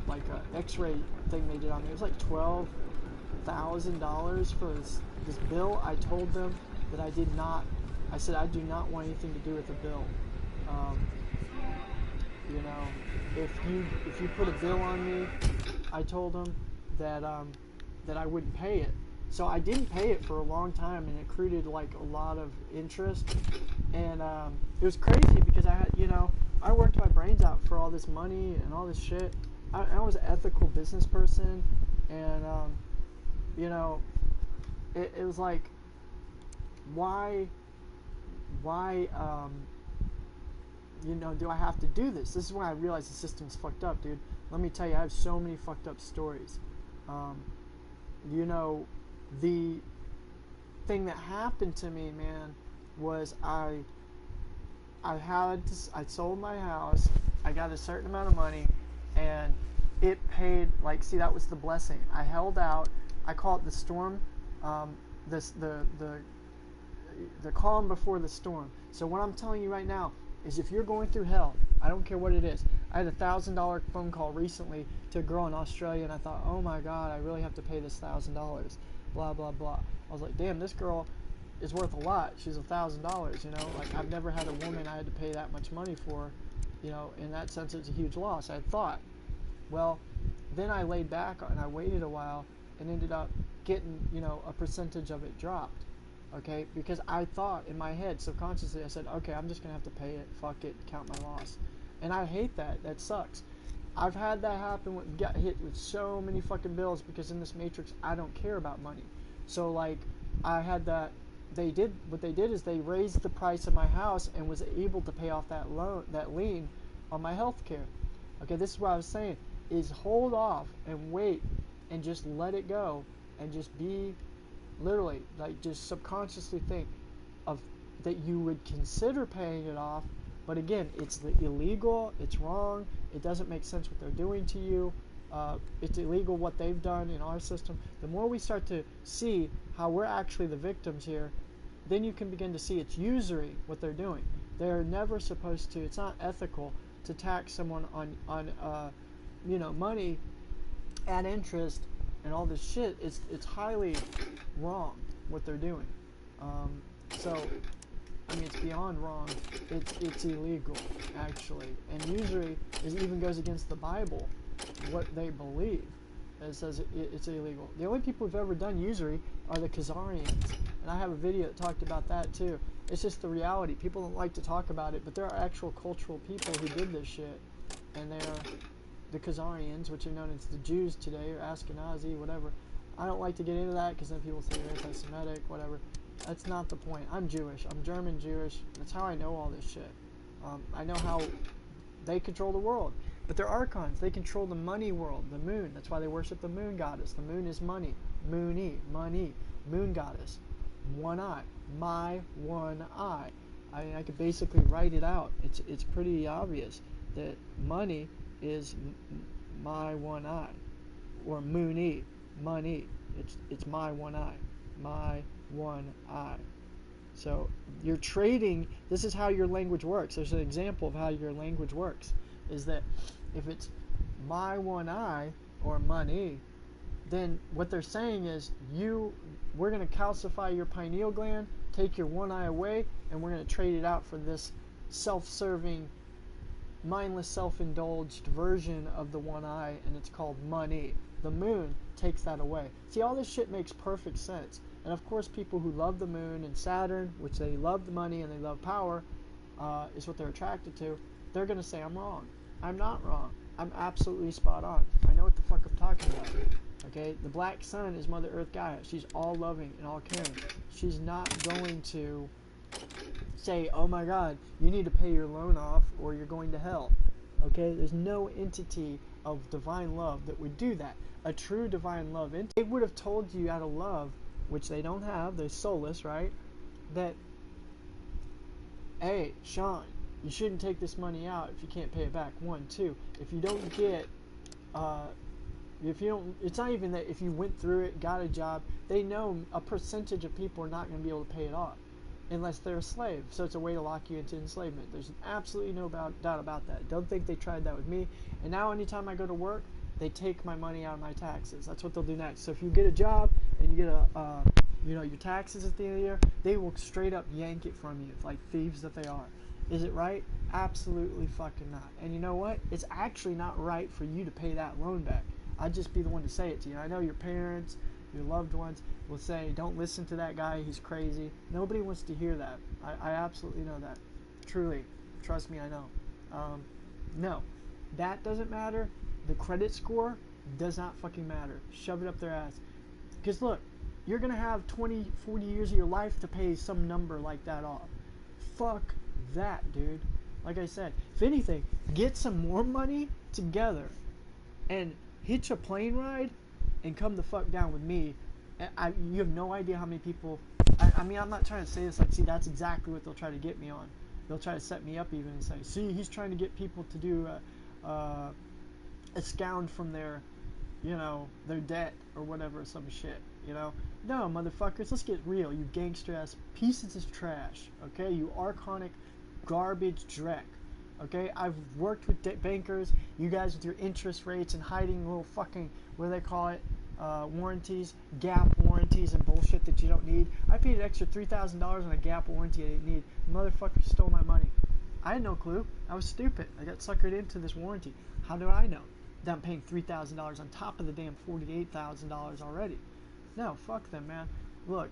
like X-ray thing they did on me. It was like $12,000 for this bill. I told them that I did not. I said I do not want anything to do with the bill. You know, if you put a bill on me, I told them that that I wouldn't pay it. So I didn't pay it for a long time, and it accrued like a lot of interest, and it was crazy because I had, you know, I worked my brains out for all this money and all this shit. I was an ethical business person, and you know, it was like, why you know, do I have to do this? This is when I realized the system's fucked up, dude. Let me tell you, I have so many fucked up stories. You know, the thing that happened to me, man, was I sold my house, I got a certain amount of money, and it paid, like, see, that was the blessing. I held out. I call it the storm, the calm before the storm. So what I'm telling you right now is, if you're going through hell, I don't care what it is. I had a $1,000 phone call recently to a girl in Australia, and I thought, oh my god, I really have to pay this $1,000, blah blah blah. I was like, damn, this girl is worth a lot. She's $1,000, you know. Like, I've never had a woman I had to pay that much money for, you know. In that sense, it's a huge loss, I thought. Well, then I laid back and I waited a while and ended up getting, you know, a percentage of it dropped. Okay, because I thought in my head, subconsciously, I said, okay, I'm just gonna have to pay it, fuck it, count my loss. And I hate that. That sucks. I've had that happen with, got hit with so many fucking bills because in this matrix I don't care about money. So like I had that, what they did is they raised the price of my house and was able to pay off that loan, that lien on my health care. Okay, this is what I was saying, is hold off and wait and just let it go and just be literally like just subconsciously think of that you would consider paying it off, but again, it's illegal, it's wrong, it doesn't make sense what they're doing to you, it's illegal what they've done in our system. The more we start to see how we're actually the victims here, then you can begin to see it's usury what they're doing. They're never supposed to, it's not ethical to tax someone on money and interest and all this shit. It's highly wrong what they're doing. So I mean, it's beyond wrong. It's illegal, actually. And usury even goes against the Bible, what they believe. It says it's illegal. The only people who've ever done usury are the Khazarians. And I have a video that talked about that too. It's just the reality. People don't like to talk about it, but there are actual cultural people who did this shit. And they're the Khazarians, which are known as the Jews today, or Ashkenazi, whatever. I don't like to get into that because then people say they're anti-Semitic, whatever. That's not the point. I'm Jewish. I'm German Jewish. That's how I know all this shit. I know how they control the world. But they're archons. They control the money world, the moon. That's why they worship the moon goddess. The moon is money. Moony, money. Moon goddess. One eye. My one eye. I mean, I could basically write it out. It's pretty obvious that money is my one eye. Or moony, money. It's my one eye. My one eye. So you're trading. This is how your language works. There's an example of how your language works, is that if it's my one eye or money, then what they're saying is we're going to calcify your pineal gland, take your one eye away, and we're going to trade it out for this self-serving, mindless, self-indulged version of the one eye, and it's called money. The moon takes that away. See, all this shit makes perfect sense. And of course, people who love the moon and Saturn, which they love the money and they love power, is what they're attracted to, they're going to say, I'm wrong. I'm not wrong. I'm absolutely spot on. I know what the fuck I'm talking about. Okay? The black sun is Mother Earth Gaia. She's all loving and all caring. She's not going to say, oh my god, you need to pay your loan off or you're going to hell. Okay? There's no entity of divine love that would do that. A true divine love entity, it would have told you out of love, which they don't have, they're soulless, right? That, hey, Sean, you shouldn't take this money out if you can't pay it back. 1, 2, if you don't get, it's not even that if you went through it, got a job, they know a percentage of people are not going to be able to pay it off unless they're a slave. So it's a way to lock you into enslavement. There's absolutely no doubt about that. Don't think they tried that with me. And now anytime I go to work, they take my money out of my taxes. That's what they'll do next. So if you get a job and you get your taxes at the end of the year, they will straight up yank it from you, like thieves that they are. Is it right? Absolutely fucking not. And you know what? It's actually not right for you to pay that loan back. I'd just be the one to say it to you. I know your parents, your loved ones will say, don't listen to that guy, he's crazy. Nobody wants to hear that. I absolutely know that. Truly. Trust me, I know. No. That doesn't matter. The credit score does not fucking matter. Shove it up their ass. Because look, you're going to have 20, 40 years of your life to pay some number like that off. Fuck that, dude. Like I said, if anything, get some more money together and hitch a plane ride and come the fuck down with me. You have no idea how many people... I mean, I'm not trying to say this like, see, that's exactly what they'll try to get me on. They'll try to set me up even and say, see, he's trying to get people to do... escound from their debt or whatever, some shit, No, motherfuckers, let's get real, you gangster ass pieces of trash, okay? You archonic garbage dreck, okay? I've worked with bankers, you guys with your interest rates and hiding little fucking, what do they call it, warranties, gap warranties and bullshit that you don't need. I paid an extra $3,000 on a gap warranty I didn't need. Motherfucker stole my money. I had no clue. I was stupid. I got suckered into this warranty. How do I know that I'm paying $3,000 on top of the damn $48,000 already? No, fuck them, man. Look,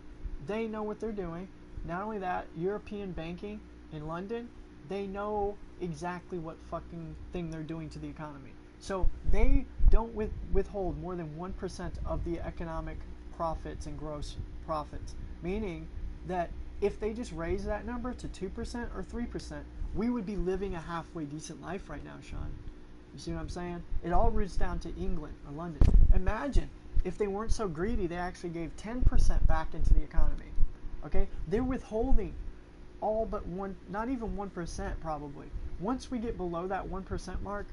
they know what they're doing. Not only that, European banking in London, they know exactly what fucking thing they're doing to the economy. So they don't withhold more than 1% of the economic profits and gross profits, meaning that if they just raise that number to 2% or 3%, we would be living a halfway decent life right now, Sean. You see what I'm saying? It all roots down to England or London. Imagine if they weren't so greedy, they actually gave 10% back into the economy. Okay? They're withholding all but not even 1% probably. Once we get below that 1% mark,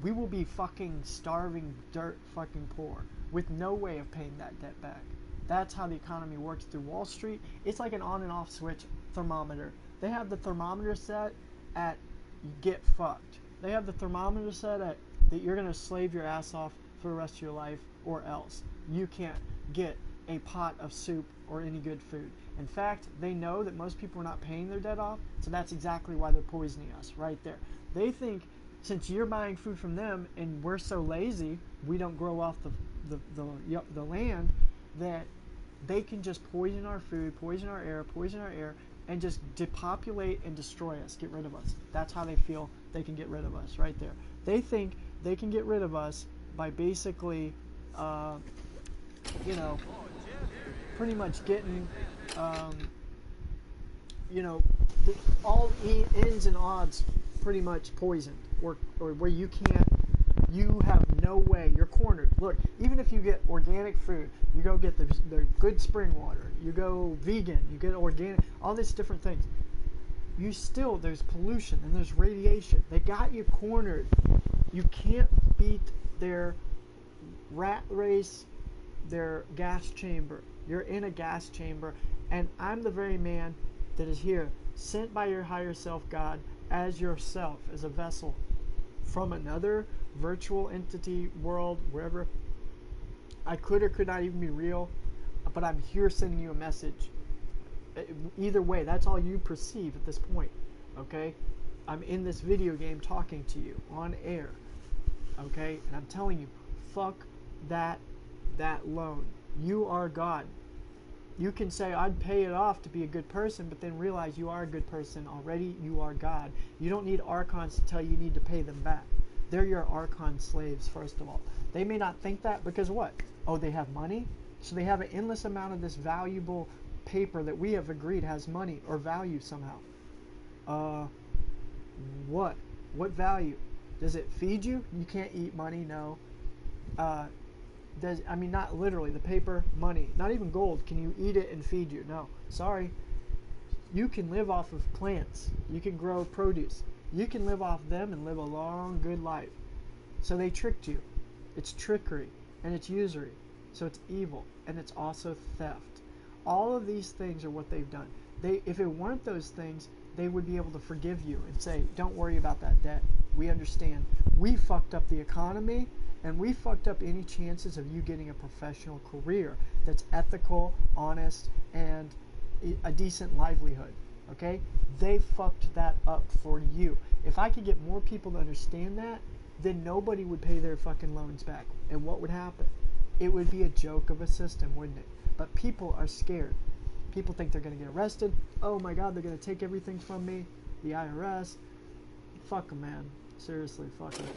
we will be fucking starving, dirt fucking poor, with no way of paying that debt back. That's how the economy works through Wall Street. It's like an on and off switch thermometer. They have the thermometer set at get fucked. They have the thermometer set at that you're going to slave your ass off for the rest of your life, or else you can't get a pot of soup or any good food. In fact, they know that most people are not paying their debt off, so that's exactly why they're poisoning us right there. They think since you're buying food from them and we're so lazy, we don't grow off the land, that they can just poison our food, poison our air, and just depopulate and destroy us, get rid of us. That's how they feel they can get rid of us right there. They think they can get rid of us by basically, you know, pretty much getting, you know, all ends and odds pretty much poisoned, or where you have no way, you're cornered. Look, even if you get organic food, you go get the good spring water, you go vegan, you get organic, all these different things, you still, there's pollution and there's radiation. They got you cornered. You can't beat their rat race, their gas chamber. You're in a gas chamber, and I'm the very man that is here, sent by your higher self, God, as yourself, as a vessel from another virtual entity world, wherever. I could or could not even be real, but I'm here sending you a message. Either way, that's all you perceive at this point, okay? I'm in this video game talking to you on air, okay? And I'm telling you, fuck that loan. You are God. You can say, I'd pay it off to be a good person, but then realize you are a good person already. You are God. You don't need archons to tell you need to pay them back. They're your archon slaves, first of all. They may not think that because what? Oh, they have money? So they have an endless amount of this valuable paper that we have agreed has money or value somehow. What? What value? Does it feed you? You can't eat money, no. I mean, not literally, the paper, money, not even gold. Can you eat it and feed you? No, sorry. You can live off of plants. You can grow produce. You can live off them and live a long, good life. So they tricked you. It's trickery and it's usury. So it's evil and it's also theft. All of these things are what they've done. If it weren't those things, they would be able to forgive you and say, don't worry about that debt. We understand. We fucked up the economy. And we fucked up any chances of you getting a professional career that's ethical, honest, and a decent livelihood. Okay? They fucked that up for you. If I could get more people to understand that, then nobody would pay their fucking loans back. And what would happen? It would be a joke of a system, wouldn't it? But people are scared. People think they're going to get arrested. Oh my God, they're going to take everything from me. The IRS. Fuck them, man. Seriously, fuck them.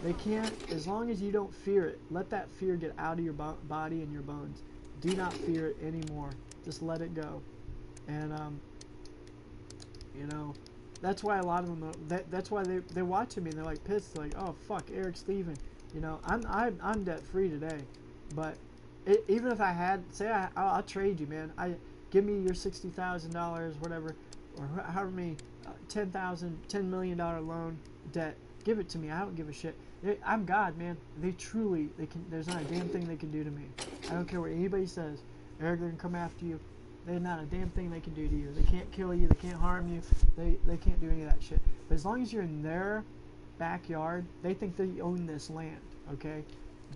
They can't, as long as you don't fear it. Let that fear get out of your body and your bones. Do not fear it anymore. Just let it go. And you know, that's why a lot of them. That's why they're watching me. And they're like pissed. They're like, oh fuck, Eric's leaving. You know, I'm debt free today. But even if I had, say I'll trade you, man. Give me your $60,000, whatever, or however many, $10 million loan debt. Give it to me. I don't give a shit. I'm God, man. They can. There's not a damn thing they can do to me. I don't care what anybody says. They're gonna come after you. There's not a damn thing they can do to you. They can't kill you. They can't harm you. They can't do any of that shit. But as long as you're in their backyard, they think they own this land. Okay?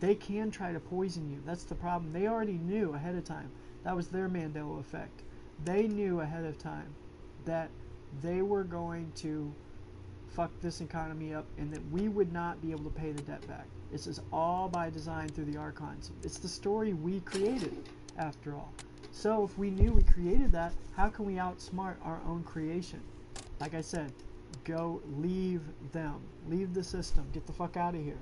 They can try to poison you. That's the problem. They already knew ahead of time. That was their Mandela effect. They knew ahead of time that they were going to fuck this economy up and that we would not be able to pay the debt back. This is all by design through the archons. It's the story we created, after all. So if we knew we created that, how can we outsmart our own creation? Like I said, go leave them. Leave the system. Get the fuck out of here.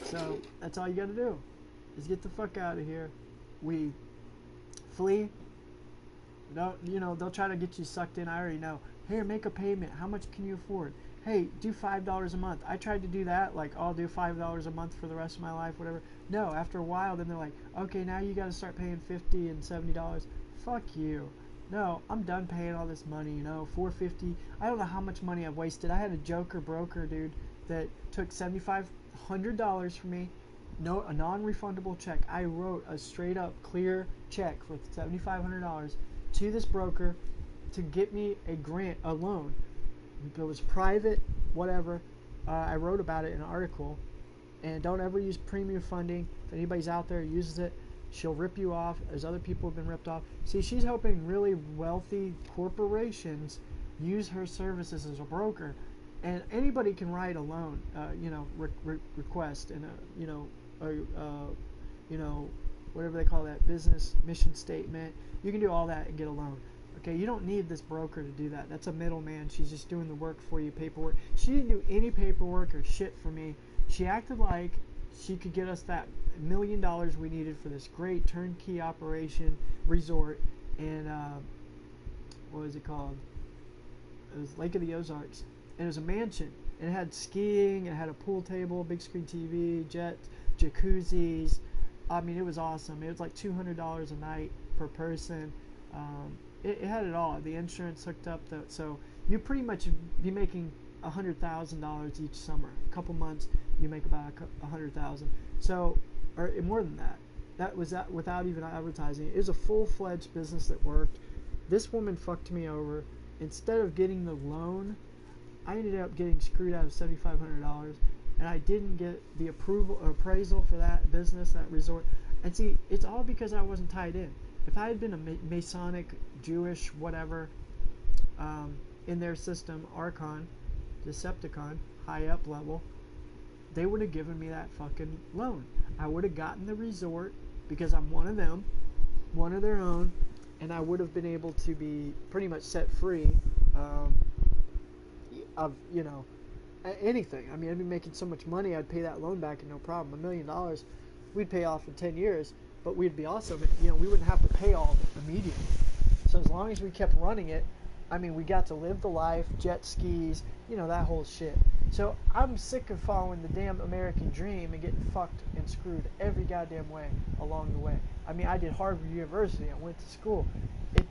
So that's all you gotta do, is get the fuck out of here. We flee. No, you know, they'll try to get you sucked in. I already know. Here, make a payment. How much can you afford? Hey, do $5 a month. I tried to do that, like, I'll do $5 a month for the rest of my life, whatever. No, after a while, then they're like, okay, now you got to start paying $50 and $70. Fuck you. No, I'm done paying all this money, you know, $450. I don't know how much money I've wasted. I had a joker broker, dude, that took $7,500 from me, no, a non-refundable check. I wrote a straight up clear check for $7,500 to this broker to get me a grant, a loan. It was private, whatever. I wrote about it in an article. And don't ever use premium funding. If anybody's out there who uses it, she'll rip you off, as other people have been ripped off. See, she's helping really wealthy corporations use her services as a broker. And anybody can write a loan, you know, request and you know, you know, whatever they call that, business mission statement. You can do all that and get a loan. Okay, you don't need this broker to do that. That's a middleman. She's just doing the work for you, paperwork. She didn't do any paperwork or shit for me. She acted like she could get us that $1 million we needed for this great turnkey operation resort in, what was it called? It was Lake of the Ozarks. And it was a mansion. And it had skiing, it had a pool table, big screen TV, jets, jacuzzis. I mean, it was awesome. It was like $200 a night per person. It had it all. The insurance hooked up, so you pretty much be making $100,000 each summer. A couple months, you make about $100,000. So, or more than that. That was that without even advertising. It was a full-fledged business that worked. This woman fucked me over. Instead of getting the loan, I ended up getting screwed out of $7,500, and I didn't get the approval or appraisal for that business, that resort. And see, it's all because I wasn't tied in. If I had been a Masonic, Jewish, whatever, in their system, Archon, Decepticon, high up level, they would have given me that fucking loan. I would have gotten the resort because I'm one of them, one of their own, and I would have been able to be pretty much set free of, you know, anything. I mean, I'd be making so much money, I'd pay that loan back and no problem. $1 million, we'd pay off in 10 years. But we'd be awesome. You know, we wouldn't have to pay all of it immediately. So as long as we kept running it, I mean, we got to live the life, jet skis, you know, that whole shit. So I'm sick of following the damn American dream and getting fucked and screwed every goddamn way along the way. I mean, I did Harvard University. I went to school.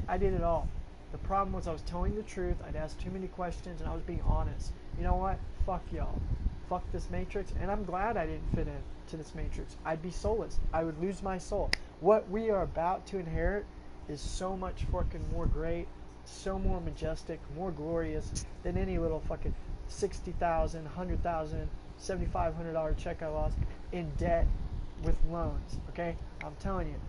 I did it all. The problem was I was telling the truth. I'd asked too many questions, and I was being honest. You know what? Fuck y'all. Fuck this matrix. And I'm glad I didn't fit in to this matrix. I'd be soulless. I would lose my soul. What we are about to inherit is so much fucking more great, so more majestic, more glorious than any little fucking $60,000, $100,000, $7,500 check I lost in debt with loans. Okay, I'm telling you,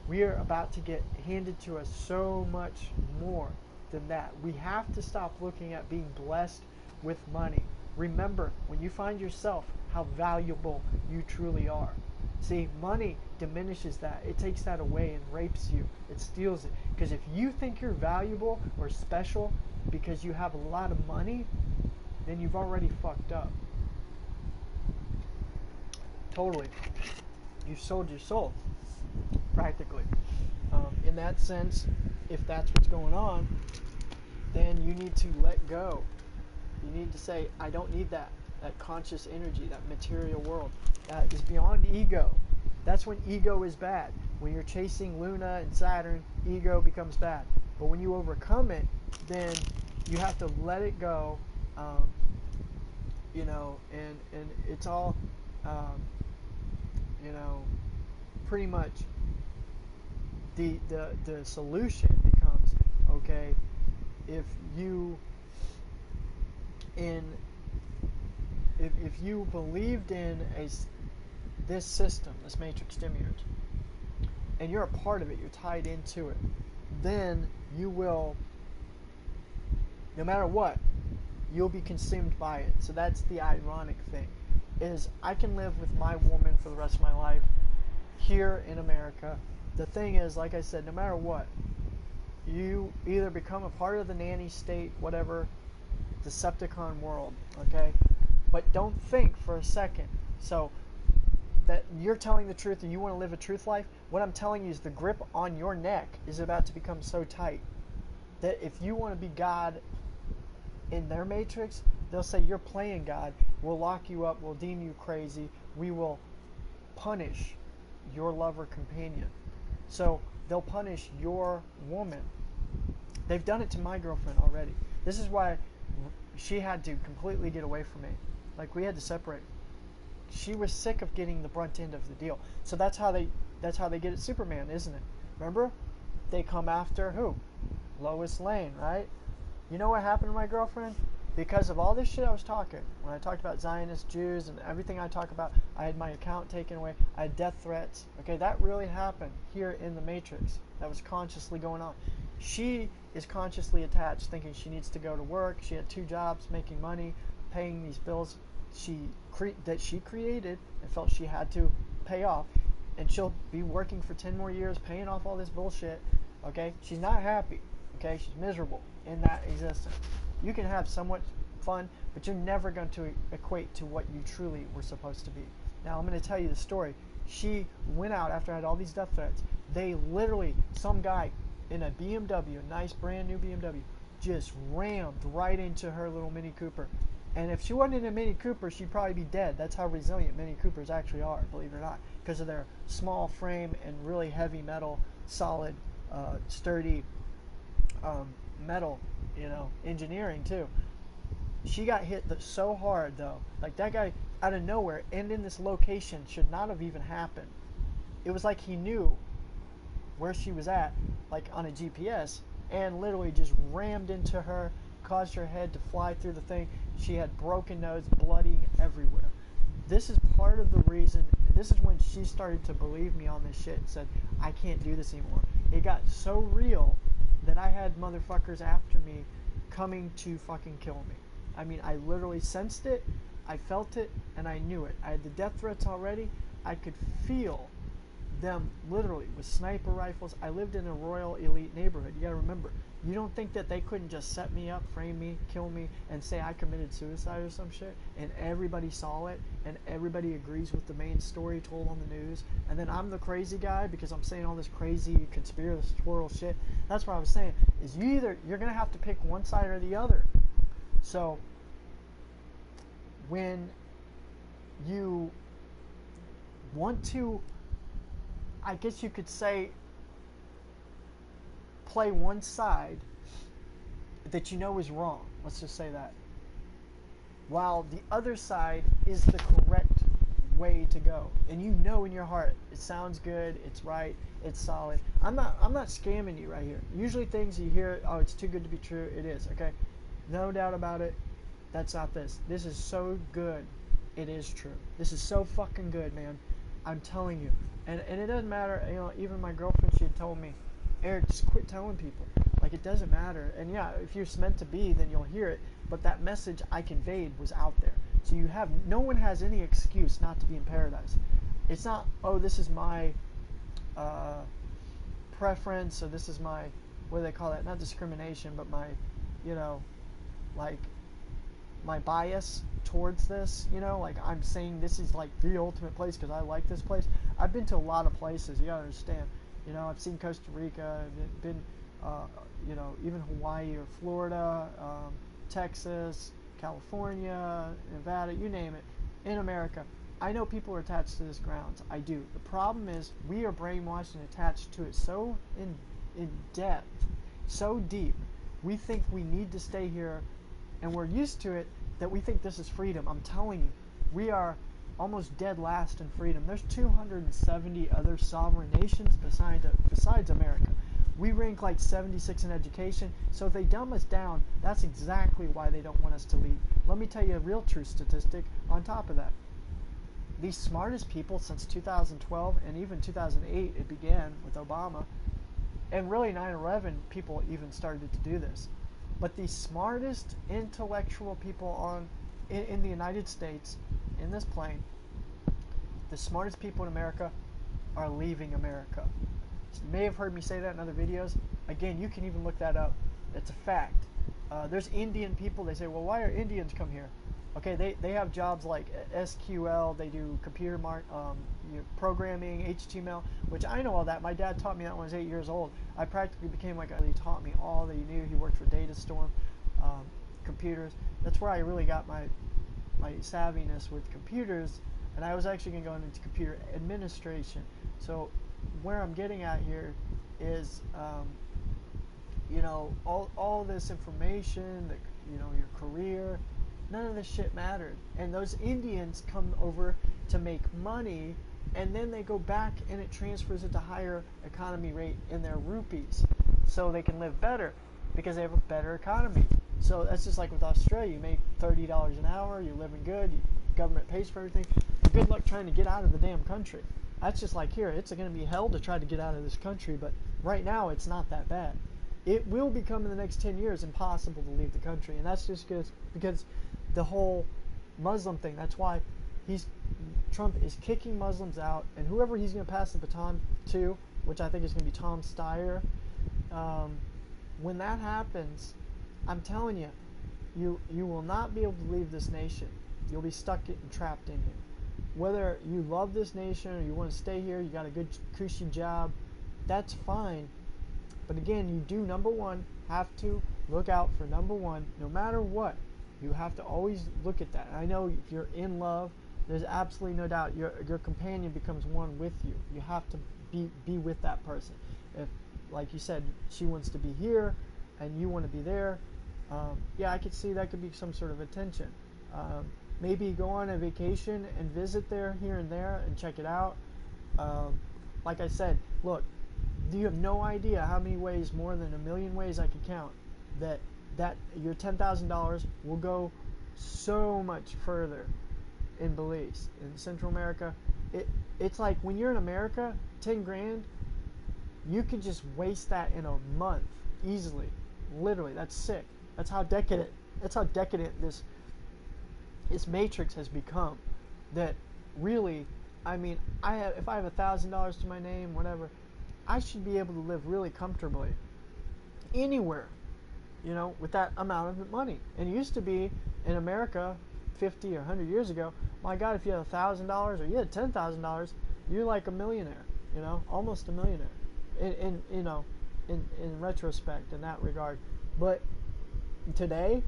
we are about to get handed to us so much more than that. We have to stop looking at being blessed with money. Remember, when you find yourself, how valuable you truly are. See, money diminishes that. It takes that away and rapes you. It steals it. Because if you think you're valuable or special because you have a lot of money, then you've already fucked up. Totally. You've sold your soul, practically. In that sense, if that's what's going on, then you need to let go. You need to say, I don't need that conscious energy, that material world. That is beyond ego. That's when ego is bad. When you're chasing Luna and Saturn, ego becomes bad. But when you overcome it, then you have to let it go, you know, and it's all, you know, pretty much the solution becomes, okay, if you believed in this system, this matrix stimulus, and you're a part of it, you're tied into it, then you will, no matter what, you'll be consumed by it. So that's the ironic thing. is I can live with my woman for the rest of my life here in America. The thing is, like I said, no matter what, you either become a part of the nanny state, whatever, Decepticon world, okay? But don't think for a second. So, that you're telling the truth and you want to live a truth life, what I'm telling you is the grip on your neck is about to become so tight that if you want to be God in their matrix, they'll say you're playing God, we'll lock you up, we'll deem you crazy, we will punish your lover companion. So they'll punish your woman. They've done it to my girlfriend already. This is why she had to completely get away from me. Like, we had to separate. She was sick of getting the brunt end of the deal. So that's how they get at Superman, isn't it? Remember? They come after who? Lois Lane, right? You know what happened to my girlfriend? Because of all this shit I was talking, when I talked about Zionist Jews and everything I talk about, I had my account taken away, I had death threats. Okay, that really happened here in the Matrix. That was consciously going on. She is consciously attached, thinking she needs to go to work. She had 2 jobs, making money, paying these bills that she created and felt she had to pay off, and she'll be working for 10 more years paying off all this bullshit. Okay, she's not happy. Okay, she's miserable in that existence. You can have somewhat fun, but you're never going to equate to what you truly were supposed to be. Now I'm going to tell you the story. She went out after I had all these death threats. They literally, some guy in a BMW, a nice brand new BMW, just rammed right into her little Mini Cooper. And if she wasn't in a Mini Cooper, she'd probably be dead. That's how resilient Mini Coopers actually are, believe it or not, because of their small frame and really heavy metal, solid, sturdy metal, engineering too. She got hit so hard though, like that guy out of nowhere, and in this location should not have even happened. It was like he knew where she was at, like on a GPS, and literally just rammed into her, caused her head to fly through the thing. She had broken nose, bloody everywhere. This is part of the reason, this is when she started to believe me on this shit and said, I can't do this anymore. It got so real that I had motherfuckers after me coming to fucking kill me. I mean, I literally sensed it, I felt it, and I knew it. I had the death threats already. I could feel them literally with sniper rifles. I lived in a royal elite neighborhood. You gotta remember, you don't think that they couldn't just set me up, frame me, kill me, and say I committed suicide or some shit, and everybody saw it, and everybody agrees with the main story told on the news, and then I'm the crazy guy because I'm saying all this crazy conspiratorial shit. That's what I was saying, is you're gonna have to pick one side or the other. So when you want to, I guess you could say, play one side that you know is wrong, let's just say that, while the other side is the correct way to go, and you know in your heart it sounds good, it's right, it's solid. I'm not scamming you right here. Usually things you hear, oh, it's too good to be true. It is, okay? No doubt about it. That's not this. This is so good, it is true. This is so fucking good, man. I'm telling you. And it doesn't matter, even my girlfriend, she had told me, Eric, just quit telling people. Like, it doesn't matter. And yeah, if you're meant to be, then you'll hear it. But that message I conveyed was out there. So no one has any excuse not to be in paradise. It's not, oh, this is my preference, or this is my, what do they call that? Not discrimination, but my, like, my bias towards this, like I'm saying this is like the ultimate place because I like this place. I've been to a lot of places, you gotta understand. I've seen Costa Rica, I've been, even Hawaii or Florida, Texas, California, Nevada, you name it, in America. I know people are attached to this grounds. I do. The problem is we are brainwashed and attached to it so in depth, so deep. We think we need to stay here, and we're used to it, that we think this is freedom. I'm telling you, we are almost dead last in freedom. There's 270 other sovereign nations besides America. We rank like 76 in education, so if they dumb us down, that's exactly why they don't want us to leave. Let me tell you a real true statistic on top of that. The smartest people since 2012, and even 2008, it began with Obama, and really 9/11, people even started to do this. But the smartest intellectual people in the United States in this plane, the smartest people in America are leaving America. You may have heard me say that in other videos. Again, you can even look that up. It's a fact. There's Indian people. They say, well, why are Indians come here? Okay, they have jobs like SQL. They do computer programming, HTML, which I know all that. My dad taught me that when I was 8 years old. I practically became like he taught me all that he knew. He worked for Data Storm, computers. That's where I really got my savviness with computers. And I was actually going to go into computer administration. So where I'm getting at here is, you know, all this information, that, you know, your career, none of this shit mattered. And those Indians come over to make money, and then they go back and it transfers it to higher economy rate in their rupees, so they can live better because they have a better economy. So that's just like with Australia. You make $30 an hour, you're living good, government pays for everything. Good luck trying to get out of the damn country. That's just like here. It's going to be hell to try to get out of this country, but right now it's not that bad. It will become in the next 10 years impossible to leave the country, and that's just because the whole Muslim thing. That's why Trump is kicking Muslims out, and whoever he's going to pass the baton to, which I think is going to be Tom Steyer, when that happens, I'm telling you, you will not be able to leave this nation. You'll be stuck and trapped in here. Whether you love this nation or you want to stay here, you got a good cushy job, that's fine. But again, you do, number one, have to look out for number one. No matter what, you have to always look at that. And I know if you're in love, there's absolutely no doubt your companion becomes one with you. You have to be with that person. If, like you said, she wants to be here and you want to be there, yeah, I could see that could be some sort of a tension. Maybe go on a vacation and visit there here and there and check it out. Like I said, look, you have no idea how many ways, more than 1 million ways I could count, that your $10,000 will go so much further in Belize, in Central America. It's like when you're in America, 10 grand, you could just waste that in a month easily. Literally, that's sick. That's how decadent this matrix has become. That really, I mean, if I have $1,000 to my name, whatever, I should be able to live really comfortably anywhere, you know, with that amount of money. And it used to be in America 50 or 100 years ago, my God, if you had $1,000 or you had $10,000, you're like a millionaire, you know, almost a millionaire in retrospect, in that regard. But today,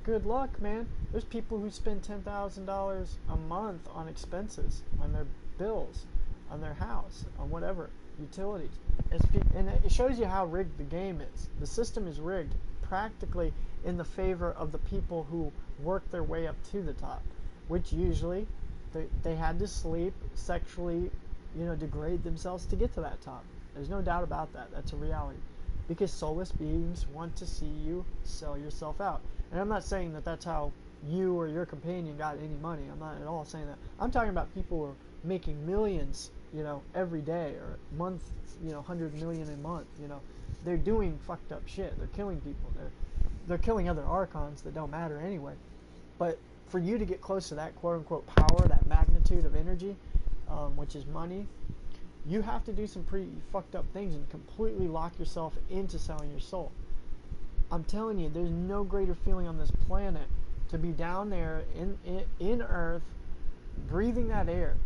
good luck, man. There's people who spend $10,000 a month on expenses, on their bills, on their house, on whatever, utilities. And it shows you how rigged the game is. The system is rigged practically in the favor of the people who work their way up to the top, which usually they had to sleep, sexually, you know, degrade themselves to get to that top. There's no doubt about that. That's a reality. Because soulless beings want to see you sell yourself out. And I'm not saying that that's how you or your companion got any money. I'm not at all saying that. I'm talking about people who are making millions, you know, every day, or month, you know, 100 million a month, you know. They're doing fucked up shit. They're killing people. They're killing other archons that don't matter anyway. But for you to get close to that quote-unquote power, that magnitude of energy, which is money, you have to do some pretty fucked up things and completely lock yourself into selling your soul. I'm telling you, there's no greater feeling on this planet to be down there in Earth, breathing that air,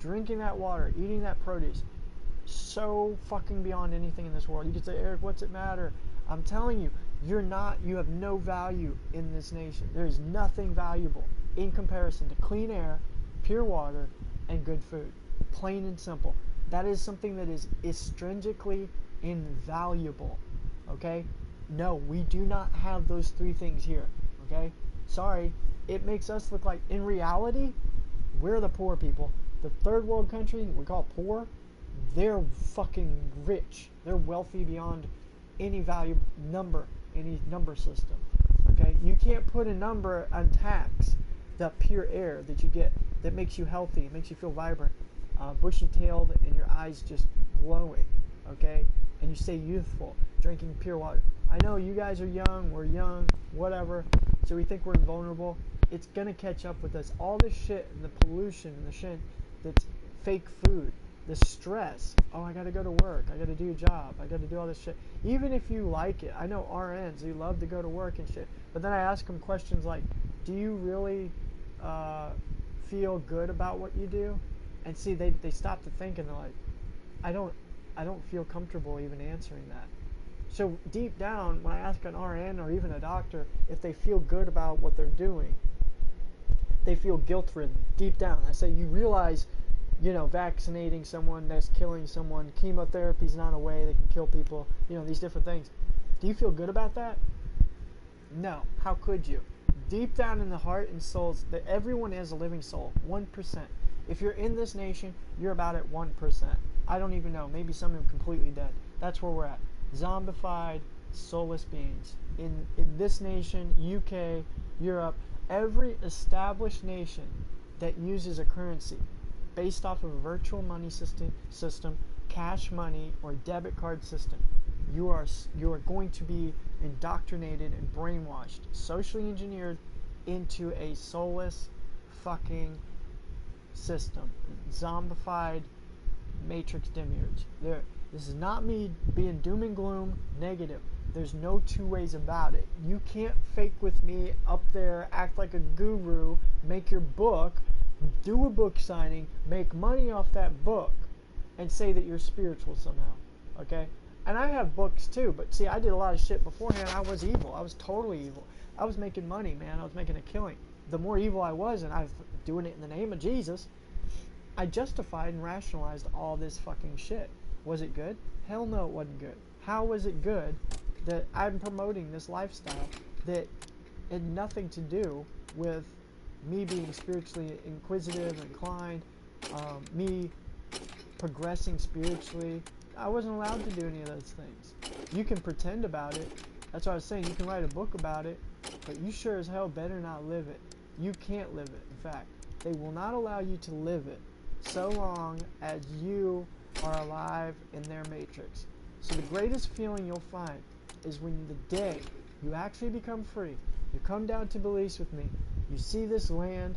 drinking that water, eating that produce. So fucking beyond anything in this world. You could say, Eric, what's it matter? I'm telling you, you have no value in this nation. There is nothing valuable in comparison to clean air, pure water, and good food. Plain and simple. That is something that is extrinsically invaluable. Okay? No, we do not have those three things here. Okay? Sorry. It makes us look like, in reality, we're the poor people. The third world country we call poor, they're fucking rich. They're wealthy beyond any value number, any number system. Okay? You can't put a number on tax that pure air that you get that makes you healthy, makes you feel vibrant, bushy-tailed, and your eyes just glowing, okay? And you stay youthful, drinking pure water. I know you guys are young, we're young, whatever, so we think we're invulnerable. It's gonna catch up with us. All this shit and the pollution and the shit that's fake food, the stress. Oh, I gotta go to work, I gotta do a job, I gotta do all this shit. Even if you like it, I know RNs, they love to go to work and shit. But then I ask them questions like, do you really feel good about what you do? And see, they stop to think and they're like, I don't feel comfortable even answering that. So deep down, when I ask an RN or even a doctor if they feel good about what they're doing, they feel guilt-ridden deep down. I say, you realize, you know, vaccinating someone that's killing someone, chemotherapy's not a way that can kill people, you know, these different things. Do you feel good about that? No. How could you? Deep down in the heart and souls, that everyone is a living soul, 1%. If you're in this nation, you're about at 1%. I don't even know. Maybe some are completely dead. That's where we're at. Zombified, soulless beings. In this nation, UK, Europe, every established nation that uses a currency based off of a virtual money system, cash money, or debit card system, you are going to be indoctrinated and brainwashed, socially engineered into a soulless fucking system. Zombified matrix demiurge. This is not me being doom and gloom negative. There's no two ways about it. You can't fake with me up there, act like a guru, make your book, do a book signing, make money off that book, and say that you're spiritual somehow. Okay? And I have books too, but see, I did a lot of shit beforehand. I was evil. I was totally evil. I was making money, man. I was making a killing. The more evil I was, and I was doing it in the name of Jesus, I justified and rationalized all this fucking shit. Was it good? Hell no, it wasn't good. How was it good that I'm promoting this lifestyle that had nothing to do with me being spiritually inquisitive, inclined, me progressing spiritually? I wasn't allowed to do any of those things. You can pretend about it. That's what I was saying. You can write a book about it, but you sure as hell better not live it. You can't live it. In fact, they will not allow you to live it so long as you are alive in their matrix. So the greatest feeling you'll find is when the day you actually become free, you come down to Belize with me, you see this land,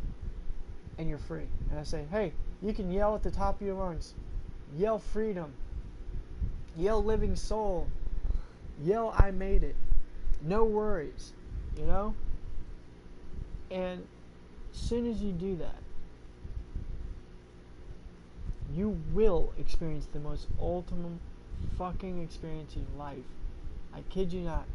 and you're free. And I say, hey, you can yell at the top of your lungs. Yell freedom. Yell living soul. Yell I made it. No worries. You know? And as soon as you do that, you will experience the most ultimate fucking experience in life. I kid you not.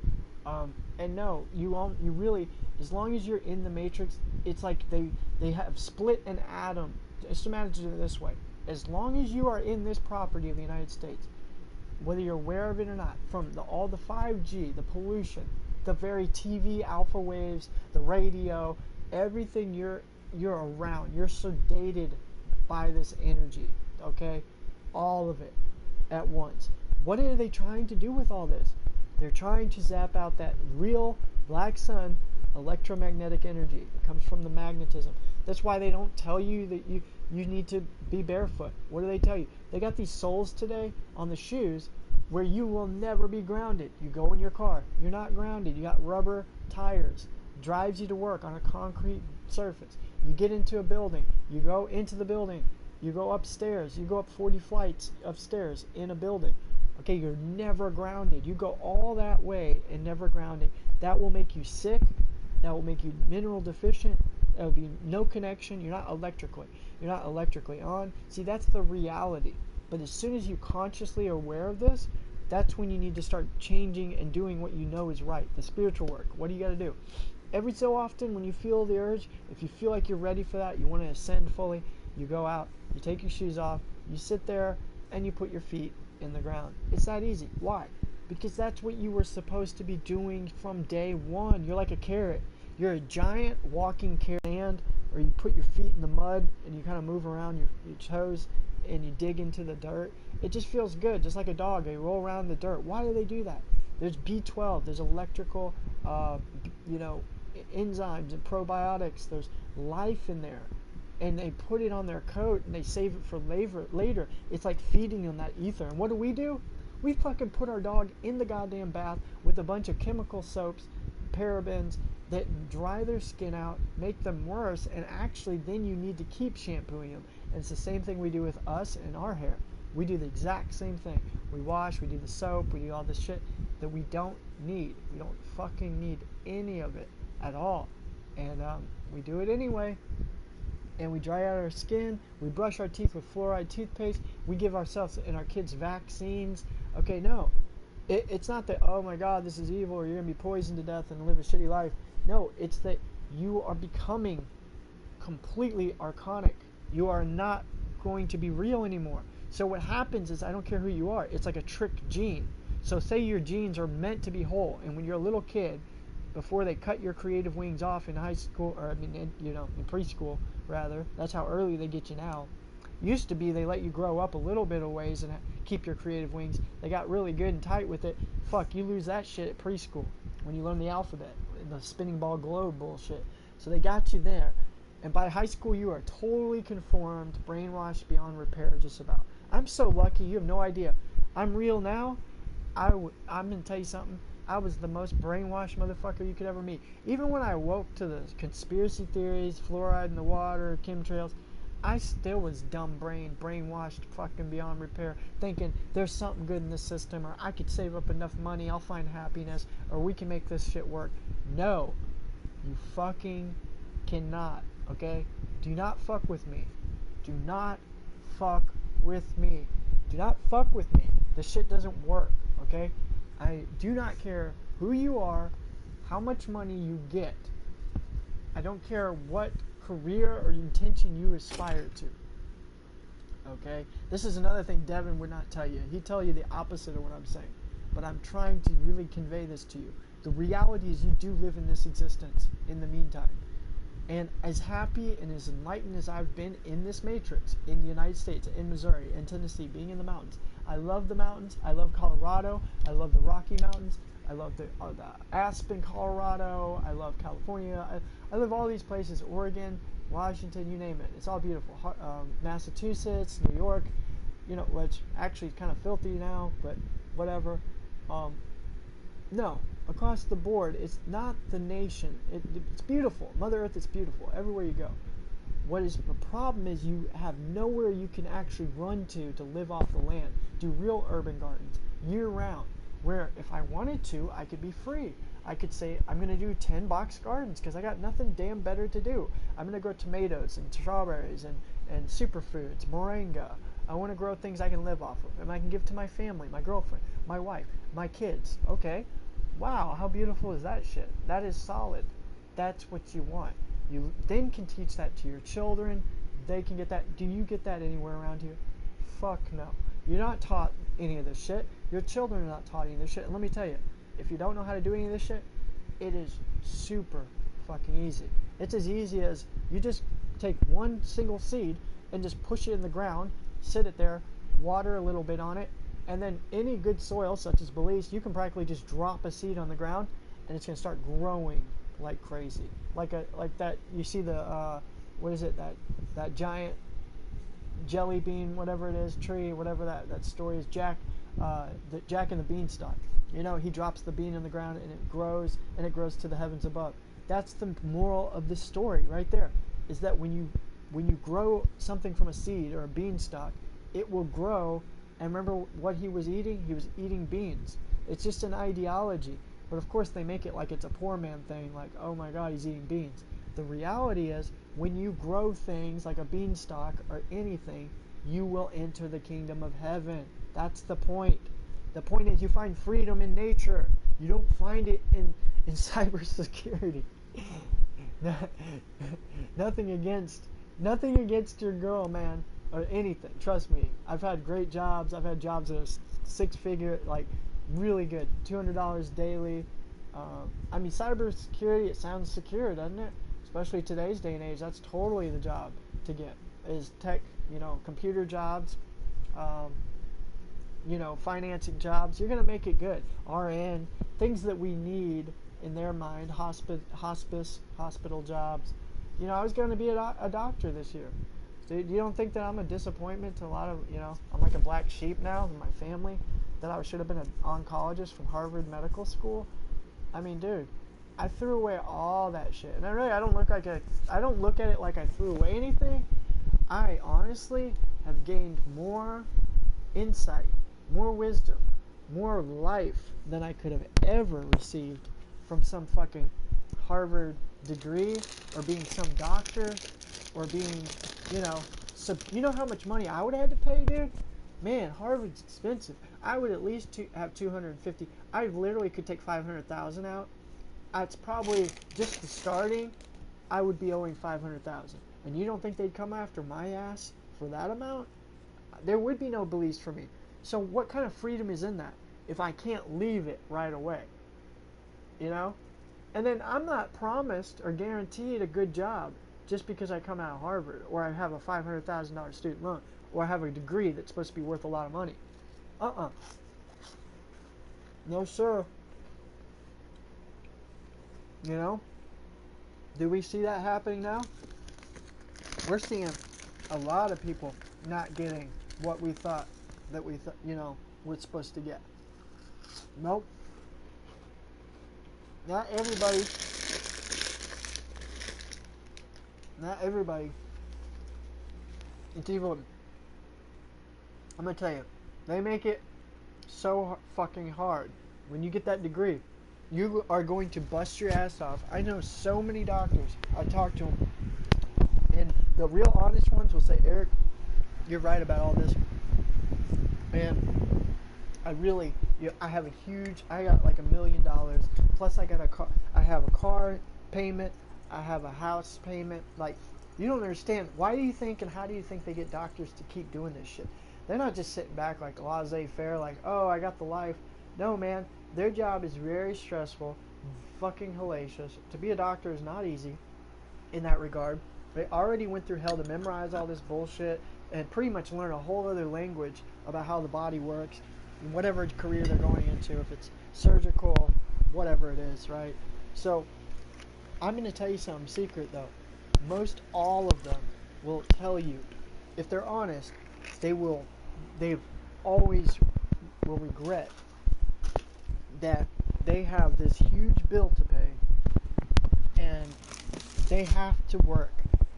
And no, you really, as long as you're in the matrix, it's like they have split an atom. Just imagine it this way. As long as you are in this property of the United States, whether you're aware of it or not, from all the 5G, the pollution, the very TV alpha waves, the radio, everything you're around, you're sedated by this energy, okay? All of it at once. What are they trying to do with all this? They're trying to zap out that real black sun electromagnetic energy that comes from the magnetism. That's why they don't tell you that you need to be barefoot. What do they tell you? They got these soles today on the shoes where you will never be grounded. You go in your car, you're not grounded. You got rubber tires. Drives you to work on a concrete surface. You get into a building. You go into the building. You go upstairs. You go up 40 flights upstairs in a building. Okay, you're never grounded. You go all that way and never grounding. That will make you sick. That will make you mineral deficient. There will be no connection. You're not electrically on. See, that's the reality. But as soon as you consciously are aware of this, that's when you need to start changing and doing what you know is right. The spiritual work. What do you got to do? Every so often when you feel the urge, if you feel like you're ready for that, you want to ascend fully, you go out, you take your shoes off, you sit there, and you put your feet in the ground. It's that easy. Why? Because that's what you were supposed to be doing from day one. You're like a carrot. You're a giant walking carrot, or you put your feet in the mud and you kind of move around your toes and you dig into the dirt. It just feels good, just like a dog. They roll around in the dirt. Why do they do that? There's B12. There's electrical, enzymes and probiotics. There's life in there. And they put it on their coat and they save it for later. It's like feeding them that ether. And what do? We fucking put our dog in the goddamn bath with a bunch of chemical soaps, parabens, that dry their skin out, make them worse, and actually then you need to keep shampooing them. And it's the same thing we do with us and our hair. We do the exact same thing. We wash, we do the soap, we do all this shit that we don't need. We don't fucking need any of it at all. And we do it anyway. And we dry out our skin. We brush our teeth with fluoride toothpaste. We give ourselves and our kids vaccines. Okay, no. It's not that, oh my God, this is evil, or you're going to be poisoned to death and live a shitty life. No, it's that you are becoming completely archonic. You are not going to be real anymore. So what happens is, I don't care who you are, it's like a trick gene. So say your genes are meant to be whole, and when you're a little kid, before they cut your creative wings off in high school, or in preschool rather, that's how early they get you now. Used to be they let you grow up a little bit of ways and keep your creative wings. They got really good and tight with it. Fuck, you lose that shit at preschool when you learn the alphabet, the spinning ball globe bullshit. So they got you there. And by high school, you are totally conformed, brainwashed beyond repair, just about. I'm so lucky, you have no idea. I'm real now. I'm going to tell you something. I was the most brainwashed motherfucker you could ever meet. Even when I woke to the conspiracy theories, fluoride in the water, chemtrails, I still was brainwashed fucking beyond repair, thinking there's something good in this system, or I could save up enough money, I'll find happiness, or we can make this shit work. No. You fucking cannot, okay? Do not fuck with me. Do not fuck with me. Do not fuck with me. This shit doesn't work, okay? I do not care who you are, how much money you get. I don't care what career or intention you aspire to. Okay? This is another thing Devin would not tell you. He'd tell you the opposite of what I'm saying. But I'm trying to really convey this to you. The reality is you do live in this existence in the meantime. And as happy and as enlightened as I've been in this matrix, in the United States, in Missouri, in Tennessee, being in the mountains, I love the mountains. I love Colorado. I love the Rocky Mountains. I love the Aspen, Colorado. I love California. I love all these places, Oregon, Washington, you name it. It's all beautiful. Massachusetts, New York, which actually is kind of filthy now, but whatever. No, across the board, it's not the nation. It's beautiful. Mother Earth is beautiful everywhere you go. What is the problem is you have nowhere you can actually run to live off the land. Do real urban gardens year round, where if I wanted to, I could be free. I could say, I'm going to do 10 box gardens because I got nothing damn better to do. I'm going to grow tomatoes and strawberries and superfoods, moringa. I want to grow things I can live off of and I can give to my family, my girlfriend, my wife, my kids. Okay. Wow, how beautiful is that shit? That is solid. That's what you want. You then can teach that to your children. They can get that. Do you get that anywhere around here? Fuck no. You're not taught any of this shit. Your children are not taught any of this shit. And let me tell you, if you don't know how to do any of this shit, it is super fucking easy. It's as easy as you just take one single seed and just push it in the ground, sit it there, water a little bit on it, and then any good soil, such as Belize, you can practically just drop a seed on the ground and it's going to start growing like crazy. Like that, you see the, what is it, that giant jelly bean, whatever it is, tree, whatever that story is, Jack and the Beanstalk. He drops the bean in the ground and it grows to the heavens above. That's the moral of this story right there, is that when you grow something from a seed or a beanstalk, it will grow. And remember what he was eating? He was eating beans. It's just an ideology. But of course they make it like it's a poor man thing, like, oh my God, he's eating beans. The reality is, when you grow things like a beanstalk or anything, you will enter the kingdom of heaven. That's the point. The point is you find freedom in nature. You don't find it in cybersecurity. Nothing against your girl, man, or anything. Trust me. I've had great jobs. I've had jobs that are six-figure, like really good, $200 daily. Cybersecurity, it sounds secure, doesn't it? Especially today's day and age, that's totally the job to get, is tech, computer jobs, financing jobs. You're going to make it good. RN, things that we need in their mind, hospice, hospital jobs. I was going to be a doctor this year. So you don't think that I'm a disappointment to a lot of, I'm like a black sheep now in my family? that I should have been an oncologist from Harvard Medical School. I mean, dude, I threw away all that shit. And I don't look at it like I threw away anything. I honestly have gained more insight, more wisdom, more life than I could have ever received from some fucking Harvard degree, or being some doctor, or being, you know, you know how much money I would have had to pay, dude? Man, Harvard's expensive. I would at least have 250. I literally could take 500,000 out. It's probably just the starting. I would be owing 500,000. And you don't think they'd come after my ass for that amount? There would be no beliefs for me. So what kind of freedom is in that if I can't leave it right away? You know? And then I'm not promised or guaranteed a good job just because I come out of Harvard, or I have a $500,000 student loan, or I have a degree that's supposed to be worth a lot of money. No, sir. You know? Do we see that happening now? We're seeing a lot of people not getting what we thought that we're supposed to get. Nope. Not everybody. Not everybody. It's even, I'm gonna tell you, they make it so fucking hard. When you get that degree, you are going to bust your ass off. I know so many doctors. I talk to them, and the real honest ones will say, Eric, you're right about all this. And I have a huge, I got like $1 million, plus I got a car, I have a car payment, I have a house payment. Like, you don't understand. Why do you think and how do you think they get doctors to keep doing this shit? They're not just sitting back like laissez-faire, like, oh, I got the life. No, man, their job is very stressful, fucking hellacious. To be a doctor is not easy in that regard. They already went through hell to memorize all this bullshit and pretty much learn a whole other language about how the body works in whatever career they're going into, if it's surgical, whatever it is, right? So, I'm going to tell you something secret, though. Most all of them will tell you, if they're honest, they've always will regret that they have this huge bill to pay and they have to work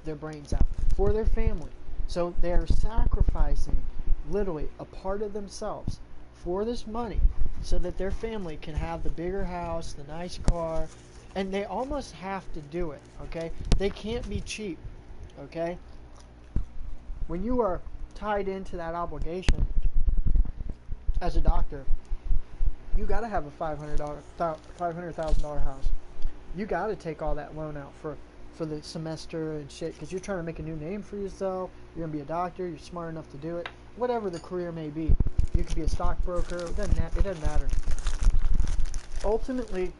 their brains out for their family. So they're sacrificing literally a part of themselves for this money so that their family can have the bigger house, the nice car, and they almost have to do it, okay? They can't be cheap, okay? When you are tied into that obligation as a doctor, you got to have a $500,000 house. You got to take all that loan out for the semester and shit, because you're trying to make a new name for yourself. You're going to be a doctor. You're smart enough to do it. Whatever the career may be. You could be a stockbroker. It doesn't matter. Ultimately,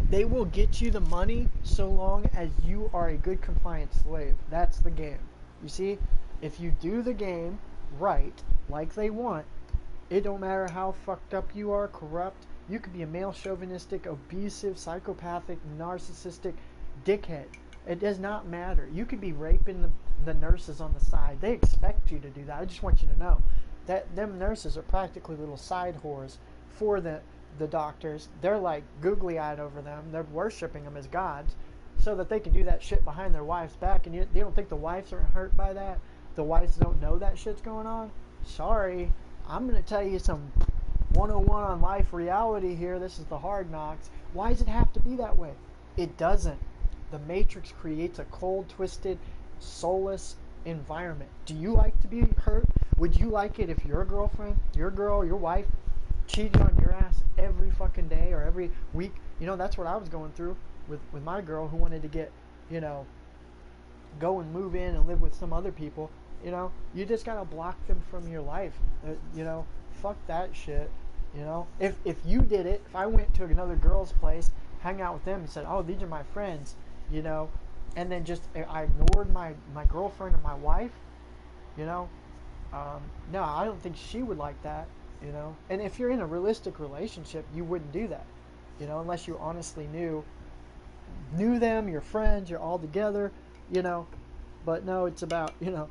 they will get you the money so long as you are a good compliant slave. That's the game. You see, if you do the game right, like they want, it don't matter how fucked up you are, corrupt. You could be a male chauvinistic, abusive, psychopathic, narcissistic dickhead. It does not matter. You could be raping the nurses on the side. They expect you to do that. I just want you to know that them nurses are practically little side whores for the doctors. They're like googly-eyed over them. They're worshiping them as gods so that they can do that shit behind their wife's back. And you don't think the wives are hurt by that? The wives don't know that shit's going on? Sorry. I'm going to tell you some 101 on life reality here. This is the hard knocks. Why does it have to be that way? It doesn't. The Matrix creates a cold, twisted, soulless environment. Do you like to be hurt? Would you like it if your girlfriend, your girl, your wife cheated on your ass every fucking day or every week? You know, that's what I was going through with my girl who wanted to get, you know, go and move in and live with some other people. You know, you just gotta block them from your life. You know, fuck that shit. You know, if you did it, if I went to another girl's place, hang out with them and said, oh, these are my friends, you know, and then just I ignored my girlfriend and my wife, you know, no, I don't think she would like that, you know. And if you're in a realistic relationship, you wouldn't do that, you know, unless you honestly knew them, your friends, you're all together, you know. But no, it's about, you know,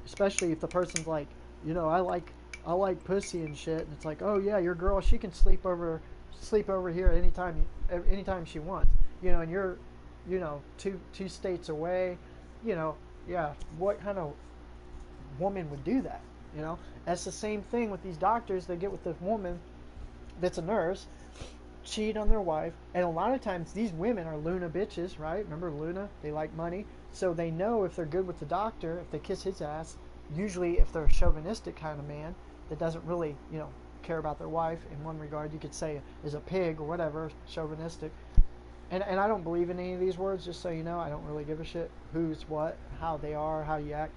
especially if the person's like, you know, I like I like pussy and shit. And it's like, oh yeah, your girl, she can sleep over here anytime she wants. You know, and you're, you know, two states away. You know, yeah. What kind of woman would do that? You know, that's the same thing with these doctors. They get with this woman that's a nurse, cheat on their wife, and a lot of times these women are Luna bitches, right? Remember Luna? They like money, so they know if they're good with the doctor, if they kiss his ass. Usually, if they're a chauvinistic kind of man that doesn't really, you know, care about their wife in one regard, you could say is a pig or whatever, chauvinistic. And I don't believe in any of these words, just so you know. I don't really give a shit who's what, how they are, how you act.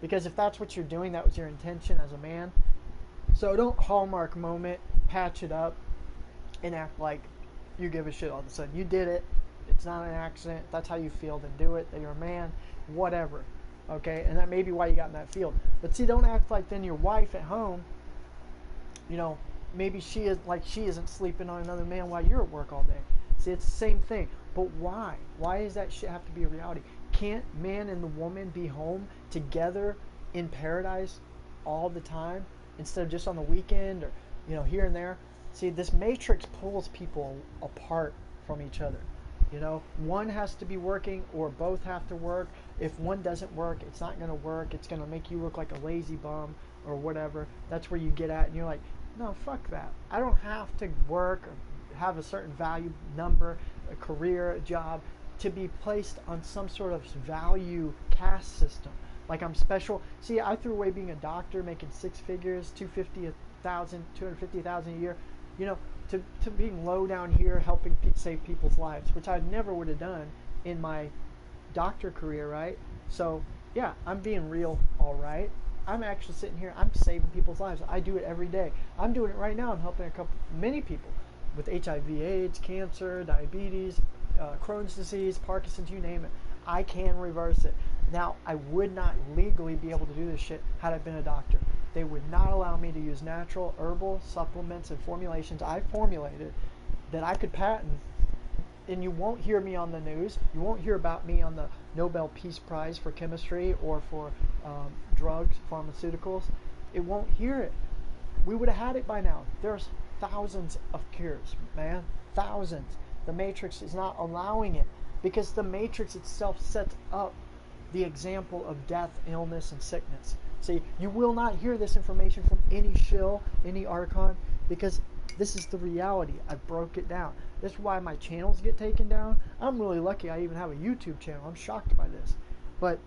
Because if that's what you're doing, that was your intention as a man. So don't Hallmark moment, patch it up, and act like you give a shit all of a sudden. You did it. It's not an accident. That's how you feel. Then do it. That you're a man. Whatever. Okay? And that may be why you got in that field. But see, don't act like then your wife at home, you know, maybe she isn't sleeping on another man while you're at work all day. See, it's the same thing. But why? Why does that shit have to be a reality? Can't man and the woman be home together in paradise all the time instead of just on the weekend or, you know, here and there? See, this matrix pulls people apart from each other. You know, one has to be working or both have to work. If one doesn't work, it's not going to work. It's going to make you look like a lazy bum or whatever. That's where you get at, and you're like, no, fuck that. I don't have to work or have a certain value number, a career, a job, to be placed on some sort of value caste system. Like I'm special. See, I threw away being a doctor, making six figures, $250,000 a year, you know, to being low down here, helping save people's lives, which I never would have done in my doctor career, right? So, yeah, I'm being real, all right. I'm actually sitting here, I'm saving people's lives. I do it every day. I'm doing it right now. I'm helping many people with HIV, AIDS, cancer, diabetes, Crohn's disease, Parkinson's, you name it. I can reverse it. Now, I would not legally be able to do this shit had I been a doctor. They would not allow me to use natural herbal supplements and formulations I formulated that I could patent. And you won't hear me on the news. You won't hear about me on the Nobel Peace Prize for chemistry or for drugs, pharmaceuticals. It won't hear it. We would have had it by now. There's thousands of cures, man. Thousands. The Matrix is not allowing it because the Matrix itself sets up the example of death, illness, and sickness. See, you will not hear this information from any shill, any archon, because this is the reality. I broke it down. This is why my channels get taken down. I'm really lucky I even have a YouTube channel. I'm shocked by this. But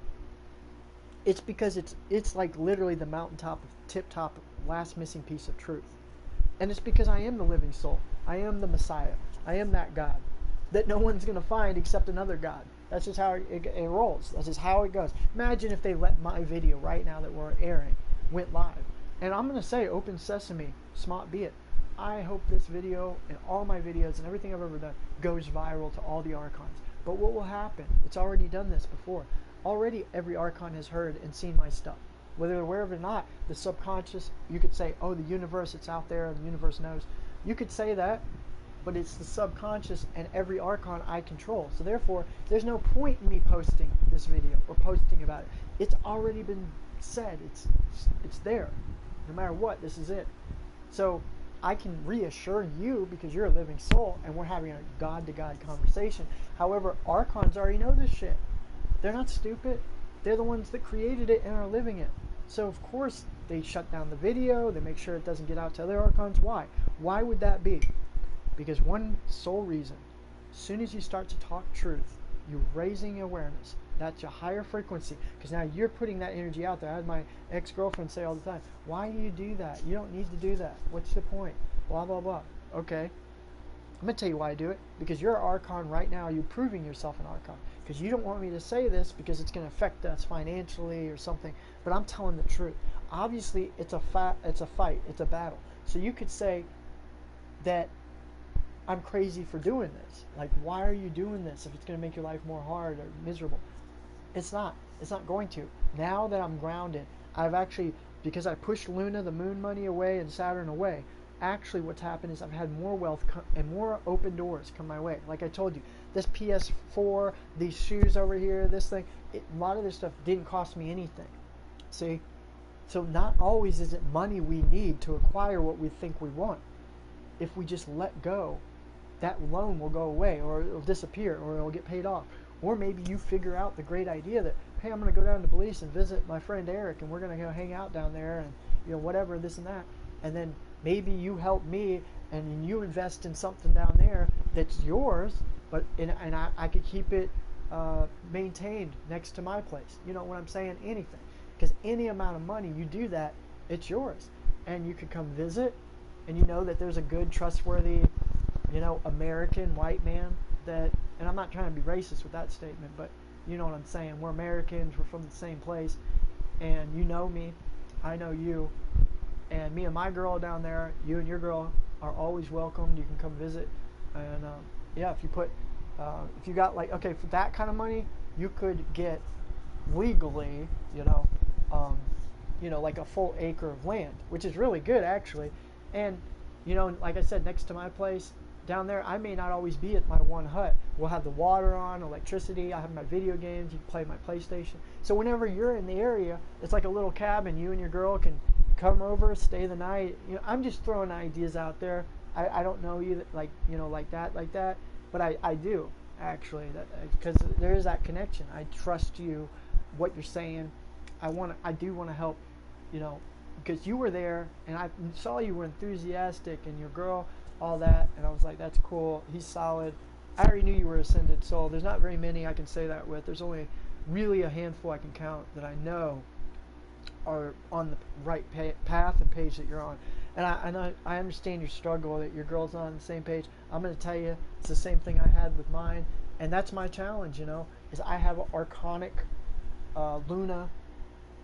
it's because it's like literally the mountaintop, tip-top, last missing piece of truth. And it's because I am the living soul. I am the Messiah. I am that God that no one's going to find except another God. That's just how it rolls. That's just how it goes. Imagine if they let my video right now that we're airing went live. And I'm going to say, open sesame, smart be it. I hope this video and all my videos and everything I've ever done goes viral to all the archons. But what will happen? It's already done this before. Already every archon has heard and seen my stuff. Whether they're aware of it or not, the subconscious, you could say, oh, the universe, it's out there, the universe knows. You could say that, but it's the subconscious and every archon I control. So therefore, there's no point in me posting this video or posting about it. It's already been said. It's there. No matter what, this is it. So I can reassure you because you're a living soul and we're having a God-to-God conversation. However, archons already know this shit. They're not stupid. They're the ones that created it and are living it. So of course they shut down the video. They make sure it doesn't get out to other archons. Why? Why would that be? Because one sole reason. As soon as you start to talk truth, you're raising awareness. That's a higher frequency. Because now you're putting that energy out there. I had my ex-girlfriend say all the time, why do you do that? You don't need to do that. What's the point? Blah, blah, blah. Okay. I'm going to tell you why I do it. Because you're an archon right now. You're proving yourself an archon. Because you don't want me to say this because it's going to affect us financially or something. But I'm telling the truth. Obviously, it's a fight. It's a battle. So you could say that I'm crazy for doing this. Like, why are you doing this if it's going to make your life more hard or miserable? It's not. It's not going to. Now that I'm grounded, I've actually, because I pushed Luna, the moon money away, and Saturn away, actually what's happened is I've had more wealth and more open doors come my way. Like I told you, this PS4, these shoes over here, this thing, a lot of this stuff didn't cost me anything. See? So not always is it money we need to acquire what we think we want. If we just let go, that loan will go away, or it'll disappear, or it'll get paid off. Or maybe you figure out the great idea that, hey, I'm going to go down to Belize and visit my friend Eric, and we're going to go hang out down there, and whatever, this and that. And then maybe you help me, and you invest in something down there that's yours, but and I could keep it maintained next to my place. You know what I'm saying? Anything. Because any amount of money you do that, it's yours. And you could come visit, and you know that there's a good, trustworthy, American white man that, and I'm not trying to be racist with that statement, but you know what I'm saying. We're Americans, we're from the same place, and you know me, I know you, and me and my girl down there, you and your girl are always welcome. You can come visit, and yeah, if you got like, okay, for that kind of money, you could get legally, like a full acre of land, which is really good actually. And like I said, next to my place down there, I may not always be at my one hut. We'll have the water on, electricity, I have my video games, you can play my PlayStation. So whenever you're in the area, it's like a little cabin. You and your girl can come over, stay the night. I'm just throwing ideas out there. I don't know you like that, but I do actually, because there is that connection. I trust you, what you're saying. I do want to help, because you were there and I saw you were enthusiastic, and your girl, all that, and I was like, that's cool, he's solid. I already knew you were ascended soul. There's not very many I can say that with. There's only really a handful I can count that I know are on the right path and page that you're on. And I understand your struggle that your girl's not on the same page. I'm going to tell you, it's the same thing I had with mine, and that's my challenge, is I have an archonic Luna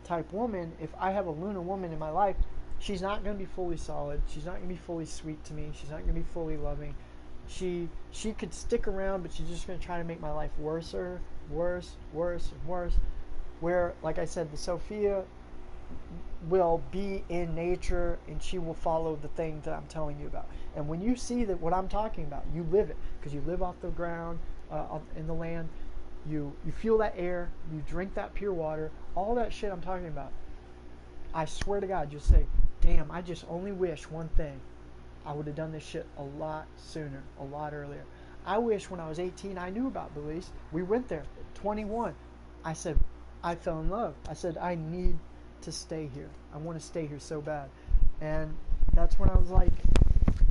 type woman. If I have a Luna woman in my life, she's not going to be fully solid. She's not going to be fully sweet to me. She's not going to be fully loving. She could stick around, but she's just going to try to make my life worse, and worse. Where, like I said, the Sophia will be in nature, and she will follow the thing that I'm telling you about. And when you see that what I'm talking about, you live it, because you live off the ground, in the land. You feel that air, you drink that pure water, all that shit I'm talking about. I swear to God, you'll say, damn, I just only wish one thing. I would have done this shit a lot sooner, a lot earlier. I wish when I was 18 I knew about Belize. We went there at 21. I said, I fell in love. I said, I need to stay here. I want to stay here so bad. And that's when I was like,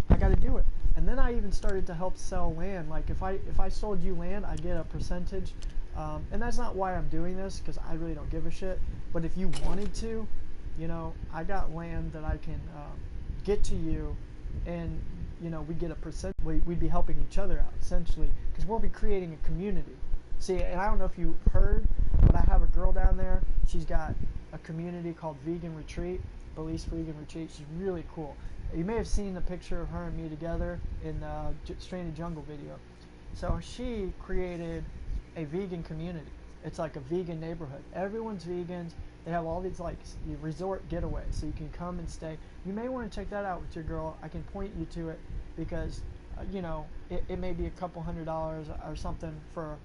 I got to do it. And then I even started to help sell land. Like if I sold you land, I get a percentage. And that's not why I'm doing this, because I really don't give a shit. But if you wanted to, I got land that I can get to you, and we get a percent. We'd be helping each other out essentially, because we'll be creating a community. See, and I don't know if you heard, but I have a girl down there. She's got a community called Vegan Retreat, Belize Vegan Retreat. She's really cool. You may have seen the picture of her and me together in the Stranded Jungle video. So she created a vegan community. It's like a vegan neighborhood. Everyone's vegans. They have all these like resort getaways, so you can come and stay. You may want to check that out with your girl. I can point you to it, because it may be a couple $100 or something for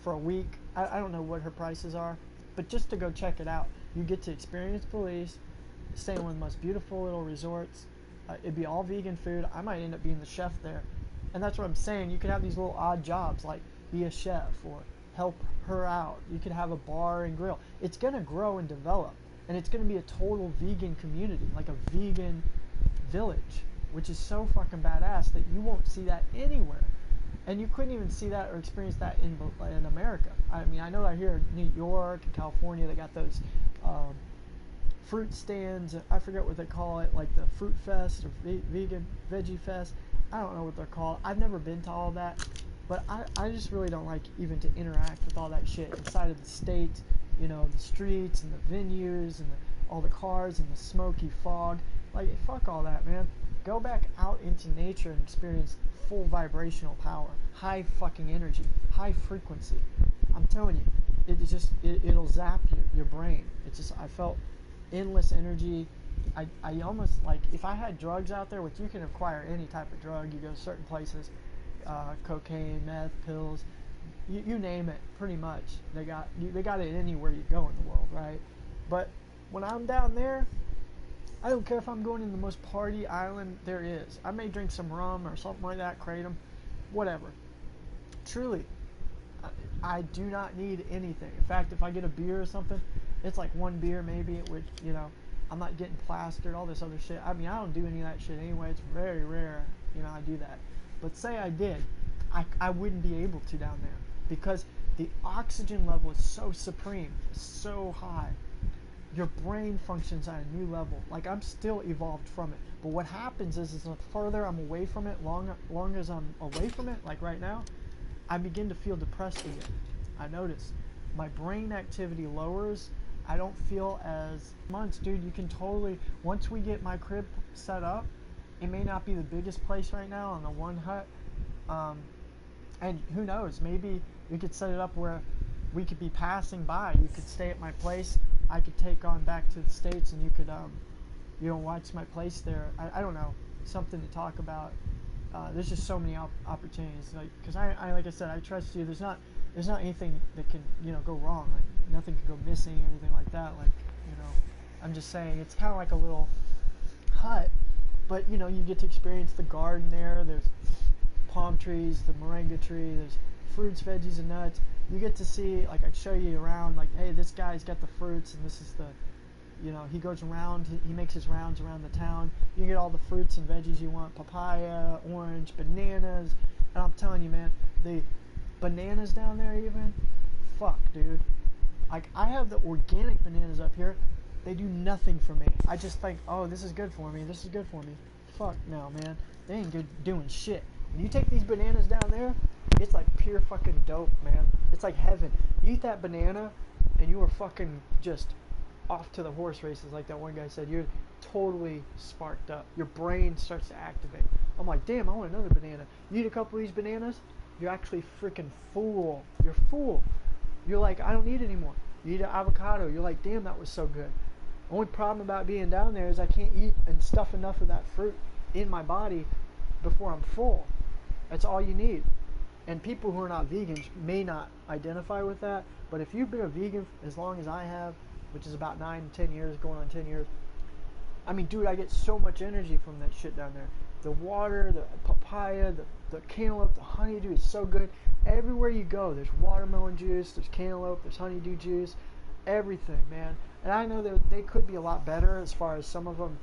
a week. I don't know what her prices are, but just to go check it out. You get to experience Belize, stay in one of the most beautiful little resorts. It'd be all vegan food. I might end up being the chef there, and that's what I'm saying. You could have these little odd jobs, like be a chef or help her out. You could have a bar and grill. It's going to grow and develop, and it's going to be a total vegan community, like a vegan village, which is so fucking badass that you won't see that anywhere. And you couldn't even see that or experience that in America. I mean, I know out here in New York and California, they got those fruit stands. I forget what they call it, like the Fruit Fest or Vegan Veggie Fest. I don't know what they're called. I've never been to all that. But I just really don't like even to interact with all that shit inside of the state, the streets and the venues and all the cars and the smoky fog. Like, fuck all that, man. Go back out into nature and experience full vibrational power, high fucking energy, high frequency. I'm telling you, it'll zap your brain. It's just, I felt endless energy. I almost, like, if I had drugs out there, which you can acquire any type of drug, you go to certain places, cocaine, meth, pills, you name it, pretty much. They got it anywhere you go in the world, right? But when I'm down there, I don't care if I'm going to the most party island there is. I may drink some rum or something like that, kratom, whatever. Truly, I do not need anything. In fact, if I get a beer or something, it's like one beer maybe, which, you know, I'm not getting plastered, all this other shit. I mean, I don't do any of that shit anyway. It's very rare, you know, I do that. But say I did, I wouldn't be able to down there because the oxygen level is so supreme, it's so high. Your brain functions at a new level. Like, I'm still evolved from it. But what happens is the further I'm away from it, long as I'm away from it, like right now, I begin to feel depressed again. I notice my brain activity lowers. I don't feel as months, dude. You can totally, once we get my crib set up, it may not be the biggest place right now on the one hut, and who knows, maybe we could set it up where we could be passing by. You could stay at my place. I could take on back to the States, and you could, you know, watch my place there. I don't know, something to talk about. There's just so many opportunities, like, because I like I said, I trust you. There's not anything that can, you know, go wrong. Like, nothing can go missing or anything like that. Like, you know, I'm just saying it's kind of like a little hut, but you know, you get to experience the garden there. There's palm trees, the moringa tree. There's fruits, veggies, and nuts. You get to see, like, I show you around, like, hey, this guy's got the fruits, and this is the, you know, he goes around, he makes his rounds around the town. You get all the fruits and veggies you want, papaya, orange, bananas, and I'm telling you, man, the bananas down there even, fuck, dude. Like, I have the organic bananas up here. They do nothing for me. I just think, oh, this is good for me, this is good for me. Fuck no, man. They ain't good doing shit. When you take these bananas down there, it's like pure fucking dope, man. It's like heaven. You eat that banana, and you are fucking just off to the horse races, like that one guy said. You're totally sparked up. Your brain starts to activate. I'm like, damn, I want another banana. You eat a couple of these bananas, you're actually freaking full. You're full. You're like, I don't need any more. You eat an avocado, you're like, damn, that was so good. Only problem about being down there is I can't eat and stuff enough of that fruit in my body before I'm full. That's all you need. And people who are not vegans may not identify with that, but if you've been a vegan as long as I have, which is about 9-10 years, going on 10 years, I mean, dude, I get so much energy from that shit down there. The water, the papaya, the cantaloupe, the honeydew is so good. Everywhere you go, there's watermelon juice, there's cantaloupe, there's honeydew juice, everything, man. And I know that they could be a lot better as far as some of them,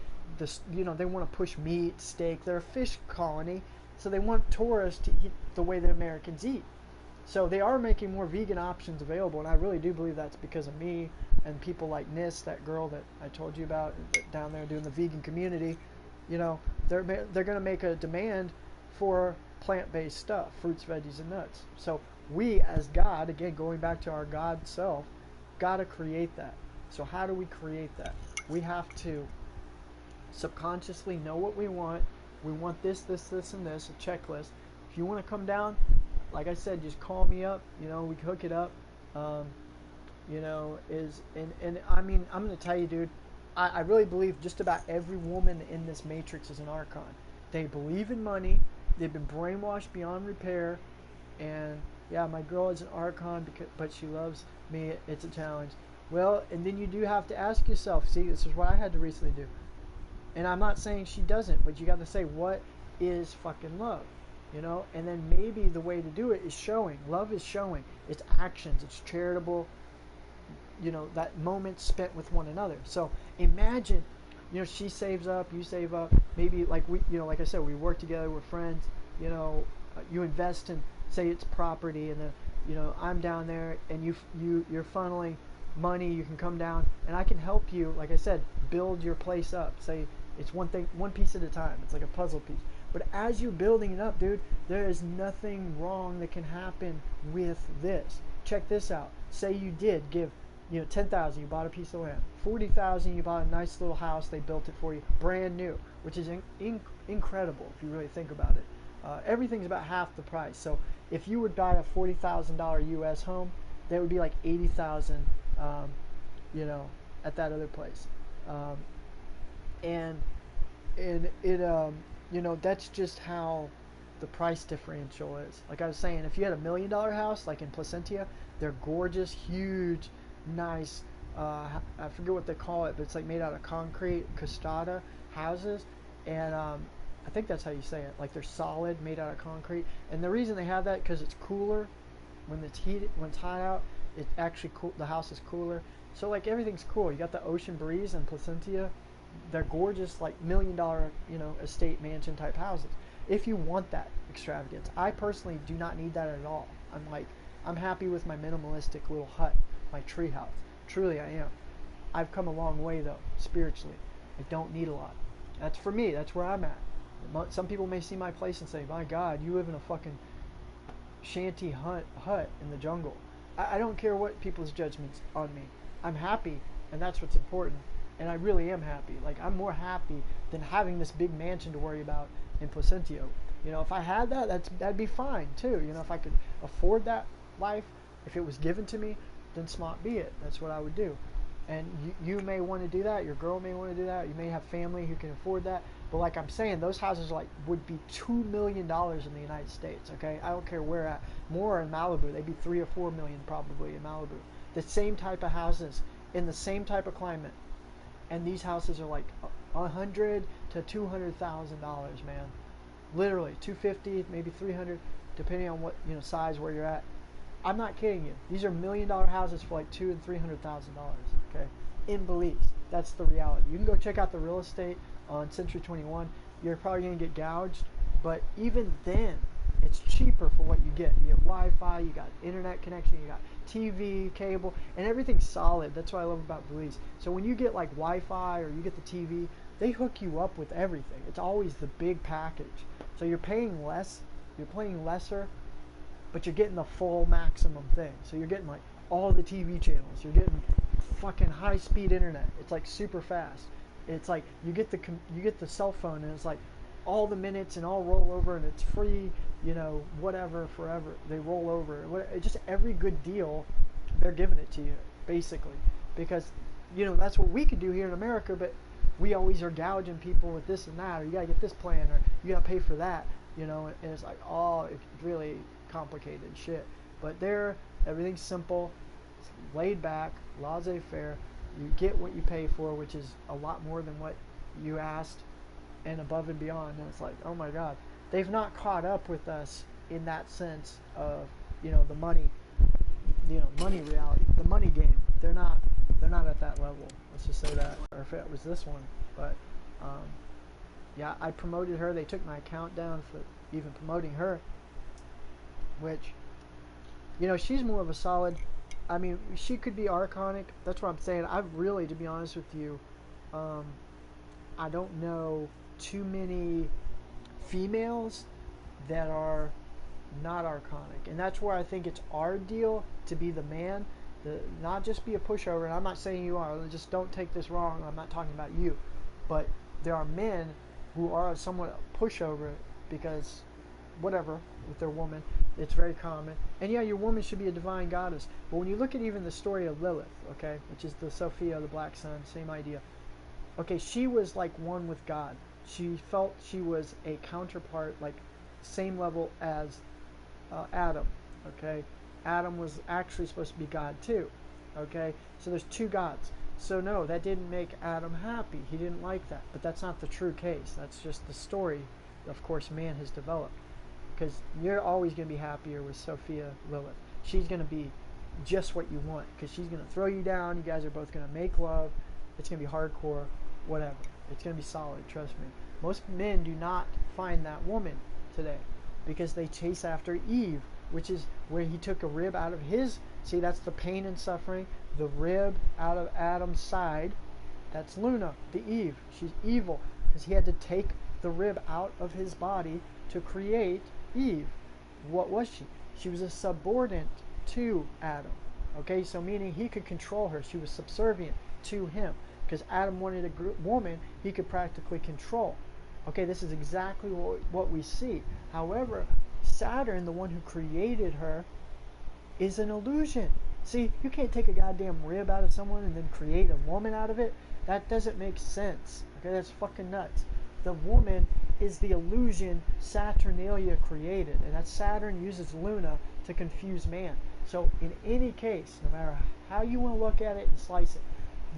you know, they want to push meat, steak. They're a fish colony, so they want tourists to eat the way that Americans eat. So they are making more vegan options available, and I really do believe that's because of me and people like Nis, that girl that I told you about down there doing the vegan community. You know, they're going to make a demand for plant-based stuff, fruits, veggies, and nuts. So we, as God, again, going back to our God self, got to create that. So how do we create that? We have to subconsciously know what we want. We want this, this, this, and this, a checklist. If you want to come down, like I said, just call me up. You know, we can hook it up. You know, and I mean, I'm going to tell you, dude, I really believe just about every woman in this matrix is an archon. They believe in money. They've been brainwashed beyond repair. And yeah, my girl is an archon, but she loves me. It's a challenge. Well, and then you do have to ask yourself, see, this is what I had to recently do. And I'm not saying she doesn't, but you got to say, what is fucking love? You know, and then maybe the way to do it is showing. Love is showing. It's actions. It's charitable. You know, that moment spent with one another. So imagine, you know, she saves up, you save up. Maybe like we, you know, like I said, we work together. We're friends. You know, you invest in, say it's property, and then, you know, I'm down there, and you're funneling money. You can come down, and I can help you. Like I said, build your place up. Say it's one thing, one piece at a time. It's like a puzzle piece. But as you're building it up, dude, there is nothing wrong that can happen with this. Check this out. Say you did give, you know, $10,000, you bought a piece of land. $40,000, you bought a nice little house. They built it for you, brand new, which is incredible if you really think about it. Everything's about half the price. So if you would buy a $40,000 U.S. home, that would be like $80,000, you know, at that other place. And it, you know, that's just how the price differential is. Like I was saying, if you had $1 million house, like in Placentia, they're gorgeous, huge, nice, I forget what they call it, but it's like made out of concrete, custata houses, and I think that's how you say it. Like they're solid, made out of concrete. And the reason they have that because it's cooler when it's heated, when it's hot out. It actually the house is cooler. So like everything's cool. You got the ocean breeze in Placentia. They're gorgeous, like $1 million, you know, estate mansion type houses. If you want that extravagance, I personally do not need that at all. I'm happy with my minimalistic little hut, my tree house. Truly, I am. I've come a long way though, spiritually. I don't need a lot. That's for me. That's where I'm at. Some people may see my place and say, "My God, you live in a fucking shanty hut in the jungle." I don't care what people's judgments on me. I'm happy, and that's what's important. And I really am happy. Like, I'm more happy than having this big mansion to worry about in Placentia. You know, if I had that, that'd be fine too. You know, if I could afford that life, if it was given to me, then smart be it. That's what I would do. And you may want to do that. Your girl may want to do that. You may have family who can afford that. But like I'm saying, those houses would be $2 million in the United States. Okay, I don't care where at. More in Malibu, they'd be 3 or 4 million probably in Malibu. The same type of houses in the same type of climate, and these houses are like $100,000 to $200,000, man. Literally $250, maybe $300, depending on what size where you're at. I'm not kidding you. These are $1 million houses for like $200,000 and $300,000. Okay, in Belize. That's the reality. You can go check out the real estate on Century 21. You're probably going to get gouged, but even then, it's cheaper for what you get. You get Wi-Fi, you got internet connection, you got TV, cable, and everything's solid. That's what I love about Belize. So when you get like Wi-Fi or you get the TV, they hook you up with everything. It's always the big package. So you're paying less, you're paying lesser, but you're getting the full maximum thing. So you're getting like all the TV channels. You're getting fucking high-speed internet. It's like super fast. It's like you get the cell phone and it's like all the minutes and all roll over and it's free, whatever, forever. They roll over. Just every good deal, they're giving it to you, basically. Because, that's what we could do here in America, but we always are gouging people with this and that, or you gotta get this plan, or you gotta pay for that, and it's like, it's really complicated shit. But there, everything's simple, it's laid back, laissez-faire. You get what you pay for, which is a lot more than what you asked, and above and beyond. And it's like, oh my God, they've not caught up with us in that sense of, the money, money reality, the money game. They're not at that level. Let's just say that. Or if it was this one, but yeah, I promoted her. They took my account down for even promoting her, which, she's more of a solid. I mean, she could be archonic. That's what I'm saying. I've really, to be honest with you, I don't know too many females that are not archonic. And that's where I think it's our deal to be the man, not just be a pushover. And I'm not saying you are. Just don't take this wrong. I'm not talking about you. But there are men who are somewhat a pushover because whatever, with their woman. It's very common. And yeah, your woman should be a divine goddess. But when you look at even the story of Lilith, okay, which is the Sophia, the Black Sun, same idea. Okay, she was like one with God. She felt she was a counterpart, like same level as Adam, okay? Adam was actually supposed to be God too, okay? So there's two gods. So no, that didn't make Adam happy. He didn't like that. But that's not the true case. That's just the story, of course, man has developed. Because you're always going to be happier with Sophia Lilith. She's going to be just what you want. Because she's going to throw you down. You guys are both going to make love. It's going to be hardcore. Whatever. It's going to be solid. Trust me. Most men do not find that woman today. Because they chase after Eve. Which is where he took a rib out of his. See, that's the pain and suffering. The rib out of Adam's side. That's Luna, the Eve. She's evil. Because he had to take the rib out of his body to create Eve. What was she? She was a subordinate to Adam. Okay, so meaning he could control her. She was subservient to him. Because Adam wanted a woman he could practically control. Okay, this is exactly what we see. However, Saturn, the one who created her, is an illusion. See, you can't take a goddamn rib out of someone and then create a woman out of it. That doesn't make sense. Okay, that's fucking nuts. The woman is the illusion Saturnalia created, and that Saturn uses Luna to confuse man. So in any case, no matter how you want to look at it and slice it,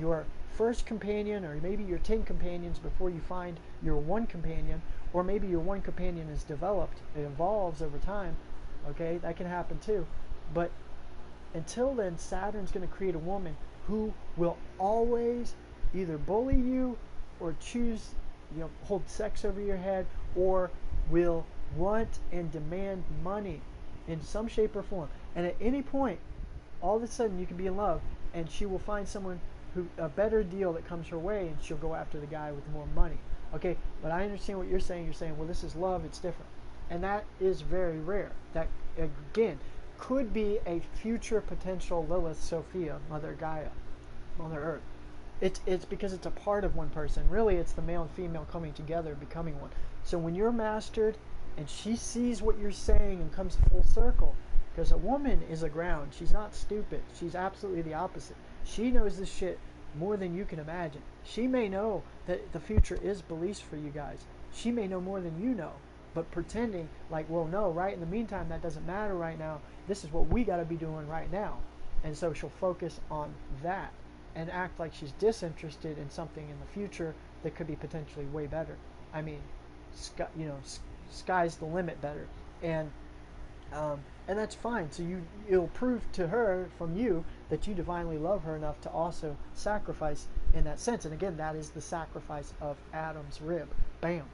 your first companion, or maybe your 10 companions before you find your one companion, or maybe your one companion is developed, it evolves over time, okay, that can happen too. But until then, Saturn's going to create a woman who will always either bully you or choose, hold sex over your head, or will want and demand money in some shape or form. And at any point, all of a sudden you can be in love, and she will find someone a better deal that comes her way, and she'll go after the guy with more money. Okay, but I understand what you're saying. You're saying, well, this is love, it's different. And that is very rare. That, again, could be a future potential Lilith Sophia, Mother Gaia, Mother Earth. It's because it's a part of one person. Really, it's the male and female coming together, becoming one. So when you're mastered, and she sees what you're saying and comes full circle, because a woman is aground. She's not stupid. She's absolutely the opposite. She knows this shit more than you can imagine. She may know that the future is beliefs for you guys. She may know more than you know, but pretending like, well, no, right? In the meantime, that doesn't matter right now. This is what we got to be doing right now. And so she'll focus on that and act like she's disinterested in something in the future that could be potentially way better. I mean, sky's the limit better. And that's fine. So it'll prove to her from you that you divinely love her enough to also sacrifice in that sense. And again, that is the sacrifice of Adam's rib. Bam.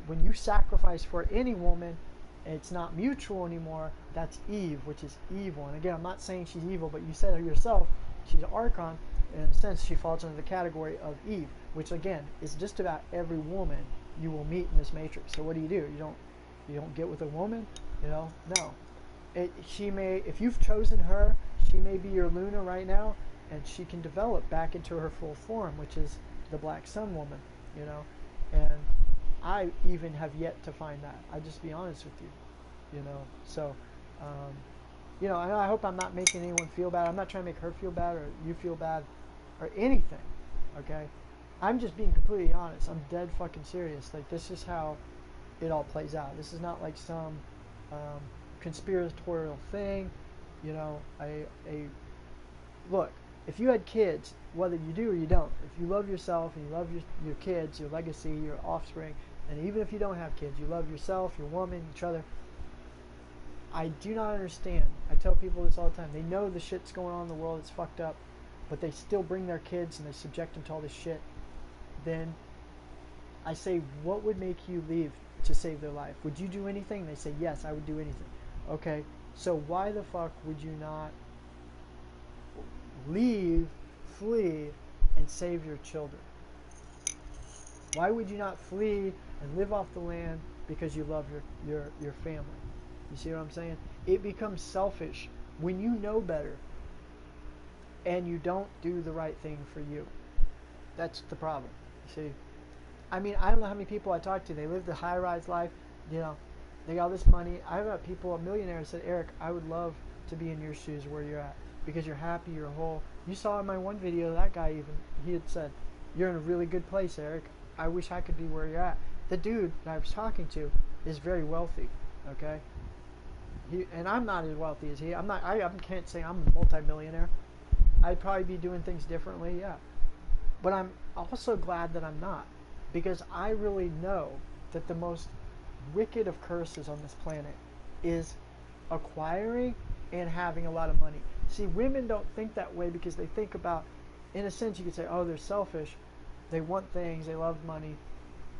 When you sacrifice for any woman, it's not mutual anymore. That's Eve, which is evil. And again, I'm not saying she's evil, but you said her yourself, she's an Archon. In a sense, she falls under the category of Eve, which again is just about every woman you will meet in this matrix. So what do? You don't get with a woman, no. She may, if you've chosen her, she may be your Luna right now, and she can develop back into her full form, which is the Black Sun woman, and I even have yet to find that. I'll just be honest with you, so I hope I'm not making anyone feel bad. I'm not trying to make her feel bad or you feel bad or anything, okay? I'm just being completely honest. I'm dead fucking serious. Like, this is how it all plays out. This is not like some conspiratorial thing, look, if you had kids, whether you do or you don't, if you love yourself and you love your kids, your legacy, your offspring, and even if you don't have kids, you love yourself, your woman, each other, I do not understand. I tell people this all the time. They know the shit's going on in the world, it's fucked up, but they still bring their kids and they subject them to all this shit. Then I say, what would make you leave to save their life? Would you do anything? They say, yes, I would do anything. Okay, so why the fuck would you not leave, flee, and save your children? Why would you not flee and live off the land because you love your family? You see what I'm saying? It becomes selfish when you know better and you don't do the right thing for you. That's the problem. You see? I mean, I don't know how many people I talk to. They live the high-rise life. They got all this money. I've got people, millionaires, said, Eric, I would love to be in your shoes where you're at because you're happy, you're whole. You saw in my one video, that guy he had said, you're in a really good place, Eric. I wish I could be where you're at. The dude that I was talking to is very wealthy, okay? And I'm not as wealthy as he. I can't say I'm a multi-millionaire. I'd probably be doing things differently, yeah. But I'm also glad that I'm not, because I really know that the most wicked of curses on this planet is acquiring and having a lot of money. See, women don't think that way because they think about, in a sense, you could say, oh, they're selfish. They want things, they love money.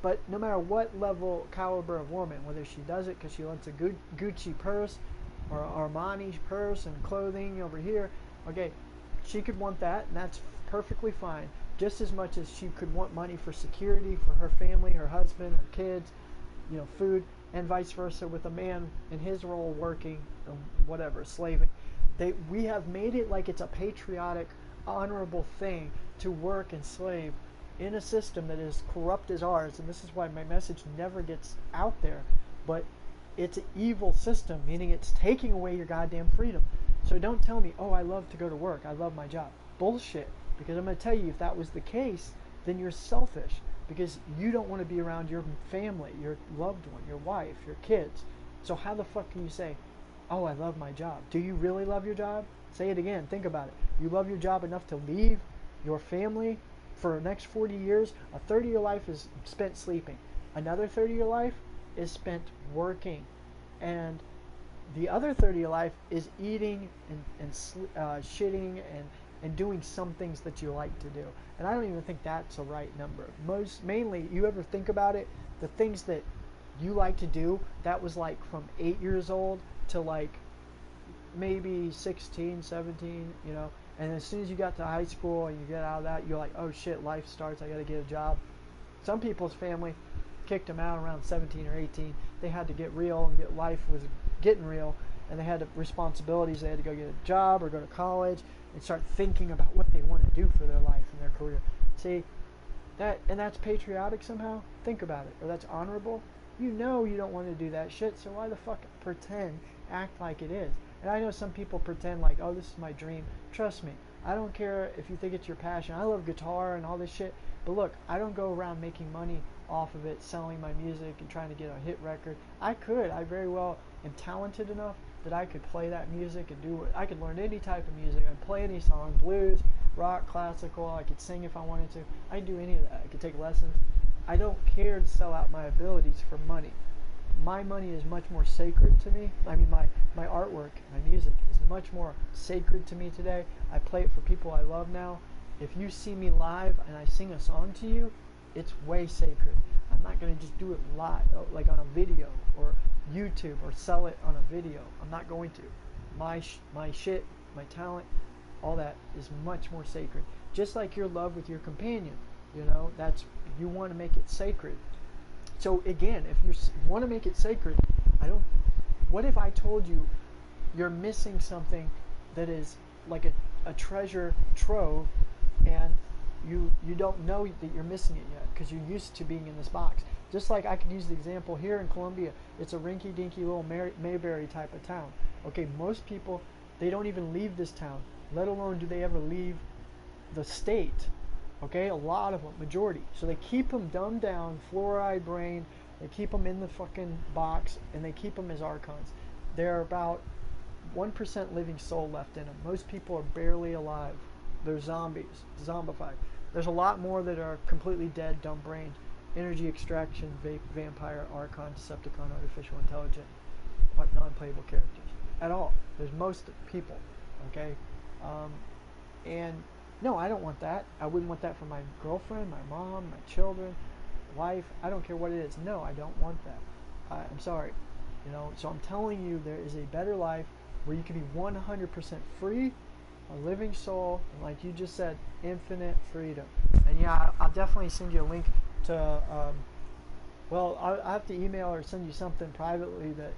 But no matter what level, caliber of woman, whether she does it because she wants a Gucci purse or Armani purse and clothing over here, okay, she could want that, and that's perfectly fine. Just as much as she could want money for security, for her family, her husband, her kids, food, and vice versa with a man in his role working, whatever, slaving. We have made it like it's a patriotic, honorable thing to work and slave in a system that is corrupt as ours, and this is why my message never gets out there, but it's an evil system, meaning it's taking away your goddamn freedom. So don't tell me, oh, I love to go to work, I love my job. Bullshit. Because I'm going to tell you, if that was the case, then you're selfish, because you don't want to be around your family, your loved one, your wife, your kids. So how the fuck can you say, oh, I love my job. Do you really love your job? Say it again. Think about it. You love your job enough to leave your family for the next 40 years? A third of your life is spent sleeping. Another third of your life is spent working. And the other third of your life is eating and shitting and doing some things that you like to do. And I don't even think that's a right number. Mainly, you ever think about it, the things that you like to do, that was like from 8 years old to like maybe 16, 17, you know. And as soon as you got to high school and you get out of that, you're like, oh shit, life starts, I gotta get a job. Some people's family kicked them out around 17 or 18. They had to get real and life was getting real, and they had responsibilities. They had to go get a job or go to college and start thinking about what they want to do for their life and their career. See, that's patriotic somehow? Think about it. Or that's honorable? You know you don't want to do that shit, so why the fuck pretend, act like it is? And I know some people pretend like, oh, this is my dream. Trust me, I don't care if you think it's your passion. I love guitar and all this shit, but look, I don't go around making money off of it, selling my music and trying to get a hit record. I very well am talented enough that I could play that music and do it. I could learn any type of music. I'd play any song, blues, rock, classical. I could sing if I wanted to. I'd do any of that. I could take lessons. I don't care to sell out my abilities for money. My money is much more sacred to me. I mean, my artwork, my music is much more sacred to me today. I play it for people I love now. If you see me live and I sing a song to you, it's way sacred. I'm not going to just do it live, like on a video or YouTube, or sell it on a video. I'm not going to. My shit, my talent, all that is much more sacred. Just like your love with your companion, you know, you want to make it sacred. So again, if you want to make it sacred, what if I told you you're missing something that is like a treasure trove, and you don't know that you're missing it yet because you're used to being in this box. Just like I could use the example here in Colombia, it's a rinky-dinky little Mayberry type of town. Okay, most people, they don't even leave this town, let alone do they ever leave the state. Okay, a lot of them, majority. So they keep them dumbed down, fluoride brain, they keep them in the fucking box, and they keep them as archons. There are about 1% living soul left in them. Most people are barely alive. They're zombies, zombified. There's a lot more that are completely dead, dumb-brained. Energy extraction, vampire, archon, decepticon, artificial intelligent, non-playable characters. At all. There's most people, okay? And no, I don't want that. I wouldn't want that for my girlfriend, my mom, my children, wife. I don't care what it is. No, I don't want that. I'm sorry. You know, so I'm telling you, there is a better life where you can be 100% free, a living soul, and like you just said, infinite freedom. And yeah, I'll definitely send you a link to, well, I have to email or send you something privately that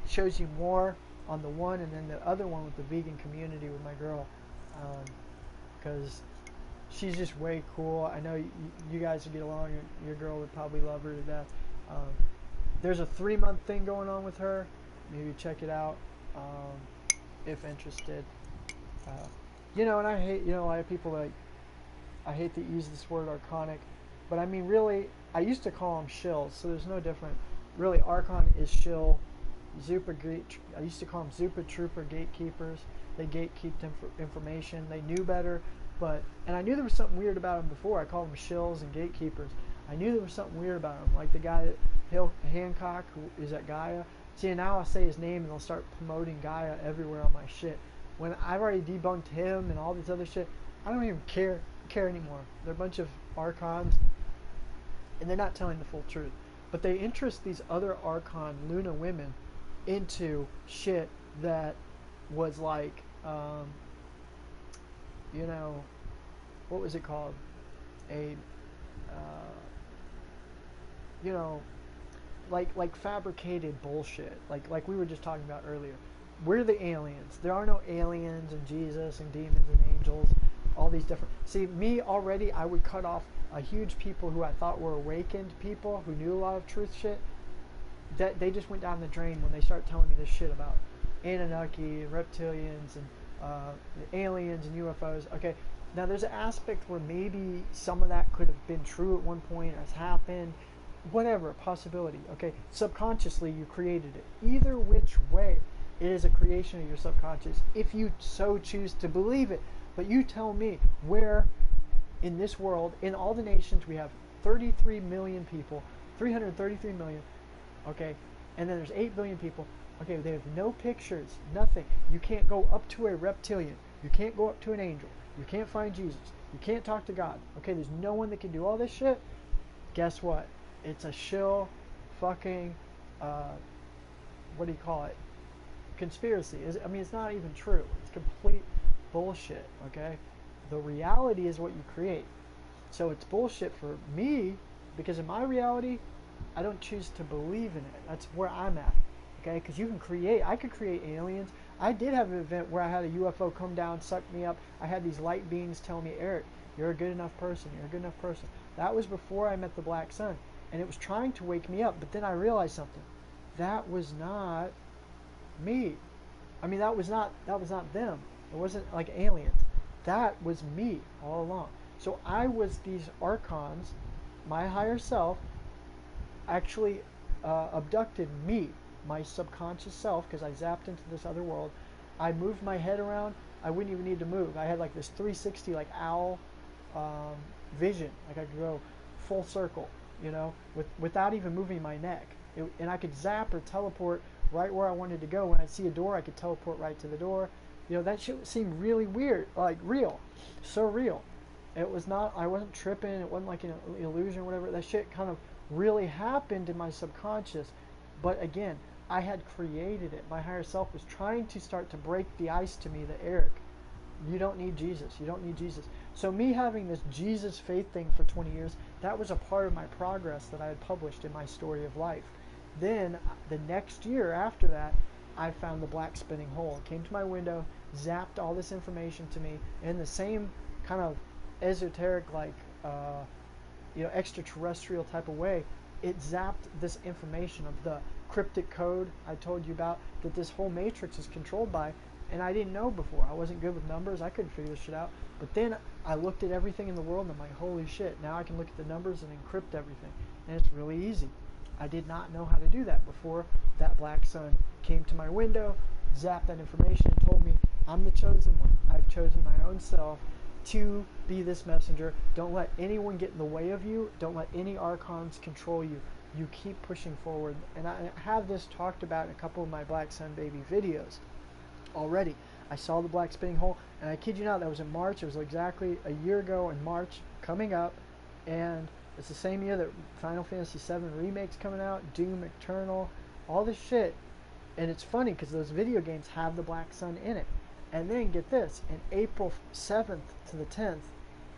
shows you more on the one, and then the other one with the vegan community with my girl, because she's just way cool. I know you guys would get along. Your girl would probably love her to death. There's a 3-month thing going on with her. Maybe check it out if interested. You know, and I hate, you know, I have people like, I hate to use this word archonic, but I mean really, I used to call them shills, so there's no different. Really, archon is shill. I used to call them Zupa Trooper gatekeepers. They gatekeeped information. They knew better, and I knew there was something weird about them before. I called them shills and gatekeepers. I knew there was something weird about them, like the guy Hancock, who is at Gaia. See, now I'll say his name and they'll start promoting Gaia everywhere on my shit. When I've already debunked him and all this other shit, I don't even care anymore. They're a bunch of archons, and they're not telling the full truth. But they interest these other archon Luna women into shit that was like, you know, what was it called? You know, like fabricated bullshit. Like we were just talking about earlier. We're the aliens. There are no aliens and Jesus and demons and angels. All these different. See, me already, I would cut off a huge people who I thought were awakened people who knew a lot of truth shit. That they just went down the drain when they start telling me this shit about Anunnaki, reptilians, and aliens and UFOs. Okay, now there's an aspect where maybe some of that could have been true at one point, has happened, whatever, possibility. Okay, subconsciously you created it. Either which way, It is a creation of your subconscious if you so choose to believe it. But you tell me where in this world, in all the nations, we have 33 million people, 333 million, okay, and then there's 8 billion people. Okay, they have no pictures, nothing. You can't go up to a reptilian. You can't go up to an angel. You can't find Jesus. You can't talk to God. Okay, there's no one that can do all this shit. Guess what? It's a shill fucking, what do you call it? Conspiracy. I mean, it's not even true. It's complete bullshit, okay? The reality is what you create. So it's bullshit for me, because in my reality, I don't choose to believe in it. That's where I'm at, okay? Because you can create, I could create aliens. I did have an event where I had a UFO come down, suck me up. I had these light beings tell me, Eric, you're a good enough person. You're a good enough person. That was before I met the Black Sun. And it was trying to wake me up. But then I realized something. That was not me. I mean, that was not them. It wasn't like aliens. That was me all along. So I was these archons, my higher self, actually abducted me, my subconscious self, because I zapped into this other world. I moved my head around. I wouldn't even need to move. I had like this 360 like owl vision. Like I could go full circle, you know, without even moving my neck. And I could zap or teleport right where I wanted to go. When I'd see a door, I could teleport right to the door. You know, that shit seemed really weird, like real, surreal. It was not, I wasn't tripping, it wasn't like an illusion or whatever. That shit kind of really happened in my subconscious. But again, I had created it. My higher self was trying to start to break the ice to me that, Eric, you don't need Jesus. You don't need Jesus. So me having this Jesus faith thing for 20 years, that was a part of my progress that I had published in my story of life. Then the next year after that, I found the black spinning hole. It came to my window, zapped all this information to me in the same kind of esoteric, like, you know, extraterrestrial type of way. It zapped this information of the cryptic code I told you about that this whole matrix is controlled by, and I didn't know before. I wasn't good with numbers. I couldn't figure this shit out. But then I looked at everything in the world and I'm like, holy shit, now I can look at the numbers and encrypt everything. And it's really easy. I did not know how to do that before that Black Sun came to my window, zapped that information and told me, I'm the chosen one. I've chosen my own self to be this messenger. Don't let anyone get in the way of you. Don't let any archons control you. You keep pushing forward. And I have this talked about in a couple of my Black Sun Baby videos already. I saw the black spinning hole, and I kid you not, that was in March. It was exactly a year ago in March, coming up, and it's the same year that Final Fantasy VII Remake's coming out, Doom Eternal, all this shit. And it's funny because those video games have the Black Sun in it. And then get this, in April 7th to the 10th,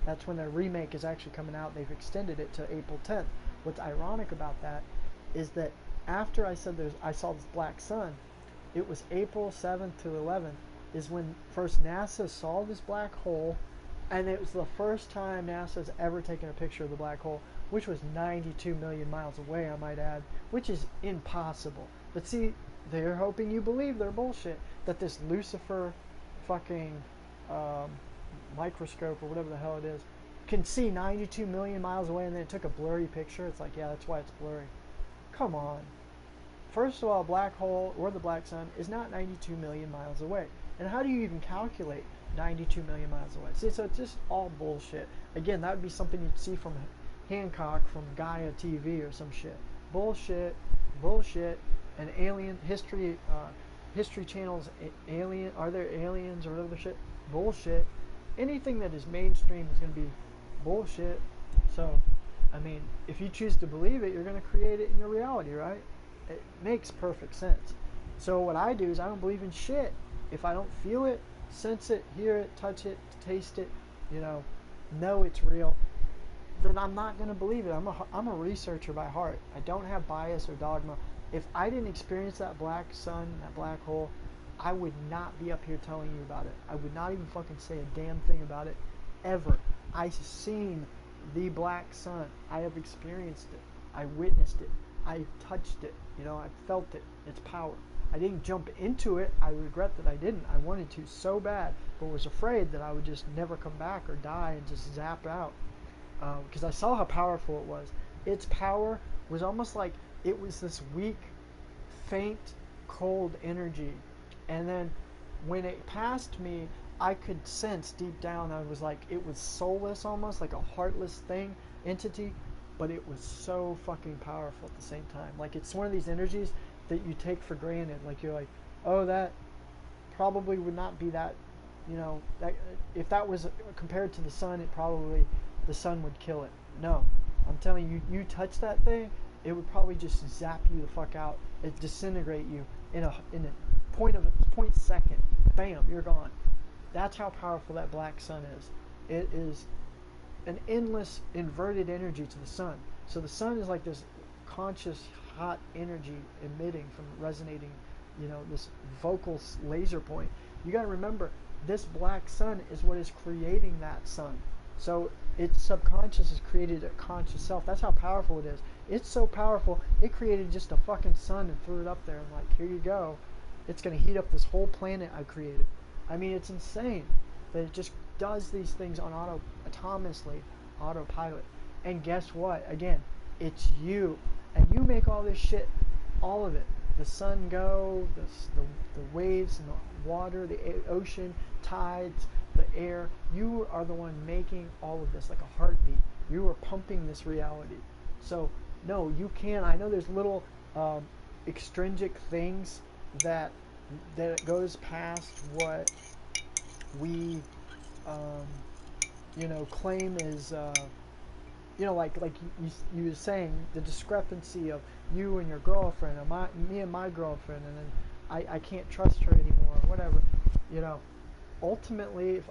that's when their remake is actually coming out. They've extended it to April 10th. What's ironic about that is that after I said I saw this Black Sun, it was April 7th to 11th is when first NASA saw this black hole, and it was the first time NASA's ever taken a picture of the black hole, which was 92 million miles away, I might add, which is impossible. But see, they're hoping you believe their bullshit, that this Lucifer fucking microscope or whatever the hell it is can see 92 million miles away, and then it took a blurry picture. It's like, yeah, that's why it's blurry. Come on. First of all, a black hole or the Black Sun is not 92 million miles away. And how do you even calculate 92 million miles away? See, so it's just all bullshit. Again, that would be something you'd see from Hancock from Gaia TV or some shit. Bullshit, bullshit, and alien history, history channels, alien, are there aliens or whatever shit? Bullshit. Anything that is mainstream is going to be bullshit. So, I mean, if you choose to believe it, you're going to create it in your reality, right? It makes perfect sense. So what I do is I don't believe in shit. If I don't feel it, sense it, hear it, touch it, taste it, you know it's real, then I'm not going to believe it. I'm a researcher by heart. I don't have bias or dogma. If I didn't experience that Black Sun, that black hole, I would not be up here telling you about it. I would not even fucking say a damn thing about it, ever. I've seen the Black Sun. I have experienced it. I witnessed it. I touched it. You know, I felt it. Its power. I didn't jump into it. I regret that I didn't. I wanted to so bad, but was afraid that I would just never come back or die and just zap out. Because I saw how powerful it was. Its power was almost like it was this weak, faint, cold energy And then when it passed me, I could sense deep down, I was like, it was soulless almost, like a heartless thing, entity, but it was so fucking powerful at the same time. Like, it's one of these energies that you take for granted. Like, you're like, oh, that probably would not be that, you know, that if that was compared to the sun, it probably, the sun would kill it. No, I'm telling you, you touch that thing, it would probably just zap you the fuck out. It disintegrate you in a point second. Bam, you're gone. That's how powerful that black sun is. It is an endless inverted energy to the sun. So the sun is like this conscious hot energy emitting from resonating, you know, this vocal laser point. You got to remember, this black sun is what is creating that sun. So its subconscious has created a conscious self. That's how powerful it is. It's so powerful, it created just a fucking sun and threw it up there and like, here you go. It's going to heat up this whole planet I created. I mean, it's insane that it just does these things on autopilot. And guess what? Again, it's you. And you make all this shit, all of it. The sun go, the waves and the water, the ocean, tides, the air. You are the one making all of this like a heartbeat. You are pumping this reality. So, no, you can. I know there's little extrinsic things that it goes past what we, you know, claim is, you know, like you were saying, the discrepancy of you and your girlfriend, or me and my girlfriend, and then I can't trust her anymore, or whatever. You know, ultimately,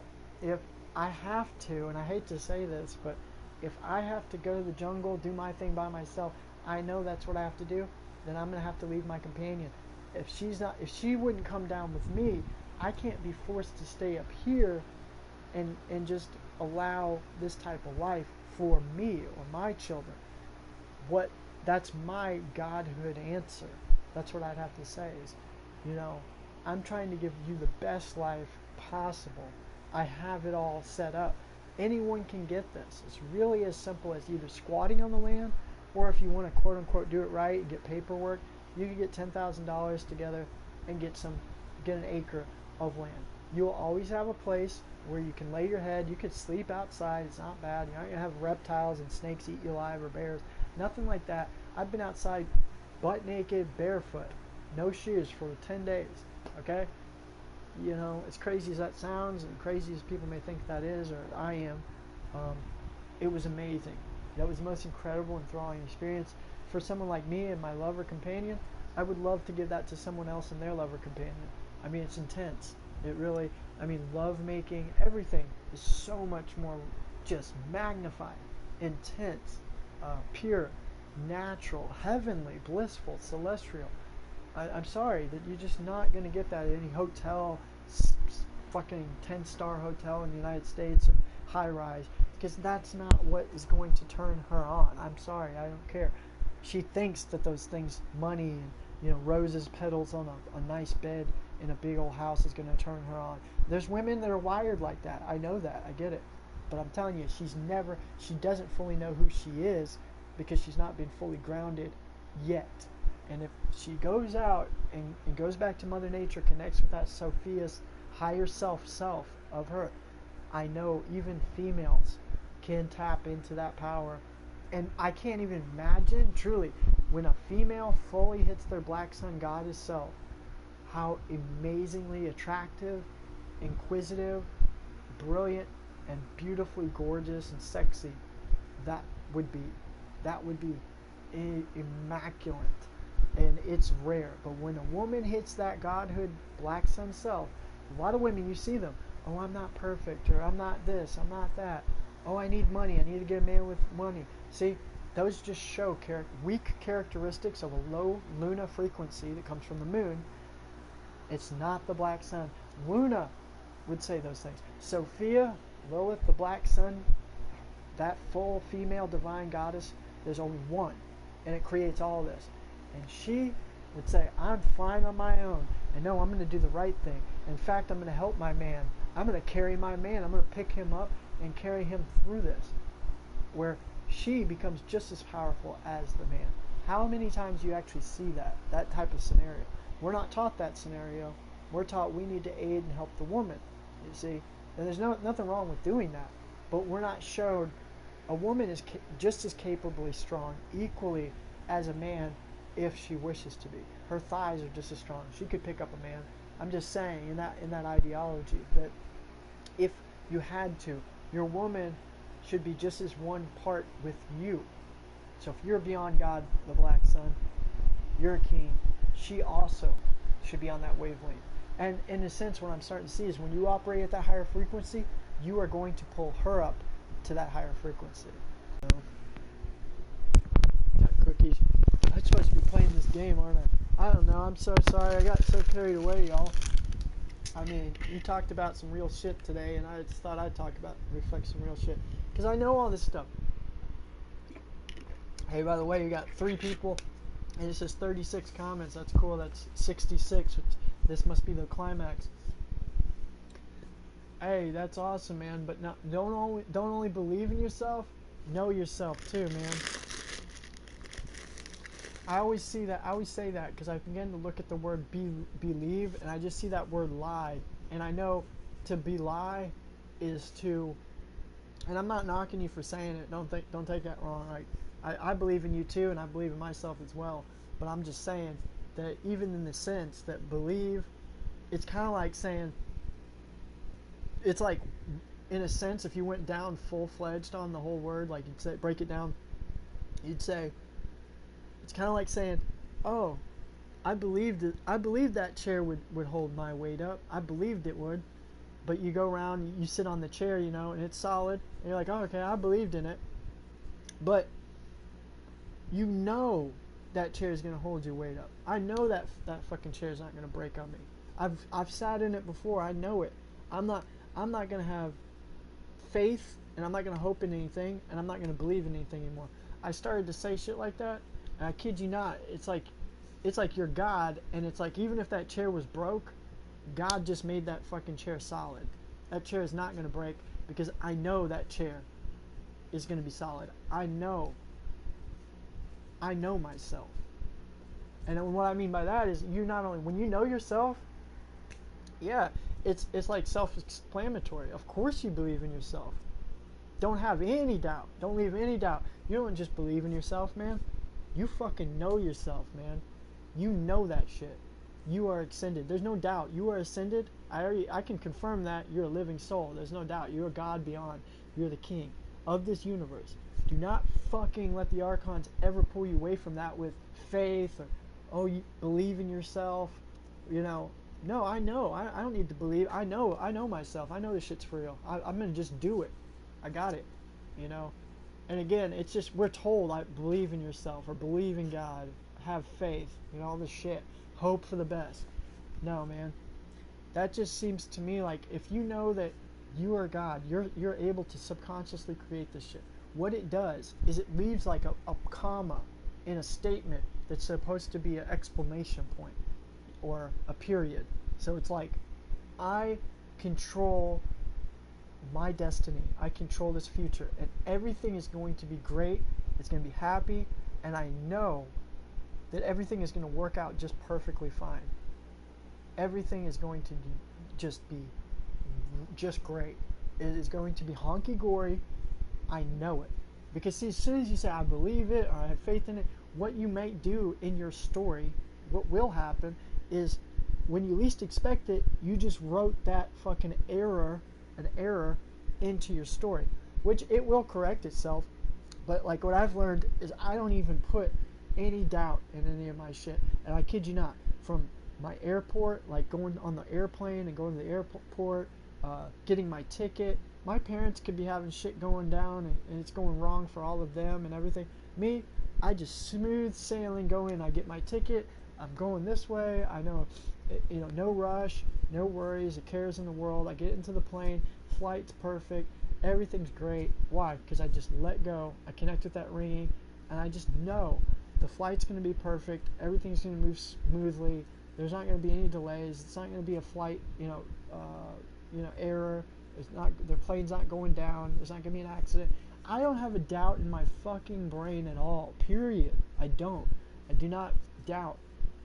if I have to, and I hate to say this, but if I have to go to the jungle, do my thing by myself, I know that's what I have to do, then I'm going to have to leave my companion. If she wouldn't come down with me, I can't be forced to stay up here and just allow this type of life for me or my children. That's my godhood answer. That's what I'd have to say is, you know, I'm trying to give you the best life possible. I have it all set up. Anyone can get this. It's really as simple as either squatting on the land, or if you want to quote unquote do it right and get paperwork, you can get $10,000 together and get an acre of land. You'll always have a place where you can lay your head. You could sleep outside. It's not bad. You're not going to have reptiles and snakes eat you alive, or bears. Nothing like that. I've been outside butt naked, barefoot, no shoes for 10 days. Okay? You know, as crazy as that sounds, and crazy as people may think that is, or I am, it was amazing. That was the most incredible, enthralling experience. For someone like me and my lover companion, I would love to give that to someone else and their lover companion. I mean, it's intense. It really, I mean, love making, everything is so much more just magnified, intense, pure, natural, heavenly, blissful, celestial. I'm sorry that you're just not going to get that at any hotel, fucking 10-star hotel in the United States, or high rise, because that's not what is going to turn her on. I'm sorry, I don't care. She thinks that those things, money and, you know, roses, petals on a nice bed in a big old house, is going to turn her on. There's women that are wired like that. I know that. I get it. But I'm telling you, she doesn't fully know who she is because she's not been fully grounded yet. And if she goes out and goes back to Mother Nature, connects with that Sophia's higher self of her, I know even females can tap into that power. And I can't even imagine, truly, when a female fully hits their black sun goddess self, how amazingly attractive, inquisitive, brilliant, and beautifully gorgeous and sexy that would be. That would be immaculate. And it's rare. But when a woman hits that godhood black sun self, a lot of women, you see them, oh, I'm not perfect, or I'm not this, I'm not that. Oh, I need money. I need to get a man with money. See, those just show weak characteristics of a low Luna frequency that comes from the moon. It's not the black sun. Luna would say those things. Sophia, Lilith, the black sun, that full female divine goddess, there's only one. And it creates all this. And she would say, I'm fine on my own. And no, I'm going to do the right thing. In fact, I'm going to help my man. I'm going to carry my man. I'm going to pick him up and carry him through this. Where she becomes just as powerful as the man. How many times do you actually see that type of scenario? We're not taught that scenario We're taught we need to aid and help the woman, you see. And there's nothing wrong with doing that. But we're not showed a woman is just as capably strong, equally as a man, if she wishes to be. Her thighs are just as strong. She could pick up a man. I'm just saying, in that ideology, that if you had to, your woman should be just as one part with you. So if you're beyond God, the Black Sun, you're a king, she also should be on that wavelength. And in a sense, what I'm starting to see is when you operate at that higher frequency, you are going to pull her up to that higher frequency. You know? Got cookies. I'm supposed to be playing this game, aren't I? I don't know. I'm so sorry. I got so carried away, y'all. I mean, you talked about some real shit today, and I just thought I'd reflect some real shit. Because I know all this stuff. Hey, by the way, you got 3 people, and it says 36 comments. That's cool. That's 66. This must be the climax. Hey, that's awesome, man. But no, don't only believe in yourself. Know yourself too, man. I always see that. I always say that because I begin to look at the word believe, and I just see that word lie, and I know to belie is to. And I'm not knocking you for saying it. Don't take that wrong. Like I believe in you too, and I believe in myself as well. But I'm just saying that even in the sense that believe, it's kind of like saying. It's like, in a sense, if you went down full-fledged on the whole word, like you'd say, break it down, you'd say, it's kind of like saying, oh, I believed that chair would hold my weight up. I believed it would. But you go around, you sit on the chair, you know, and it's solid. And you're like, oh, okay, I believed in it. But you know that chair is going to hold your weight up. I know that fucking chair is not going to break on me. I've sat in it before. I know it. I'm not going to have faith, and I'm not going to hope in anything, and I'm not going to believe in anything anymore. I started to say shit like that, and I kid you not, it's like you're God, and it's like even if that chair was broke, God just made that fucking chair solid. That chair is not going to break because I know that chair is going to be solid. I know myself. And what I mean by that is you not only, when you know yourself, yeah, it's like self-explanatory. Of course you believe in yourself. Don't have any doubt. Don't leave any doubt. You don't just believe in yourself, man. You fucking know yourself, man. You know that shit. You are ascended. There's no doubt. You are ascended. I can confirm that. You're a living soul. There's no doubt. You're a God beyond. You're the king of this universe. Do not fucking let the archons ever pull you away from that with faith or, oh, you believe in yourself. You know, no, I know. I don't need to believe. I know myself. I know this shit's for real. I'm going to just do it. I got it. You know? And again, it's just, we're told, like, believe in yourself or believe in God. Have faith. You know, all this shit. Hope for the best. No, man. That just seems to me like if you know that you are God, you're able to subconsciously create this shit. What it does is it leaves like a comma in a statement that's supposed to be an exclamation point or a period. So it's like, I control my destiny. I control this future. And everything is going to be great. It's going to be happy. And I know that everything is going to work out just perfectly fine. Everything is going to just be just great. It is going to be honky-gory. I know it. Because see, as soon as you say, I believe it, or I have faith in it, what you might do in your story, what will happen, is when you least expect it, you just wrote that fucking an error into your story. Which it will correct itself. But like what I've learned is I don't even put any doubt in any of my shit. And I kid you not, from my airport, like going on the airplane and going to the airport, getting my ticket. My parents could be having shit going down and it's going wrong for all of them and everything. Me, I just smooth sailing go in. I get my ticket. I'm going this way. I know, you know, no rush, no worries, no cares in the world. I get into the plane. Flight's perfect. Everything's great. Why? Because I just let go. I connect with that ringing, and I just know the flight's going to be perfect. Everything's going to move smoothly. There's not going to be any delays. It's not going to be a flight, error. It's not, the plane's not going down. There's not going to be an accident. I don't have a doubt in my fucking brain at all. Period. I don't. I do not doubt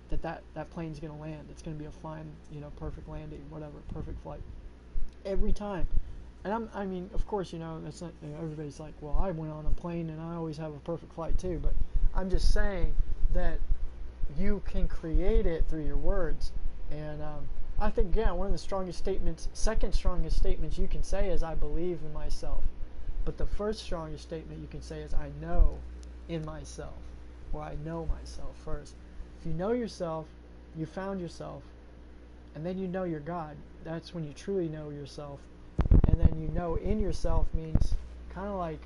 that plane's gonna land. It's gonna be a fine, you know, perfect landing, whatever, perfect flight. Every time. And I mean, of course, you know, that's not, you know, everybody's like, well, I went on a plane and I always have a perfect flight too. But I'm just saying that you can create it through your words. And I think, yeah, one of the strongest statements, second strongest statements you can say is, I believe in myself. But the first strongest statement you can say is, I know in myself, or I know myself first. If you know yourself, you found yourself, and then you know your God. That's when you truly know yourself. And then you know in yourself means kind of like,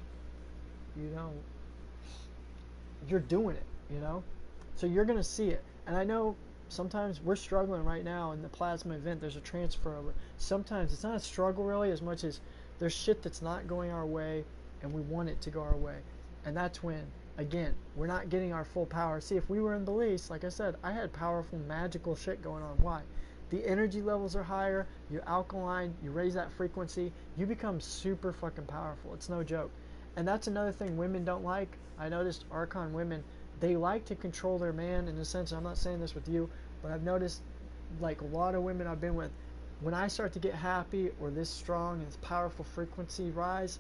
you know, you're doing it, you know? So you're going to see it. And I know sometimes we're struggling right now in the plasma event. There's a transfer over. Sometimes it's not a struggle really as much as there's shit that's not going our way and we want it to go our way. And that's when, again, we're not getting our full power. See, if we were in Belize, like I said, I had powerful, magical shit going on. Why? The energy levels are higher, you're alkaline, you raise that frequency, you become super fucking powerful. It's no joke. And that's another thing women don't like. I noticed Archon women, they like to control their man in a sense. I'm not saying this with you, but I've noticed, like a lot of women I've been with, when I start to get happy or this strong and this powerful frequency rise,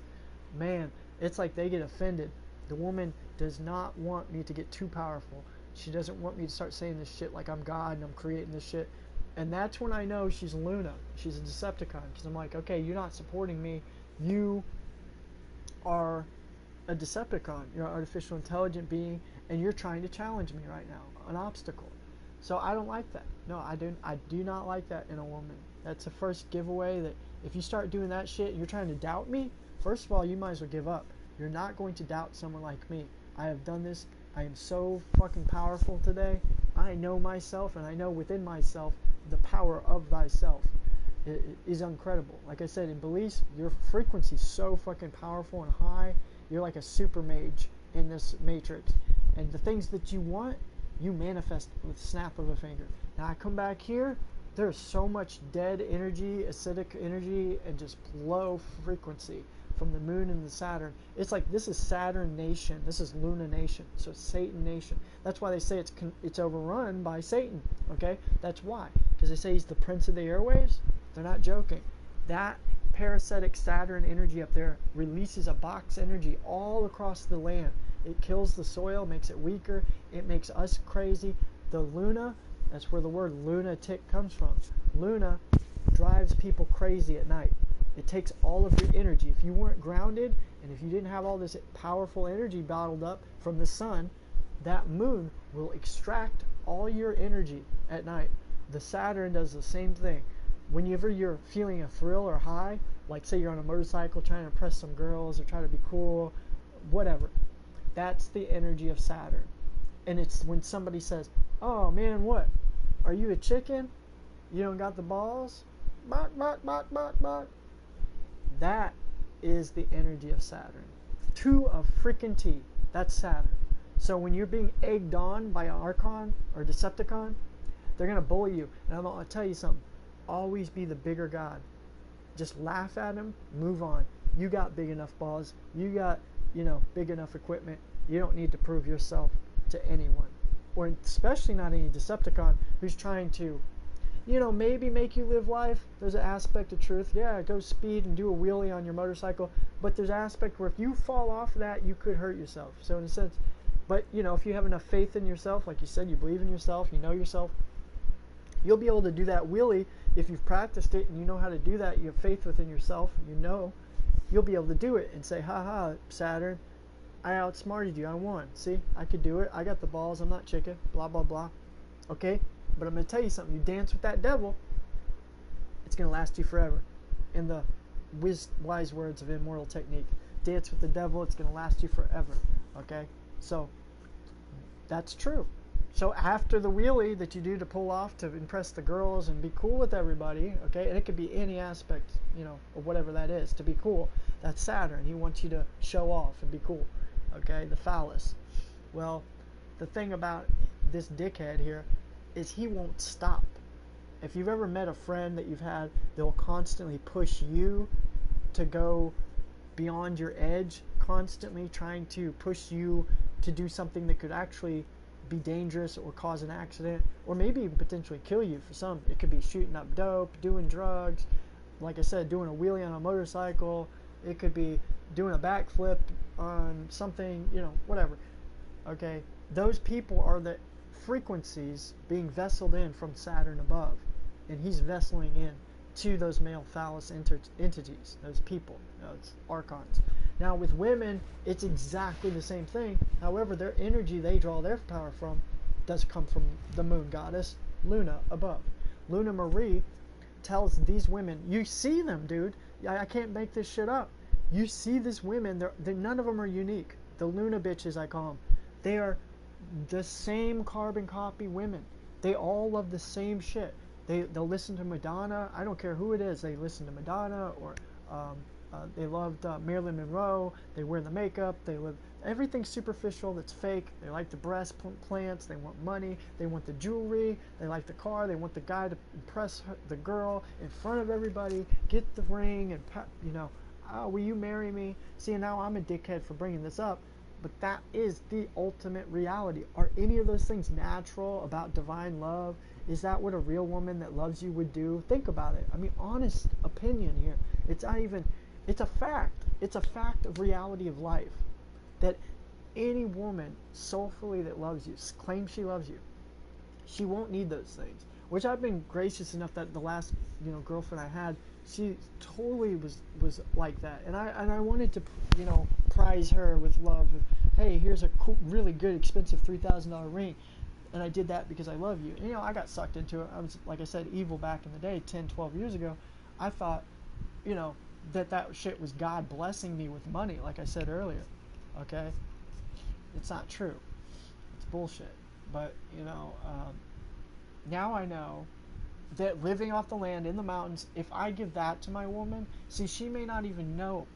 man, it's like they get offended. The woman does not want me to get too powerful. She doesn't want me to start saying this shit like I'm God and I'm creating this shit. And that's when I know she's Luna. She's a Decepticon. Because I'm like, okay, you're not supporting me. You are a Decepticon. You're an artificial intelligent being, and you're trying to challenge me right now. An obstacle. So I don't like that. No, I do not like that in a woman. That's the first giveaway that if you start doing that shit and you're trying to doubt me, first of all, you might as well give up. You're not going to doubt someone like me. I have done this. I am so fucking powerful today. I know myself, and I know within myself the power of thyself. It is incredible. Like I said, in Belize, your frequency is so fucking powerful and high. You're like a super mage in this matrix. And the things that you want, you manifest with the snap of a finger. Now I come back here, there's so much dead energy, acidic energy, and just low frequency from the moon and the Saturn. It's like this is Saturn nation. This is Luna nation. So it's Satan nation. That's why they say it's overrun by Satan. Okay, that's why. Because they say he's the prince of the airwaves. They're not joking. That parasitic Saturn energy up there releases a box energy all across the land. It kills the soil, makes it weaker. It makes us crazy. The Luna, that's where the word lunatic comes from. Luna drives people crazy at night. It takes all of your energy. If you weren't grounded, and if you didn't have all this powerful energy bottled up from the sun, that moon will extract all your energy at night. The Saturn does the same thing. Whenever you're feeling a thrill or high, like say you're on a motorcycle trying to impress some girls or try to be cool, whatever, that's the energy of Saturn. And it's when somebody says, oh man, what? Are you a chicken? You don't got the balls? Bark, bark, bark, bark, bark. That is the energy of Saturn. To a freaking T. That's Saturn. So when you're being egged on by an Archon or Decepticon, they're going to bully you. And I'm going to tell you something. Always be the bigger God. Just laugh at him, move on. You got big enough balls. You got, big enough equipment. You don't need to prove yourself to anyone. Or especially not any Decepticon who's trying to, maybe make you live life. There's an aspect of truth. Yeah, go speed and do a wheelie on your motorcycle. But there's an aspect where if you fall off of that, you could hurt yourself. So in a sense, but if you have enough faith in yourself, like you said, you believe in yourself, you know yourself, you'll be able to do that wheelie. If you've practiced it and you know how to do that, you have faith within yourself, you'll be able to do it and say, haha, Saturn, I outsmarted you, I won. See, I could do it, I got the balls, I'm not chicken, blah, blah, blah. Okay? But I'm going to tell you something, you dance with that devil, it's going to last you forever. In the wise words of Immortal Technique, dance with the devil, it's going to last you forever. Okay? So, that's true. So after the wheelie that you do to pull off to impress the girls and be cool with everybody, okay, and it could be any aspect, of whatever that is, to be cool, that's Saturn. He wants you to show off and be cool, okay, the phallus. Well, the thing about this dickhead here is he won't stop. If you've ever met a friend that you've had, they'll constantly push you to go beyond your edge, constantly trying to push you to do something that could actually be dangerous or cause an accident, or maybe even potentially kill you. For some, it could be shooting up dope, doing drugs, like I said, doing a wheelie on a motorcycle. It could be doing a backflip on something, you know, whatever. Okay, those people are the frequencies being vesseled in from Saturn above, and he's vesseling in to those male phallus entities, those people, those archons. Now with women, it's exactly the same thing. However, their energy they draw their power from does come from the moon goddess Luna above. Luna Marie tells these women, you see them, dude. I can't make this shit up. You see these women, none of them are unique. The Luna bitches, I call them. They are the same carbon copy women. They all love the same shit. They'll listen to Madonna. I don't care who it is. They listen to Madonna, or they loved Marilyn Monroe. They wear the makeup. They live everything superficial that's fake. They like the breast plants. They want money. They want the jewelry. They like the car. They want the guy to impress the girl in front of everybody. Get the ring and, you know, oh, will you marry me? See, now I'm a dickhead for bringing this up, but that is the ultimate reality. Are any of those things natural about divine love? Is that what a real woman that loves you would do? Think about it. I mean, honest opinion here. It's not even, it's a fact. It's a fact of reality of life. That any woman soulfully that loves you, claims she loves you, she won't need those things. Which I've been gracious enough that the last, you know, girlfriend I had, she totally was like that. And I wanted to, you know, prize her with love. Hey, here's a cool, really good, expensive $3,000 ring. And I did that because I love you. And, you know, I got sucked into it. I was, like I said, evil back in the day, 10, 12 years ago. I thought, you know, that shit was God blessing me with money, like I said earlier. Okay? It's not true. It's bullshit. But, you know, now I know that living off the land in the mountains, if I give that to my woman, see, she may not even know.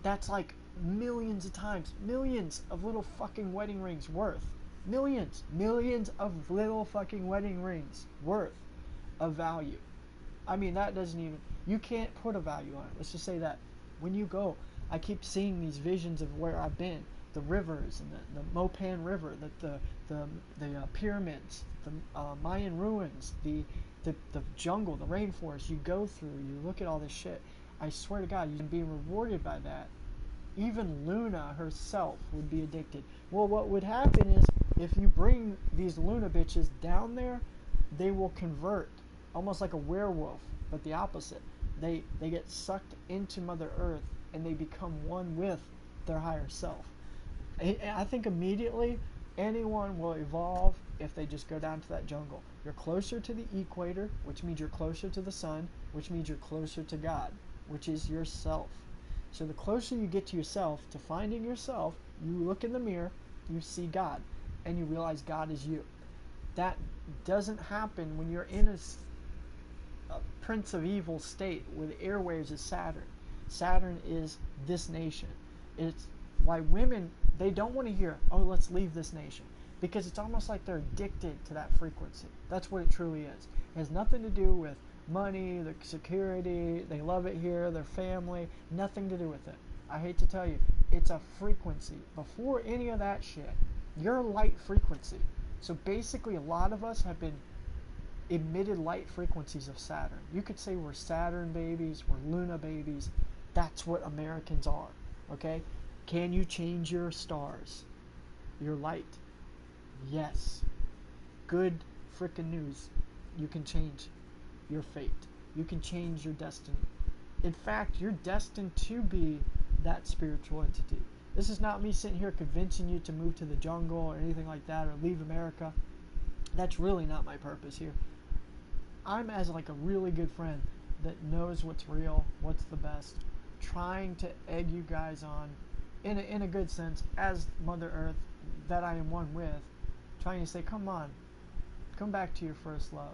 That's like millions of times, millions of little fucking wedding rings worth. Millions of little fucking wedding rings worth of value. I mean, that doesn't even, you can't put a value on it. Let's just say that when you go, I keep seeing these visions of where I've been, the rivers and the Mopan River, the pyramids, the Mayan ruins, the jungle, the rainforest you go through, you look at all this shit. I swear to God, you can be rewarded by that. Even Luna herself would be addicted. Well, what would happen is, if you bring these Luna bitches down there, they will convert, almost like a werewolf, but the opposite. They get sucked into Mother Earth, and they become one with their higher self. I think immediately anyone will evolve if they just go down to that jungle. You're closer to the equator, which means you're closer to the sun, which means you're closer to God, which is yourself. So the closer you get to yourself, to finding yourself, you look in the mirror, you see God, and you realize God is you. That doesn't happen when you're in a Prince of Evil state where the airwaves is Saturn. Saturn is this nation. It's why women, they don't want to hear, oh, let's leave this nation. Because it's almost like they're addicted to that frequency. That's what it truly is. It has nothing to do with money, the security, they love it here, their family, nothing to do with it. I hate to tell you, it's a frequency. Before any of that shit, you're a light frequency. So basically a lot of us have been emitted light frequencies of Saturn. You could say we're Saturn babies, we're Luna babies. That's what Americans are. Okay? Can you change your stars? Your light? Yes. Good frickin' news. You can change your fate. You can change your destiny. In fact, you're destined to be that spiritual entity. This is not me sitting here convincing you to move to the jungle or anything like that, or leave America. That's really not my purpose here. I'm as like a really good friend that knows what's real, what's the best, trying to egg you guys on in a good sense as Mother Earth that I am one with, trying to say, come on, come back to your first love.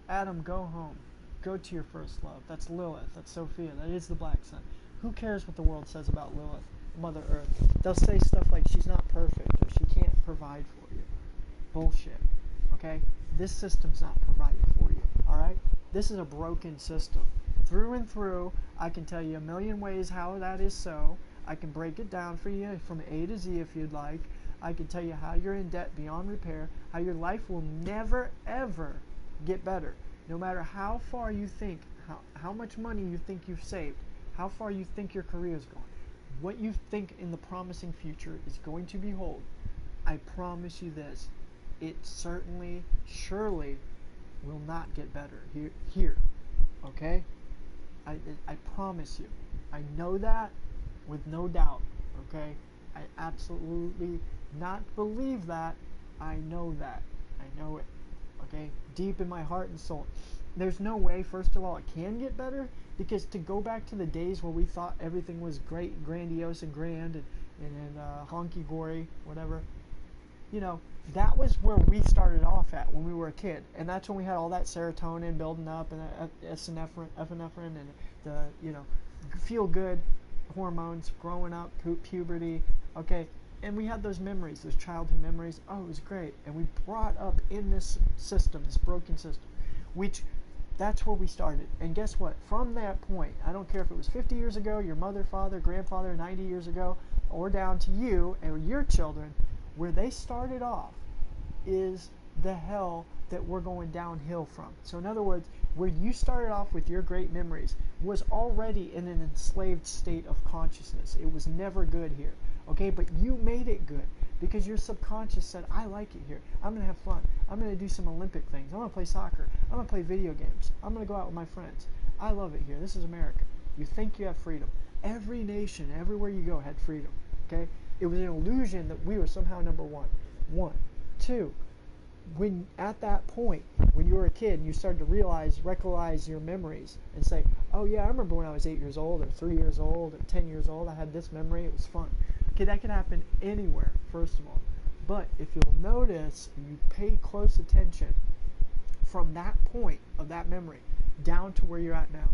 Adam, go home. Go to your first love. That's Lilith. That's Sophia. That is the Black Sun. Who cares what the world says about Lilith, Mother Earth? They'll say stuff like she's not perfect or she can't provide for you. Bullshit. Okay? This system's not providing for you. Alright? This is a broken system. Through and through, I can tell you a million ways how that is so. I can break it down for you from A to Z if you'd like. I can tell you how you're in debt beyond repair, how your life will never ever get better, no matter how far you think, how much money you think you've saved, how far you think your career is going, what you think in the promising future is going to behold. I promise you this, it certainly, surely will not get better here, okay? I promise you. I know that with no doubt, okay? I absolutely not believe that. I know that. I know it, okay? Deep in my heart and soul. There's no way, first of all, it can get better, because to go back to the days where we thought everything was great and grandiose and grand and honky-gory, whatever, you know, that was where we started off at when we were a kid, and that's when we had all that serotonin building up and epinephrine and the, you know, feel-good hormones growing up, puberty, okay, and we had those memories, those childhood memories. Oh, it was great, and we brought up in this system, this broken system, which that's where we started. And guess what? From that point, I don't care if it was 50 years ago, your mother, father, grandfather, 90 years ago, or down to you and your children, where they started off is the hell that we're going downhill from. So in other words, where you started off with your great memories was already in an enslaved state of consciousness. It was never good here, okay? But you made it good because your subconscious said, I like it here. I'm going to have fun. I'm going to do some Olympic things. I'm going to play soccer. I'm going to play video games. I'm going to go out with my friends. I love it here. This is America. You think you have freedom. Every nation, everywhere you go, had freedom, okay? It was an illusion that we were somehow number one. One. Two, when at that point, when you were a kid, you started to recognize your memories and say, oh yeah, I remember when I was 8 years old or 3 years old or 10 years old, I had this memory, it was fun. Okay, that can happen anywhere, first of all. But if you'll notice, you pay close attention from that point of that memory down to where you're at now.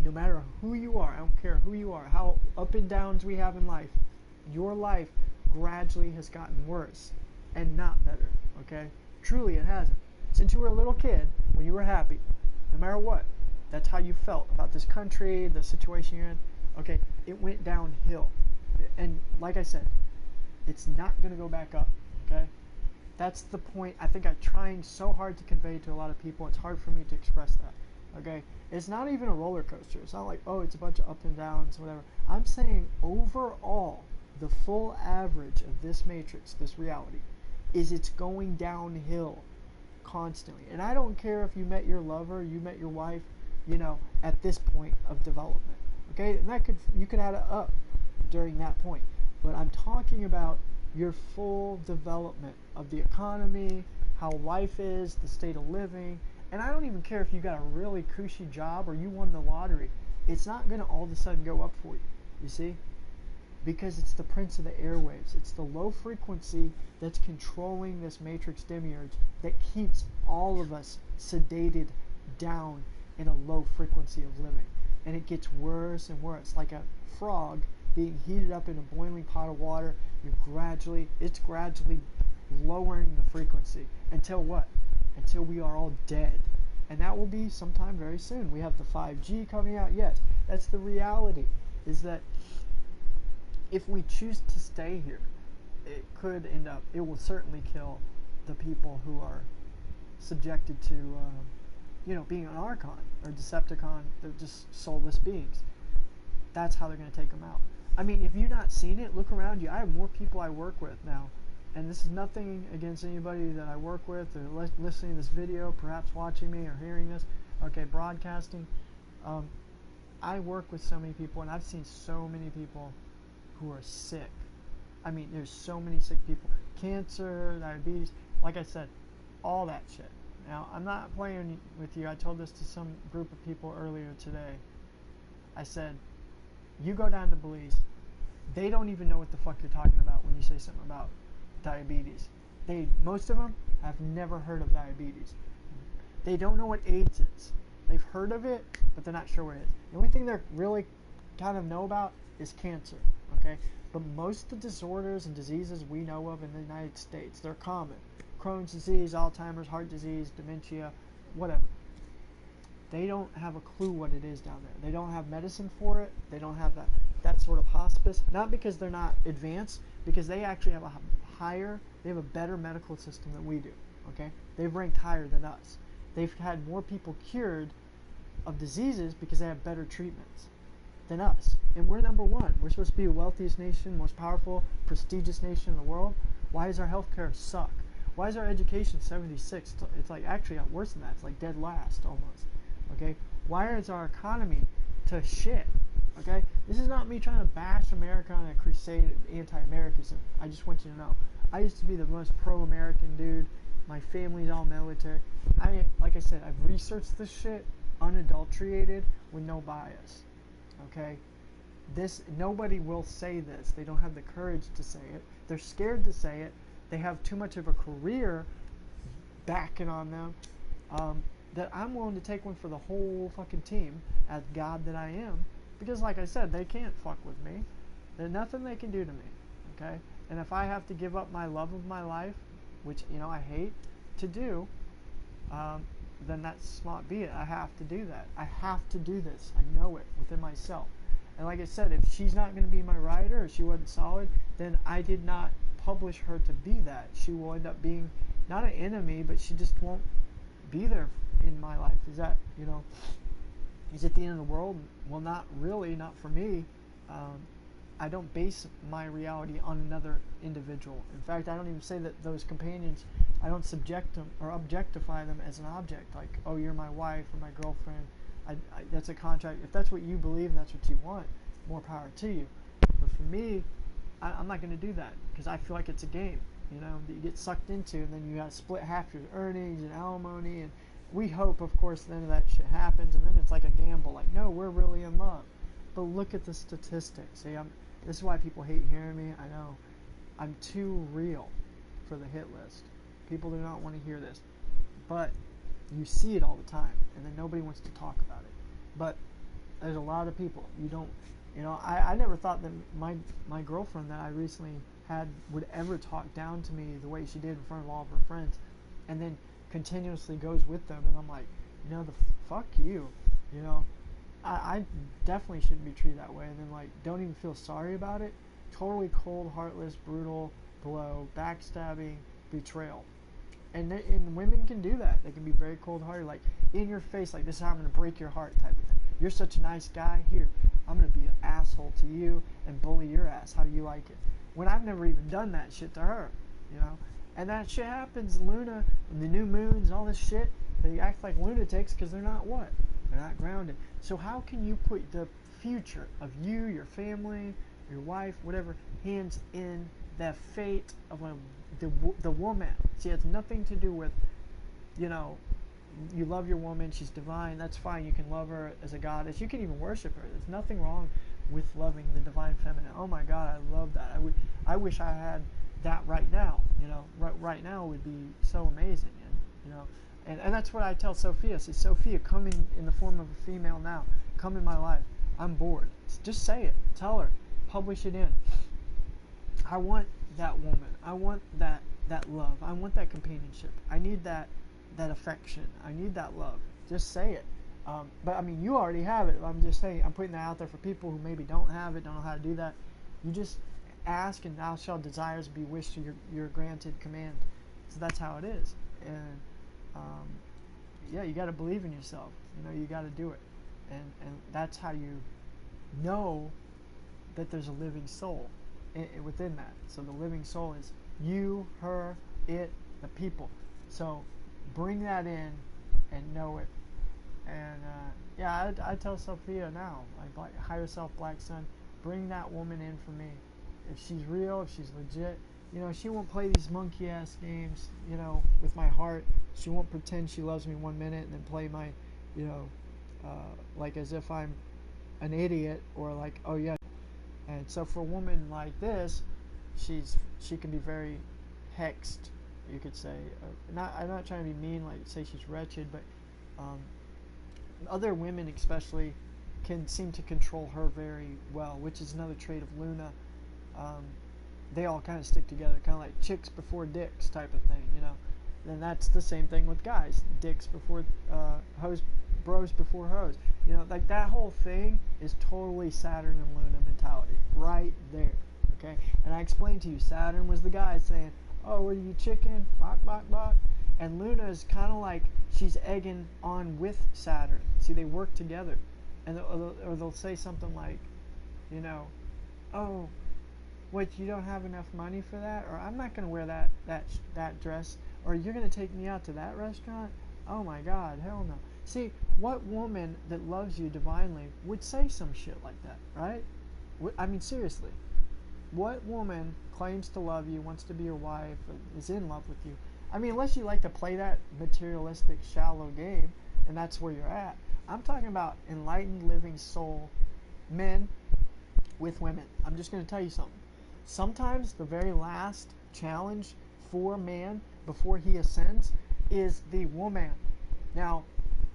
No matter who you are, I don't care who you are, how up and downs we have in life, your life gradually has gotten worse and not better, okay? Truly, it hasn't. Since you were a little kid, when you were happy, no matter what, that's how you felt about this country, the situation you're in, okay, it went downhill. And like I said, it's not going to go back up, okay? That's the point I think I'm trying so hard to convey to a lot of people. It's hard for me to express that, okay? It's not even a roller coaster. It's not like, oh, it's a bunch of up and downs, whatever. I'm saying overall, the full average of this matrix, this reality, is it's going downhill constantly. And I don't care if you met your lover, you met your wife, you know, at this point of development, okay? And that you could add it up during that point. But I'm talking about your full development of the economy, how life is, the state of living. And I don't even care if you got a really cushy job or you won the lottery. It's not going to all of a sudden go up for you, you see? Because it's the prince of the airwaves. It's the low frequency that's controlling this matrix demiurge that keeps all of us sedated down in a low frequency of living. And it gets worse and worse, like a frog being heated up in a boiling pot of water. It's gradually lowering the frequency until what? Until we are all dead. And that will be sometime very soon. We have the 5G coming out. Yes, that's the reality, is that if we choose to stay here, it could end up, it will certainly kill the people who are subjected to, you know, being an Archon or Decepticon. They're just soulless beings. That's how they're going to take them out. I mean, if you've not seen it, look around you. I have more people I work with now. And this is nothing against anybody that I work with or listening to this video, perhaps watching me or hearing this, okay, broadcasting. I work with so many people, and I've seen so many people who are sick. I mean, there's so many sick people. Cancer, diabetes, like I said, all that shit. Now, I'm not playing with you. I told this to some group of people earlier today. I said, you go down to Belize, they don't even know what the fuck you're talking about when you say something about diabetes. Most of them have never heard of diabetes. They don't know what AIDS is. They've heard of it, but they're not sure what it is. The only thing they really kind of know about is cancer, okay? But most of the disorders and diseases we know of in the United States, they're common. Crohn's disease, Alzheimer's, heart disease, dementia, whatever. They don't have a clue what it is down there. They don't have medicine for it. They don't have that sort of hospice. Not because they're not advanced, because they actually have a higher, they have a better medical system than we do, okay? They've ranked higher than us. They've had more people cured of diseases because they have better treatments than us. And we're number one. We're supposed to be the wealthiest nation, most powerful, prestigious nation in the world. Why does our healthcare suck? Why is our education 76? It's like actually worse than that. It's like dead last almost. Okay? Why is our economy to shit? Okay? This is not me trying to bash America on a crusade of anti-Americanism. I just want you to know. I used to be the most pro-American dude. My family's all military. Like I said, I've researched this shit unadulterated with no bias. Okay? Nobody will say this. They don't have the courage to say it. They're scared to say it. They have too much of a career backing on them that I'm willing to take one for the whole fucking team as God that I am. Because like I said, they can't fuck with me. There's nothing they can do to me. Okay? And if I have to give up my love of my life, which, you know, I hate to do, then that's smart be it. I have to do that. I have to do this. I know it within myself. And like I said, if she's not going to be my writer, or she wasn't solid, then I did not publish her to be that. She will end up being not an enemy, but she just won't be there in my life. Is that, you know, is it the end of the world? Well, not really, not for me. I don't base my reality on another individual. In fact, I don't even say that those companions, I don't subject them or objectify them as an object. Like, oh, you're my wife or my girlfriend. That's a contract. If that's what you believe and that's what you want, more power to you. But for me, I'm not going to do that because I feel like it's a game, you know, that you get sucked into, and then you got to split half your earnings and alimony, and we hope, of course, none of that shit happens, and then it's like a gamble. Like, no, we're really in love. But look at the statistics. See, this is why people hate hearing me. I know I'm too real for the hit list. People do not want to hear this, but you see it all the time, and then nobody wants to talk about it. But there's a lot of people. You don't, you know, I never thought that my girlfriend that I recently had would ever talk down to me the way she did in front of all of her friends, and then continuously goes with them, and I'm like, you know, the fuck you, you know. I definitely shouldn't be treated that way, and then like don't even feel sorry about it. Totally cold, heartless, brutal blow, backstabbing, betrayal. And women can do that. They can be very cold-hearted, like in your face, like this is how I'm going to break your heart type of thing. You're such a nice guy. Here, I'm going to be an asshole to you and bully your ass. How do you like it? When I've never even done that shit to her, you know? And that shit happens. Luna and the new moons and all this shit, they act like lunatics because they're not what? They're not grounded. So how can you put the future of you, your family, your wife, whatever, hands in the fate of the woman? See, it's nothing to do with, you know, you love your woman, she's divine, that's fine, you can love her as a goddess, you can even worship her. There's nothing wrong with loving the divine feminine. Oh my God, I love that. I wish I had that right now, you know. Right now would be so amazing, and you know, and that's what I tell Sophia. See, Sophia, come in the form of a female now. Come in my life. I'm bored. Just say it. Tell her. Publish it in. I want that woman. I want that love. I want that companionship. I need that affection. I need that love. Just say it. But I mean, you already have it. I'm just saying, I'm putting that out there for people who maybe don't have it, don't know how to do that. You just ask, and thou shalt desires be wished to your granted command. So that's how it is. And yeah, you got to believe in yourself. You know, you got to do it. And that's how you know that there's a living soul within that. So the living soul is you, her, it, the people. So bring that in and know it. And yeah, I tell Sophia now, like higher self, Black Sun, bring that woman in for me. If she's real, if she's legit, you know, she won't play these monkey ass games, you know, with my heart. She won't pretend she loves me 1 minute and then play my, you know, like as if I'm an idiot, or like, oh yeah. And so for a woman like this, she can be very hexed, you could say. I'm not trying to be mean, like say she's wretched, but other women especially can seem to control her very well, which is another trait of Luna. They all kind of stick together, kind of like chicks before dicks type of thing, you know. And that's the same thing with guys. Dicks before hoes, bros before hoes. You know, like that whole thing is totally Saturn and Luna mentality right there. okay? And I explained to you, Saturn was the guy saying, oh, what are you, chicken? Bok, bok, bok. And Luna is kind of like, she's egging on with Saturn. See, they work together. And or they'll say something like, you know, oh, what, you don't have enough money for that? Or I'm not going to wear that dress. Or you're going to take me out to that restaurant? Oh my God, hell no. See, what woman that loves you divinely would say some shit like that, right? I mean, seriously. What woman claims to love you, wants to be your wife, is in love with you? I mean, unless you like to play that materialistic, shallow game, and that's where you're at. I'm talking about enlightened, living soul men with women. I'm just going to tell you something. Sometimes the very last challenge for man before he ascends is the woman. Now,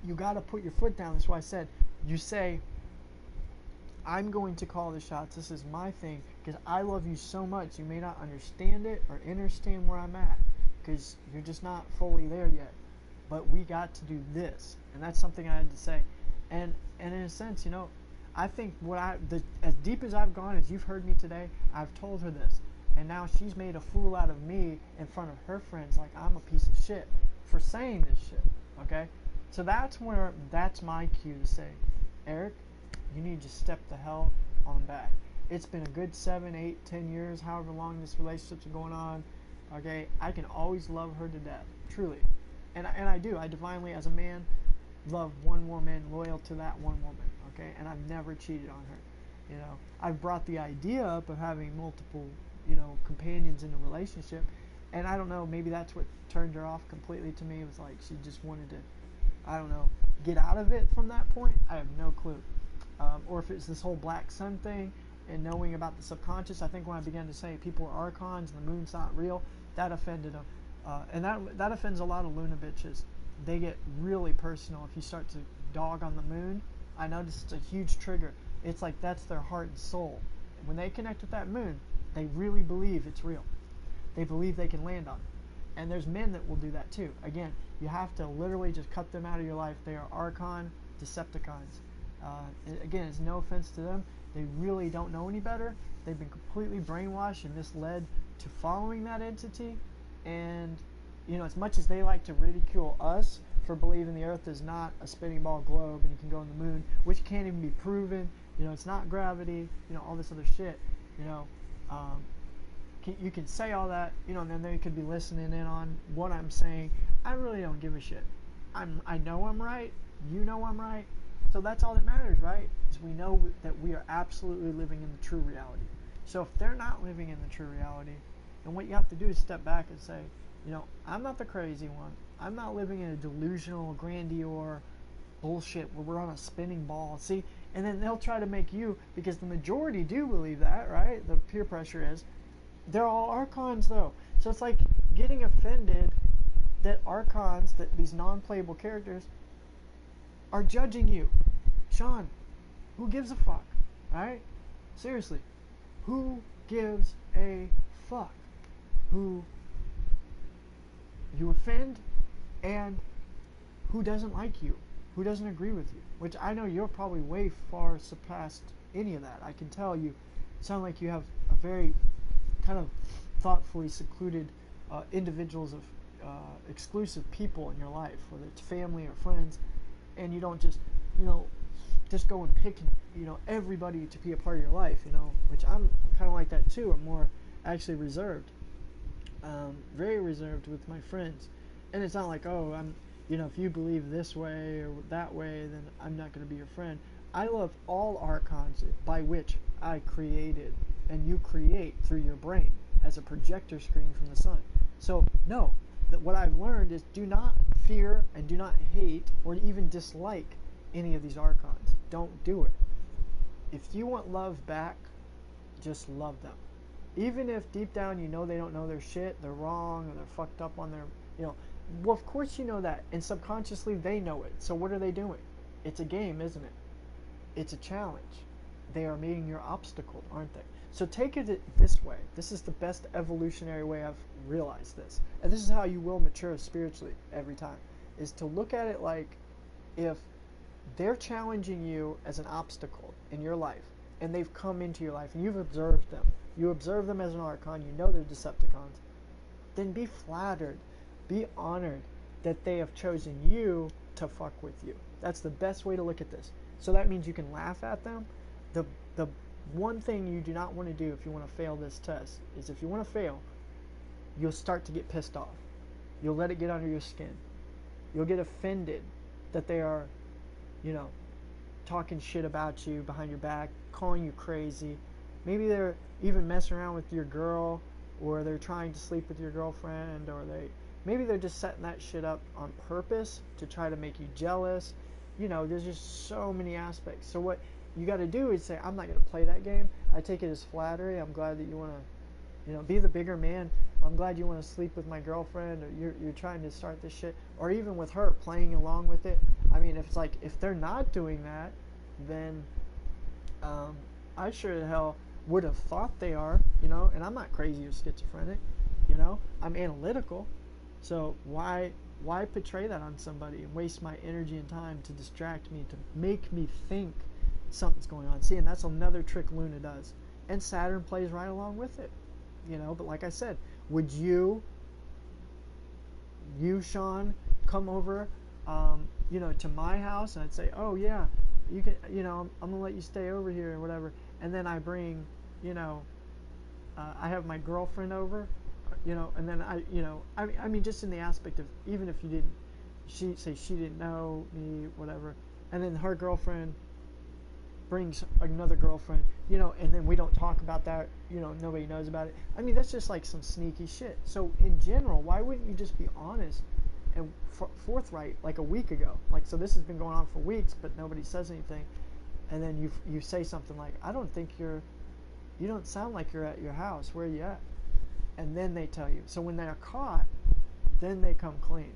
you got to put your foot down. That's why I said, you say, I'm going to call the shots. This is my thing because I love you so much. You may not understand it or understand where I'm at because you're just not fully there yet. But we got to do this, and that's something I had to say. And in a sense, you know, I think as deep as I've gone, as you've heard me today, I've told her this, and now she's made a fool out of me in front of her friends, like I'm a piece of shit for saying this shit. Okay, so that's my cue to say, Eric, you need to step the hell on back. It's been a good 7, 8, 10 years, however long this relationship's been going on. Okay, I can always love her to death, truly, and I do. I divinely, as a man, love one woman, loyal to that one woman. Okay, and I've never cheated on her. You know, I've brought the idea up of having multiple, you know, companions in a relationship, and I don't know, maybe that's what turned her off completely to me. It was like she just wanted to, I don't know, get out of it from that point. I have no clue. Or if it's this whole black sun thing and knowing about the subconscious. I think when I began to say people are archons and the moon's not real, that offended them. And that offends a lot of Luna bitches. They get really personal if you start to dog on the moon. I noticed it's a huge trigger. It's like that's their heart and soul. And when they connect with that moon, they really believe it's real. They believe they can land on it. And there's men that will do that too. Again, you have to literally just cut them out of your life. They are archon Decepticons. Again, it's no offense to them. They really don't know any better. They've been completely brainwashed and misled to following that entity. And, you know, as much as they like to ridicule us for believing the Earth is not a spinning ball globe and you can go on the moon, which can't even be proven, you know, it's not gravity, you know, all this other shit, you know, you can say all that, you know, and then they could be listening in on what I'm saying. I really don't give a shit. I know I'm right. You know I'm right. So that's all that matters, right? Is we know that we are absolutely living in the true reality. So if they're not living in the true reality, then what you have to do is step back and say, you know, I'm not the crazy one. I'm not living in a delusional, grandeur bullshit where we're on a spinning ball. See, and then they'll try to make you, because the majority do believe that, right? The peer pressure is. They're all archons, though. So it's like getting offended that archons, that these non-playable characters, are judging you. Sean, who gives a fuck? Right? Seriously. Who gives a fuck? Who you offend and who doesn't like you? Who doesn't agree with you? Which I know you're probably way far surpassed any of that. I can tell you sound like you have a very kind of thoughtfully secluded individuals of exclusive people in your life, whether it's family or friends, and you don't just, you know, just go and pick, you know, everybody to be a part of your life, you know, which I'm kind of like that too. I'm more actually reserved, very reserved with my friends, and it's not like, oh, I'm, you know, if you believe this way or that way, then I'm not going to be your friend. I love all archons by which I created, and you create through your brain as a projector screen from the sun. So no, that what I've learned is do not fear and do not hate or even dislike any of these archons. Don't do it. If you want love back, just love them. Even if deep down you know they don't know their shit, they're wrong, or they're fucked up on their, you know, well, of course you know that, and subconsciously they know it. So what are they doing? It's a game, isn't it? It's a challenge. They are meeting your obstacle, aren't they? So take it this way. This is the best evolutionary way I've realized this. And this is how you will mature spiritually every time, is to look at it like if they're challenging you as an obstacle in your life, and they've come into your life, and you've observed them, you observe them as an Archon, you know they're Decepticons, then be flattered, be honored that they have chosen you to fuck with you. That's the best way to look at this. So that means you can laugh at them. The one thing you do not want to do if you want to fail this test is, if you want to fail, you'll start to get pissed off. You'll let it get under your skin. You'll get offended that they are, you know, talking shit about you behind your back, calling you crazy. Maybe they're even messing around with your girl, or they're trying to sleep with your girlfriend, or maybe they're just setting that shit up on purpose to try to make you jealous. You know, there's just so many aspects. So what you got to do is say, I'm not going to play that game. I take it as flattery. I'm glad that you want to, you know, be the bigger man. I'm glad you want to sleep with my girlfriend, or you're trying to start this shit, or even with her, playing along with it. I mean, if it's like, if they're not doing that, then I sure the hell would have thought they are, you know, and I'm not crazy or schizophrenic, you know, I'm analytical. So why portray that on somebody and waste my energy and time to distract me, to make me think something's going on? See, and that's another trick Luna does, and Saturn plays right along with it, you know. But like I said, would you Sean, come over, you know, to my house, and I'd say, oh yeah, you can, you know, I'm gonna let you stay over here or whatever, and then I bring, you know, I have my girlfriend over, you know, and then I mean, just in the aspect of, even if you didn't, she didn't know me, whatever, and then her girlfriend brings another girlfriend, you know, and then we don't talk about that, you know, nobody knows about it. I mean, that's just like some sneaky shit. So in general, why wouldn't you just be honest and forthright like a week ago? Like, so this has been going on for weeks, but nobody says anything, and then you say something like, I don't think you don't sound like you're at your house, where are you at? And then they tell you. So when they're caught, then they come clean.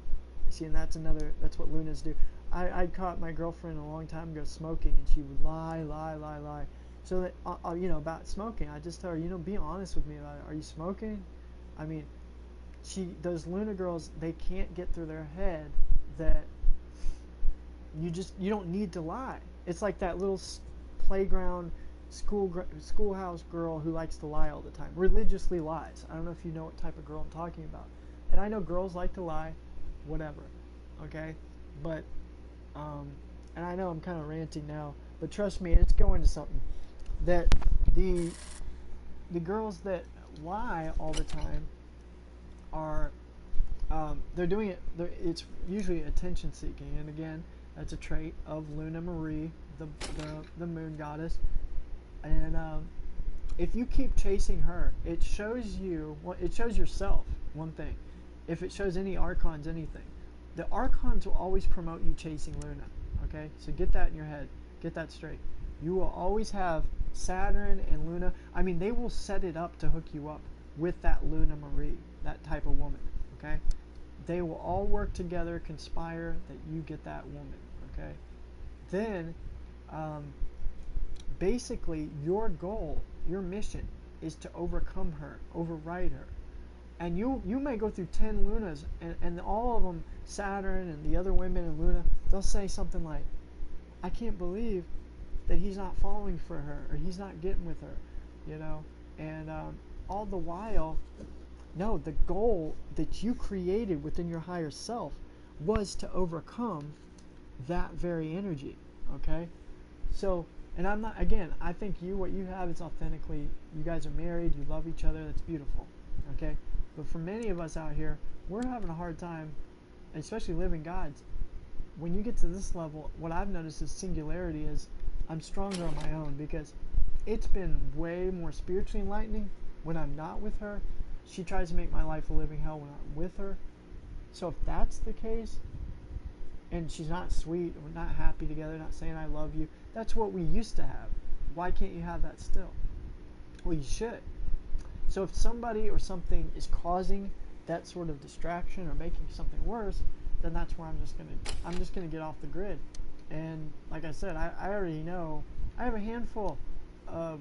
See, and that's what Lunas do. I caught my girlfriend a long time ago smoking, and she would lie. So that, you know, about smoking, I just tell her, you know, be honest with me about it. Are you smoking? I mean, those Luna girls, they can't get through their head that you don't need to lie. It's like that little playground schoolhouse girl who likes to lie all the time, religiously lies. I don't know if you know what type of girl I'm talking about. And I know girls like to lie, whatever, okay? But and I know I'm kind of ranting now, but trust me, it's going to something. That the girls that lie all the time are they're doing it. It's usually attention seeking, and again, that's a trait of Luna Marie, the moon goddess. And if you keep chasing her, it shows you, well, it shows yourself one thing. If it shows any Archons anything, the Archons will always promote you chasing Luna. Okay, so get that in your head, get that straight. You will always have Saturn and Luna. I mean, they will set it up to hook you up with that Luna Marie, that type of woman. Okay, they will all work together, conspire that you get that woman. Okay, then basically your goal, your mission, is to overcome her, override her. And you may go through 10 Lunas, and all of them, Saturn and the other women and Luna, they'll say something like, I can't believe that he's not falling for her, or he's not getting with her, you know. And all the while, no, the goal that you created within your higher self was to overcome that very energy, okay? So, and I'm not, again, I think what you have is authentically, you guys are married, you love each other, that's beautiful, okay? But for many of us out here, we're having a hard time, especially living gods. When you get to this level, what I've noticed is singularity is, I'm stronger on my own, because it's been way more spiritually enlightening when I'm not with her. She tries to make my life a living hell when I'm with her. So if that's the case, and she's not sweet, we're not happy together, not saying I love you, that's what we used to have. Why can't you have that still? Well, you should. So if somebody or something is causing that sort of distraction or making something worse, then that's where I'm just gonna get off the grid. And like I said, I already know, I have a handful of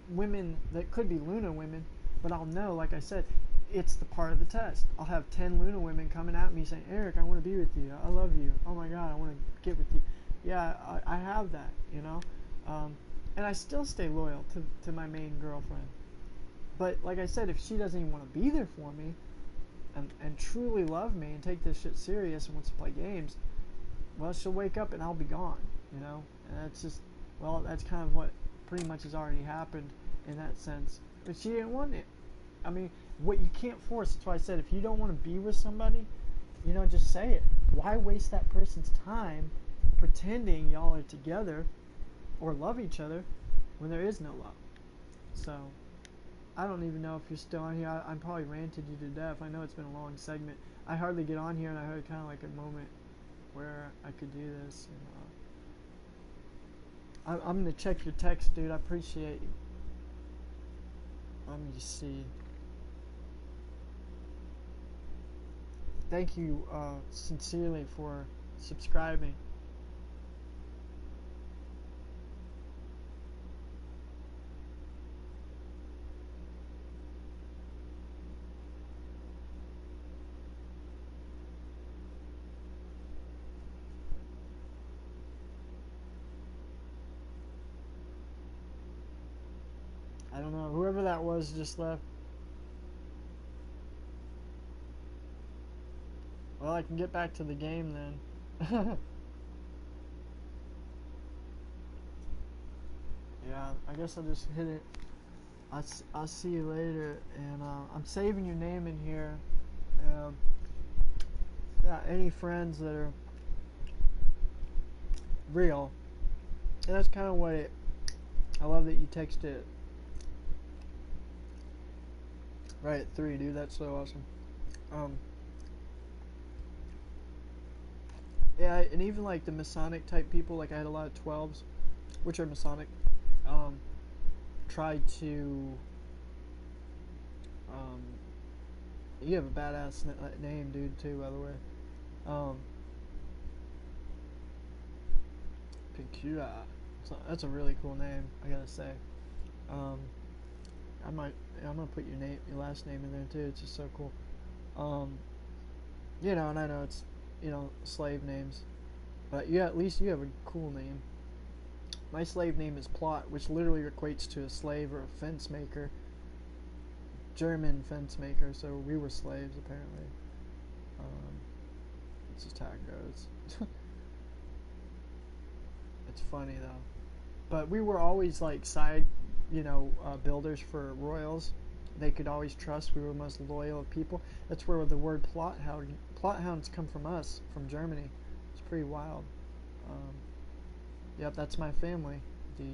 women that could be Luna women, but I'll know, like I said, it's the part of the test. I'll have 10 Luna women coming at me saying, Eric, I want to be with you, I love you, oh my god, I want to get with you. Yeah, I have that, you know. And I still stay loyal to my main girlfriend. But like I said, if she doesn't even want to be there for me and truly love me and take this shit serious and wants to play games, well, she'll wake up and I'll be gone, you know? And that's just, well, that's kind of what pretty much has already happened in that sense. But she didn't want it. I mean, what you can't force, that's why I said, if you don't want to be with somebody, you know, just say it. Why waste that person's time pretending y'all are together or love each other when there is no love? So, I don't even know if you're still on here. I'm probably ranted you to death. I know it's been a long segment. I hardly get on here, and I heard kind of like a moment where I could do this. And, I'm going to check your text, dude. I appreciate you. Let me just see. Thank you sincerely for subscribing. I don't know, whoever that was just left. Well, I can get back to the game then. Yeah, I guess I'll just hit it. I'll see you later, and I'm saving your name in here. Yeah, any friends that are real. And that's kind of what it, I love that you texted right at 3, dude. That's so awesome. Yeah, and even like the Masonic type people, like I had a lot of 12s, which are Masonic, tried to, you have a badass name, dude, too, by the way. Picura. So that's a really cool name, I gotta say. I'm gonna put your last name in there too. It's just so cool. You know, and I know it's, you know, slave names, but yeah, at least you have a cool name. My slave name is Plot, which literally equates to a slave or a fence maker. German fence maker, so we were slaves apparently. It's just how it goes. It's funny though. But we were always like side, you know, builders for royals. They could always trust. We were the most loyal of people. That's where the word plot hounds come from us, from Germany. It's pretty wild. Yep, that's my family, the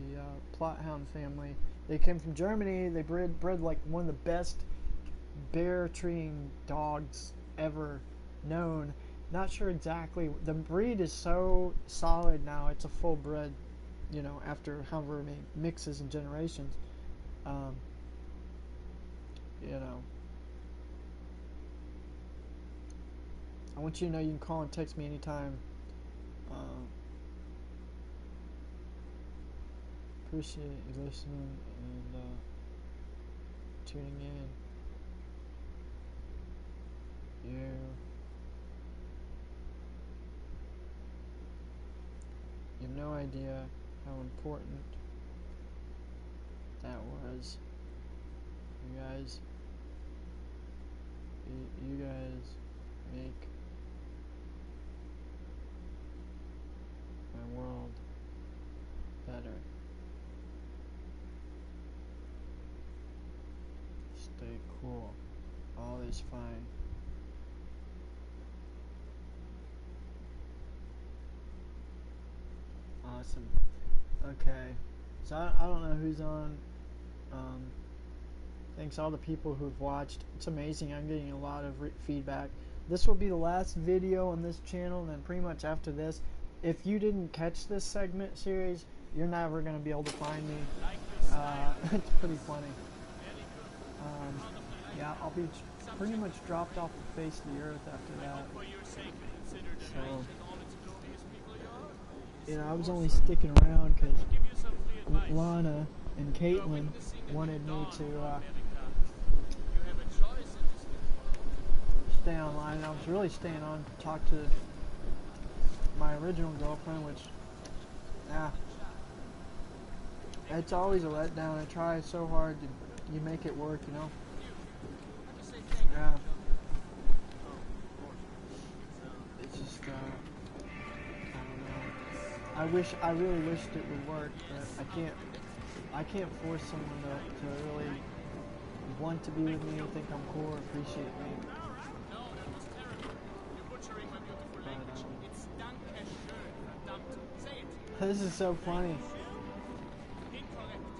plot hound family. They came from Germany. They bred like one of the best bear treeing dogs ever known. Not sure exactly. The breed is so solid now. It's a full bred, you know, after however many mixes and generations. You know, I want you to know you can call and text me anytime. Appreciate you listening and tuning in. You have no idea how important that was. You guys make my world better. Stay cool. All is fine. Awesome. Okay. So I don't know who's on. Thanks all the people who've watched. It's amazing. I'm getting a lot of feedback. This will be the last video on this channel, and then pretty much after this, if you didn't catch this segment series, you're never going to be able to find me. It's pretty funny. Yeah, I'll be pretty much dropped off the face of the earth after that. So, you know, I was only sticking around because Lana and Caitlin wanted me to stay online, and I was really staying on to talk to my original girlfriend, which, yeah, it's always a letdown. I try so hard to you make it work, you know? Yeah. It's just, I don't know. I really wished it would work, but I can't force someone to really want to be with me, think I'm cool, or appreciate me. But, this is so funny.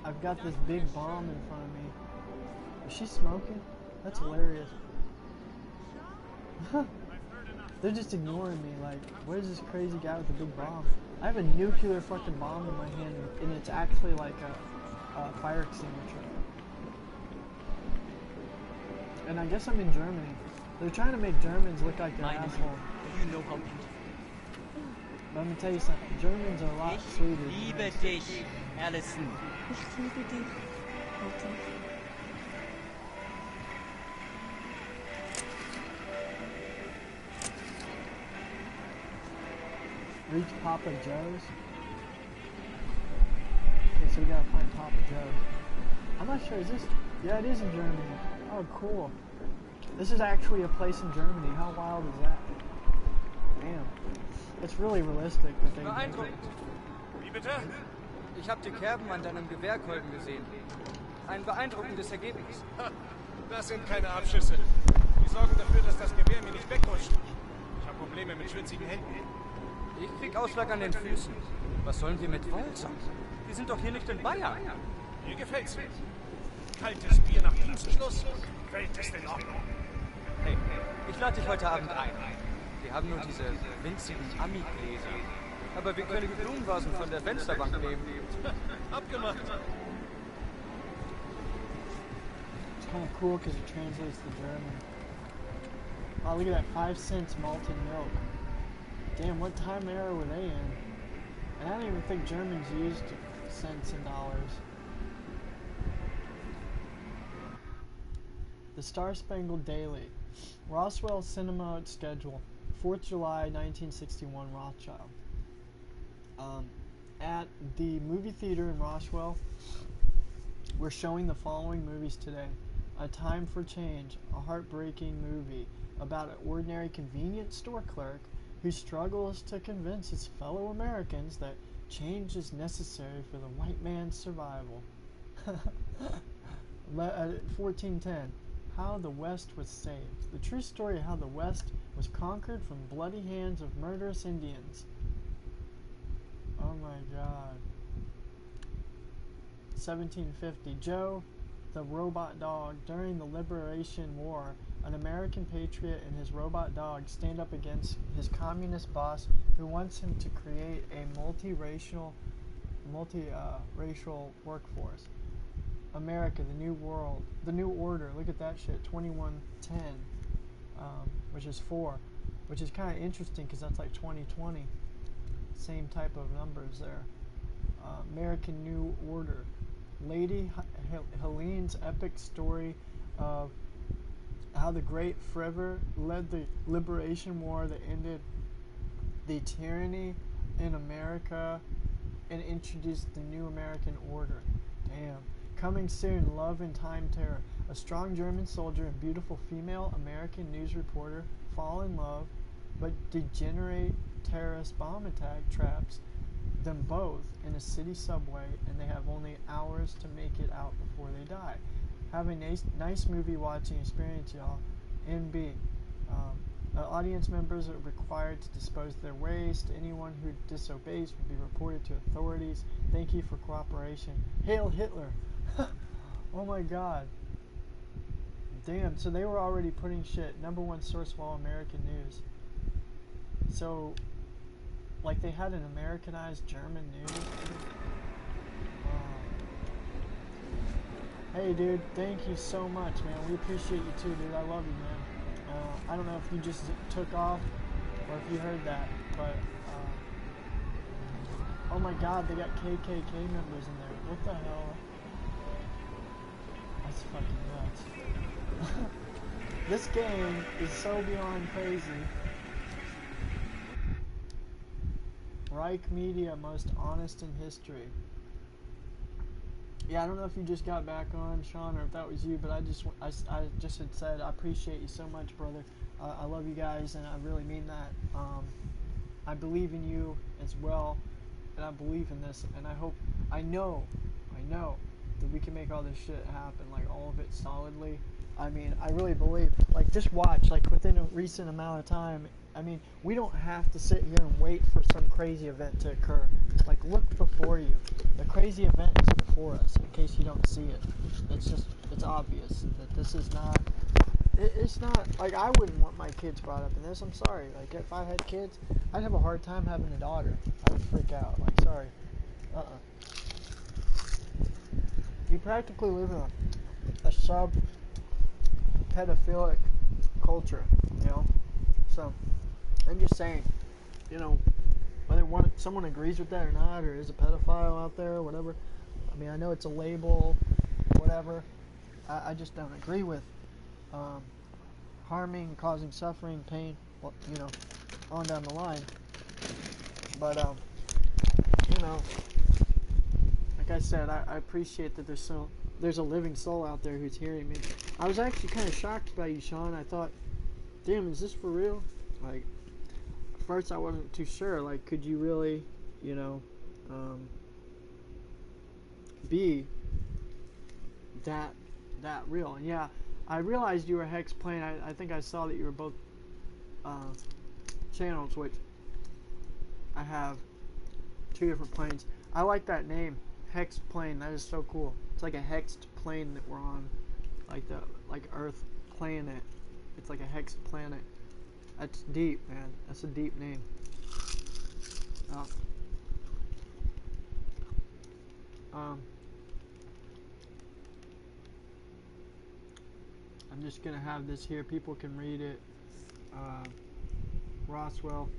I've got this big bomb in front of me. Is she smoking? That's hilarious. They're just ignoring me, like, where's this crazy guy with the big bomb? I have a nuclear fucking bomb in my hand, and it's actually like a fire extinguisher. And I guess I'm in Germany. They're trying to make Germans look like they're assholes. You know how But let me tell you something, Germans are a lot sweeter. Ich liebe dich, Allison. Ich liebe dich, Alter. Reach Papa Joe's. Okay, so we gotta find Papa Joe's. I'm not sure, is this? Yeah, it is in Germany. Oh, cool. This is actually a place in Germany. How wild is that? Damn. It's really realistic. Beeindruckend. Wie bitte? Ich habe die Kerben an deinem Gewehrkolben gesehen. Ein beeindruckendes Ergebnis. Das sind keine Abschüsse. Die sorgen dafür, dass das Gewehr mir nicht wegrutscht. Ich habe Probleme mit schwitzigen Händen. Ich krieg Ausschlag an den Füßen. Was sollen wir mit Walzer? Wir sind doch hier nicht in Bayern. Mir gefällt's. Kaltes Bier nach Dienstschluss? Welt ist in Ordnung. Hey, ich lade dich heute Abend ein. Wir haben nur diese winzigen Ami-Gläser. Aber wir können die Blumenvasen von der Fensterbank nehmen. Abgemacht. It's kind of cool because it translates to German. Oh, look at that 5 cents malted milk. Damn, what time era were they in? And I don't even think Germans used cents and dollars. The Star-Spangled Daily. Roswell Cinema Schedule. 4th July 1961, Rothschild. At the movie theater in Roswell, we're showing the following movies today. A Time for Change, a heartbreaking movie about an ordinary convenience store clerk who struggles to convince his fellow Americans that change is necessary for the white man's survival. 1410. How the West was saved. The true story of how the West was conquered from bloody hands of murderous Indians. Oh my God. 1750. Joe, the robot dog. During the Liberation War, an American patriot and his robot dog stand up against his communist boss who wants him to create a multiracial workforce. America, the new world, the new order. Look at that shit. 2110, which is 4, which is kind of interesting because that's like 2020. Same type of numbers there. American New Order. Lady Helene's epic story of how the Great Friver led the Liberation War that ended the tyranny in America and introduced the new American order. Damn. Coming soon, Love in Time Terror. A strong German soldier and beautiful female American news reporter fall in love, but degenerate terrorist bomb attack traps them both in a city subway, and they have only hours to make it out before they die. Have a nice movie watching experience, y'all. NB. Audience members are required to dispose of their waste. Anyone who disobeys will be reported to authorities. Thank you for cooperation. Hail Hitler! Oh my God. Damn, so they were already putting shit. #1 source of all American news. So, like they had an Americanized German news. Hey dude, thank you so much, man. We appreciate you too, dude. I love you, man. I don't know if you just took off or if you heard that, but oh my God, they got KKK members in there. What the hell? That's fucking nuts. This game is so beyond crazy. Reich Media, most honest in history. Yeah, I don't know if you just got back on, Sean, or if that was you, but I just had said I appreciate you so much, brother. I love you guys, and I really mean that. I believe in you as well, and I believe in this, and I know that we can make all this shit happen, like all of it solidly. I mean, I really believe, like, just watch, like, within a recent amount of time, I mean, we don't have to sit here and wait for some crazy event to occur. Like, look before you. The crazy event is before us, in case you don't see it. It's obvious that this is not, it's not, like, I wouldn't want my kids brought up in this, I'm sorry. Like, if I had kids, I'd have a hard time having a daughter. I would freak out, like, sorry. You practically live in a sub-pedophilic culture, you know? So, I'm just saying, you know, whether someone agrees with that or not, or is a pedophile out there, or whatever. I mean, I know it's a label, whatever. I just don't agree with harming, causing suffering, pain, well, you know, on down the line. But, you know, like I said, I appreciate that there's a living soul out there who's hearing me. I was actually kind of shocked by you, Sean. I thought, damn, is this for real? Like, at first I wasn't too sure. Like, could you really, you know, be that real? And yeah, I realized you were Hex Plane. I think I saw that you were both channels, which I have 2 different planes. I like that name, Hex Plane. That is so cool. It's like a hexed plane that we're on, like Earth planet. It's like a hexed planet. That's deep, man. That's a deep name. I'm just gonna have this here. People can read it. Roswell,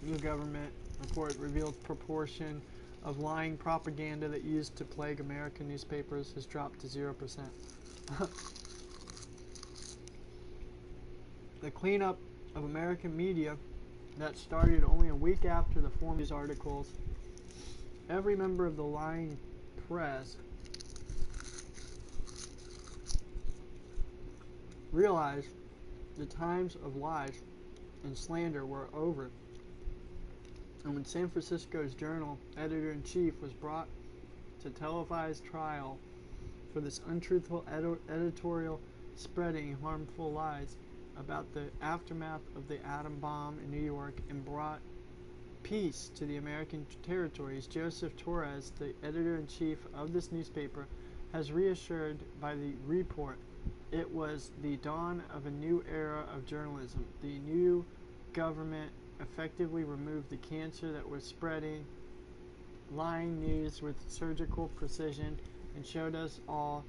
new government report reveals proportion of lying propaganda that used to plague American newspapers has dropped to 0%. The cleanup of American media that started only a week after the form of these articles. Every member of the lying press realized the times of lies and slander were over. And when San Francisco's Journal editor-in-chief was brought to televised trial for this untruthful editorial spreading harmful lies about the aftermath of the atom bomb in New York and brought peace to the American territories, Joseph Torres, the editor-in-chief of this newspaper, has reassured by the report it was the dawn of a new era of journalism. The new government effectively removed the cancer that was spreading lying news with surgical precision and showed us all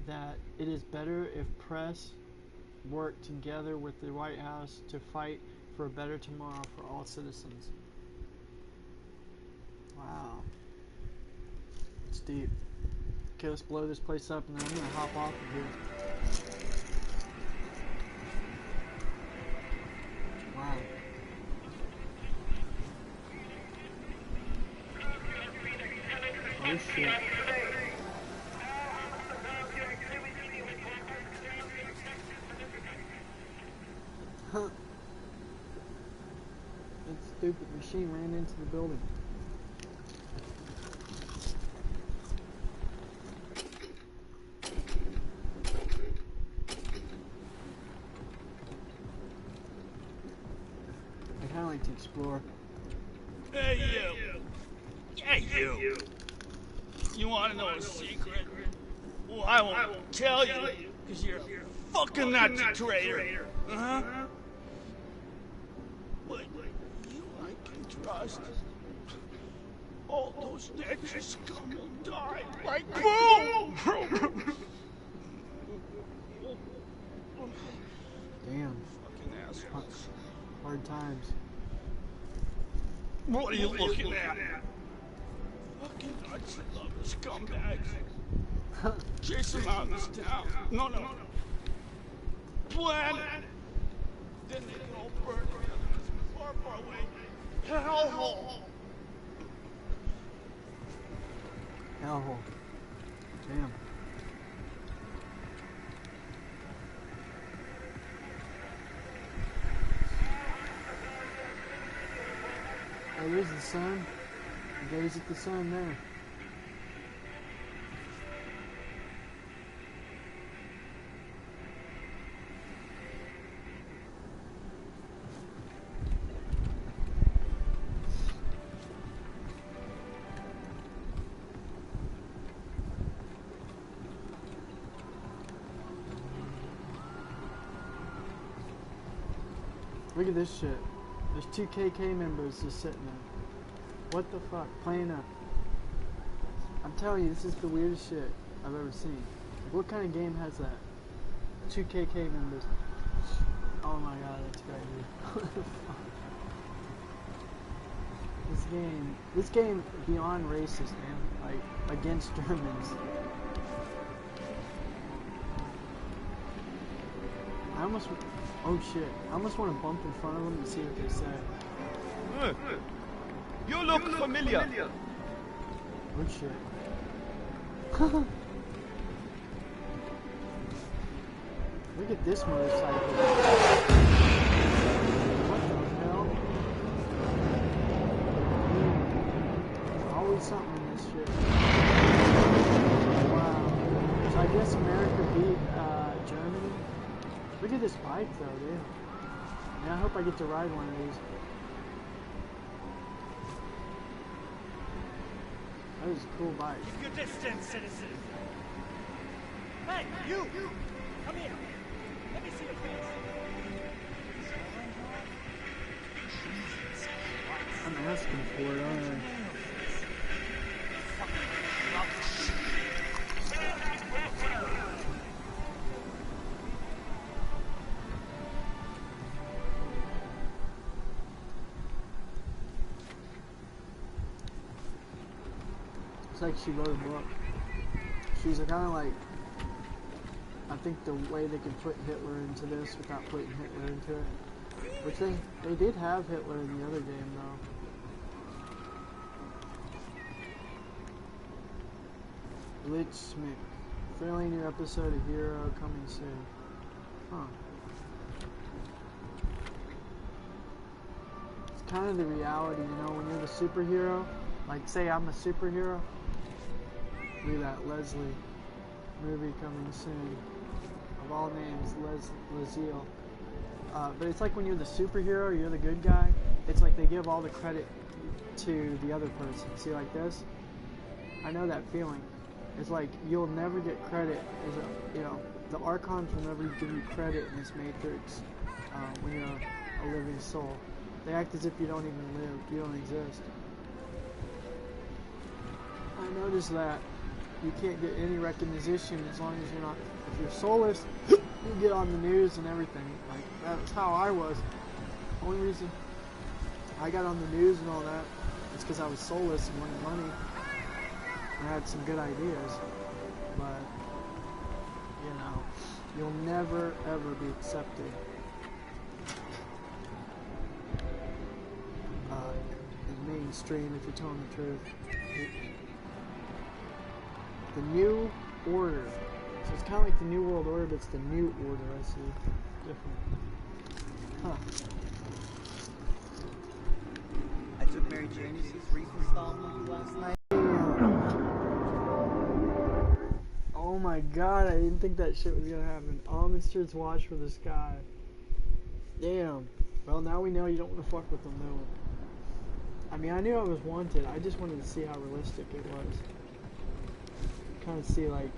that it is better if press work together with the White House to fight for a better tomorrow for all citizens. Wow. It's deep. Okay, let's blow this place up and then I'm gonna hop off of here. Wow. Oh shit. Huh. That stupid machine ran into the building. I kinda like to explore. Hey you! Hey you! You wanna know a secret? Well, I won't tell you, because you're a fucking Nazi traitor. Uh-huh. But you I can trust. All those Nazi scum will die like boom! Damn. Fucking assholes. Hard times. What are you looking at? Fucking Nazi loving scumbags. Chase them out of this town. No. Plan it. Then they can all burn together in this far, far away hellhole. Hellhole. There's the sun. Gaze at the sun there. Look at this shit. There's 2 KK members just sitting there. What the fuck? Playing up. I'm telling you, this is the weirdest shit I've ever seen. Like, what kind of game has that? 2 KK members. Oh my god, that's crazy. What the fuck? This game beyond racist, man. Like, against Germans. I almost, oh shit, I almost want to bump in front of them and see what they say. You look familiar. Oh shit. Look at this motorcycle. What the hell? Always something in this shit. Wow. So I guess America beat Germany. Look at this bike though, dude. Yeah, I hope I get to ride one of these. That is a cool bike. Keep your distance, citizen. Hey, you! Come here. Let me see your face. I'm asking for it, aren't I? It's like she wrote a book. She's kind of like, I think the way they could put Hitler into this without putting Hitler into it. Which they did have Hitler in the other game though. Blitzschmidt. Fairly new episode of Hero coming soon. Huh. It's kind of the reality, you know, when you're the superhero. Like, say I'm a superhero. Look at that, Leslie. Movie coming soon. Of all names, Leziel. But it's like when you're the superhero, you're the good guy. It's like they give all the credit to the other person. See, like this? I know that feeling. It's like you'll never get credit as a, you know, the Archons will never give you credit in this Matrix when you're a living soul. They act as if you don't even live, you don't exist. I noticed that you can't get any recognition as long as you're not, if you're soulless, you get on the news and everything. Like, that's how I was. The only reason I got on the news and all that is because I was soulless and wanted money. I had some good ideas, but, you know, you'll never ever be accepted in mainstream if you're telling the truth. The New Order. So it's kind of like the New World Order, but it's the New Order, I see. Different. Huh. I took Mary Janie's recent installment last night. Oh my god, I didn't think that shit was gonna happen. Almonsters watch for the sky. Damn. Well, now we know you don't want to fuck with them, though. I mean, I knew I was wanted. I just wanted to see how realistic it was. Kind of see, like,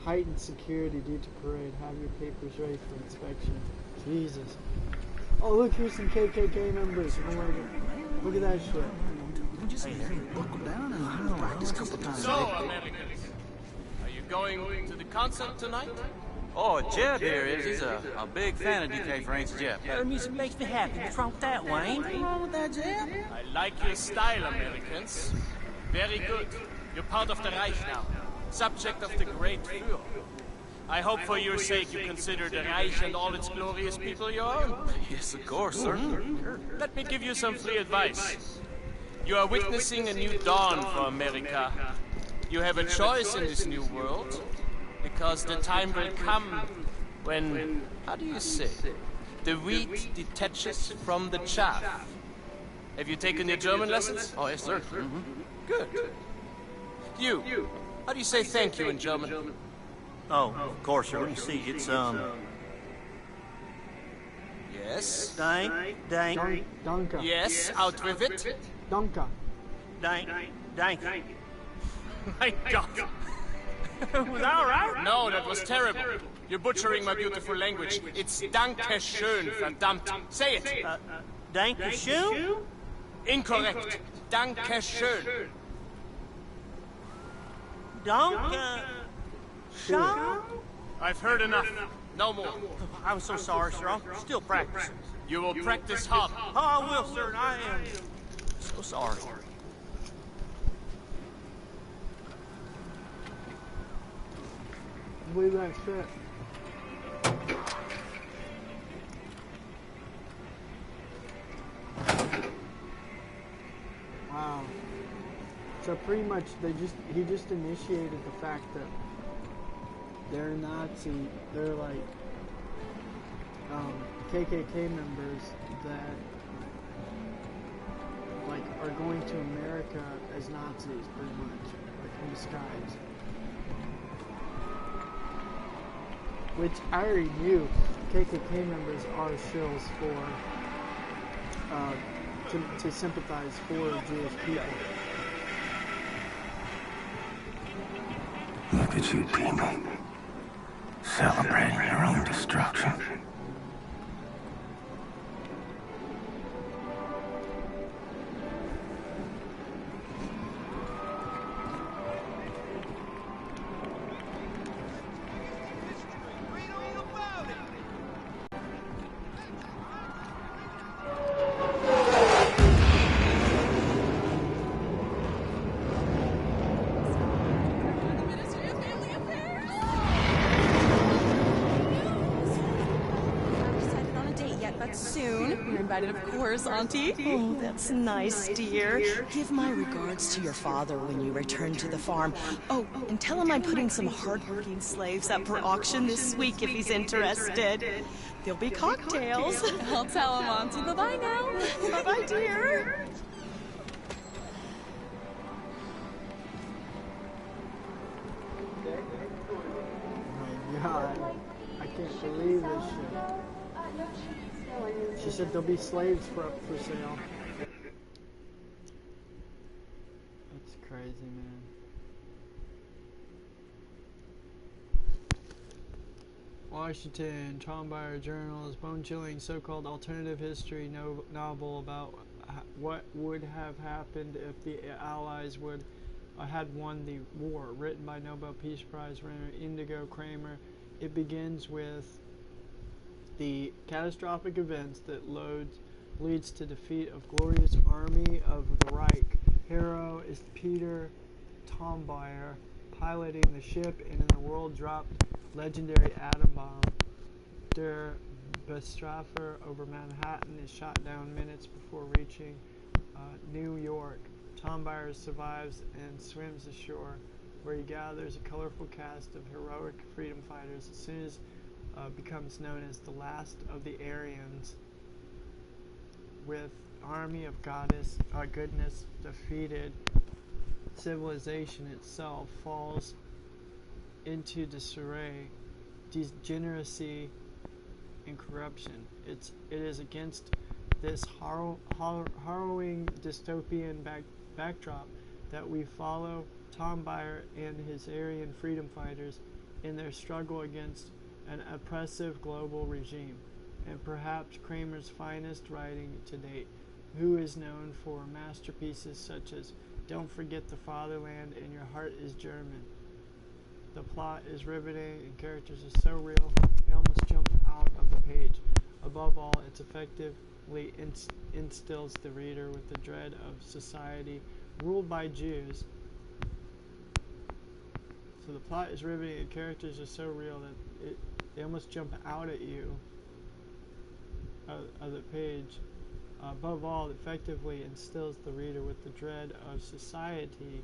heightened security due to parade. Have your papers ready for inspection. Jesus. Oh, look, here's some KKK members. Oh my god. Look at that shit. So, Americans, are you going to the concert tonight? Oh, Jeb here is. He's a big fan of DK Frank's Jeb. Her music makes me happy. What's wrong with that, Wayne? Nothing wrong with that, Jeb? I like your style, Americans. Very good. You're part of the Reich now. Subject of the great Führer. I hope for your sake you consider the Reich and all its glorious people your own. Yes, of course, certainly. Let me give you some free advice. You are witnessing a new dawn for America. You have a choice in this new world, because the time will come when, how do you say, the wheat detaches from the chaff. Have you taken your German lessons? Oh, yes, sir. Mm-hmm. Good. You. How do you say thank you in German? Oh, of course, sir. You see, it's, Yes? Danke. Yes, out with it. Danke. Danke. My God. Was that alright? No, that was terrible. You're butchering my beautiful language. It's Danke schön, verdammt. Say it. Danke schön? Incorrect. Danke schön. Danke schön? I've heard enough. No more. I'm so sorry, sir. I'm still practicing. You will practice hard. Oh, I will, sir. I am so sorry. I believe that shit. Wow. So pretty much he just initiated the fact that they're Nazi, they're like KKK members that like are going to America as Nazis pretty much, like in disguise. Which I already knew KKK members are shills for to sympathize for Jewish people. Look at you people, celebrating your own destruction. Of course, Auntie. Oh, that's nice, dear. Give my regards to your father when you return to the farm. Oh, and tell him I'm putting some hard-working slaves up for auction this week if he's interested. There'll be cocktails. I'll tell him, Auntie. Bye-bye now. Bye-bye, dear. Oh my God. I can't believe this shit. She said there'll be slaves for sale. That's crazy, man. Washington, Tom Byer Journal's bone-chilling so-called alternative history novel about what would have happened if the Allies had won the war, written by Nobel Peace Prize winner Indigo Kramer. It begins with the catastrophic events that leads to defeat of glorious army of the Reich. Hero is Peter Tombauer, piloting the ship, and in the world dropped legendary atom bomb. Der Bestrafer over Manhattan is shot down minutes before reaching New York. Tombauer survives and swims ashore, where he gathers a colorful cast of heroic freedom fighters. As soon as becomes known as the last of the Aryans, with army of goodness defeated, civilization itself falls into disarray, degeneracy, and corruption. It is against this harrowing dystopian backdrop that we follow Tom Byer and his Aryan freedom fighters in their struggle against an oppressive global regime, and perhaps Kramer's finest writing to date, who is known for masterpieces such as Don't Forget the Fatherland and Your Heart is German. The plot is riveting and characters are so real they almost jump out of the page. Above all, it effectively instills the reader with the dread of society ruled by Jews. So the plot is riveting and characters are so real that they almost jump out at you of the page. Above all, it effectively instills the reader with the dread of society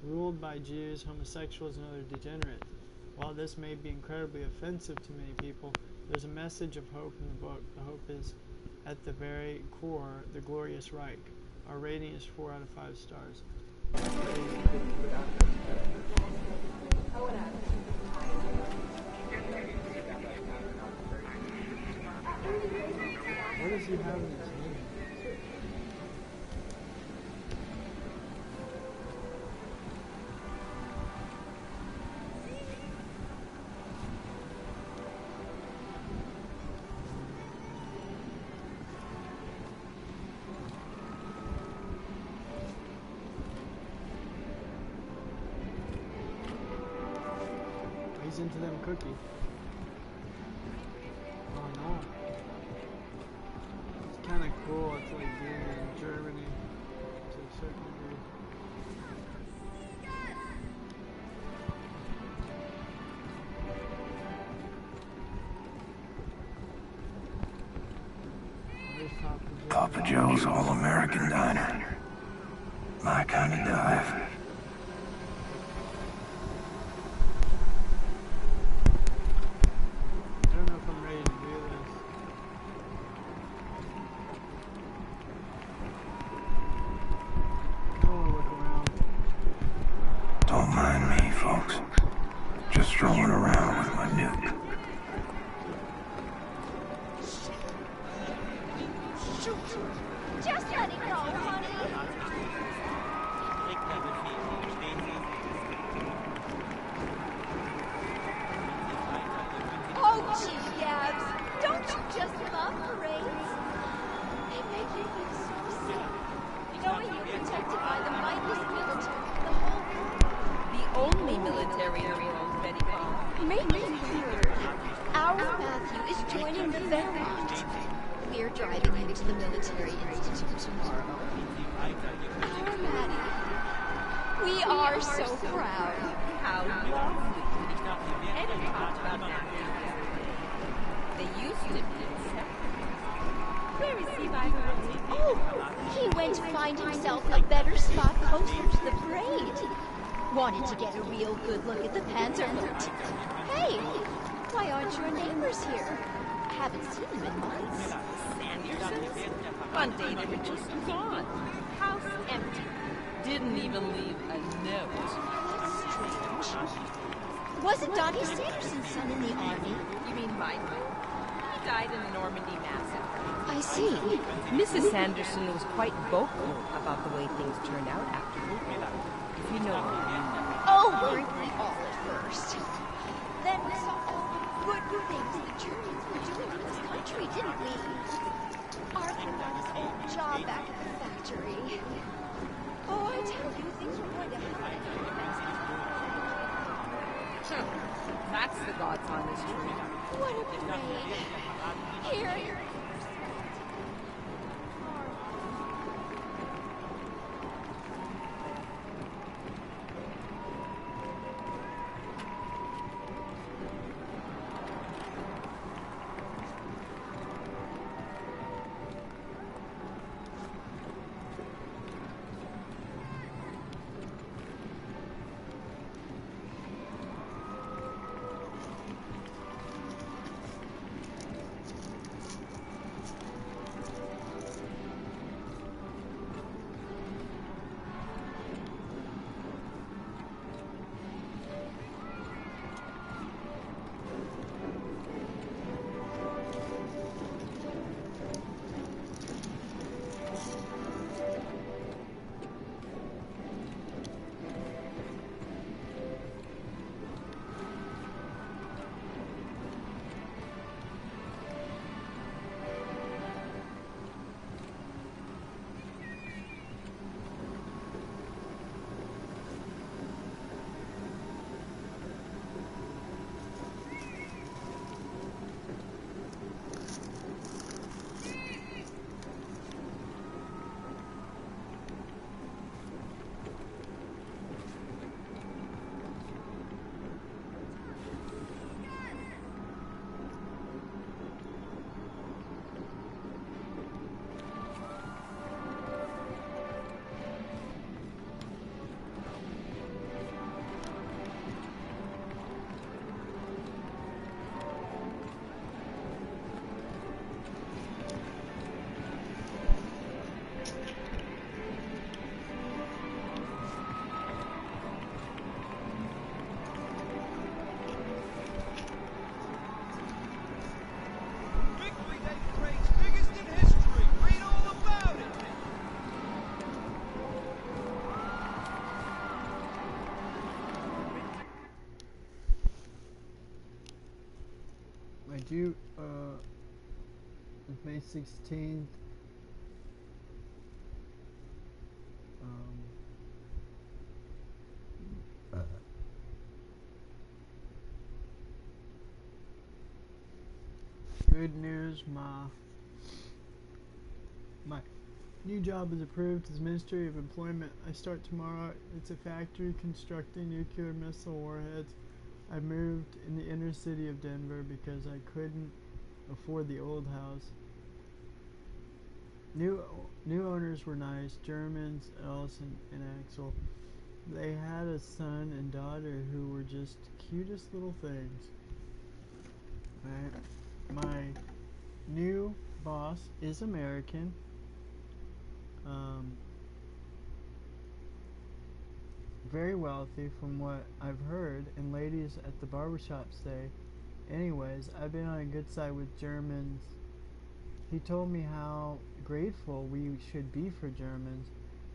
ruled by Jews, homosexuals, and other degenerates. While this may be incredibly offensive to many people, there's a message of hope in the book. The hope is at the very core, the glorious Reich. Our rating is 4 out of 5 stars. What does he have in his hand? He's into them cookies. Oh no. It's kind of cool. It's like being in Germany to a certain degree. Papa Joe's All-American Diner. My kind of dive. I don't know if I'm ready to do this. I don't want to look around. Don't mind me, folks. Just strolling around with my nuke. Just let it go, honey. Oh, gee, Gabs. Don't you just love parades? They make you feel so safe. Knowing you're protected by the mightiest military in the whole world. The only military in the world, Betty Paul. Make it weird. Our Matthew is joining the Wehrmacht. We're driving him to the Military Institute tomorrow. Our Maddie. We are so proud. How lovely. Eddie talked about that. They used to be inseparable. Where is he, by the way? Oh, he went to find himself a better spot closer to the parade. Wanted to get a real good look at the Panzermut. Hey, why aren't your neighbors here? Haven't seen them in months. One day they were just gone. House empty. Didn't even leave a note. That's strange. Wasn't Dottie Sanderson's son in the army? You mean Michael? He died in the Normandy massacre. I see. Mrs. Sanderson was quite vocal about the way things turned out after the war. If you know what I mean. Oh, weren't we all at first? Then we saw all the good things the Germans were doing in this country, didn't we? Arthur got his old job back at the factory. Oh, I tell you, things were going to happen. That's the God's honest truth. What a parade. Here. My due is May 16th. Good news, my new job is approved as Ministry of Employment. I start tomorrow. It's a factory constructing nuclear missile warheads. I moved in the inner city of Denver because I couldn't afford the old house. New owners were nice, Germans, Ellison and Axel. They had a son and daughter who were just cutest little things. My new boss is American. Very wealthy from what I've heard, and ladies at the barbershop say. Anyways, I've been on a good side with Germans. He told me how grateful we should be for Germans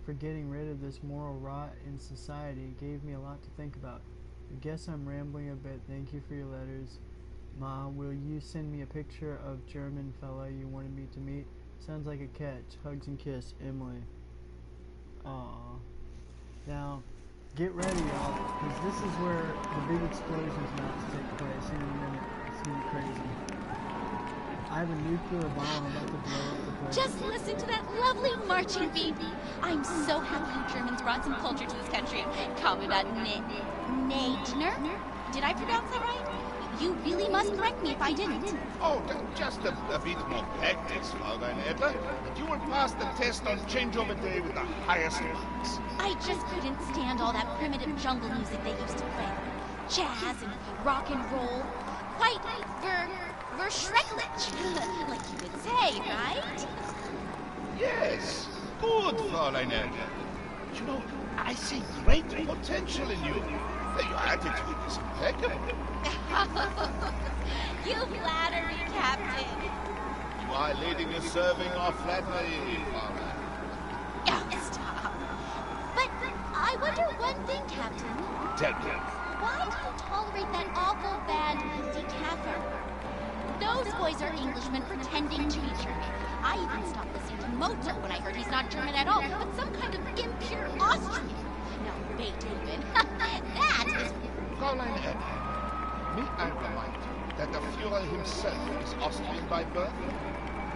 for getting rid of this moral rot in society. It gave me a lot to think about. I guess I'm rambling a bit. Thank you for your letters. Ma, will you send me a picture of German fella you wanted me to meet? Sounds like a catch. Hugs and kiss, Emily. Aww. Now, get ready, y'all, because this is where the big explosion's about to take place in a minute. It's gonna be crazy. I have a nuclear bomb about to blow up the place. Just listen to that lovely marching beat. I'm so happy you Germans brought some culture to this country. Commandant Nadner? Did I pronounce that right? You really must correct me if I didn't. Oh, just a bit more practice, Fräulein Edler. You will pass the test on changeover day with the highest marks. I just couldn't stand all that primitive jungle music they used to play. Jazz and rock and roll. Quite verschrecklich, like you would say, right? Yes, good, Fräulein Edler. You know, I see great potential in you. Your attitude is impeccable. You flatter me, Captain. You are a lady deserving of flattery, Fräulein. Oh, stop. But I wonder one thing, Captain. Tell me. Why do you tolerate that awful band, Decapher? Those boys are Englishmen pretending to be German. I even stopped listening to Moto when I heard he's not German at all, but some kind of impure Austrian. Now, Beethoven, that is... Fräulein Edler, may I remind you that the Führer himself is Austrian by birth?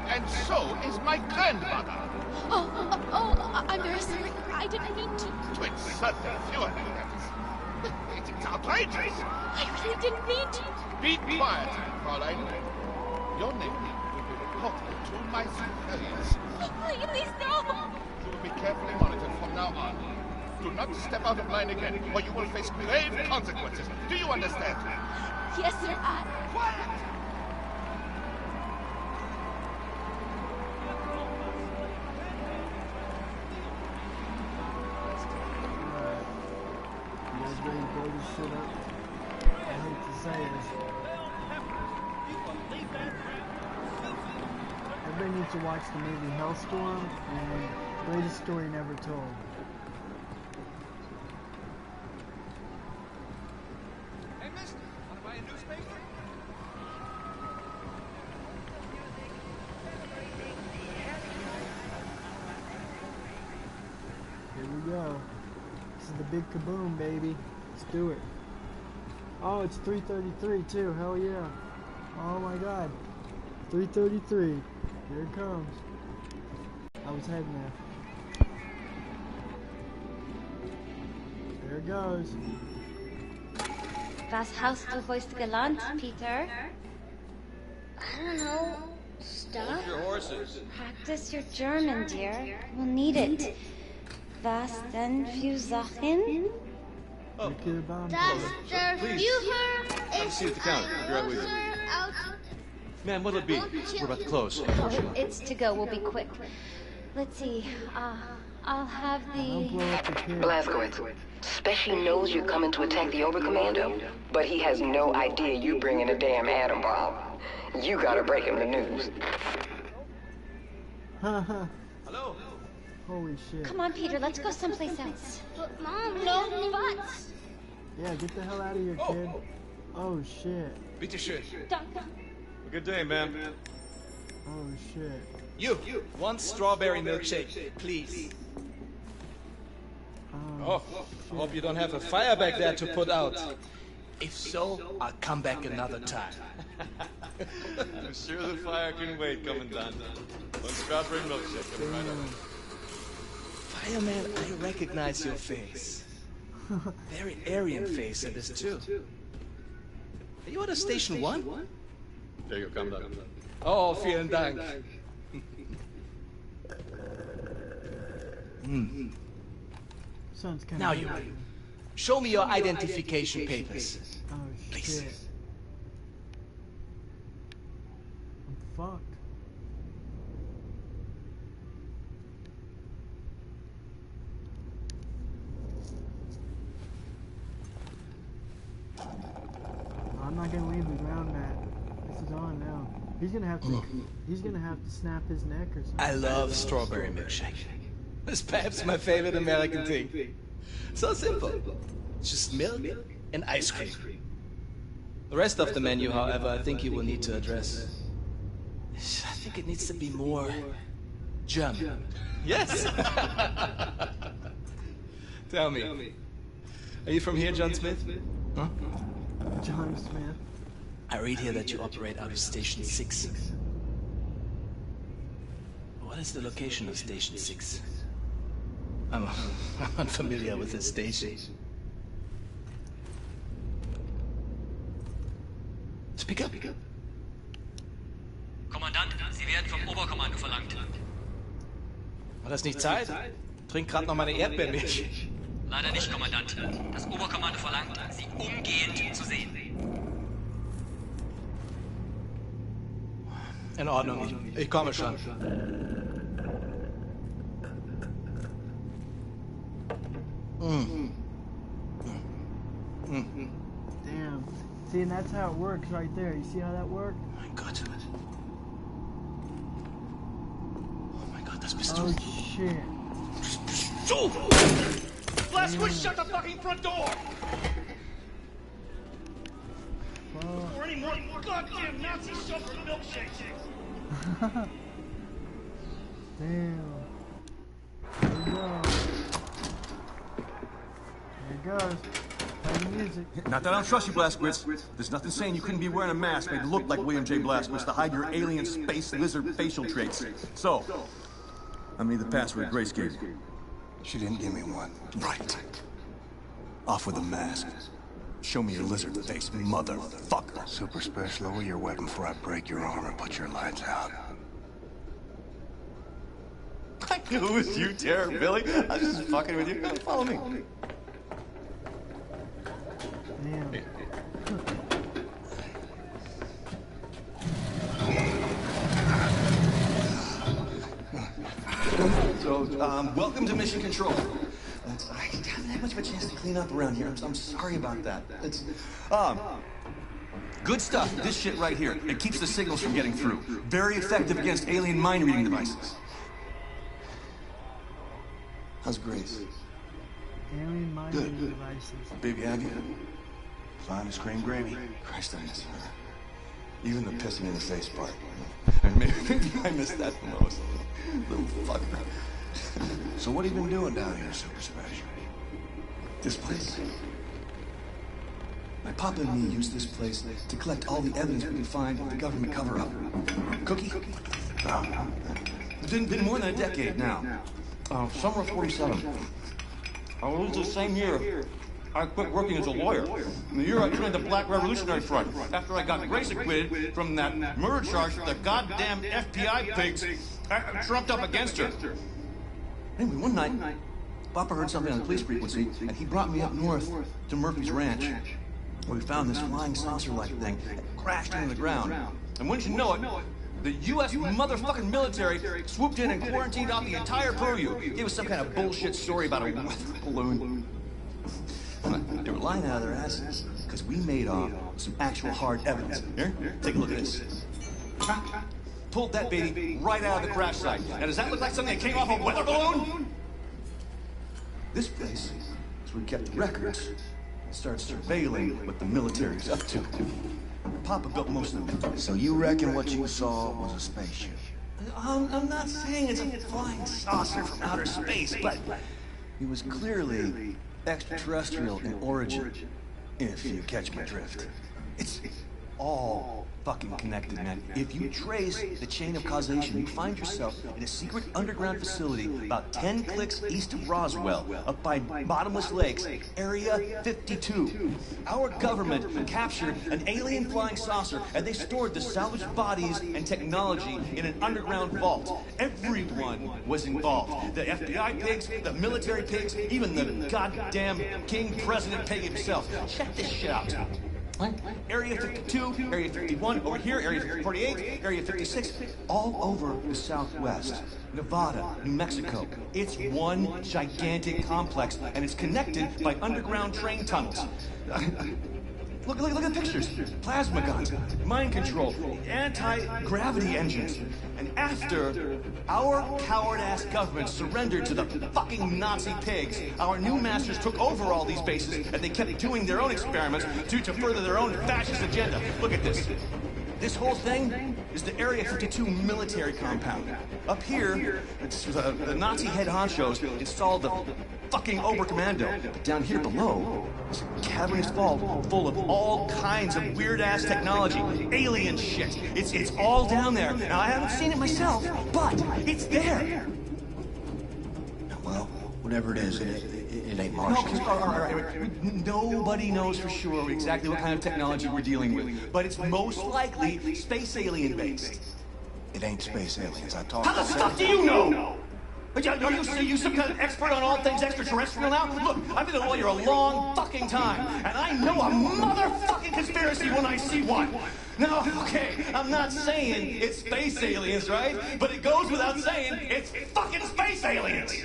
And so is my grandmother. I'm very sorry. I didn't mean to... To insult the Führer, that is... It's outrageous. I really didn't mean to... Be quiet, Fräulein. Your name will be reported to my superiors. Please, no! You will be carefully monitored from now on. Do not step out of line again, or you will face grave consequences. Do you understand? Yes, sir. Quiet! You guys ready to blow this shit up? I hate to say it. Everybody needs to watch the movie Hellstorm and Greatest Story Never Told. Hey, mister, wanna buy a newspaper? Here we go. This is the big kaboom, baby. Let's do it. Oh, it's 3:33 too. Hell yeah. Oh my god. 3:33. Here it comes. I was heading there. There it goes. Was hast du heute gelernt, Peter? I don't know. Stuff? Hold your horses. Practice your German, dear. We'll need it. Was denn für Sachen? Dass der Führer Have a seat at the counter. I'll be right with you. Ma'am, what'll it be? We're about to close. Oh, it's to go. We'll be quick. Let's see. I'll have the... Blazkowicz, Specy knows you're coming to attack the Oberkommando, but he has no idea you bringing a damn atom bomb. You gotta break him the news. Haha. Hello. Holy shit. Come on, Peter. Let's go someplace else. But Mom, no buts. Yeah, get the hell out of here, kid. Oh shit. Bitte schön. Danke. Good day, man. Oh shit. You, one strawberry milkshake, please. Oh, I hope you don't have a fire back there to put out. If so, I'll come back another time. I'm sure the fire can wait, Commandant. One strawberry milkshake coming right up. Fireman, I recognize your face. Very Aryan face it is too. Are you at a Station 1? There you go, Commandant. Oh, vielen Dank. Sounds kind Now of. you, show me your identification papers. Oh Please. shit. I'm fucked. I'm not gonna leave the ground, Matt. This is on now. He's gonna have to. He's gonna have to snap his neck or something. I love strawberry milkshake. It's perhaps my favorite American thing. So simple. Just milk and ice cream. The rest of the menu, however, I think you will need to address. I think it needs to be more German. Yes. Tell me, are you from here, John Smith? Huh? John Smith. I read here that you operate out of Station 6. What is the location of Station 6? I'm unfamiliar with this station. Speak up. Kommandant, Sie werden vom Oberkommando verlangt. War das nicht Zeit? Trink grad noch meine Erdbeermilch. Leider nicht, Kommandant. Das Oberkommando verlangt, Sie umgehend zu sehen. In Ordnung, ich komme schon. Damn. See, and that's how it works right there. You see how that worked? Oh my God. Oh my God, das bist du. Oh shit. So! Blastwood, shut the fucking front door! Fuck. Or any more goddamn Nazi shovels and milkshakes! Damn. There we go. There it goes. Play the music. Not that I don't trust you, Blazkowicz. There's nothing saying you couldn't be wearing a mask made to look like William J. Blazkowicz to hide your alien space lizard facial traits. So, I need the password Grace gave you. She didn't give me one. Right. Off with the mask. Show me your lizard face, motherfucker. Super Special, lower your weapon before I break your arm and put your lights out. I knew it was you, Terror Billy. I was just fucking with you. Follow me. Damn. So, welcome to Mission Control. I haven't had much of a chance to clean up around here. I'm sorry about that. It's, good stuff. This shit right here. It keeps the signals from getting through. Very effective against alien mind-reading devices. How's Grace? Alien mind reading devices. Baby, have you? Fine as cream gravy. Christ, I miss her. Even the pissing in the face part. Maybe I missed that the most. Little fucker. So what have you been doing down here, Super Special? This place. My papa and me used this place to collect all the evidence we could find of the government cover-up. Cookie? It's been more than a decade now. Summer of 47. I was the same year I quit working as a lawyer. In the year I joined the Black Revolutionary Front, after I got Grace acquitted from that murder charge that the goddamn FBI pigs trumped up against her. Anyway, one night, Papa heard something on the police frequency, and he brought me up north to Murphy's Ranch, where we found this flying saucer-like thing that crashed into the ground. And wouldn't you know it, the U.S. motherfucking military swooped in and quarantined out the entire purview. Gave us some kind of bullshit story about a weather balloon. They were lying out of their asses, because we made off with some actual hard evidence. Here, take a look at this. Pulled that baby right out of the crash site. Now, does that look like something that came off a weather balloon? This place is where we kept the records and started surveilling what the military's up to. Papa built most of it. So you reckon what you saw was a spaceship? I'm not saying it's a flying saucer from outer space, but it was clearly extraterrestrial in origin, if you catch my drift. It's all fucking connected, man. If you trace the chain of causation, you find yourself in a secret underground facility about 10 clicks east of Roswell, up by Bottomless Lakes, Area 52. Our government captured an alien flying saucer, and they stored the salvaged bodies and technology in an underground vault. Everyone was involved. The FBI pigs, the military pigs, even the goddamn King President Pig himself. Check this shit out. Area 52, Area 51, over here, Area 48, Area 56, all over the Southwest. Nevada, New Mexico. It's one gigantic complex, and it's connected by underground train tunnels. Look at the pictures. Plasma guns, mind control, anti-gravity engines. And after our coward-ass government surrendered to the fucking Nazi pigs, our new masters took over all these bases, and they kept doing their own experiments to further their own fascist agenda. Look at this. This whole thing is the Area 52 military compound. Up here, the Nazi head honchos installed the fucking Oberkommando. But down here below, is a cavernous vault full of all kinds of weird-ass technology. Alien shit. It's all down there. Now, I haven't seen it myself, but it's there. Well, whatever it is, it ain't Martian. No, all right. Nobody knows for sure exactly what kind of technology we're dealing with, but it's most likely space alien based. It ain't space aliens. I talked. How the fuck do you know? Are you some kind of expert on all things extraterrestrial now? Look, I've been a lawyer a long fucking time, and I know a motherfucking conspiracy when I see one. Now, okay, I'm not saying it's space aliens, right? But it goes without saying it's fucking space aliens.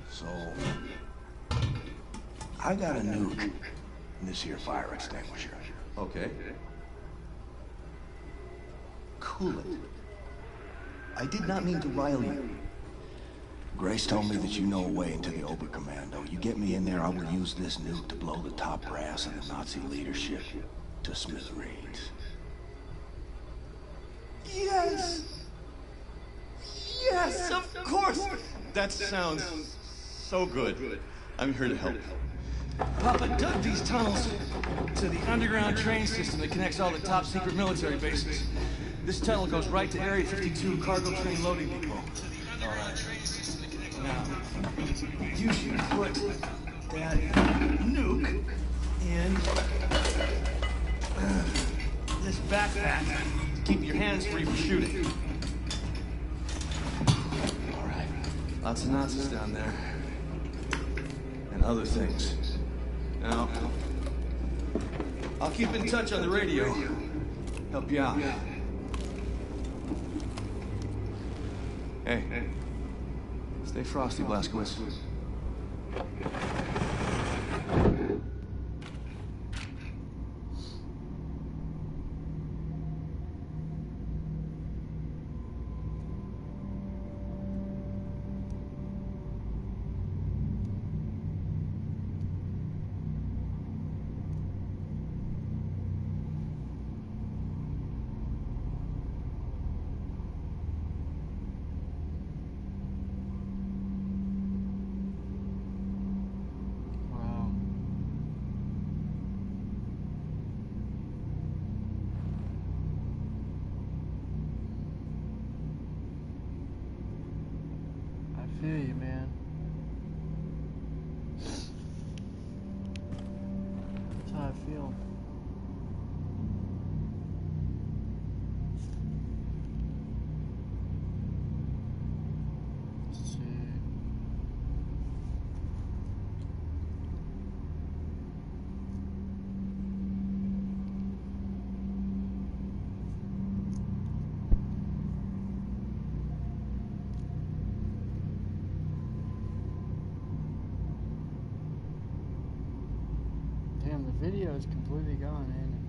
So, I got a nuke in this here fire extinguisher. Okay. Cool it. I did not mean to rile you. Grace told me that you know a way into the Oberkommando. You get me in there, I will use this nuke to blow the top brass of the Nazi leadership to smithereens. Yes! Yes, of course! That sounds so good. I'm here to help. Papa dug these tunnels to the underground train system that connects all the top secret military bases. This tunnel goes right to Area 52 cargo train loading depot. All right. Now, you should put that nuke in this backpack to keep your hands free for shooting. All right. Lots of Nazis down there. And other things. Now, I'll keep in touch on the radio. Help you out. Hey, stay frosty, Blazkowicz. I feel you, man. That's how I feel. Let's see. Damn, the video is completely gone, ain't it?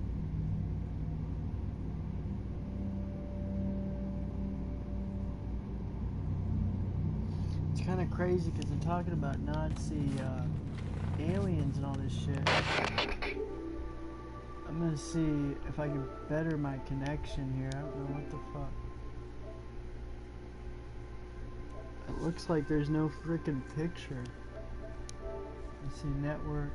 It's kind of crazy because they're talking about Nazi aliens and all this shit. I'm gonna see if I can better my connection here. I don't know what the fuck. It looks like there's no freaking picture. Let's see, network.